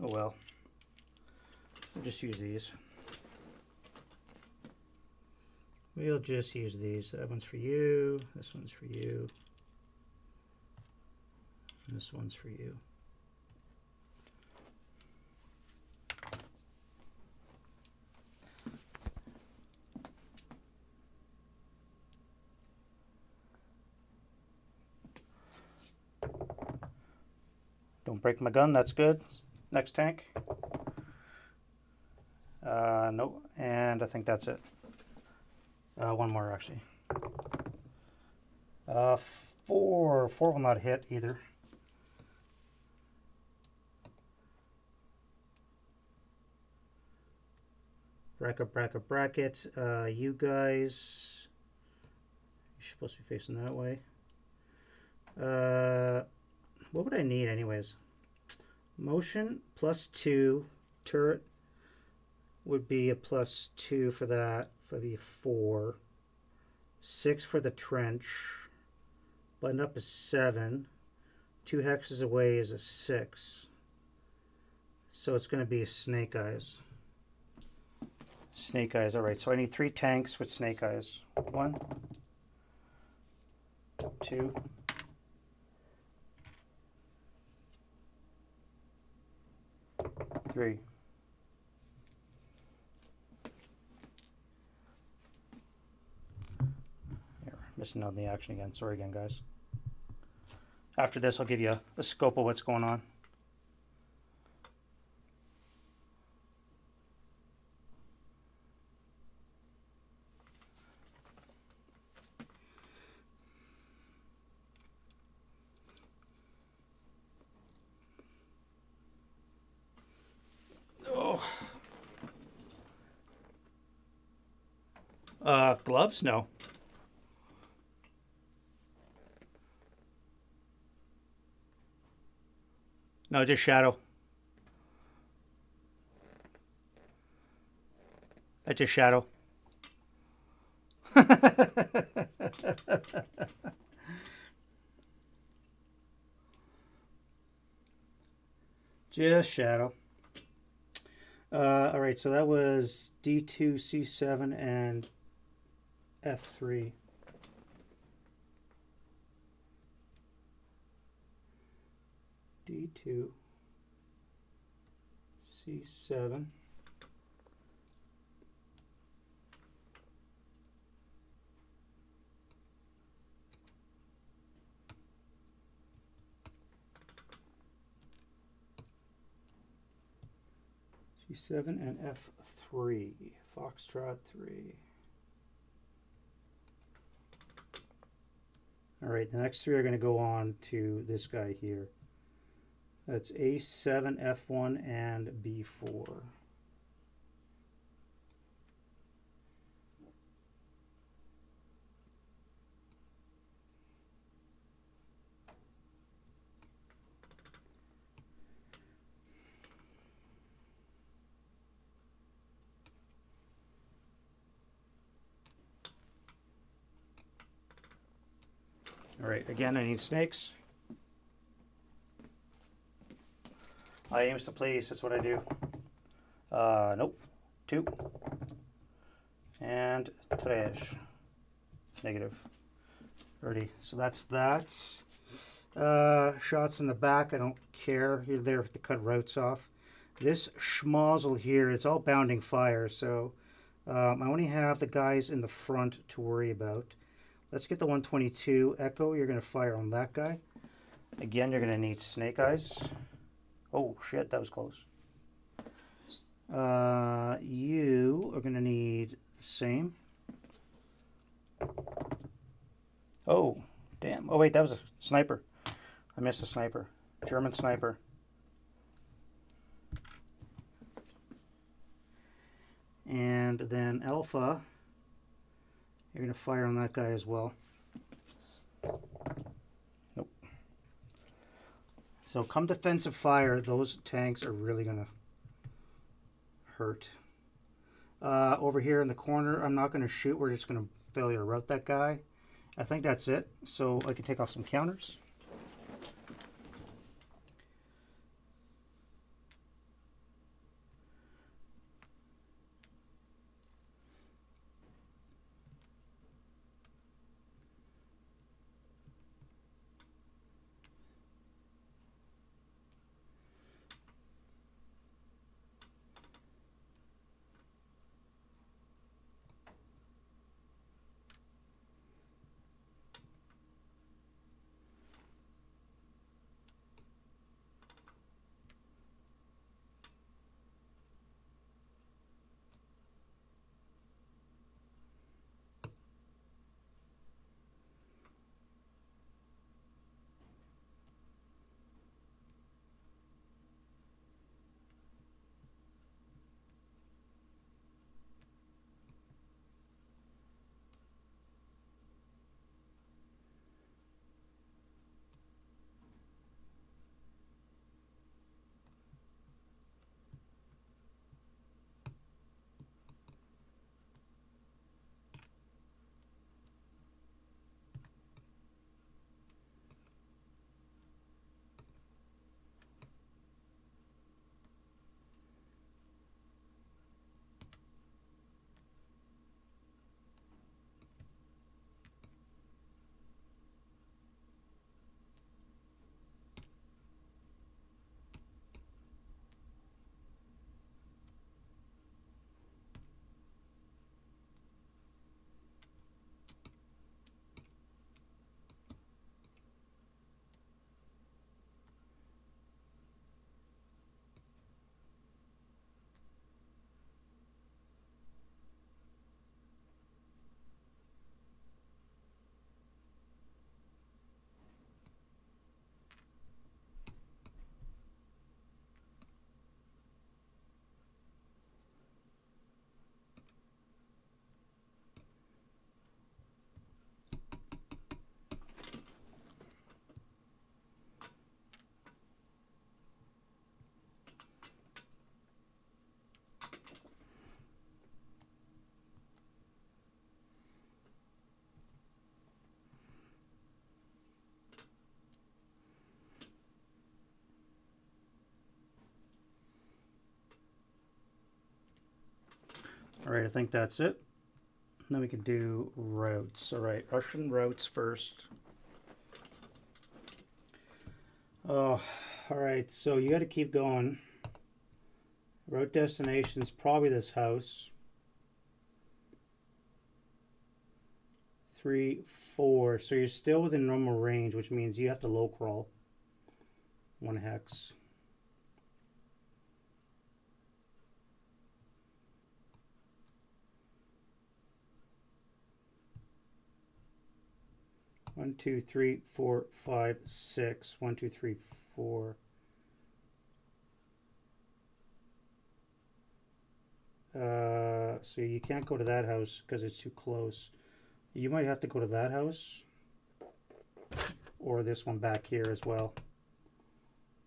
A: Oh well. We'll just use these. We'll just use these. That one's for you. This one's for you. And this one's for you. Don't break my gun, that's good. Next tank. Nope, and I think that's it. One more actually. 4 will not hit either. Bracket. You guys, you're supposed to be facing that way. What would I need anyways? Motion +2, turret would be a +2 for that, for the 4. 6 for the trench. Button up is 7. 2 hexes away is a 6. So it's going to be snake eyes. Snake eyes, alright, so I need 3 tanks with snake eyes. 1, 2, 3. Missing out on the action again. Sorry again, guys. After this, I'll give you a scope of what's going on. Gloves? No. No, just shadow. That's just shadow. Just shadow. Alright, so that was D2, C7, and F3. D2, C7. C7 and F3, Foxtrot 3. All right, the next three are going to go on to this guy here. That's A7, F1, and B4. All right, again, I need snakes. I aims to please, that's what I do. Nope, 2. And trash. Negative. Alrighty, so that's that. Shots in the back, I don't care. You're there to cut routes off. This schmozzle here, it's all bounding fire, so I only have the guys in the front to worry about. Let's get the 122 Echo. You're going to fire on that guy. Again, you're going to need snake eyes. Oh, shit, that was close. You are going to need the same. Oh, damn. Oh, wait, that was a sniper. I missed a sniper. German sniper. And then Alpha, you're going to fire on that guy as well. Nope. So come defensive fire, those tanks are really going to hurt. Over here in the corner, I'm not going to shoot. We're just going to failure route that guy. I think that's it. So I can take off some counters. All right, I think that's it. Then we can do routes. All right, Russian routes first. Oh, all right, so you got to keep going. Route destination's probably this house. 3, 4. So you're still within normal range, which means you have to low crawl 1 hex. One, 2, 3, 4, 5, 6. 1, 2, 3, 4. So you can't go to that house because it's too close. You might have to go to that house or this one back here as well.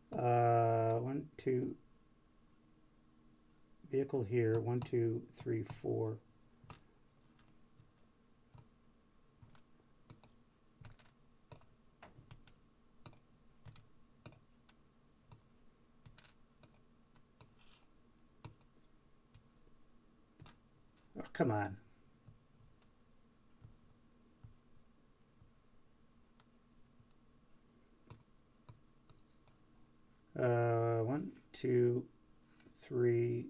A: 1, 2. Vehicle here. 1, 2, 3, 4. Oh, come on. One, 2, 3,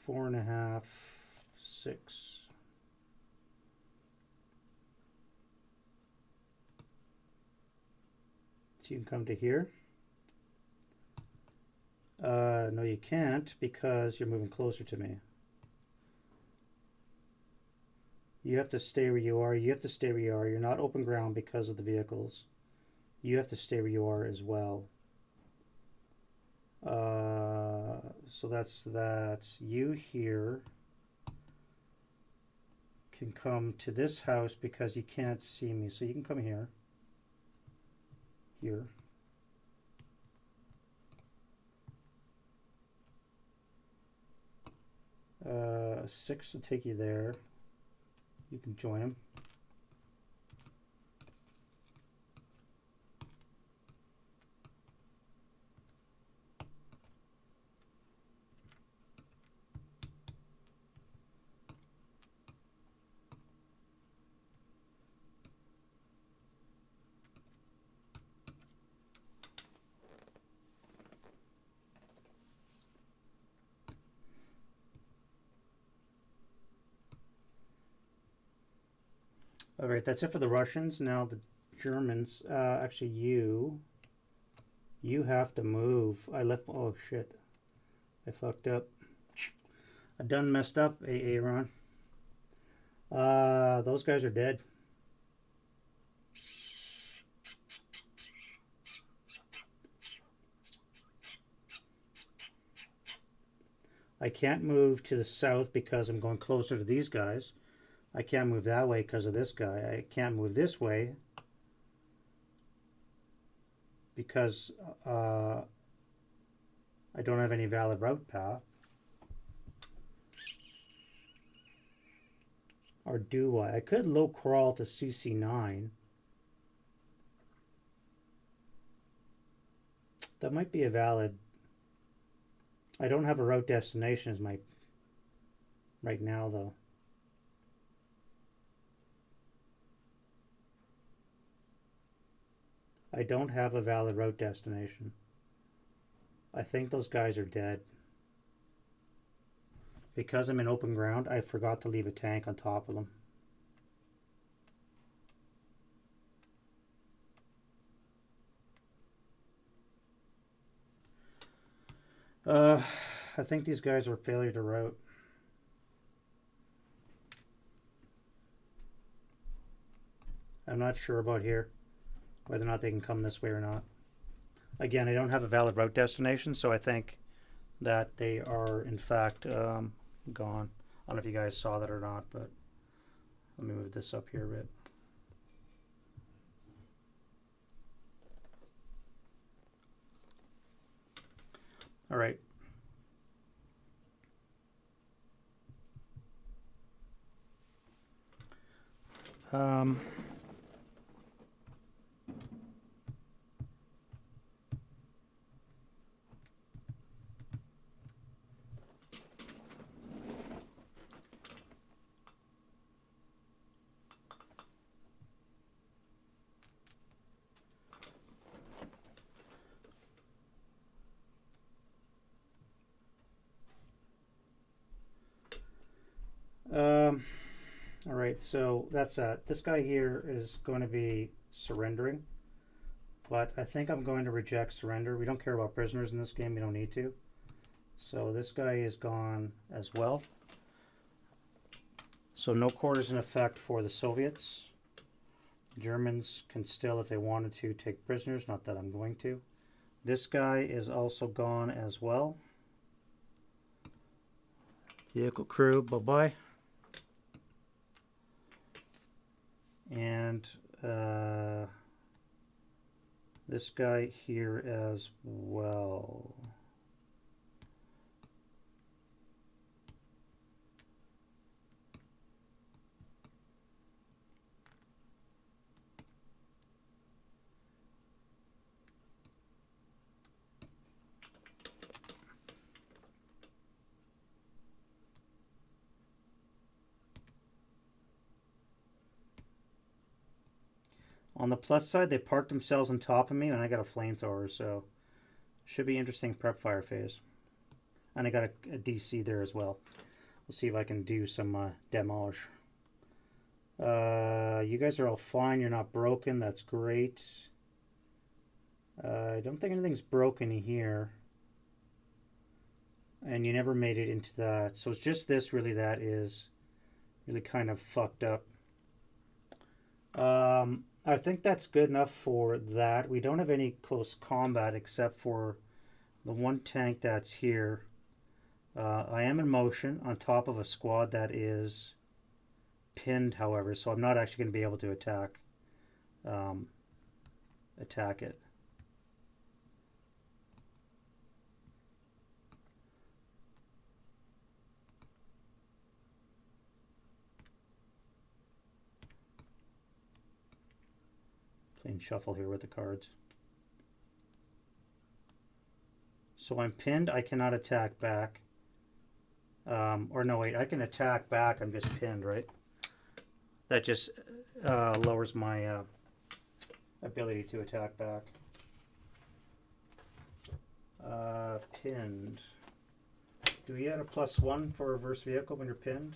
A: 4.5, 6. So you can come to here. No, you can't because you're moving closer to me. You have to stay where you are. You have to stay where you are. You're not open ground because of the vehicles. You have to stay where you are as well. So that's you here can come to this house because you can't see me. So you can come here. Here. 6 will take you there. You can join him. All right, that's it for the Russians. Now the Germans. Actually, you have to move. I left. Oh shit! I fucked up. I done messed up, Aaron. Those guys are dead. I can't move to the south because I'm going closer to these guys. I can't move that way because of this guy. I can't move this way because I don't have any valid route path. Or do I? I could low crawl to CC9. That might be a valid... I don't have a route destination as my... right now, though. I don't have a valid route destination. I think those guys are dead. Because I'm in open ground, I forgot to leave a tank on top of them. I think these guys were failure to route. I'm not sure about here, whether or not they can come this way or not. Again, I don't have a valid route destination, so I think that they are, in fact, gone. I don't know if you guys saw that or not, but let me move this up here a bit. All right. All right, so that's this guy here is going to be surrendering, but I think I'm going to reject surrender. We don't care about prisoners in this game. We don't need to. So this guy is gone as well. So no quarters in effect for the Soviets. Germans can still, if they wanted to, take prisoners. Not that I'm going to. This guy is also gone as well. Vehicle crew, bye-bye. And this guy here as well. On the plus side, they parked themselves on top of me, and I got a flamethrower, so should be interesting prep fire phase. And I got a DC there as well. We'll see if I can do some demolish. You guys are all fine. You're not broken. That's great. I don't think anything's broken here. And you never made it into that. So it's just this really that is really kind of fucked up. I think that's good enough for that. We don't have any close combat except for the one tank that's here. I am in motion on top of a squad that is pinned, however, so I'm not actually going to be able to attack it. Playing shuffle here with the cards. So I'm pinned. I cannot attack back. Or no, wait. I can attack back. I'm just pinned, right? That just lowers my ability to attack back. Pinned. Do we add a +1 for reverse vehicle when you're pinned?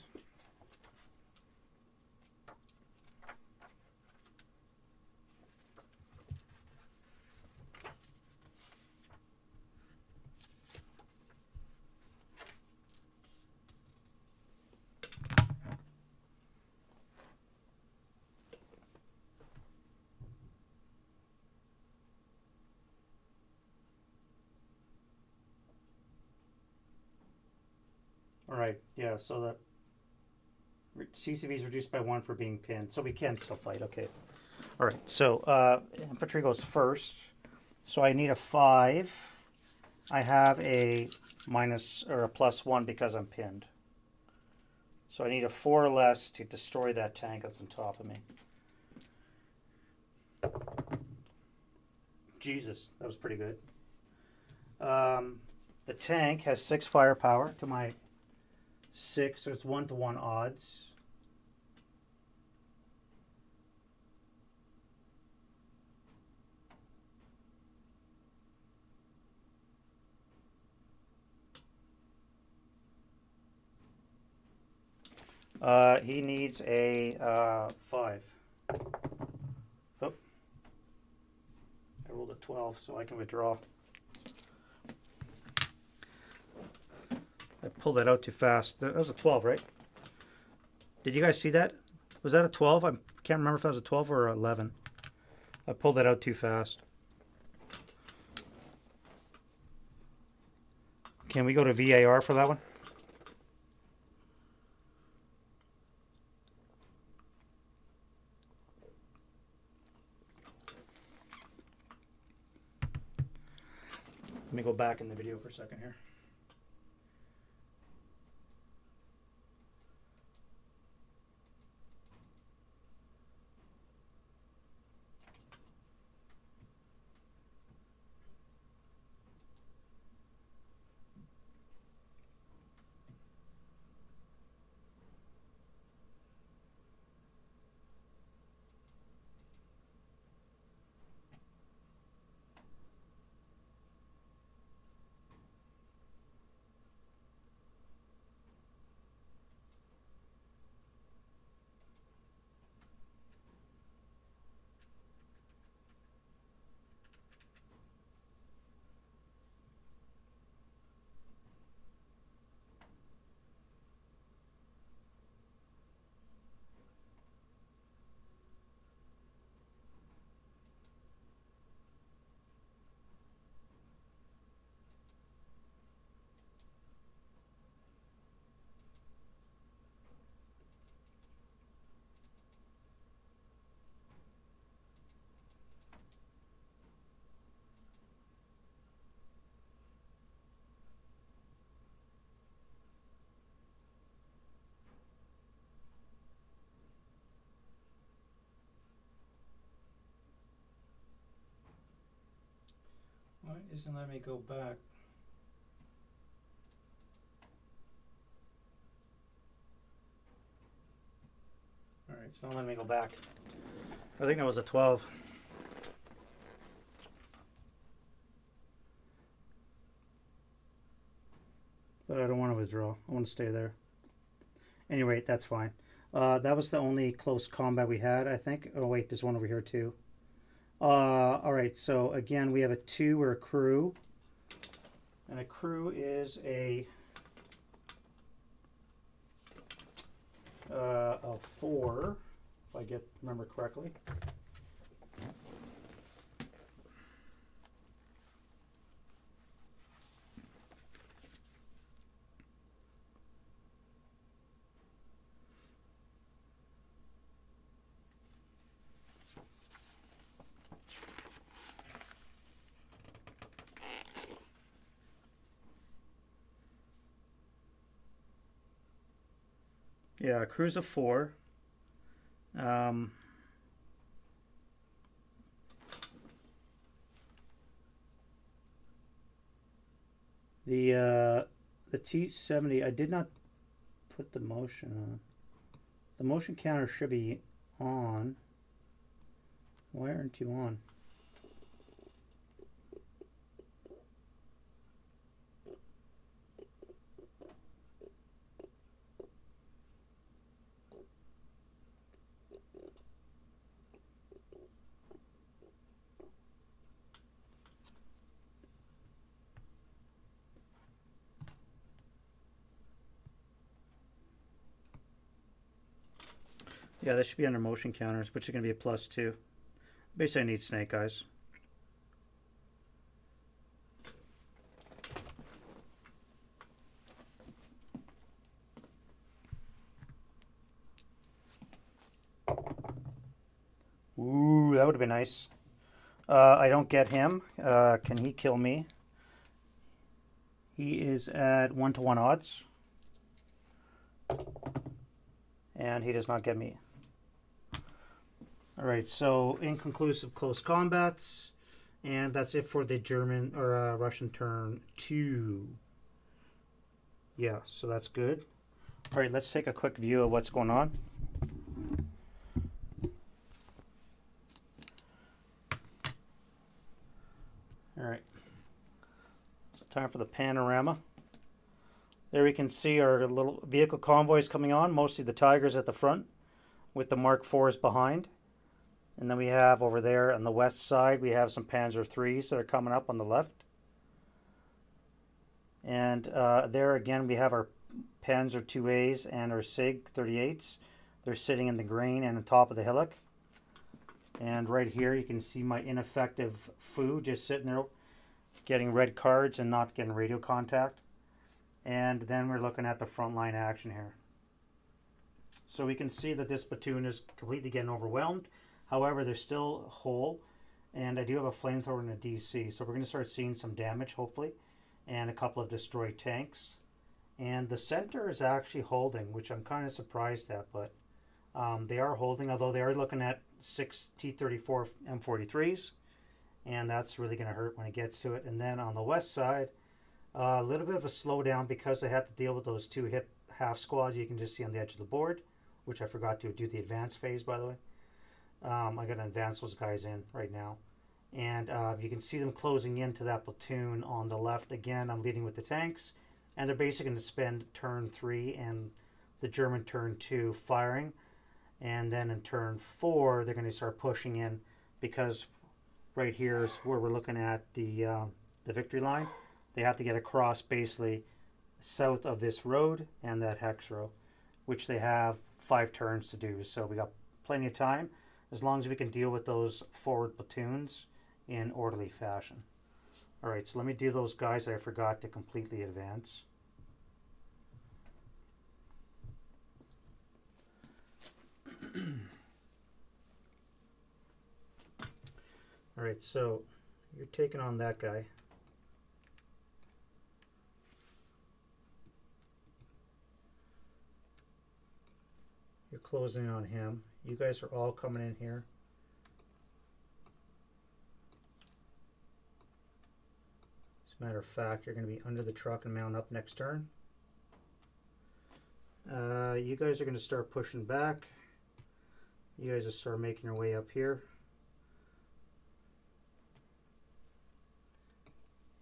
A: Alright, yeah, so the CCV is reduced by 1 for being pinned. So we can still fight, okay. Alright, so infantry goes first. So I need a 5. I have a minus or a +1 because I'm pinned. So I need a 4 or less to destroy that tank that's on top of me. Jesus, that was pretty good. The tank has 6 firepower to my 6, so it's 1-to-1 odds. He needs a 5. Oh. I rolled a 12, so I can withdraw. I pulled that out too fast. That was a 12, right? Did you guys see that? Was that a 12? I can't remember if that was a 12 or 11. I pulled that out too fast. Can we go to VAR for that one? Let me go back in the video for a second here. isn't letting me go back? Alright, it's not letting me go back. I think that was a 12. But I don't want to withdraw. I want to stay there. Anyway, that's fine. That was the only close combat we had, I think. Oh, wait, there's one over here, too. Alright, so again, we have a 2 or a crew. And a crew is a 4, if I remember correctly. Yeah, crew's a 4. The T70, I did not put the motion on. The motion counter should be on. Why aren't you on? Yeah, that should be under motion counters, which is going to be a +2. Basically, I need snake eyes. Ooh, that would have been nice. I don't get him. Can he kill me? He is at 1-to-1 odds. And he does not get me. Alright, so inconclusive close combats. And that's it for the German or Russian turn 2. Yeah, so that's good. Alright, let's take a quick view of what's going on. Alright, so time for the panorama. There we can see our little vehicle convoys coming on, mostly the Tigers at the front, with the Mark IVs behind. And then we have over there on the west side, we have some Panzer IIIs that are coming up on the left. And there again, we have our Panzer IIAs and our SIG 38s. They're sitting in the grain and on top of the hillock. And right here, you can see my ineffective Foo just sitting there getting red cards and not getting radio contact. And then we're looking at the frontline action here. So we can see that this platoon is completely getting overwhelmed. However, they're still whole, and I do have a flamethrower and a DC, so we're going to start seeing some damage, hopefully, and a couple of destroyed tanks. And the center is actually holding, which I'm kind of surprised at, but they are holding, although they are looking at 6 T-34 M43s, and that's really going to hurt when it gets to it. And then on the west side, a little bit of a slowdown because they had to deal with those 2 hip half squads you can just see on the edge of the board, which I forgot to do the advance phase, by the way. I got to advance those guys in right now. And you can see them closing into that platoon on the left. Again, I'm leading with the tanks. And they're basically going to spend turn 3 and the German turn 2 firing. And then in turn 4, they're going to start pushing in because right here is where we're looking at the victory line. They have to get across basically south of this road and that hex row, which they have 5 turns to do. So we got plenty of time, as long as we can deal with those forward platoons in orderly fashion. Alright, so let me do those guys that I forgot to completely advance. Alright, so you're taking on that guy. You're closing on him. You guys are all coming in here. As a matter of fact, you're going to be under the truck and mount up next turn. You guys are going to start pushing back. You guys will start making your way up here.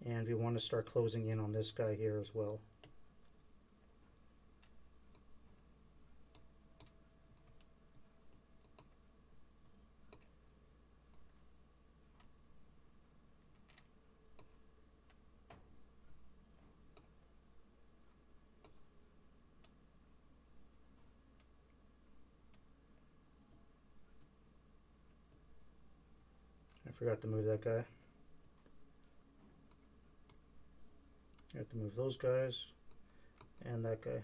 A: And we want to start closing in on this guy here as well. I forgot to move that guy. I have to move those guys and that guy.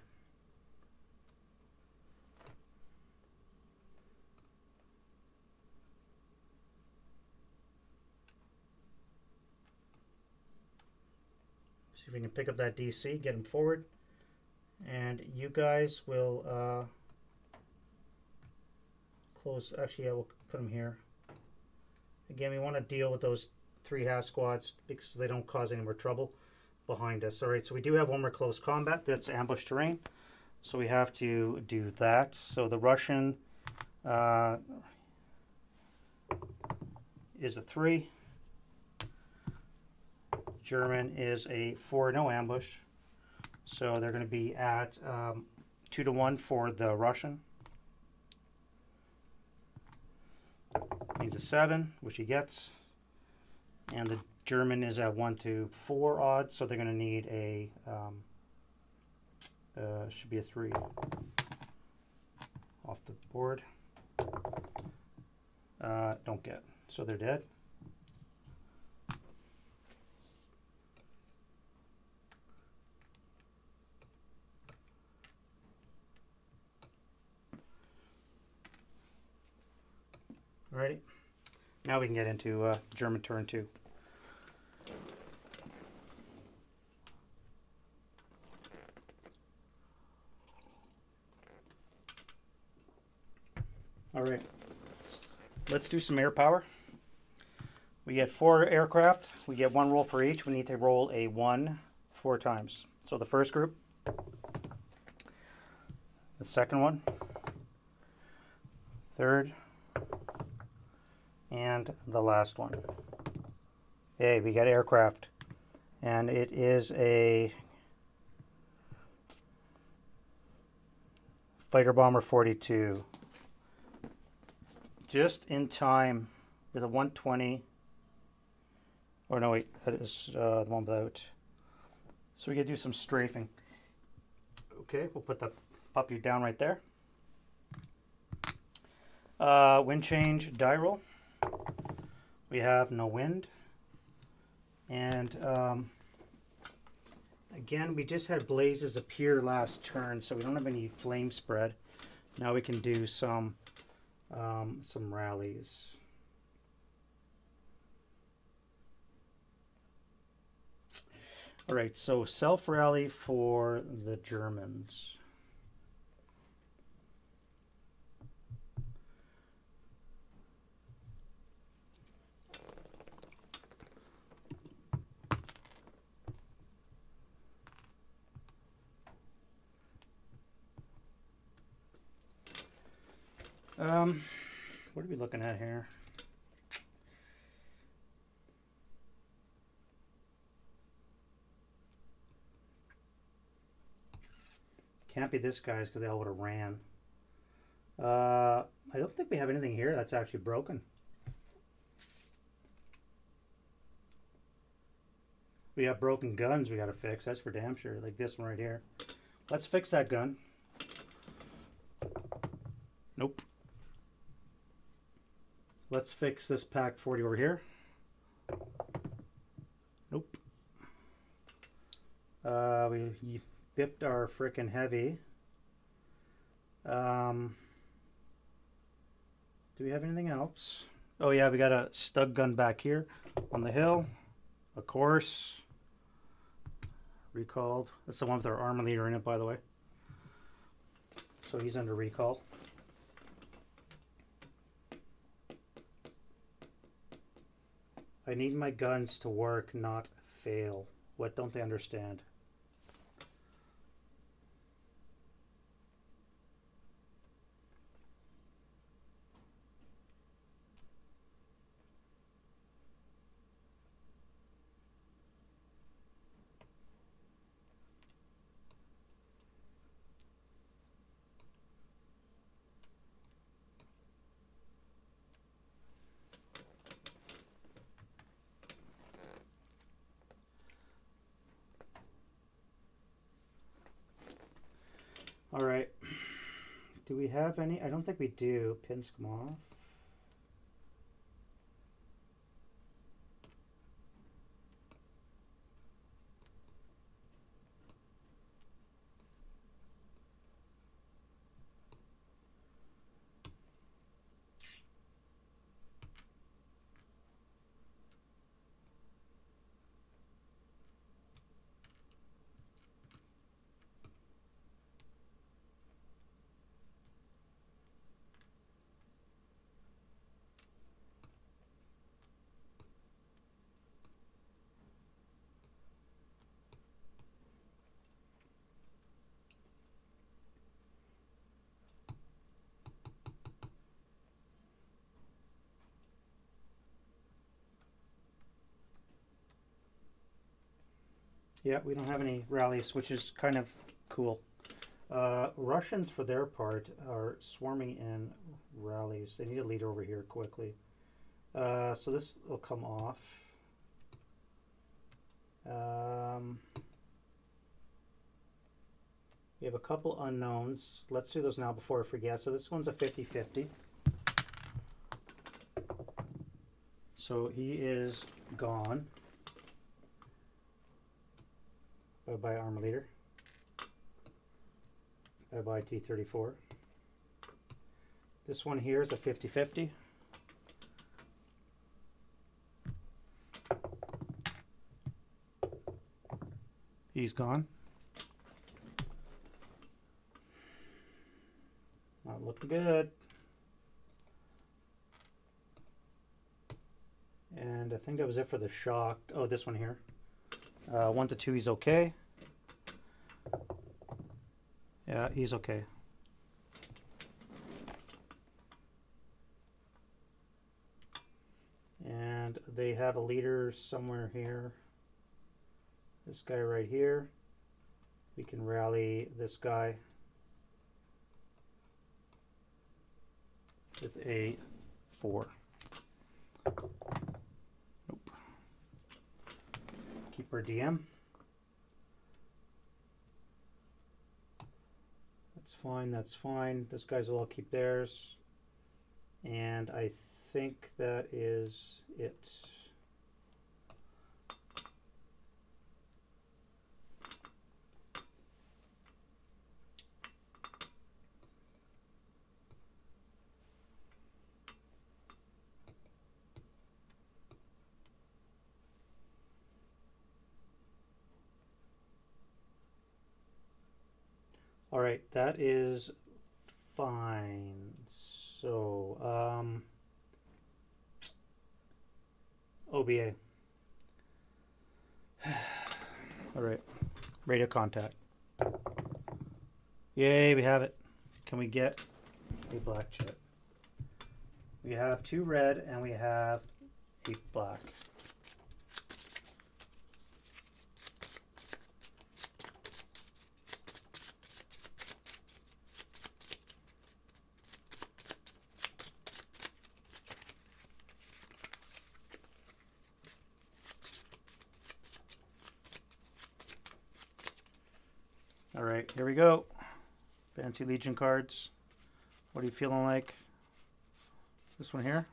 A: See if we can pick up that DC, get him forward, and you guys will close. Actually, I will put him here. Again, we want to deal with those 3 half squads because they don't cause any more trouble behind us. All right, so we do have one more close combat. That's ambush terrain, so we have to do that. So the Russian is a 3. German is a 4, no ambush. So they're going to be at 2-1 for the Russian. He's a 7, which he gets. And the German is at 1-4 odds, so they're going to need a, should be a 3 off the board. Don't get, so they're dead. Alrighty, now we can get into German turn 2. Alright, let's do some air power. We get 4 aircraft, we get 1 roll for each. We need to roll a 1 4 times. So the first group, the second one, third, and the last one. Hey, we got aircraft, and it is a fighter bomber 42. Just in time with a 120. Or no, wait, that is the one without. So we can do some strafing. Okay, we'll put the puppy down right there. Wind change, die roll. We have no wind. And again, we just had blazes appear last turn, so we don't have any flame spread. Now we can do some rallies. All right, so self-rally for the Germans. What are we looking at here? Can't be this guy's because they all would have ran. I don't think we have anything here that's actually broken. We have broken guns we got to fix. That's for damn sure. Like this one right here. Let's fix that gun. Nope. Let's fix this Pack 40 over here. Nope. We bipped our frickin' heavy. Do we have anything else? Oh yeah, we got a stug gun back here on the hill. Of course. Recalled. That's the one with our armor leader in it, by the way. So he's under recall. I need my guns to work, not fail. What don't they understand? All right. Do we have any? I don't think we do. Pins come off. Yeah, we don't have any rallies, which is kind of cool. Russians, for their part, are swarming in rallies. They need a leader over here quickly. So this will come off. We have a couple unknowns. Let's do those now before I forget. So this one's a 50-50. So he is gone. Bye-bye, Armor Leader. Bye-bye, T-34. This one here is a 50-50. He's gone. Not looking good. And I think that was it for the shock. Oh, this one here. 1 to 2, he's okay. Yeah, he's okay. And they have a leader somewhere here. This guy right here. We can rally this guy with a 4. Nope. Keep our DM. That's fine, that's fine. This guy's will all keep theirs. And I think that is it. All right, that is fine. So, OBA. All right, radio contact. Yay, we have it. Can we get a black chip? We have 2 red and we have 8 black. All right, here we go. Fancy Legion cards. What are you feeling like? This one here.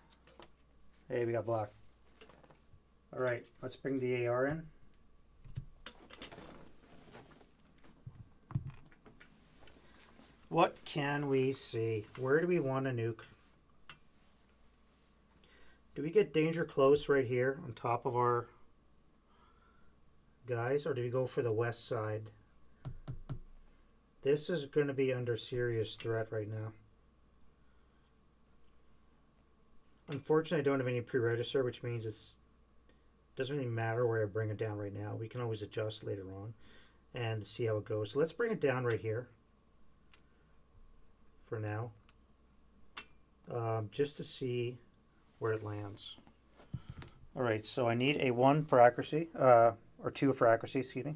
A: Hey, we got black. All right, let's bring the AR in. What can we see? Where do we want to nuke? Do we get danger close right here on top of our guys, or do we go for the west side? This is going to be under serious threat right now. Unfortunately, I don't have any pre-register, which means it's doesn't really matter where I bring it down right now. We can always adjust later on and see how it goes. So let's bring it down right here for now, just to see where it lands. All right, so I need a 1 for accuracy, or 2 for accuracy, excuse me.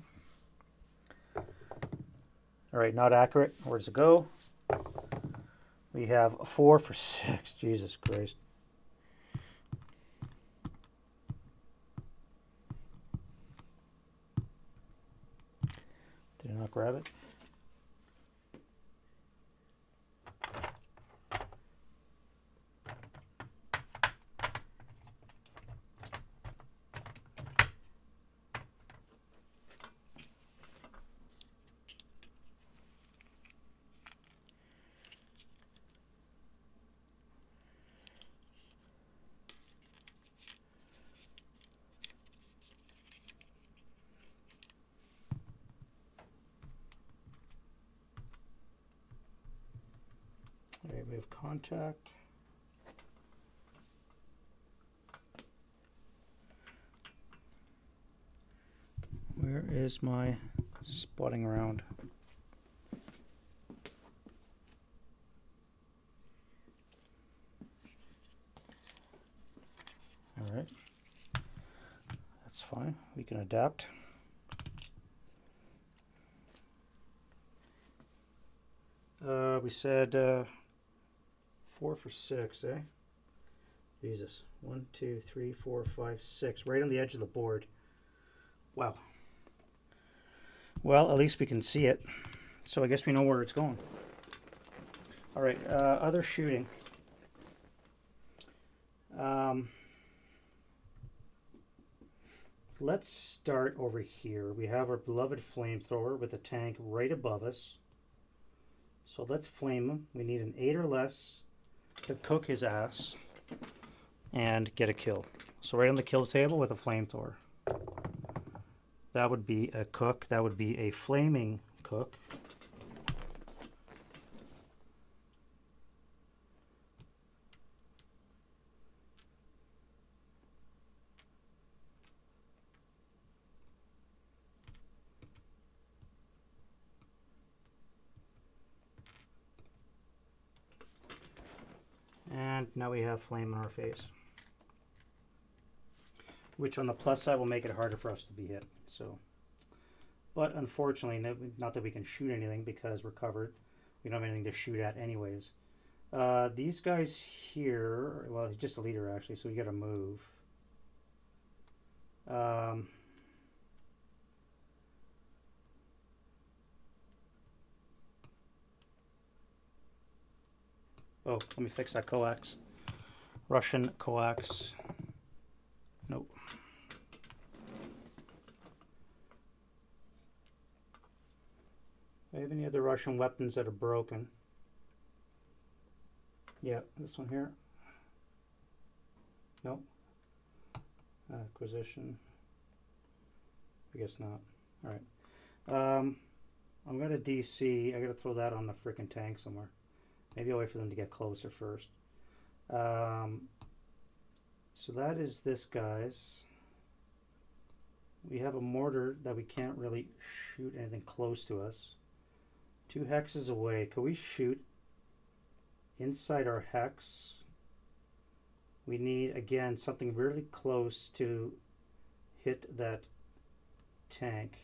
A: All right, not accurate. Where does it go? We have a 4 for 6. Jesus Christ. Did I not grab it? All right, we have contact. Where is my spotting around? All right, that's fine. We can adapt. We said 4 for 6, eh? Jesus. 1, 2, 3, 4, 5, 6. Right on the edge of the board. Wow. Well, at least we can see it. So I guess we know where it's going. All right, other shooting. Let's start over here. We have our beloved flamethrower with a tank right above us. So let's flame him. We need an 8 or less to cook his ass and get a kill. So right on the kill table with a flamethrower. That would be a cook. That would be a flaming cook. And now we have flame in our face, which on the plus side will make it harder for us to be hit. So, but unfortunately, not that we can shoot anything because we're covered. We don't have anything to shoot at anyways. These guys here, well, he's just a leader actually, so we got to move. Oh, let me fix that coax. Russian coax. Nope. Do I have any other Russian weapons that are broken? Yeah, this one here. Nope. Acquisition. I guess not. All right. I'm going to DC. I got to throw that on the freaking tank somewhere. Maybe I'll wait for them to get closer first. So that is this, guys. We have a mortar that we can't really shoot anything close to us. 2 hexes away. Could we shoot inside our hex? We need, again, something really close to hit that tank.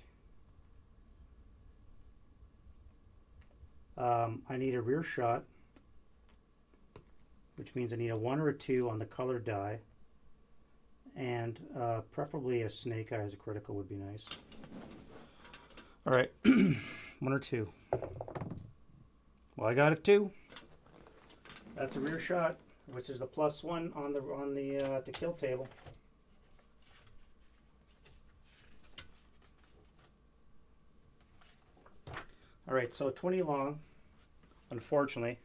A: I need a rear shot, which means I need a 1 or a 2 on the color die, and preferably a snake eye as a critical would be nice. All right, 1 or 2. Well, I got it 2. That's a rear shot, which is a +1 on the kill table. All right, so 20 long, unfortunately,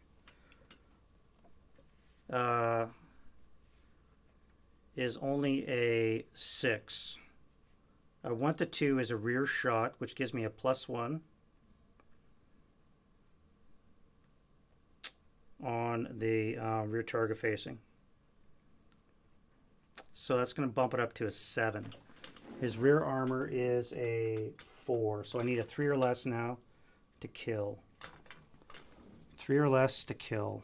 A: is only a 6. A 1 to 2 is a rear shot, which gives me a +1 on the rear target facing. so that's going to bump it up to a 7. His rear armor is a 4, so I need a 3 or less now to kill. 3 or less to kill.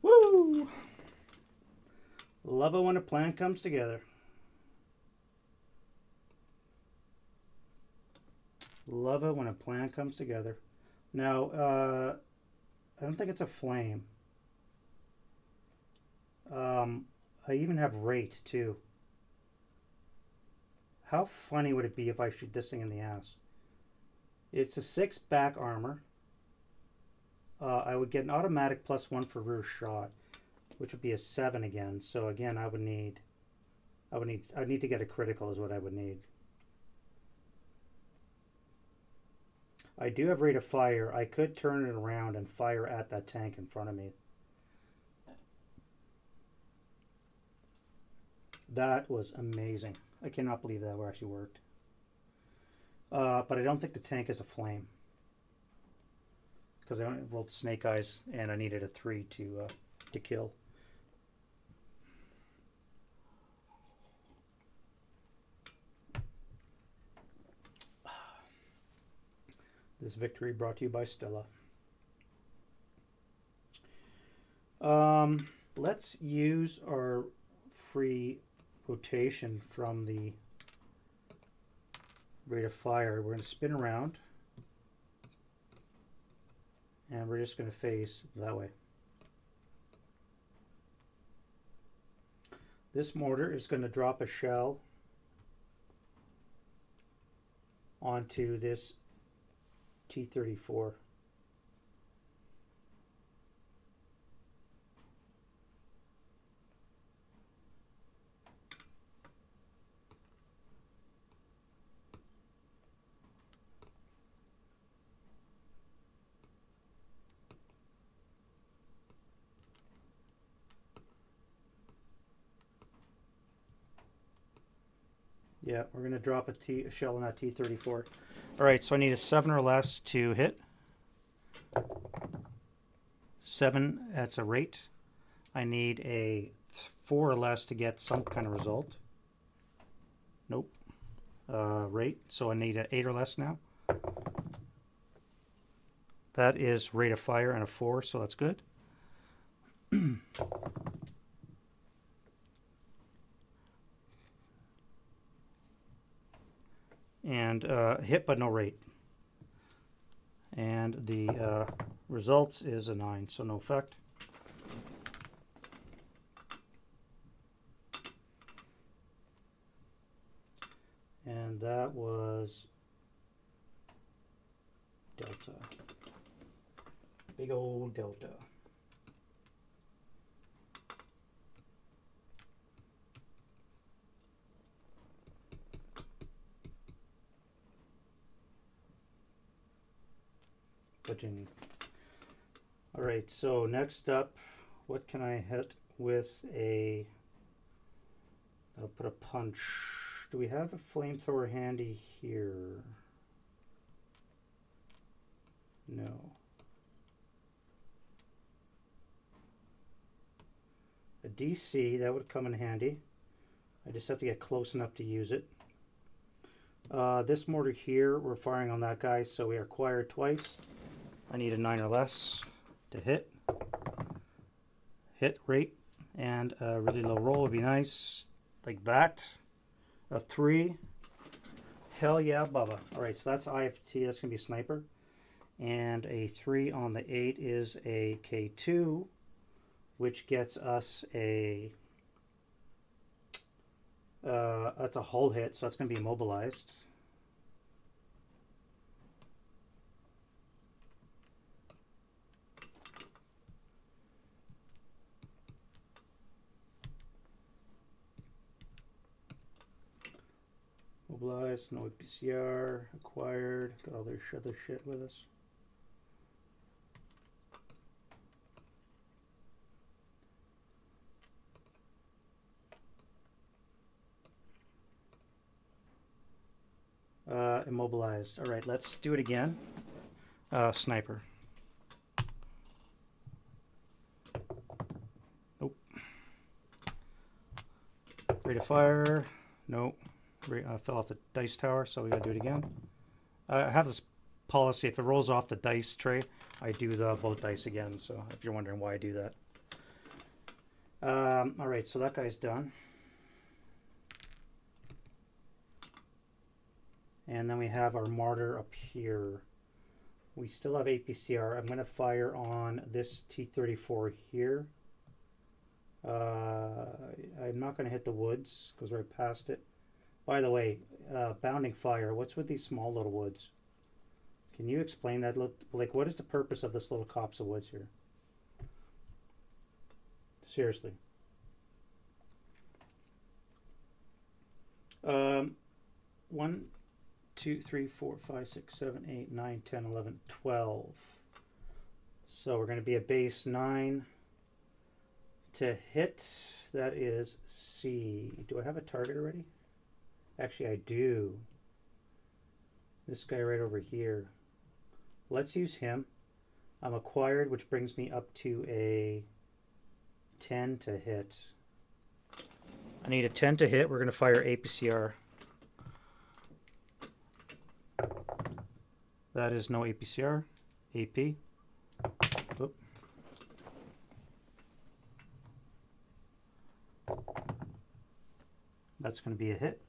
A: Woo! Love it when a plan comes together. Love it when a plan comes together. Now, I don't think it's a flame. I even have rate too. How funny would it be if I shoot this thing in the ass? It's a 6 back armor. I would get an automatic +1 for rear shot, which would be a 7 again. So again, I'd need to get a critical is what I would need. I do have rate of fire. I could turn it around and fire at that tank in front of me. That was amazing. I cannot believe that actually worked. But I don't think the tank is a flame, because I only rolled snake eyes and I needed a 3 to kill. This victory brought to you by Stella. Let's use our free rotation from the rate of fire. We're going to spin around and we're just going to face that way. This mortar is going to drop a shell onto this T-34. Yeah, we're going to drop a shell on that T-34. All right, so I need a 7 or less to hit. 7, that's a rate. I need a 4 or less to get some kind of result. Nope. Rate, so I need an 8 or less now. That is rate of fire and a 4, so that's good. And hit but no rate. And the results is a 9, so no effect. And that was Delta. Big old Delta. Virginia. All right, so next up, what can I hit with a... I'll put a punch. Do we have a flamethrower handy here? No. A DC, that would come in handy. I just have to get close enough to use it. This mortar here, we're firing on that guy, so we acquired twice. I need a 9 or less to hit. Hit rate, and a really low roll would be nice, like that. A 3. Hell yeah, Bubba. All right, so that's IFT. That's gonna be a sniper. And a 3 on the 8 is a K2, which gets us a. That's a hull hit, so that's gonna be immobilized. Mobilized, no PCR, acquired, got all their other shit with us. Immobilized. All right, let's do it again. Sniper. Rate of fire. Nope. Fell off the dice tower, so we gotta do it again. I have this policy, if it rolls off the dice tray, I do both dice again, so if you're wondering why I do that. Alright, so that guy's done. And then we have our martyr up here. We still have APCR. I'm going to fire on this T-34 here. I'm not going to hit the woods because we're right past it. By the way, bounding fire, what's with these small little woods? Can you explain that? Like, what is the purpose of this little copse of woods here? Seriously. 1, 2, 3, 4, 5, 6, 7, 8, 9, 10, 11, 12. So we're going to be a base 9 to hit. That is C. Do I have a target already? Actually, I do. This guy right over here. Let's use him. I'm acquired, which brings me up to a 10 to hit. I need a 10 to hit. We're going to fire APCR. That is no APCR. AP. Oop. That's going to be a hit.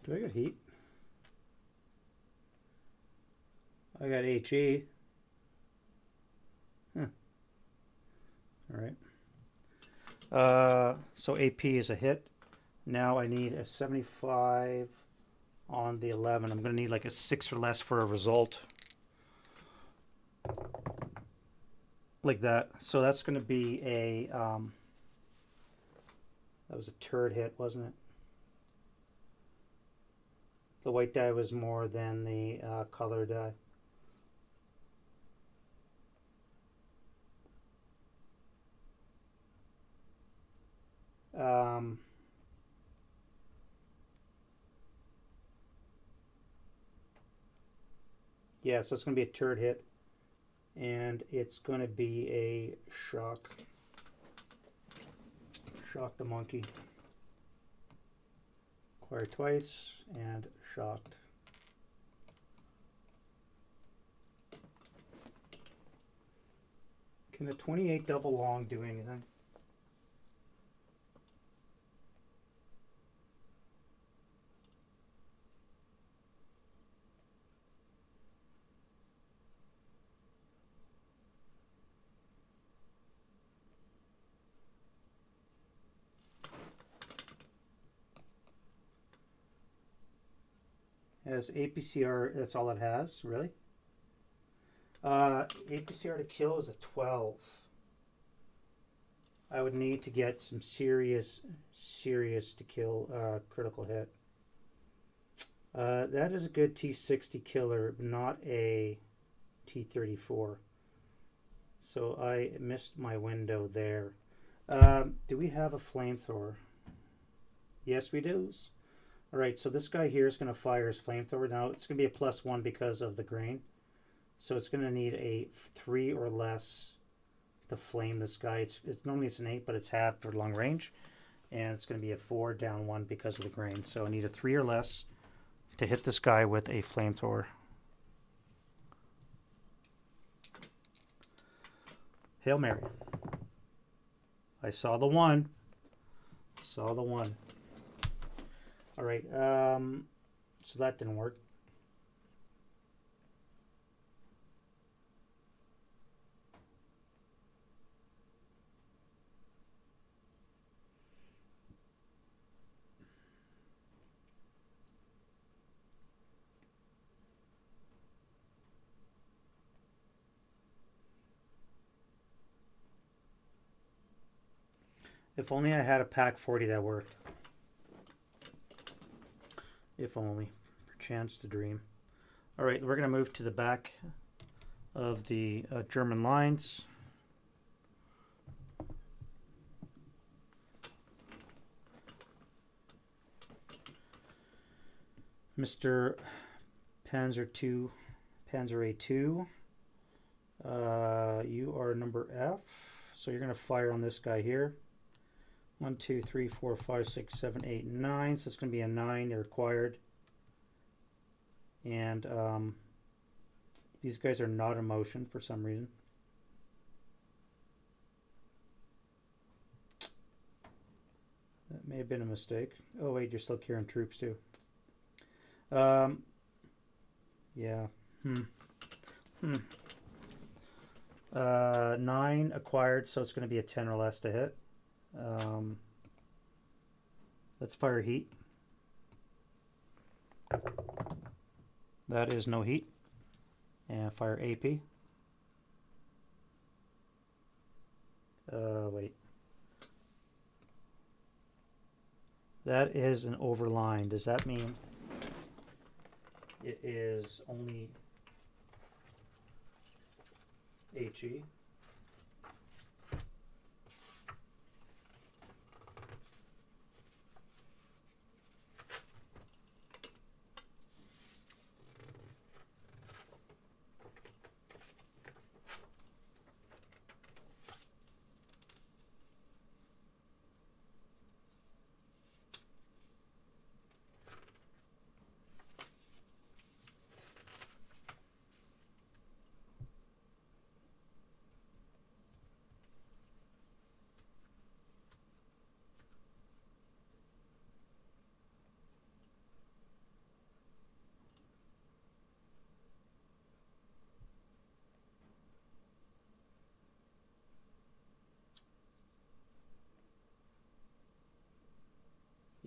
A: Do I got heat? I got HE. Huh. All right. So AP is a hit. Now I need a 75 on the 11. I'm going to need like a 6 or less for a result. Like that. So that's going to be a... that was a turd hit, wasn't it? The white die was more than the color die. Yeah, so it's going to be a turd hit. And it's going to be a shock. Shock the monkey. Acquire twice and shocked. Can a 28 double long do anything? Has APCR, that's all it has, really? APCR to kill is a 12. I would need to get some serious to kill critical hit. That is a good T60 killer, not a T34. So I missed my window there. Do we have a flamethrower? Yes, we do. Alright, so this guy here is going to fire his flamethrower. Now, it's going to be a +1 because of the grain. So it's going to need a 3 or less to flame this guy. It's normally it's an 8, but it's half for long range. And it's going to be a 4 down 1 because of the grain. So I need a 3 or less to hit this guy with a flamethrower. Hail Mary. I saw the 1. Saw the 1. All right, so that didn't work. If only I had a pack 40 that worked. If only. For chance to dream. All right, we're going to move to the back of the German lines. Mr. Panzer II, Panzer A2, you are number F, so you're going to fire on this guy here. 1, 2, 3, 4, 5, 6, 7, 8, 9, so it's going to be a 9 required. And these guys are not in motion for some reason. That may have been a mistake. Oh wait, you're still carrying troops too. Yeah. 9 acquired, so it's going to be a 10 or less to hit. Let's fire heat. That is no heat. And fire AP. Wait. That is an overline. Does that mean it is only HE?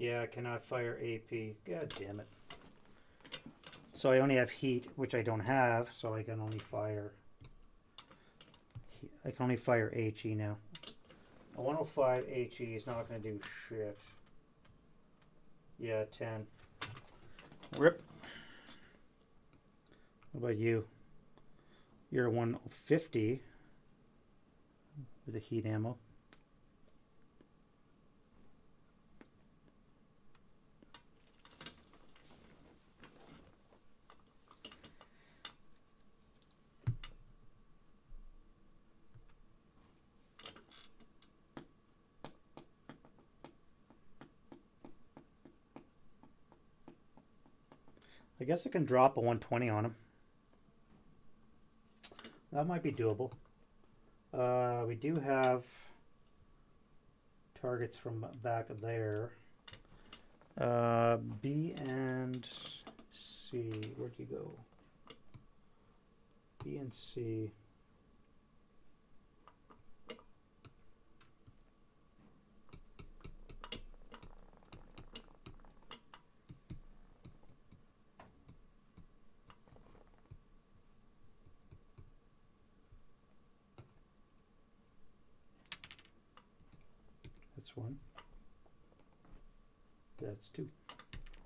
A: Yeah, I cannot fire AP. God damn it. So I only have heat, which I don't have, so I can only fire HE now. A 105 HE is not going to do shit. Yeah, 10. Rip. What about you? You're a 150 with a heat ammo. I guess I can drop a 120 on him. That might be doable. We do have targets from back there. B and C. Where'd you go? B and C. That's 1. That's 2.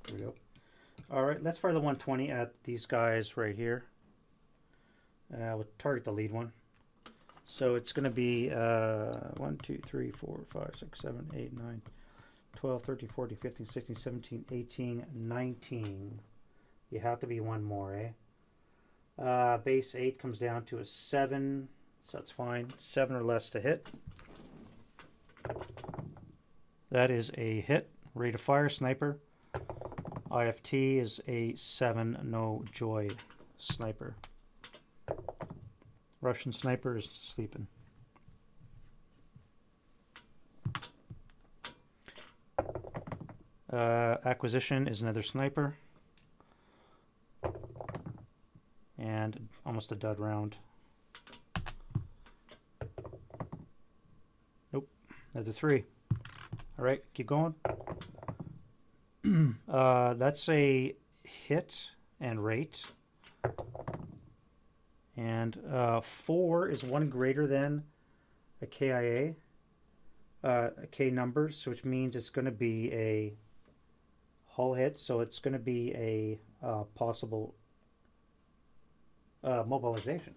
A: There we go. All right, let's fire the 120 at these guys right here. We'll target the lead one. So it's going to be 1, 2, 3, 4, 5, 6, 7, 8, 9, 12, 13, 14, 15, 16, 17, 18, 19. You have to be one more, eh? Base 8 comes down to a 7, so that's fine. 7 or less to hit. That is a hit. Rate of fire, sniper. IFT is a 7, no joy, sniper. Russian sniper is sleeping. Acquisition is another sniper. And almost a dud round. Nope, that's a 3. All right, keep going. That's a hit and rate. And 4 is 1 greater than a KIA, a K number, so which means it's going to be a hull hit, so it's going to be a possible mobilization.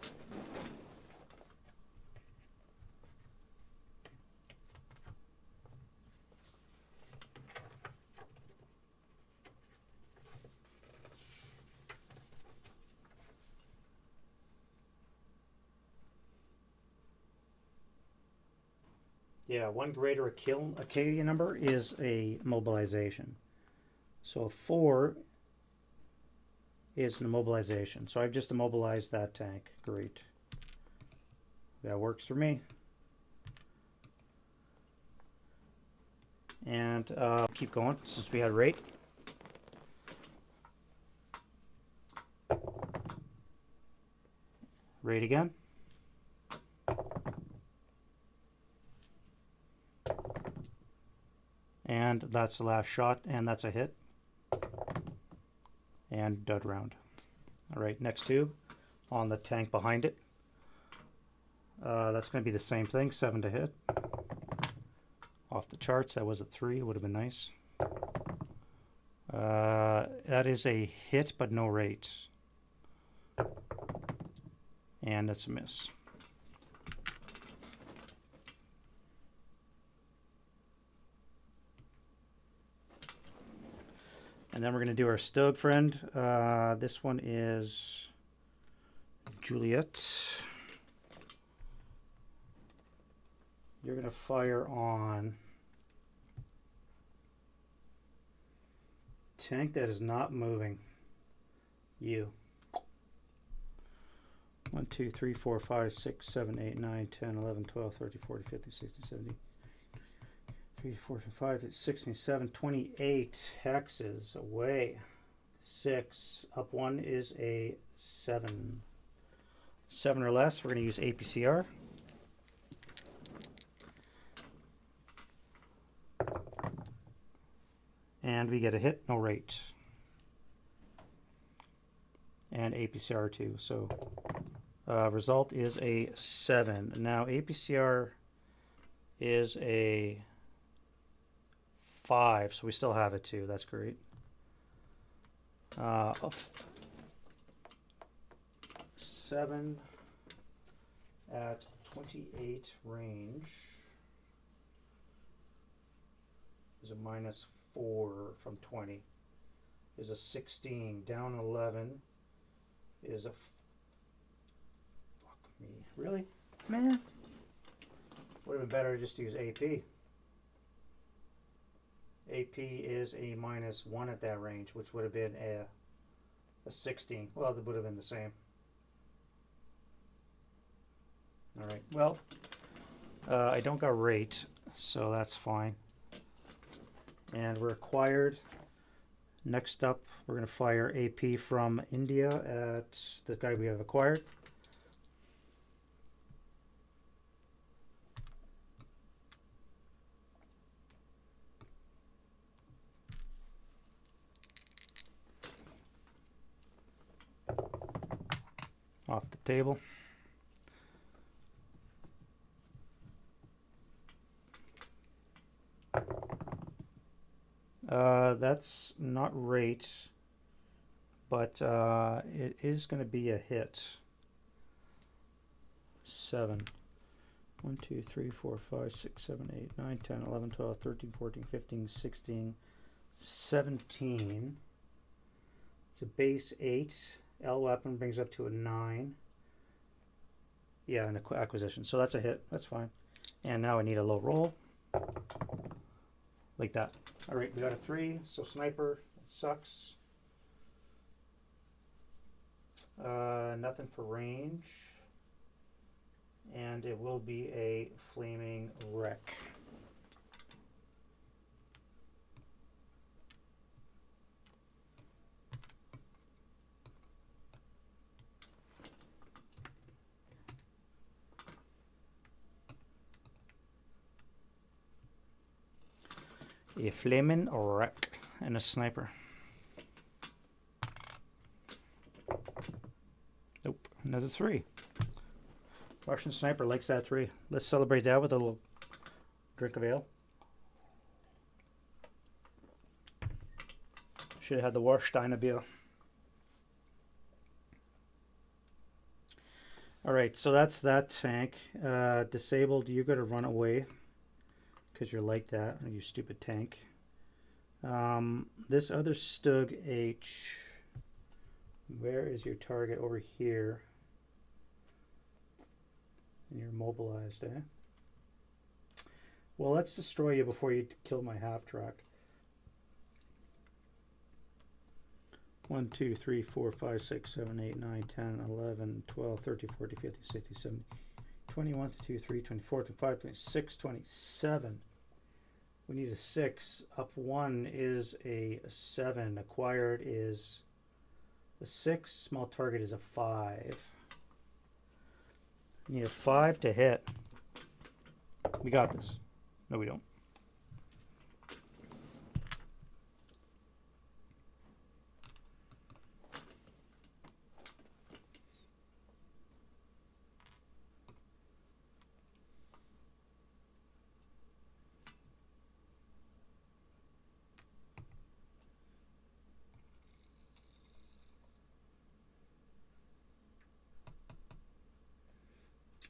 A: Yeah, 1 greater a K number is a mobilization. So 4 is an immobilization. So I've just immobilized that tank. Great. That works for me. And keep going since we had rate. Rate again. And that's the last shot, and that's a hit. And dud round. All right, next tube on the tank behind it. That's going to be the same thing, 7 to hit. Off the charts, that was a 3, would have been nice. That is a hit, but no rate. And that's a miss. And then we're going to do our Stug friend. This one is Juliet. You're going to fire on tank that is not moving. You. 1, 2, 3, 4, 5, 6, 7, 8, 9, 10, 11, 12, 13, 14, 15, 16, 17. 3, 4, 5, 16, 7, 28 hexes away. 6. Up 1 is a 7. 7 or less, we're going to use APCR. And we get a hit, no rate. And APCR 2. So result is a 7. Now APCR is a 5, so we still have it too. That's great. 7 at 28 range is a -4 from 20. Is a 16. Down 11 is a fuck me. Really? Man. Would have been better just to use AP. AP is a -1 at that range, which would have been a 16. Well, it would have been the same. All right. Well, I don't got rate, so that's fine. And we're acquired. Next up, we're going to fire AP from India at the guy we have acquired. Off the table. That's not rate, but it is going to be a hit. 7. 1, 2, 3, 4, 5, 6, 7, 8, 9, 10, 11, 12, 13, 14, 15, 16, 17. It's a base 8. L weapon brings up to a 9. Yeah, an acquisition. So that's a hit. That's fine. And now I need a low roll. Like that. All right, we got a 3. So sniper, it sucks. Nothing for range. And it will be a flaming wreck. A flaming wreck and a sniper. Nope, another 3. Russian sniper likes that 3. Let's celebrate that with a little drink of ale. Should have had the Warsteiner beer. All right, so that's that tank. Disabled, you got to run away because you're like that, you stupid tank. This other Stug H, where is your target? Over here. And you're mobilized, eh? Well, let's destroy you before you kill my half-track. 1, 2, 3, 4, 5, 6, 7, 8, 9, 10, 11, 12, 13, 14, 15, 16, 17, 21, 22, 23, 24, 25, 26, 27. We need a 6. Up 1 is a 7. Acquired is a 6. Small target is a 5. We need a 5 to hit. We got this. No, we don't.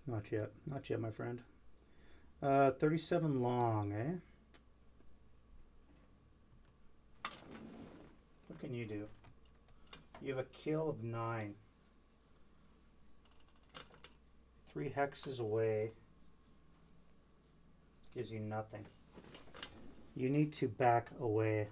A: Not yet. Not yet, my friend. 37 long, eh? What can you do? You have a kill of 9. 3 hexes away. Gives you nothing. You need to back away.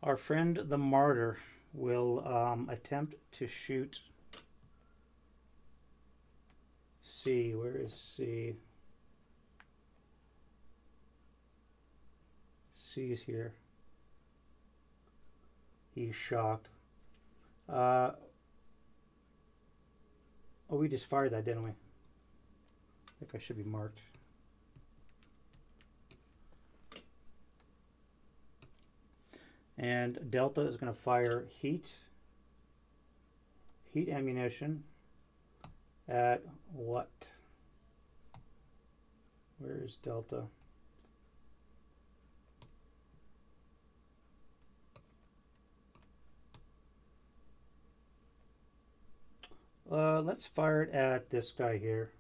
A: Our friend the Martyr will attempt to shoot C. Where is C? C is here. He's shocked. Oh, we just fired that, didn't we? I think I should be marked. And Delta is going to fire heat ammunition at what? Where is Delta? Let's fire it at this guy here.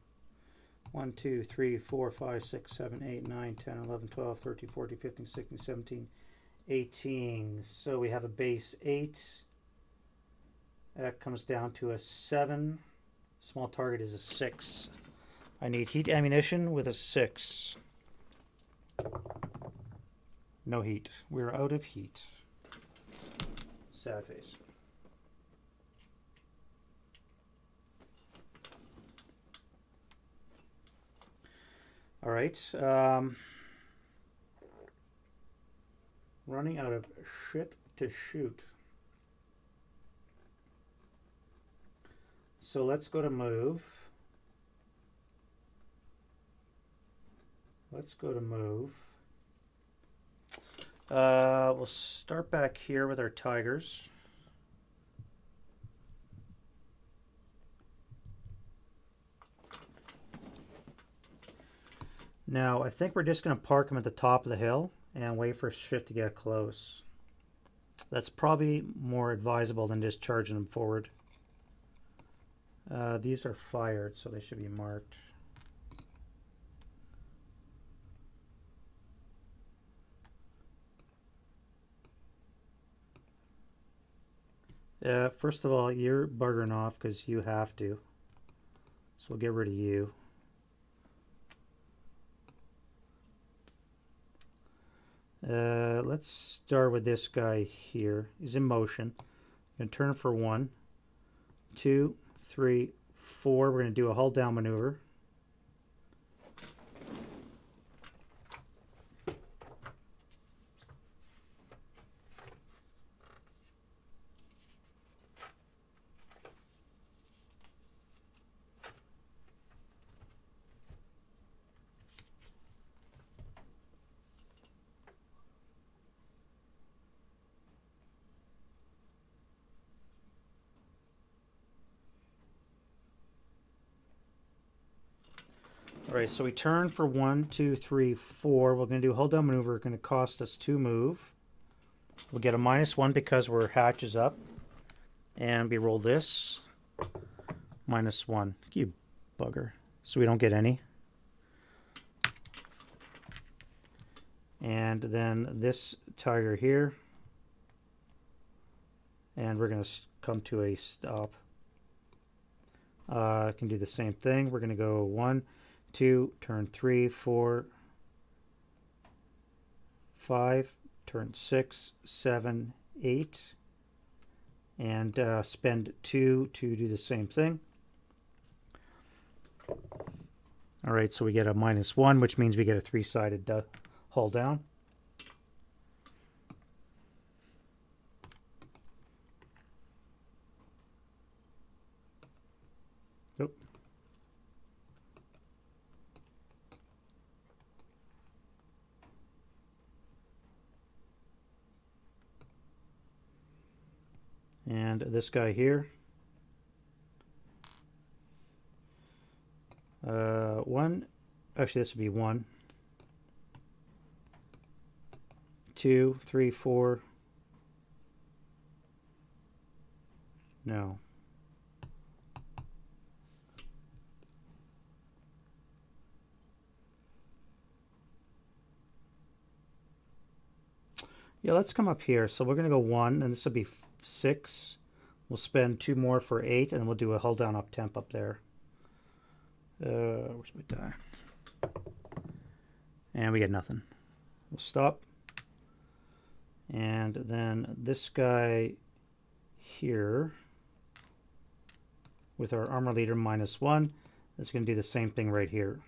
A: 1, 2, 3, 4, 5, 6, 7, 8, 9, 10, 11, 12, 13, 14, 15, 16, 17, 18. So we have a base 8. That comes down to a 7. Small target is a 6. I need heat ammunition with a 6. No heat. We're out of heat. Sad face. All right. Running out of shit to shoot. So let's go to move. Let's go to move. We'll start back here with our tigers. Now, I think we're just going to park them at the top of the hill and wait for shit to get close. That's probably more advisable than just charging them forward. These are fired, so they should be marked. First of all, you're buggering off because you have to. So we'll get rid of you. Let's start with this guy here. He's in motion. I'm going to turn it for 1, 2, 3, 4. We're going to do a hull down maneuver. Alright, so we turn for 1, 2, 3, 4. We're going to do a hold down maneuver. It's going to cost us 2 move. We'll get a -1 because we're hatches up. And we roll this. -1. You bugger. So we don't get any. And then this tiger here. And we're going to come to a stop. I can do the same thing. We're going to go 1, 2, turn 3, 4, 5, turn 6, 7, 8, and spend 2 to do the same thing. All right, so we get a -1, which means we get a 3-sided hull down. Nope. And this guy here. 1. Actually, this would be 1, 2, 3, 4. No. Yeah, let's come up here. So we're going to go 1, and this will be 6. We'll spend 2 more for 8, and we'll do a hold down up temp up there. Where's my die? And we get nothing. We'll stop. And then this guy here, with our armor leader -1, is going to do the same thing right here.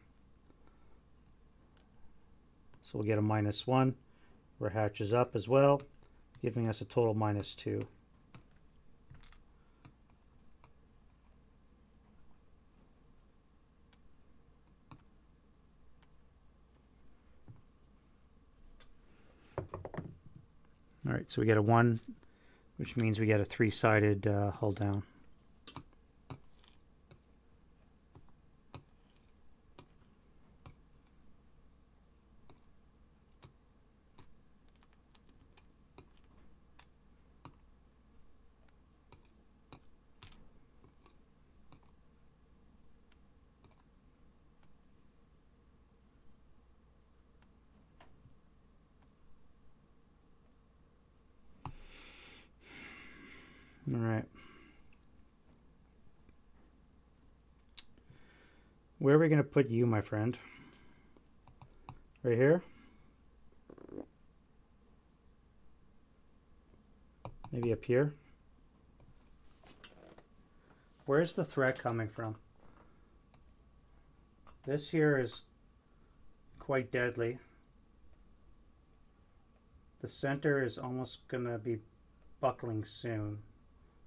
A: So we'll get a -1. We're hatches up as well, giving us a total -2. All right, so we get a 1, which means we get a 3-sided hull down. All right. Where are we going to put you, my friend? Right here? Maybe up here? Where's the threat coming from? This here is quite deadly. The center is almost going to be buckling soon.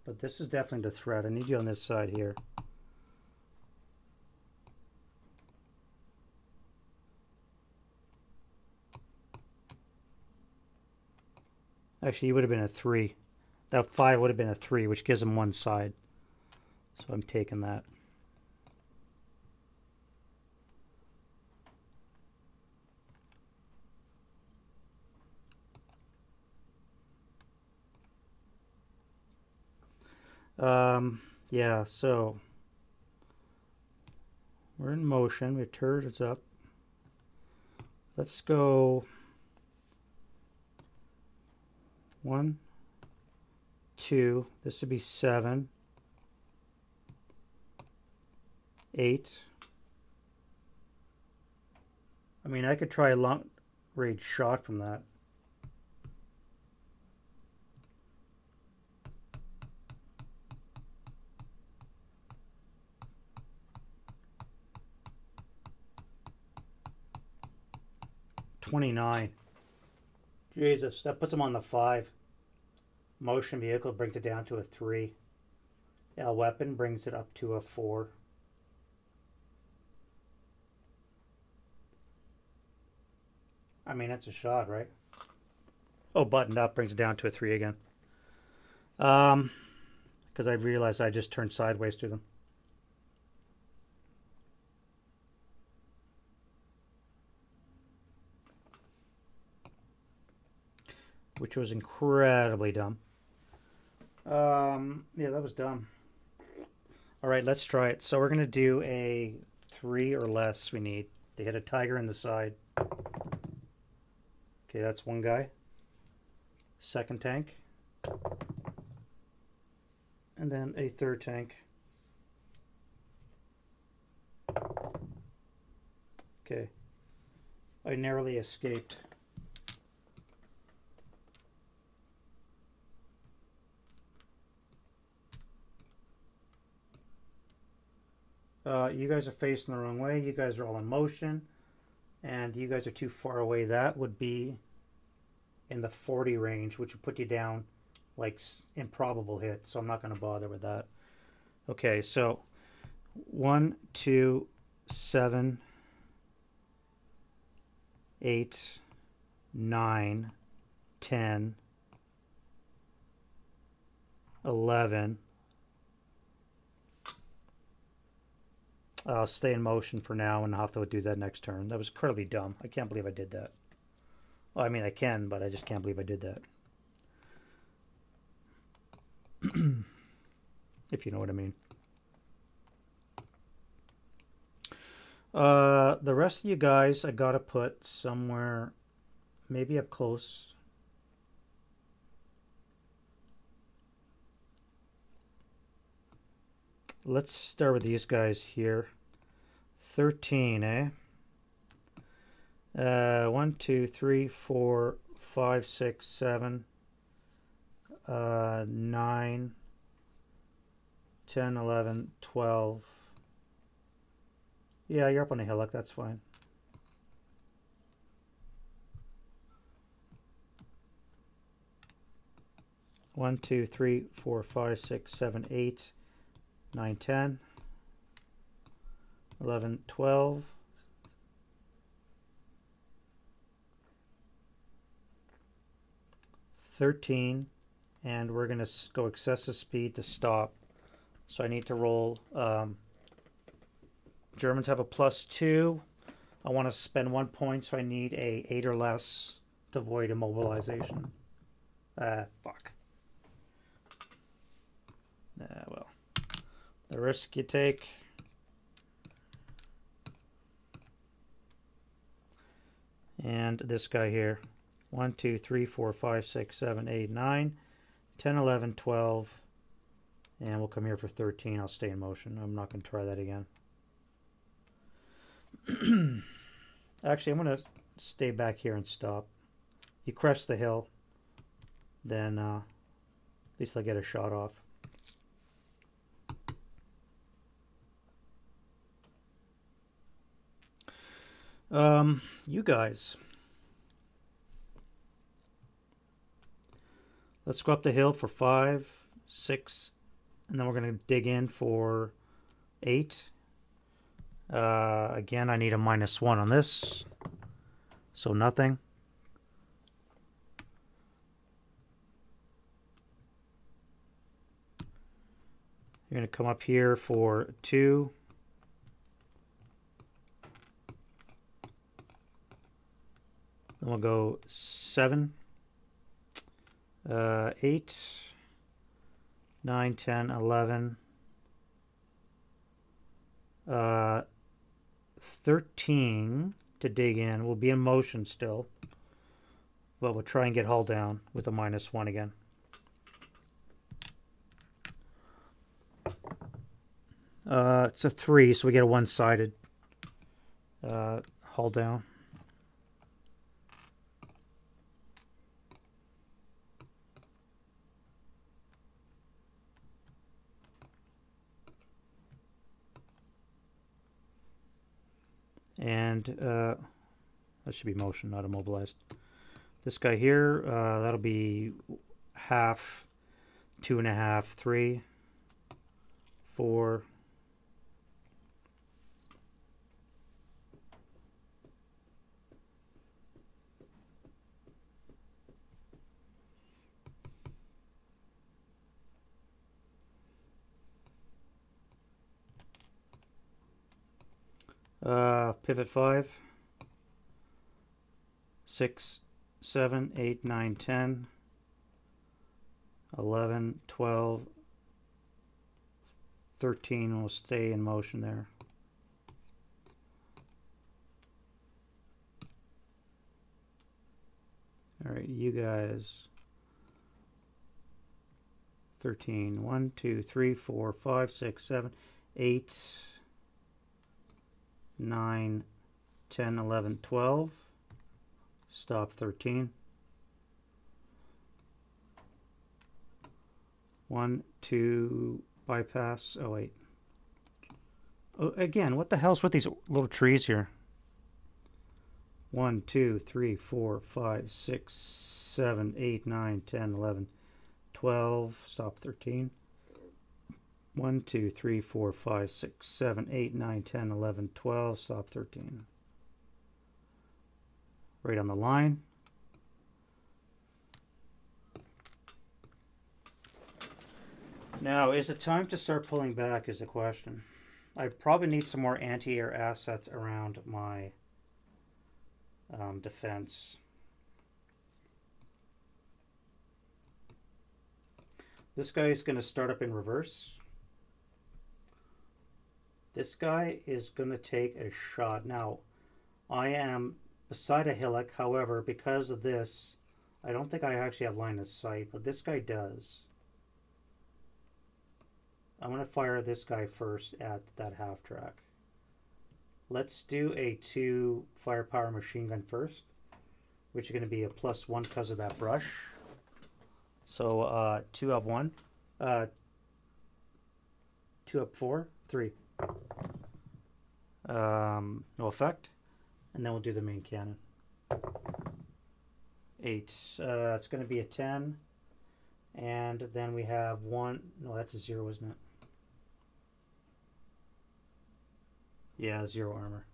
A: But this is definitely the threat. I need you on this side here. Actually, he would have been a 3. That 5 would have been a 3, which gives him one side. So I'm taking that. Yeah, so we're in motion. Your turret is up. Let's go 1, 2. This would be 7, 8. I mean, I could try a long-range shot from that. $29. Jesus, that puts him on the 5. Motion vehicle brings it down to a 3. A weapon brings it up to a 4. I mean, that's a shot, right? Oh, buttoned up brings it down to a 3 again. Because I realized I just turned sideways to them. which was incredibly dumb. Yeah, that was dumb. All right, let's try it. So we're going to do a 3 or less we need to hit a tiger in the side. Okay, that's one guy. Second tank. And then a third tank. Okay. I narrowly escaped. You guys are facing the wrong way. You guys are all in motion. And you guys are too far away. That would be in the 40 range, which would put you down like improbable hit. So I'm not going to bother with that. Okay, so 1, 2, 7, 8, 9, 10, 11. I'll stay in motion for now and I'll have to do that next turn. That was incredibly dumb. I can't believe I did that. Well, I mean, I can, but I just can't believe I did that. If you know what I mean. The rest of you guys, I gotta put somewhere, maybe up close. Let's start with these guys here. 13, eh? 1, 2, 3, 4, 5, 6, 7, 9, 10, 11, 12. Yeah, you're up on a hillock, that's fine. One, 2, 3, 4, 5, 6, 7, 8, 9, 10, 11, 12. 13, and we're going to go excessive speed to stop. So I need to roll. Germans have a +2. I want to spend 1 point, so I need a 8 or less to avoid immobilization. Fuck. Well, the risk you take. And this guy here. 1, 2, 3, 4, 5, 6, 7, 8, 9, 10, 11, 12. And we'll come here for 13. I'll stay in motion. I'm not going to try that again. Actually, I'm going to stay back here and stop. You crest the hill, then at least I'll get a shot off. You guys. Let's go up the hill for 5, 6, and then we're going to dig in for 8. Again, I need a -1 on this, so nothing. You're going to come up here for 2. Then we'll go 7, 8, 9, 10, 11, 13 to dig in. We'll be in motion still, but we'll try and get hull down with a -1 again. It's a 3, so we get a one-sided hull down. And that should be motion, not immobilized. This guy here, that'll be half, 2.5, 3, 4. Pivot 5, 6, 7, 8, 9, 10, 11, 12, 13 will stay in motion there. All right, you guys. 13, 1, 2, 3, 4, 5, 6, 7, 8, 9, 10, 11, 12. Stop 13. 1, 2, bypass. Oh, wait. Oh, again, what the hell's with these little trees here? 1, 2, 3, 4, 5, 6, 7, 8, 9, 10, 11, 12. Stop 13. 1, 2, 3, 4, 5, 6, 7, 8, 9, 10, 11, 12. Stop 13. Right on the line. Now, is it time to start pulling back is the question. I probably need some more anti-air assets around my defense. This guy is going to start up in reverse. This guy is going to take a shot. Now, I am beside a hillock. However, because of this, I don't think I actually have line of sight, but this guy does. I'm going to fire this guy first at that half track. Let's do a 2 firepower machine gun first, which is going to be a +1 because of that brush. So 2 up 1, 2 up 4, 3. No effect. And then we'll do the main cannon. 8. It's going to be a 10. And then we have 1. No, that's a 0, isn't it? Yeah, 0 armor.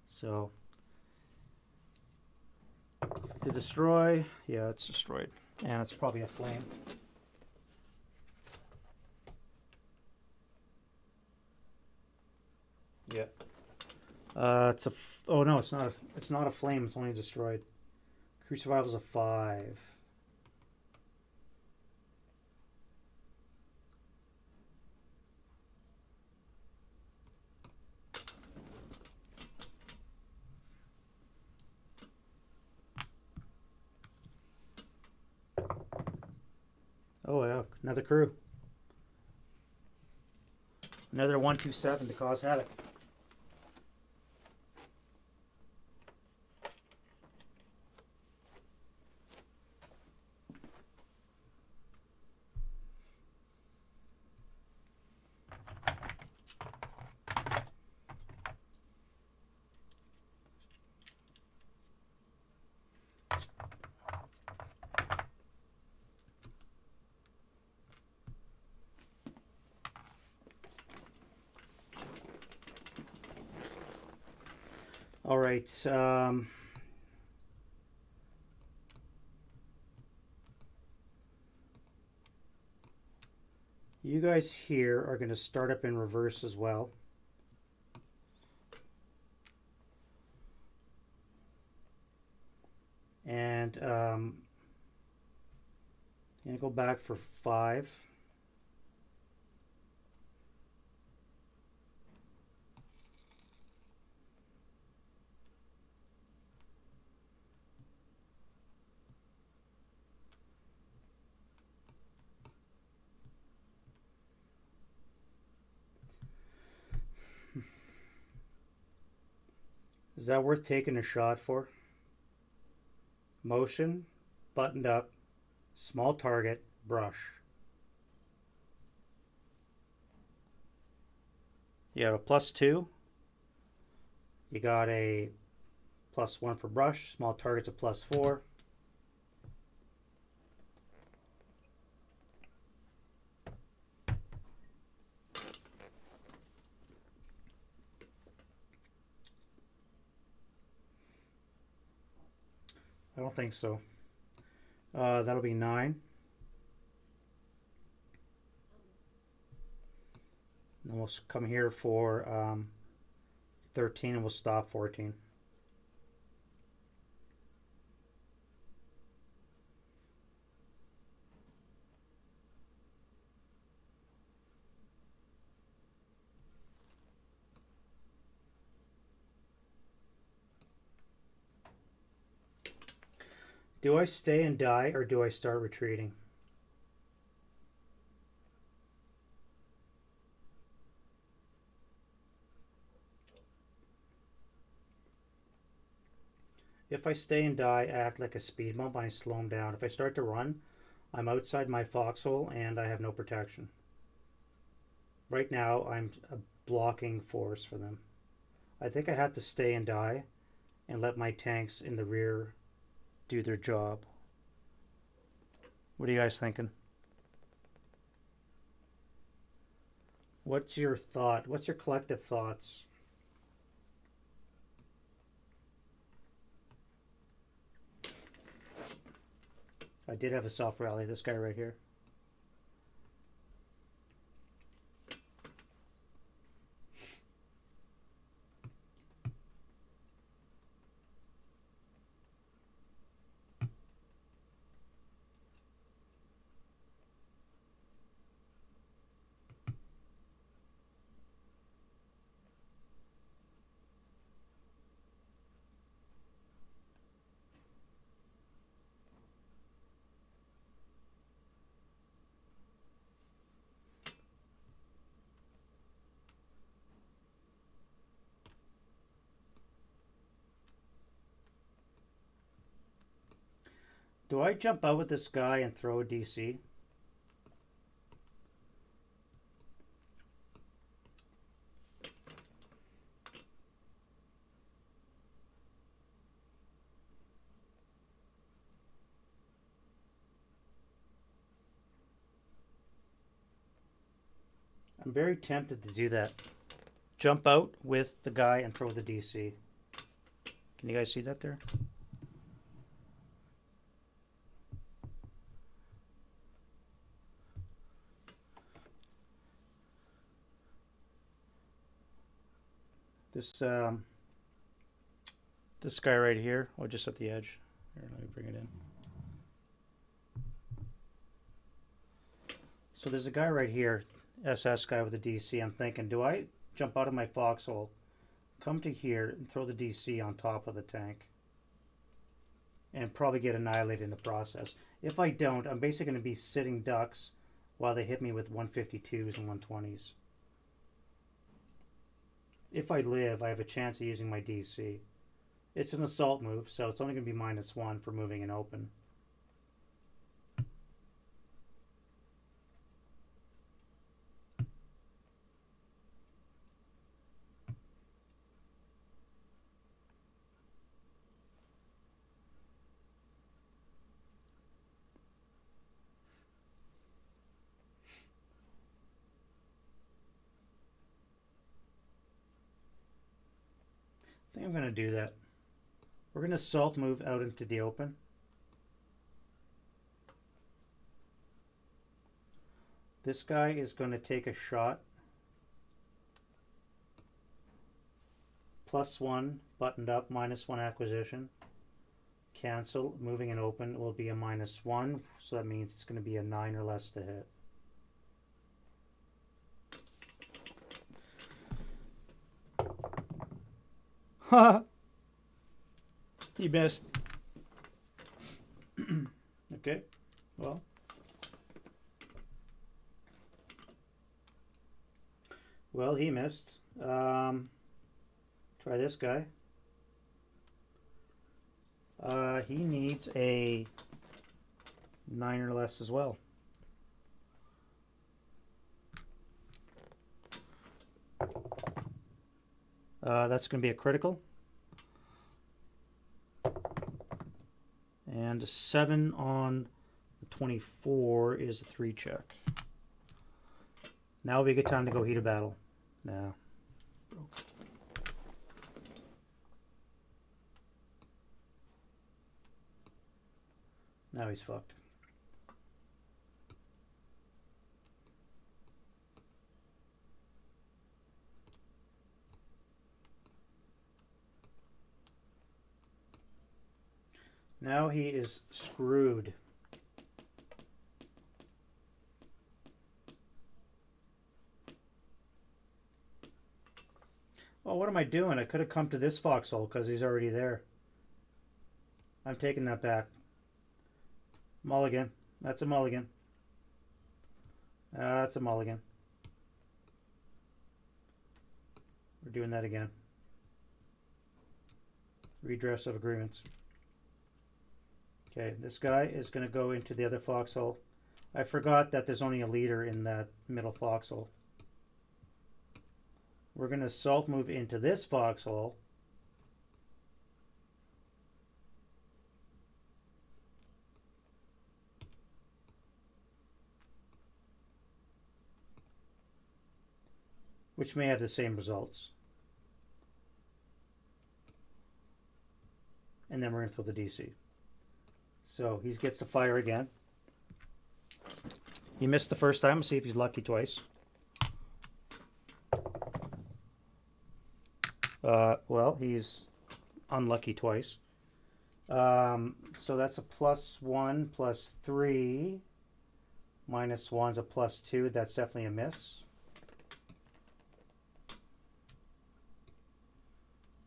A: So to destroy, yeah, it's destroyed. And it's probably a flame. Yeah. It's a. Oh no, it's not. It's not a flame. It's only destroyed. Crew survival's a 5. Oh yeah, another crew. Another 127 to cause havoc. All right. You guys here are going to start up in reverse as well. And I'm going to go back for 5. Is that worth taking a shot for? Motion, buttoned up, small target, brush. You have a +2. You got a +1 for brush. Small target's a +4. I don't think so. That'll be 9. And we'll come here for 13 and we'll stop 14. Do I stay and die, or do I start retreating? If I stay and die, I act like a speed bump and I slow him down. If I start to run, I'm outside my foxhole and I have no protection. Right now, I'm a blocking force for them. I think I have to stay and die and let my tanks in the rear do their job. What are you guys thinking? What's your thought? What's your collective thoughts? I did have a soft rally, this guy right here. Do I jump out with this guy and throw a DC? I'm very tempted to do that. Jump out with the guy and throw the DC. Can you guys see that there? This guy right here, or just at the edge. Here, let me bring it in. So there's a guy right here, SS guy with a DC. I'm thinking, do I jump out of my foxhole, come to here, and throw the DC on top of the tank, and probably get annihilated in the process? If I don't, I'm basically going to be sitting ducks while they hit me with 152s and 120s. If I live, I have a chance of using my DC. It's an assault move, so it's only going to be -1 for moving in open. I think I'm going to do that. We're going to assault move out into the open. This guy is going to take a shot. +1, buttoned up, -1 acquisition. Cancel, moving in open will be a -1, so that means it's going to be a 9 or less to hit. Ha! He missed. Okay, well. Well, he missed. Try this guy. He needs a 9 or less as well. That's going to be a critical. And a 7 on the 24 is a 3 check. Now would be a good time to go heat a battle. Nah. Now he's fucked. Now he is screwed. Oh, what am I doing? I could have come to this foxhole because he's already there. I'm taking that back. Mulligan. That's a mulligan. That's a mulligan. We're doing that again. Redress of agreements. Okay, this guy is going to go into the other foxhole. I forgot that there's only a leader in that middle foxhole. We're going to salt move into this foxhole. Which may have the same results. And then we're going to throw the DC. So he gets to fire again. He missed the first time. Let's see if he's lucky twice. Well, he's unlucky twice. So that's a +1, +3. -1's a +2. That's definitely a miss.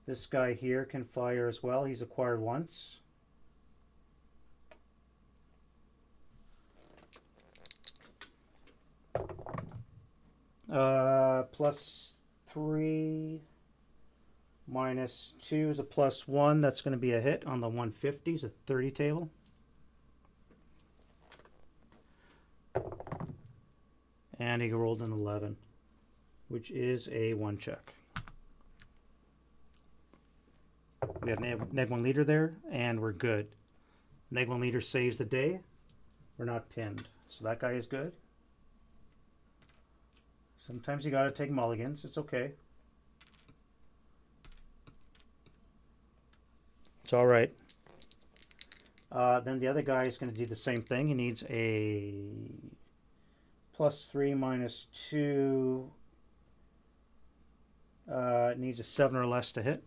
A: This guy here can fire as well. He's acquired once. +3 -2 is a +1. That's going to be a hit on the 150s, a 30 table. And he rolled an 11, which is a 1 check. We have neg 1 leader there, and we're good. Neg 1 leader saves the day. We're not pinned, so that guy is good. Sometimes you gotta take mulligans. It's okay. It's all right. Then the other guy is going to do the same thing. He needs a +3 -2. It needs a 7 or less to hit.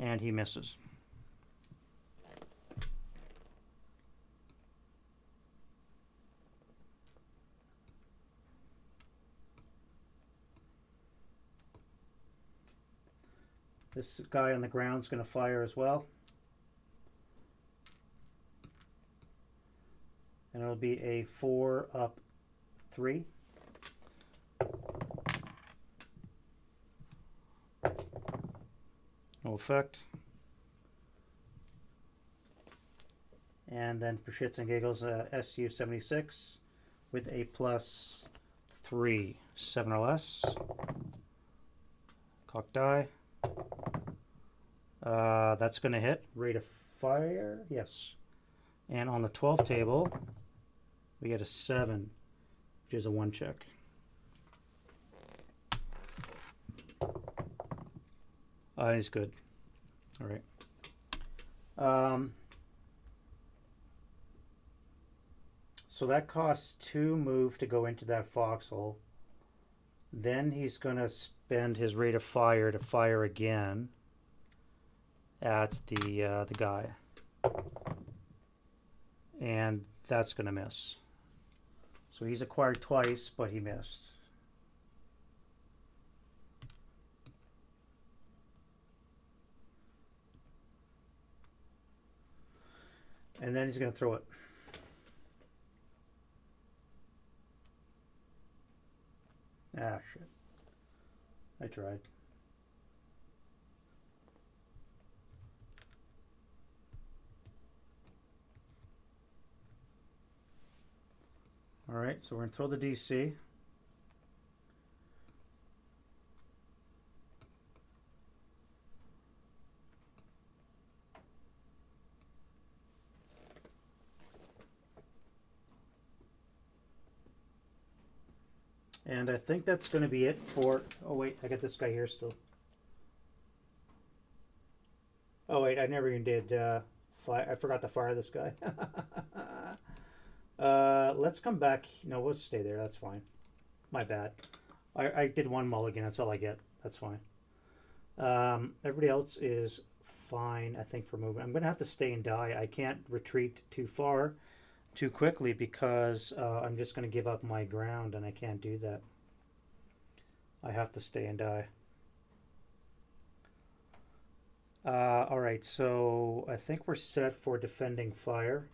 A: And he misses. This guy on the ground is going to fire as well. And it'll be a 4 up 3. No effect. And then for shits and giggles, SU76 with a +3, 7 or less. Cock die. That's going to hit. Rate of fire, yes. And on the 12 table, we get a 7, which is a 1 check. He's good. All right. So that costs 2 move to go into that foxhole. Then he's going to spend his rate of fire to fire again at the guy. And that's going to miss. So he's acquired twice, but he missed. And then he's going to throw it. Ah, shit. I tried. All right, so we're going to throw the DC. And I think that's going to be it for... Oh, wait, I got this guy here still. Oh, wait, I never even did... I forgot to fire this guy. Let's come back. No, we'll stay there. That's fine. My bad. I did 1 mulligan. That's all I get. That's fine. Everybody else is fine, I think, for movement. I'm going to have to stay and die. I can't retreat too far too quickly because I'm just going to give up my ground, and I can't do that. I have to stay and die. Alright, so I think we're set for defending fire.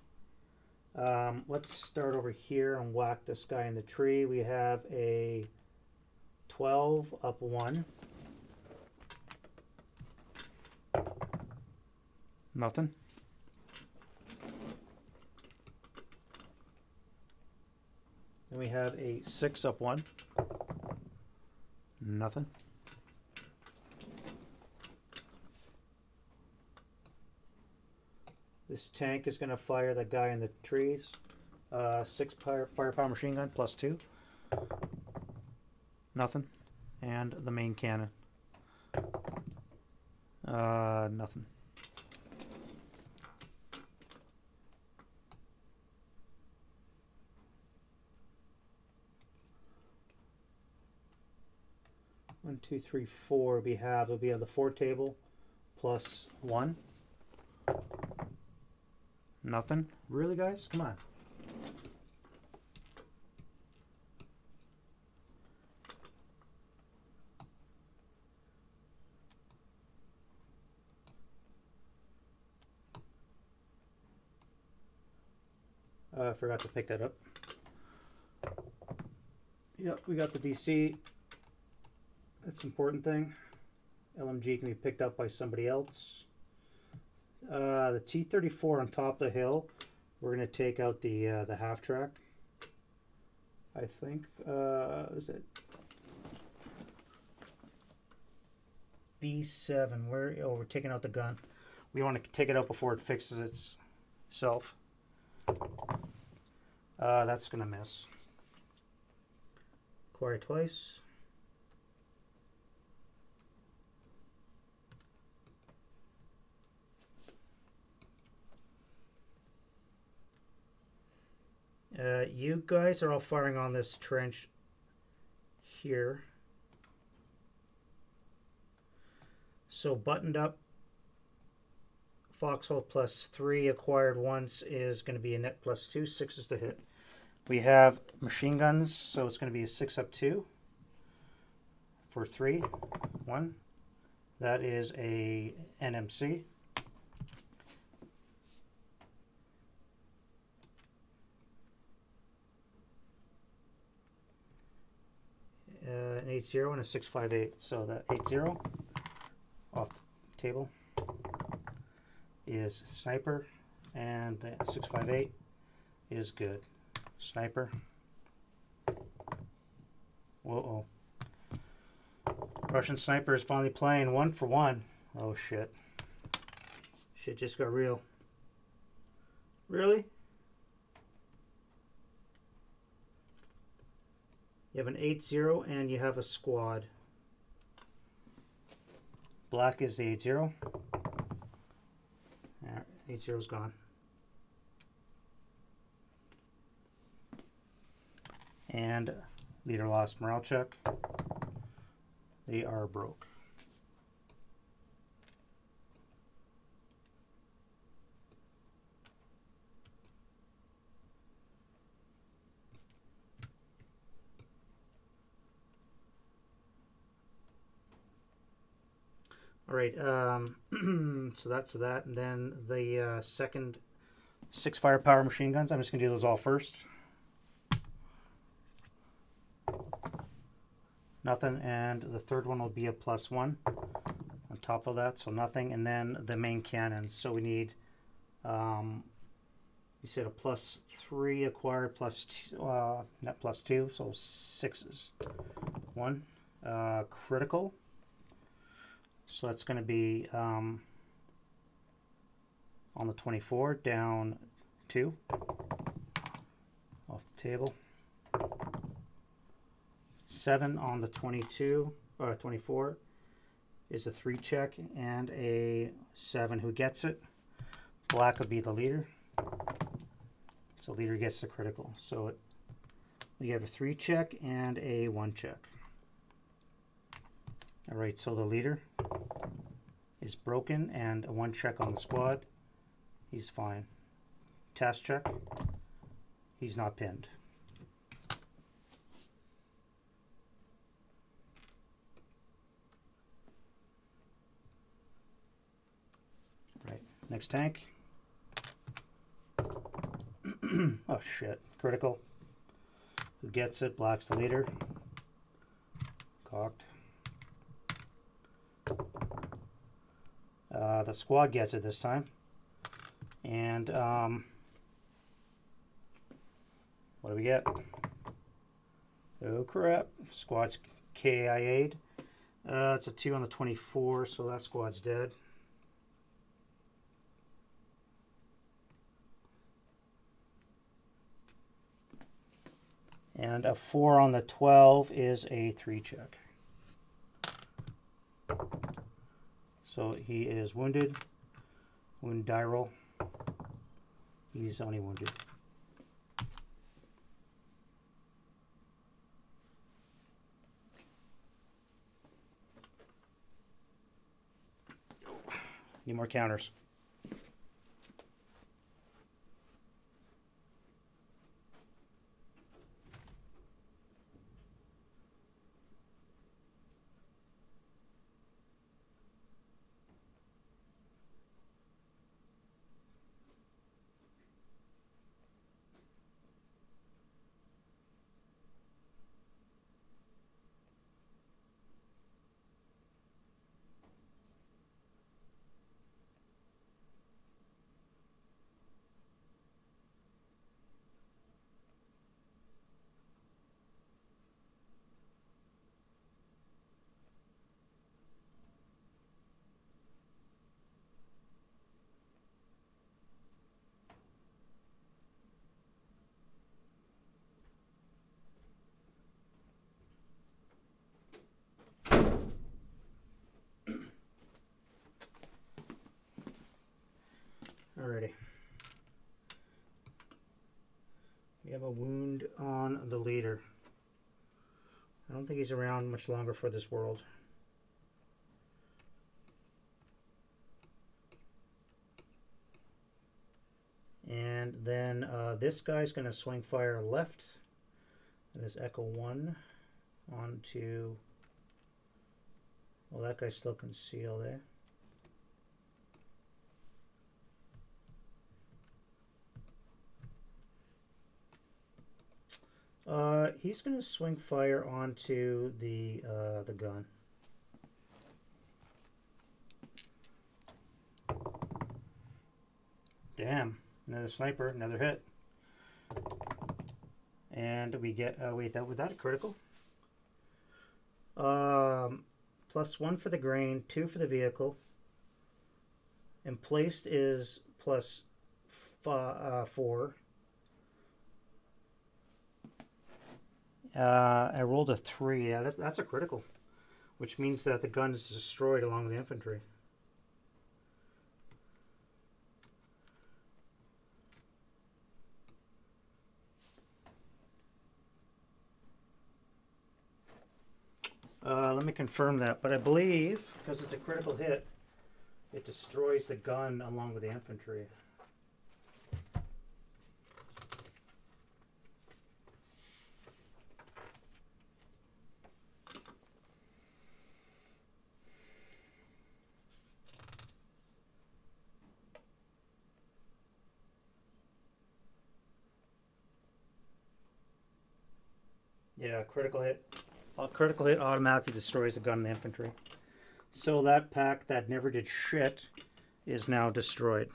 A: Let's start over here and whack this guy in the tree. We have a 12 up 1. Nothing. Then we have a 6 up 1. Nothing. This tank is going to fire that guy in the trees. 6 firepower machine gun plus 2. Nothing. And the main cannon. Nothing. One, two, three, four. We have the 4 table plus 1. Nothing. Really, guys? Come on. I forgot to pick that up. Yep, we got the DC. That's an important thing. LMG can be picked up by somebody else. The T-34 on top of the hill. We're going to take out the half track. I think. Is it B7? Where? Oh, we're taking out the gun. We want to take it out before it fixes itself. That's going to miss. Acquire twice. You guys are all firing on this trench here. So buttoned up foxhole plus 3 acquired once is going to be a net plus 2. 6 is the hit. We have machine guns, so it's going to be a 6 up 2 for 3. 1. That is a NMC. An 80 and a 658. So that 80 off the table is sniper, and the 658 is good. Sniper. Whoa. Russian sniper is finally playing 1 for 1. Oh shit. Shit just got real. Really? You have an 80 and you have a squad. Black is the 80. 80's gone. And leader lost morale check. They are broke. All right, so that's that. And then the second 6 firepower machine guns, I'm just going to do those all first. Nothing, and the third one will be a +1 on top of that, so nothing. And then the main cannons, so we need, you said a +3 acquired, net +2, so 6s. 1, critical. So that's going to be on the 24, down 2 off the table. 7 on the 22 or 24 is a 3 check and a 7. Who gets it? Black would be the leader. So leader gets the critical. So we have a 3 check and a 1 check. All right, so the leader is broken and a 1 check on the squad. He's fine. Task check. He's not pinned. Next tank. Oh shit. Critical. Who gets it? Black's the leader. Cocked. The squad gets it this time. And what do we get? Oh crap. Squad's KIA'd. It's a 2 on the 24, so that squad's dead. And a 4 on the 12 is a 3 check. So he is wounded. Wound die roll. He's only wounded. Need more counters. Alrighty. We have a wound on the leader. I don't think he's around much longer for this world. And then this guy's going to swing fire left. That is Echo 1 onto... Well, that guy's still concealed there. He's going to swing fire onto the gun. Damn, another sniper, another hit. And we get, wait, was that a critical? +1 for the grain, 2 for the vehicle. Emplaced is +4. I rolled a 3. Yeah, that's a critical, which means that the gun is destroyed along with the infantry. Let me confirm that, but I believe, because it's a critical hit, it destroys the gun along with the infantry. Yeah, critical hit. A critical hit automatically destroys the gun and the infantry. So that pack that never did shit is now destroyed.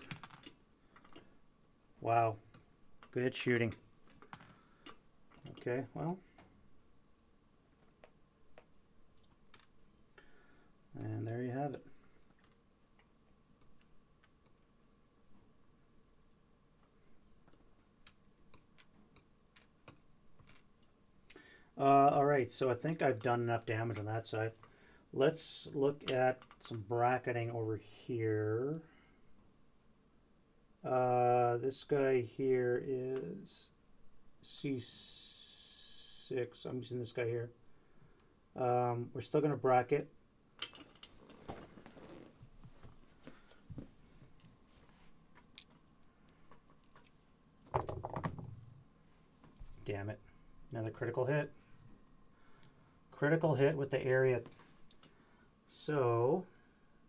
A: Wow. Good shooting. Okay, well. And there you have it. Alright, so I think I've done enough damage on that side. Let's look at some bracketing over here. This guy here is C6. I'm using this guy here. We're still going to bracket. Damn it. Another critical hit. Critical hit with the area. So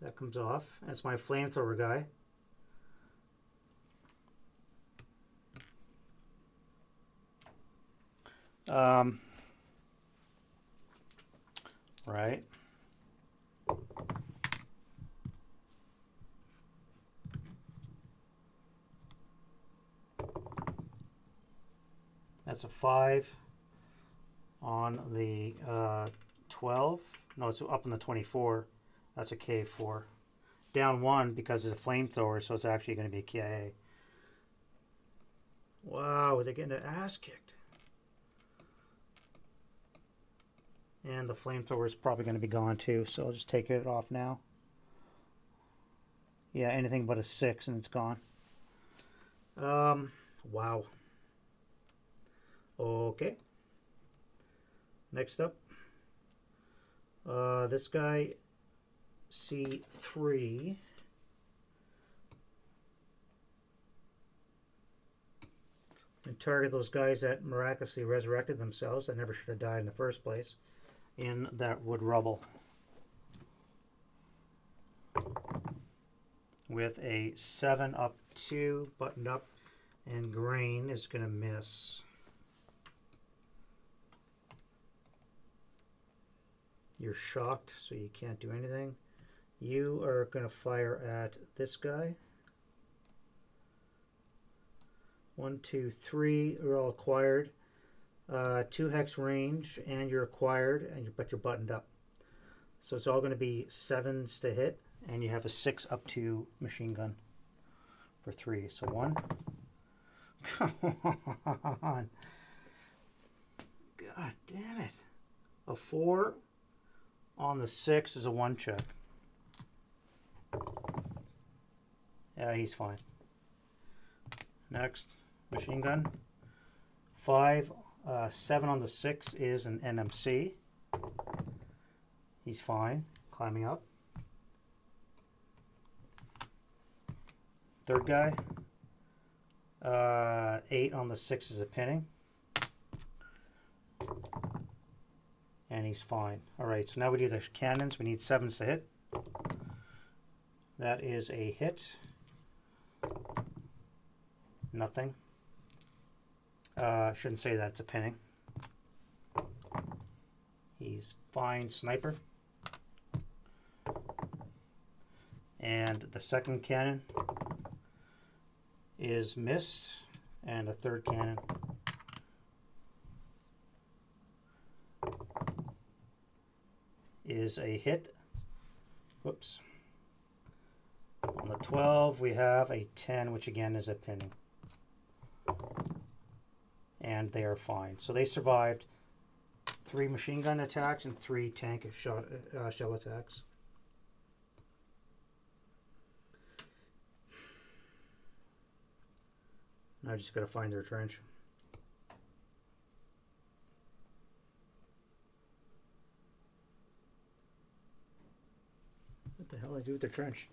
A: that comes off. That's my flamethrower guy. Right. That's a 5 on the 12. No, it's up on the 24. That's a K4. Down 1 because it's a flamethrower, so it's actually going to be a KIA. Wow, they're getting their ass kicked. And the flamethrower is probably going to be gone too, so I'll just take it off now. Yeah, anything but a 6 and it's gone. Wow. Okay. Next up, this guy, C3. And target those guys that miraculously resurrected themselves that never should have died in the first place in that wood rubble. With a 7 up 2, buttoned up, and green is going to miss. You're shocked, so you can't do anything. You are going to fire at this guy. 1, 2, 3 are all acquired. 2 hex range, and you're acquired, but you're buttoned up. So it's all going to be 7s to hit, and you have a 6 up 2 machine gun for 3. So 1. Come on. God damn it. A 4 on the 6 is a 1 check. Yeah, he's fine. Next, machine gun. 5, 7 on the 6 is an NMC. He's fine. Climbing up. Third guy. 8 on the 6 is a pinning. And he's fine. Alright, so now we do the cannons. We need 7s to hit. That is a hit. Nothing. Shouldn't say that, it's a pinning. He's fine. Sniper. And the second cannon is missed. And a third cannon is a hit. Whoops. On the 12 we have a 10, which again is a pinning. And they are fine. So they survived 3 machine gun attacks and 3 tank shell attacks. Now I just gotta find their trench. What the hell did I do with their trench?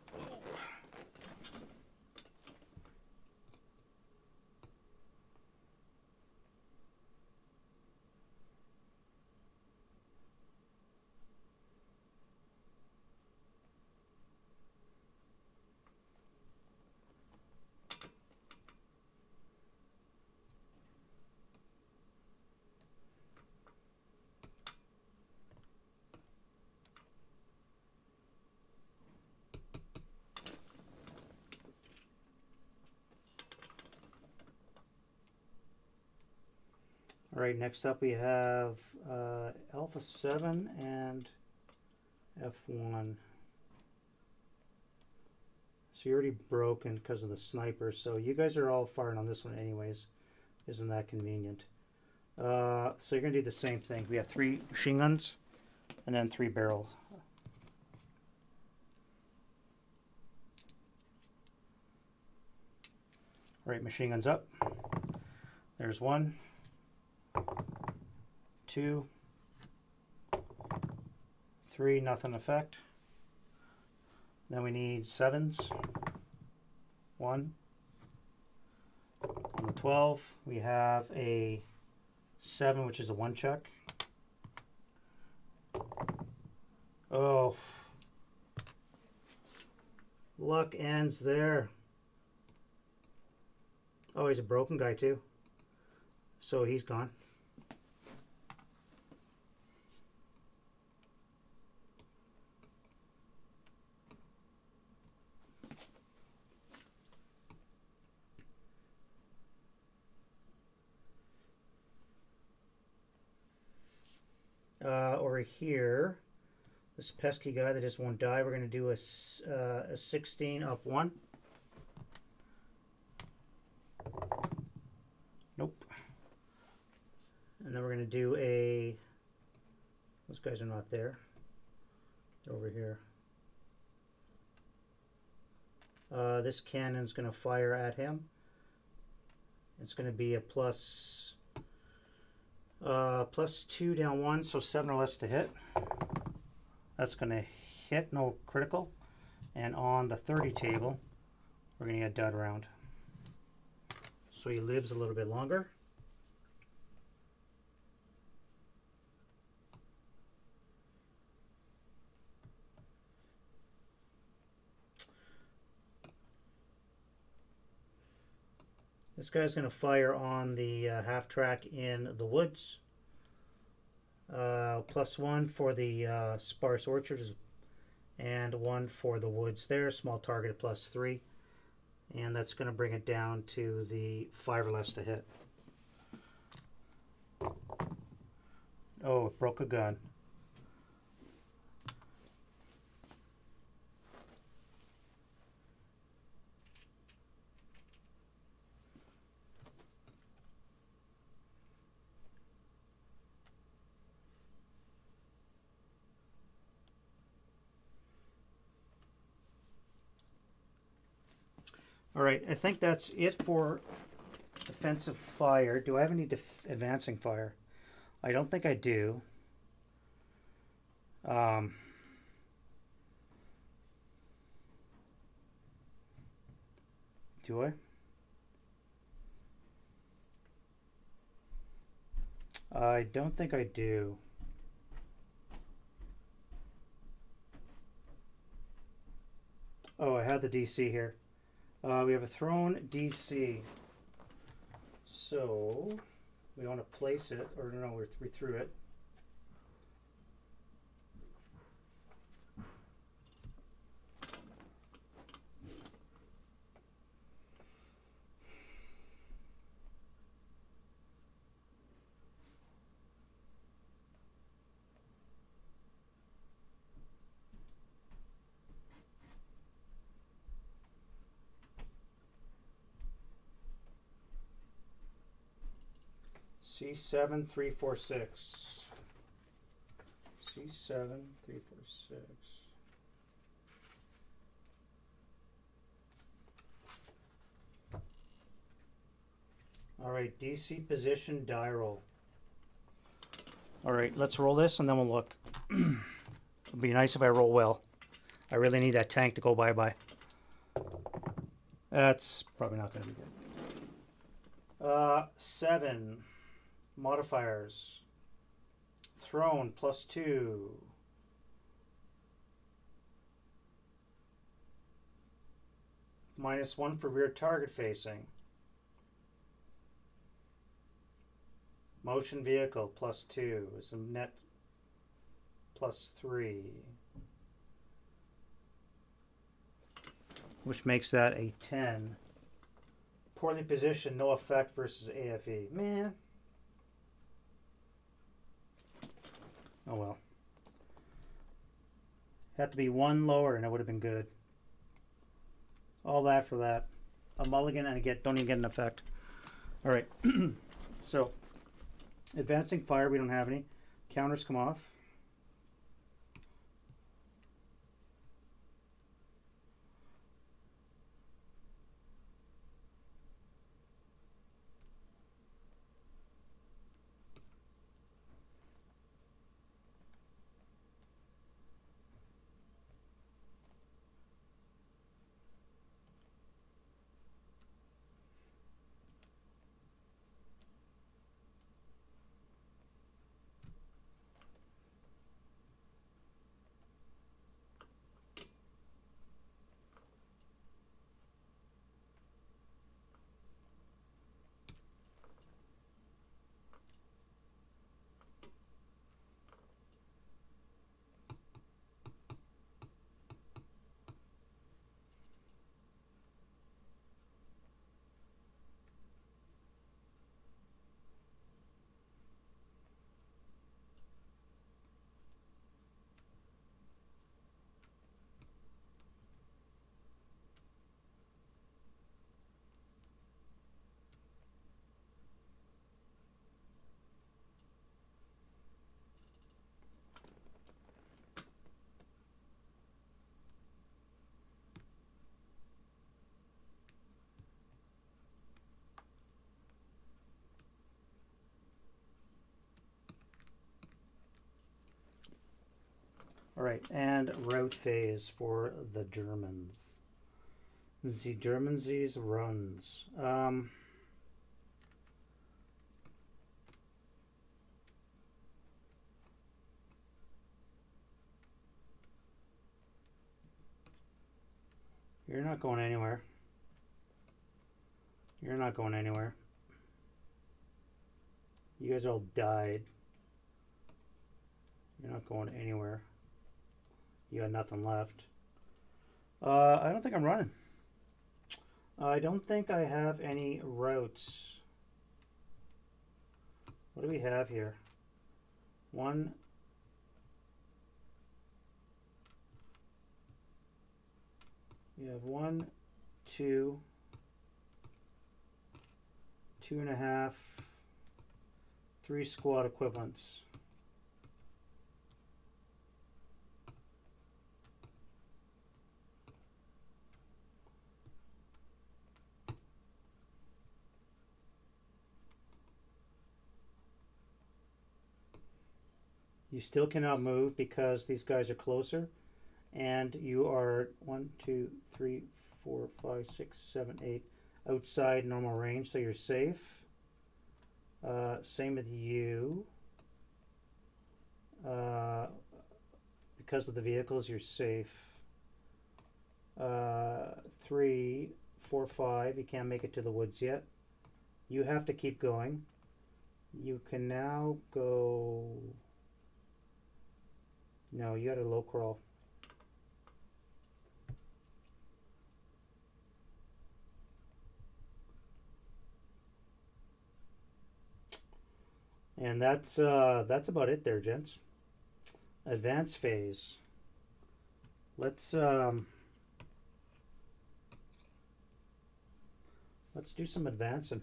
A: Alright, next up we have Alpha 7 and F1. So you're already broken because of the sniper, so you guys are all firing on this one anyways. Isn't that convenient? So you're going to do the same thing. We have 3 machine guns and then 3 barrels. Alright, machine guns up. There's 1. 2, 3, nothing effect. Then we need 7s. 1. On the 12, we have a 7, which is a 1 check. Oh. Luck ends there. Oh, he's a broken guy too. So he's gone. over here, this pesky guy that just won't die, we're going to do a 16 up 1. Nope. And then we're going to do a, those guys are not there. They're over here. This cannon's going to fire at him. It's going to be a plus 2 down 1, so 7 or less to hit. That's going to hit, no critical. And on the 30 table, we're going to get a dud round. So he lives a little bit longer. This guy's going to fire on the half track in the woods. +1 for the sparse orchards and 1 for the woods there. Small target at +3. And that's going to bring it down to the 5 or less to hit. Oh, it broke a gun. All right, I think that's it for defensive fire. Do I have any advancing fire? I don't think I do. Do I? I don't think I do. Oh, I had the DC here. We have a thrown DC. So we want to place it, or no, we threw it. C7346. C7346. All right, DC position die roll. All right, let's roll this and then we'll look. It'd be nice if I roll well. I really need that tank to go bye-bye. That's probably not going to be good. 7 modifiers. Thrown +2. -1 for rear target facing. Motion vehicle +2 is a net +3. Which makes that a 10. Poorly positioned, no effect versus AFE. Man. Oh well. Had to be 1 lower and it would have been good. All that for that. A mulligan and don't even get an effect. Alright. So, advancing fire, we don't have any. Counters come off. All right, and route phase for the Germans. The Germansies runs. You're not going anywhere. You're not going anywhere. You guys all died. You're not going anywhere. You got nothing left. I don't think I'm running. I don't think I have any routes. What do we have here? One. We have 1, 2, 2.5, 3 squad equivalents. You still cannot move because these guys are closer, and you are 1, 2, 3, 4, 5, 6, 7, 8 outside normal range, so you're safe. Same with you. Because of the vehicles, you're safe. 3, 4, 5. You can't make it to the woods yet. You have to keep going. You can now go. No, you got a low crawl. And that's about it there, gents. Advance phase. Let's do some advancing.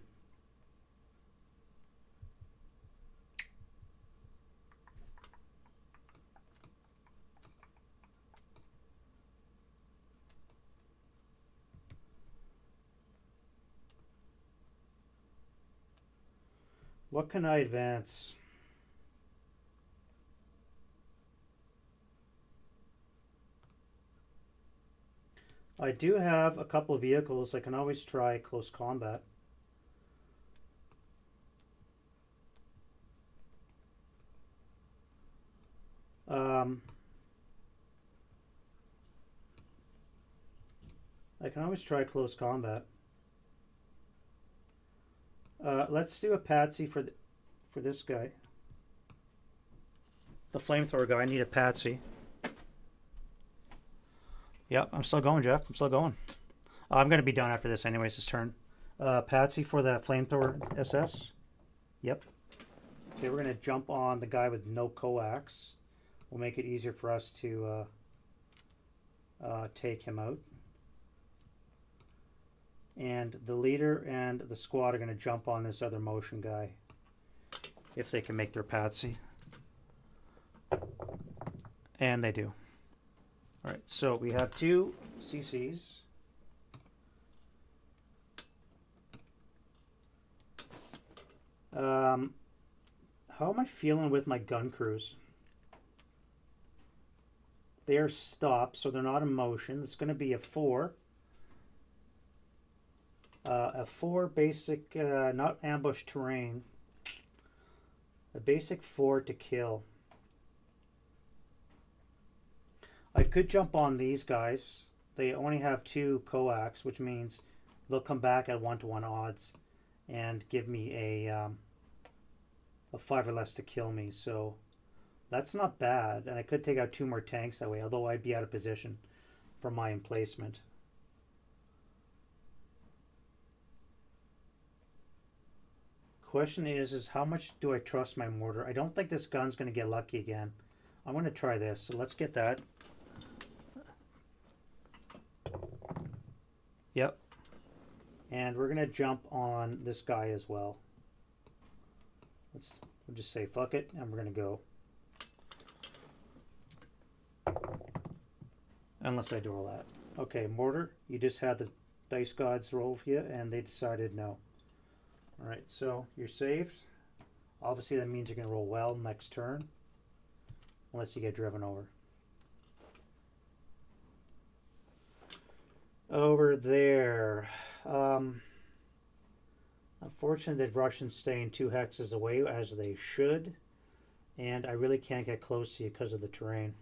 A: What can I advance? I do have a couple of vehicles. I can always try close combat. I can always try close combat. Let's do a patsy for this guy. The flamethrower guy. I need a patsy. Yep, I'm still going, Jeff. I'm still going. I'm going to be done after this anyways, his turn. Patsy for the flamethrower SS. Yep. Okay, we're going to jump on the guy with no coax. We'll make it easier for us to take him out. And the leader and the squad are going to jump on this other motion guy if they can make their patsy. And they do. All right, so we have 2 CCs. How am I feeling with my gun crews? They are stopped, so they're not in motion. It's going to be a 4. A 4 basic, not ambush terrain. A basic 4 to kill. I could jump on these guys. They only have 2 coax, which means they'll come back at 1-to-1 odds and give me a 5 or less to kill me. So that's not bad. And I could take out 2 more tanks that way, although I'd be out of position from my emplacement. Question is how much do I trust my mortar? I don't think this gun's going to get lucky again. I'm going to try this. So let's get that. Yep. And we're going to jump on this guy as well. We'll just say fuck it, and we're going to go. Unless I do all that. Okay, mortar, you just had the dice gods roll for you, and they decided no. Alright, so you're saved. Obviously that means you're going to roll well next turn. Unless you get driven over. Over there. Unfortunately, the Russians staying 2 hexes away as they should, and I really can't get close to you because of the terrain.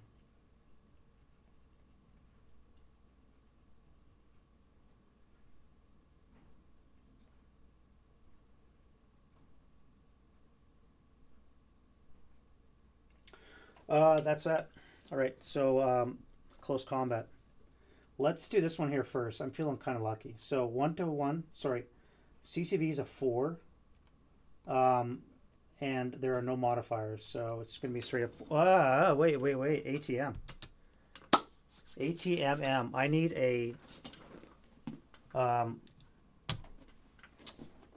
A: That's that. All right, so close combat. Let's do this one here first. I'm feeling kind of lucky. So 1-1. Sorry, CCV is a 4. And there are no modifiers, so it's going to be straight up. Wait. ATM. ATMM. I need a.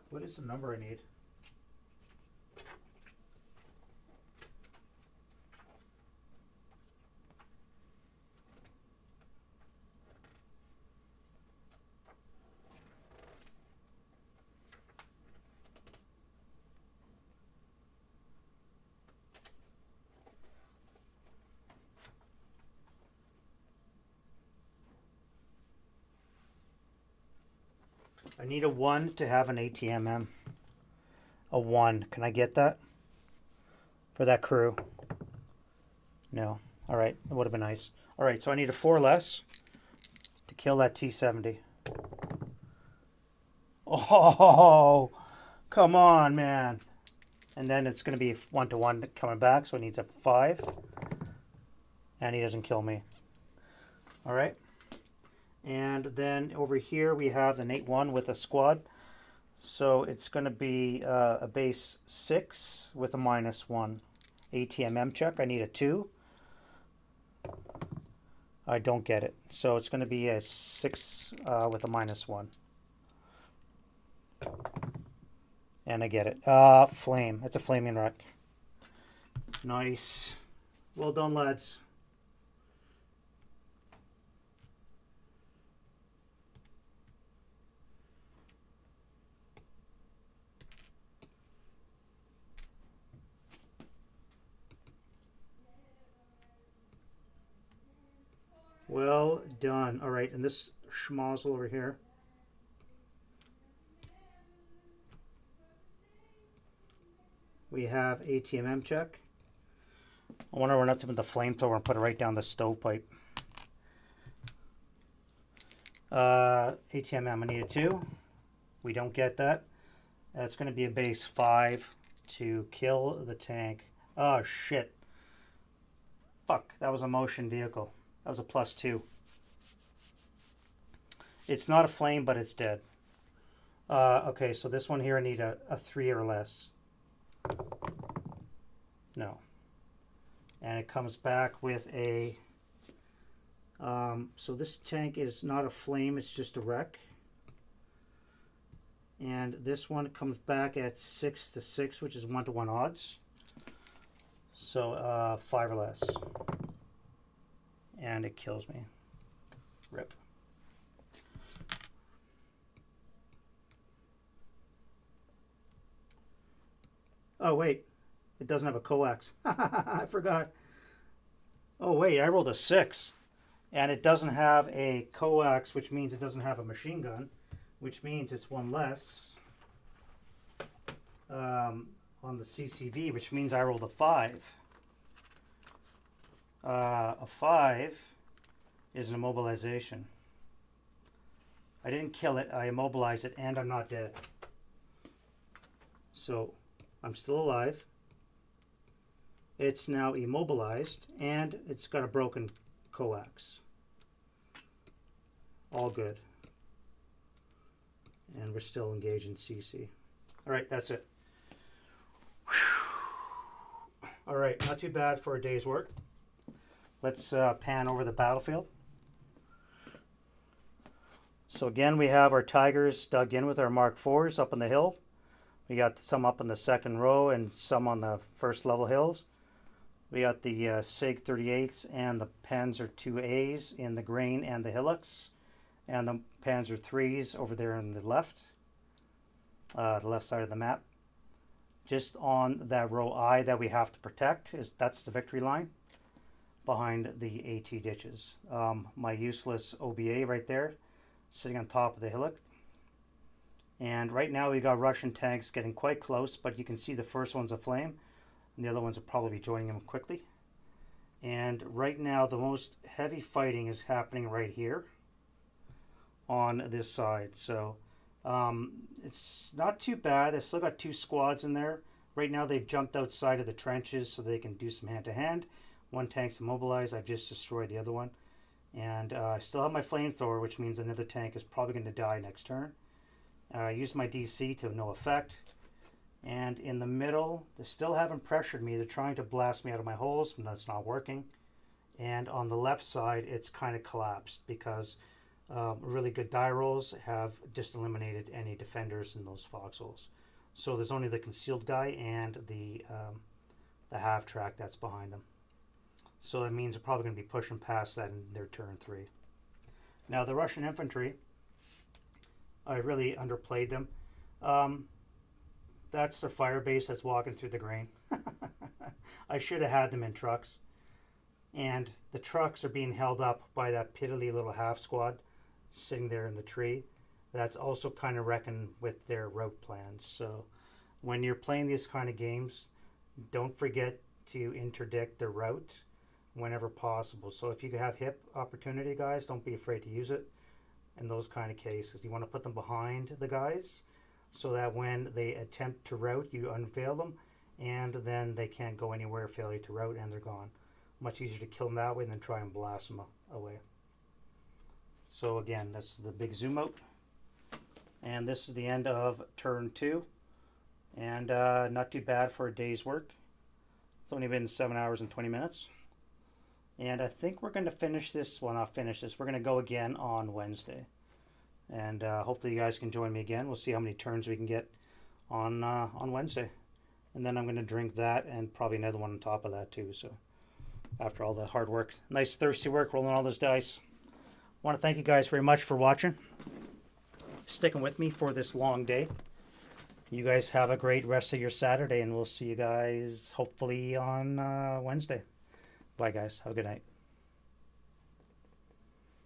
A: What is the number I need? I need a 1 to have an ATMM. A 1. Can I get that? For that crew? No. Alright, that would have been nice. Alright, so I need a 4 less to kill that T-70. Oh, come on, man. And then it's going to be 1-1 coming back, so it needs a 5. And he doesn't kill me. Alright. And then over here we have an 8-1 with a squad. So it's going to be a base 6 with a -1. ATMM check. I need a 2. I don't get it. So it's going to be a 6 with a -1. And I get it. Flame. It's a flaming wreck. Nice. Well done, lads. Well done. All right, and this schmozzle over here. We have ATMM check. I want to run up to him with the flamethrower and put it right down the stovepipe. ATMM, I need a 2. We don't get that. That's going to be a base 5 to kill the tank. Oh, shit. Fuck, that was a motion vehicle. That was a +2. It's not a flame, but it's dead. Okay, so this one here I need a 3 or less. No. And it comes back with a... so this tank is not a flame, it's just a wreck. And this one comes back at 6-6, which is 1-1 odds. So 5 or less. And it kills me. Rip. Oh, wait. It doesn't have a coax. I forgot. Oh, wait. I rolled a 6. And it doesn't have a coax, which means it doesn't have a machine gun, which means it's 1 less on the CCV, which means I rolled a 5. A 5 is an immobilization. I didn't kill it, I immobilized it, and I'm not dead. So I'm still alive. It's now immobilized, and it's got a broken coax. All good. And we're still engaged in CC. All right, that's it. Whew. All right, not too bad for a day's work. Let's pan over the battlefield. So again, we have our Tigers dug in with our Mark IVs up on the hill. We got some up in the second row and some on the first level hills. We got the SIG 38s and the Panzer IIAs in the grain and the hillocks, and the Panzer IIIs over there on the left side of the map. Just on that row I that we have to protect, that's the victory line behind the AT ditches. My useless OBA right there sitting on top of the hillock. And right now we got Russian tanks getting quite close, but you can see the first one's aflame, and the other ones will probably be joining them quickly. And right now the most heavy fighting is happening right here on this side. So it's not too bad. I've still got 2 squads in there. Right now they've jumped outside of the trenches so they can do some hand-to-hand. One tank's immobilized. I've just destroyed the other one. And I still have my flamethrower, which means another tank is probably going to die next turn. I used my DC to no effect. And in the middle, they still haven't pressured me. They're trying to blast me out of my holes, and that's not working. And on the left side, it's kind of collapsed because really good die rolls have just eliminated any defenders in those foxholes. So there's only the concealed guy and the half track that's behind them. So that means they're probably going to be pushing past that in their turn 3. Now the Russian infantry, I really underplayed them. That's their fire base that's walking through the grain. I should have had them in trucks. And the trucks are being held up by that piddly little half squad sitting there in the tree. That's also kind of wrecking with their route plans. So when you're playing these kind of games, don't forget to interdict the route whenever possible. So if you have hip opportunity, guys, don't be afraid to use it in those kind of cases. You want to put them behind the guys so that when they attempt to route, you unveil them, and then they can't go anywhere, failure to route, and they're gone. Much easier to kill them that way than try and blast them away. So again, that's the big zoom out. And this is the end of turn 2. And not too bad for a day's work. It's only been 7 hours and 20 minutes. And I think we're going to finish this. Well, not finish this. We're going to go again on Wednesday. And hopefully you guys can join me again. We'll see how many turns we can get on Wednesday. And then I'm going to drink that and probably another one on top of that too. So after all the hard work, nice thirsty work rolling all those dice. I want to thank you guys very much for watching, sticking with me for this long day. You guys have a great rest of your Saturday, and we'll see you guys hopefully on Wednesday. Bye, guys. Have a good night.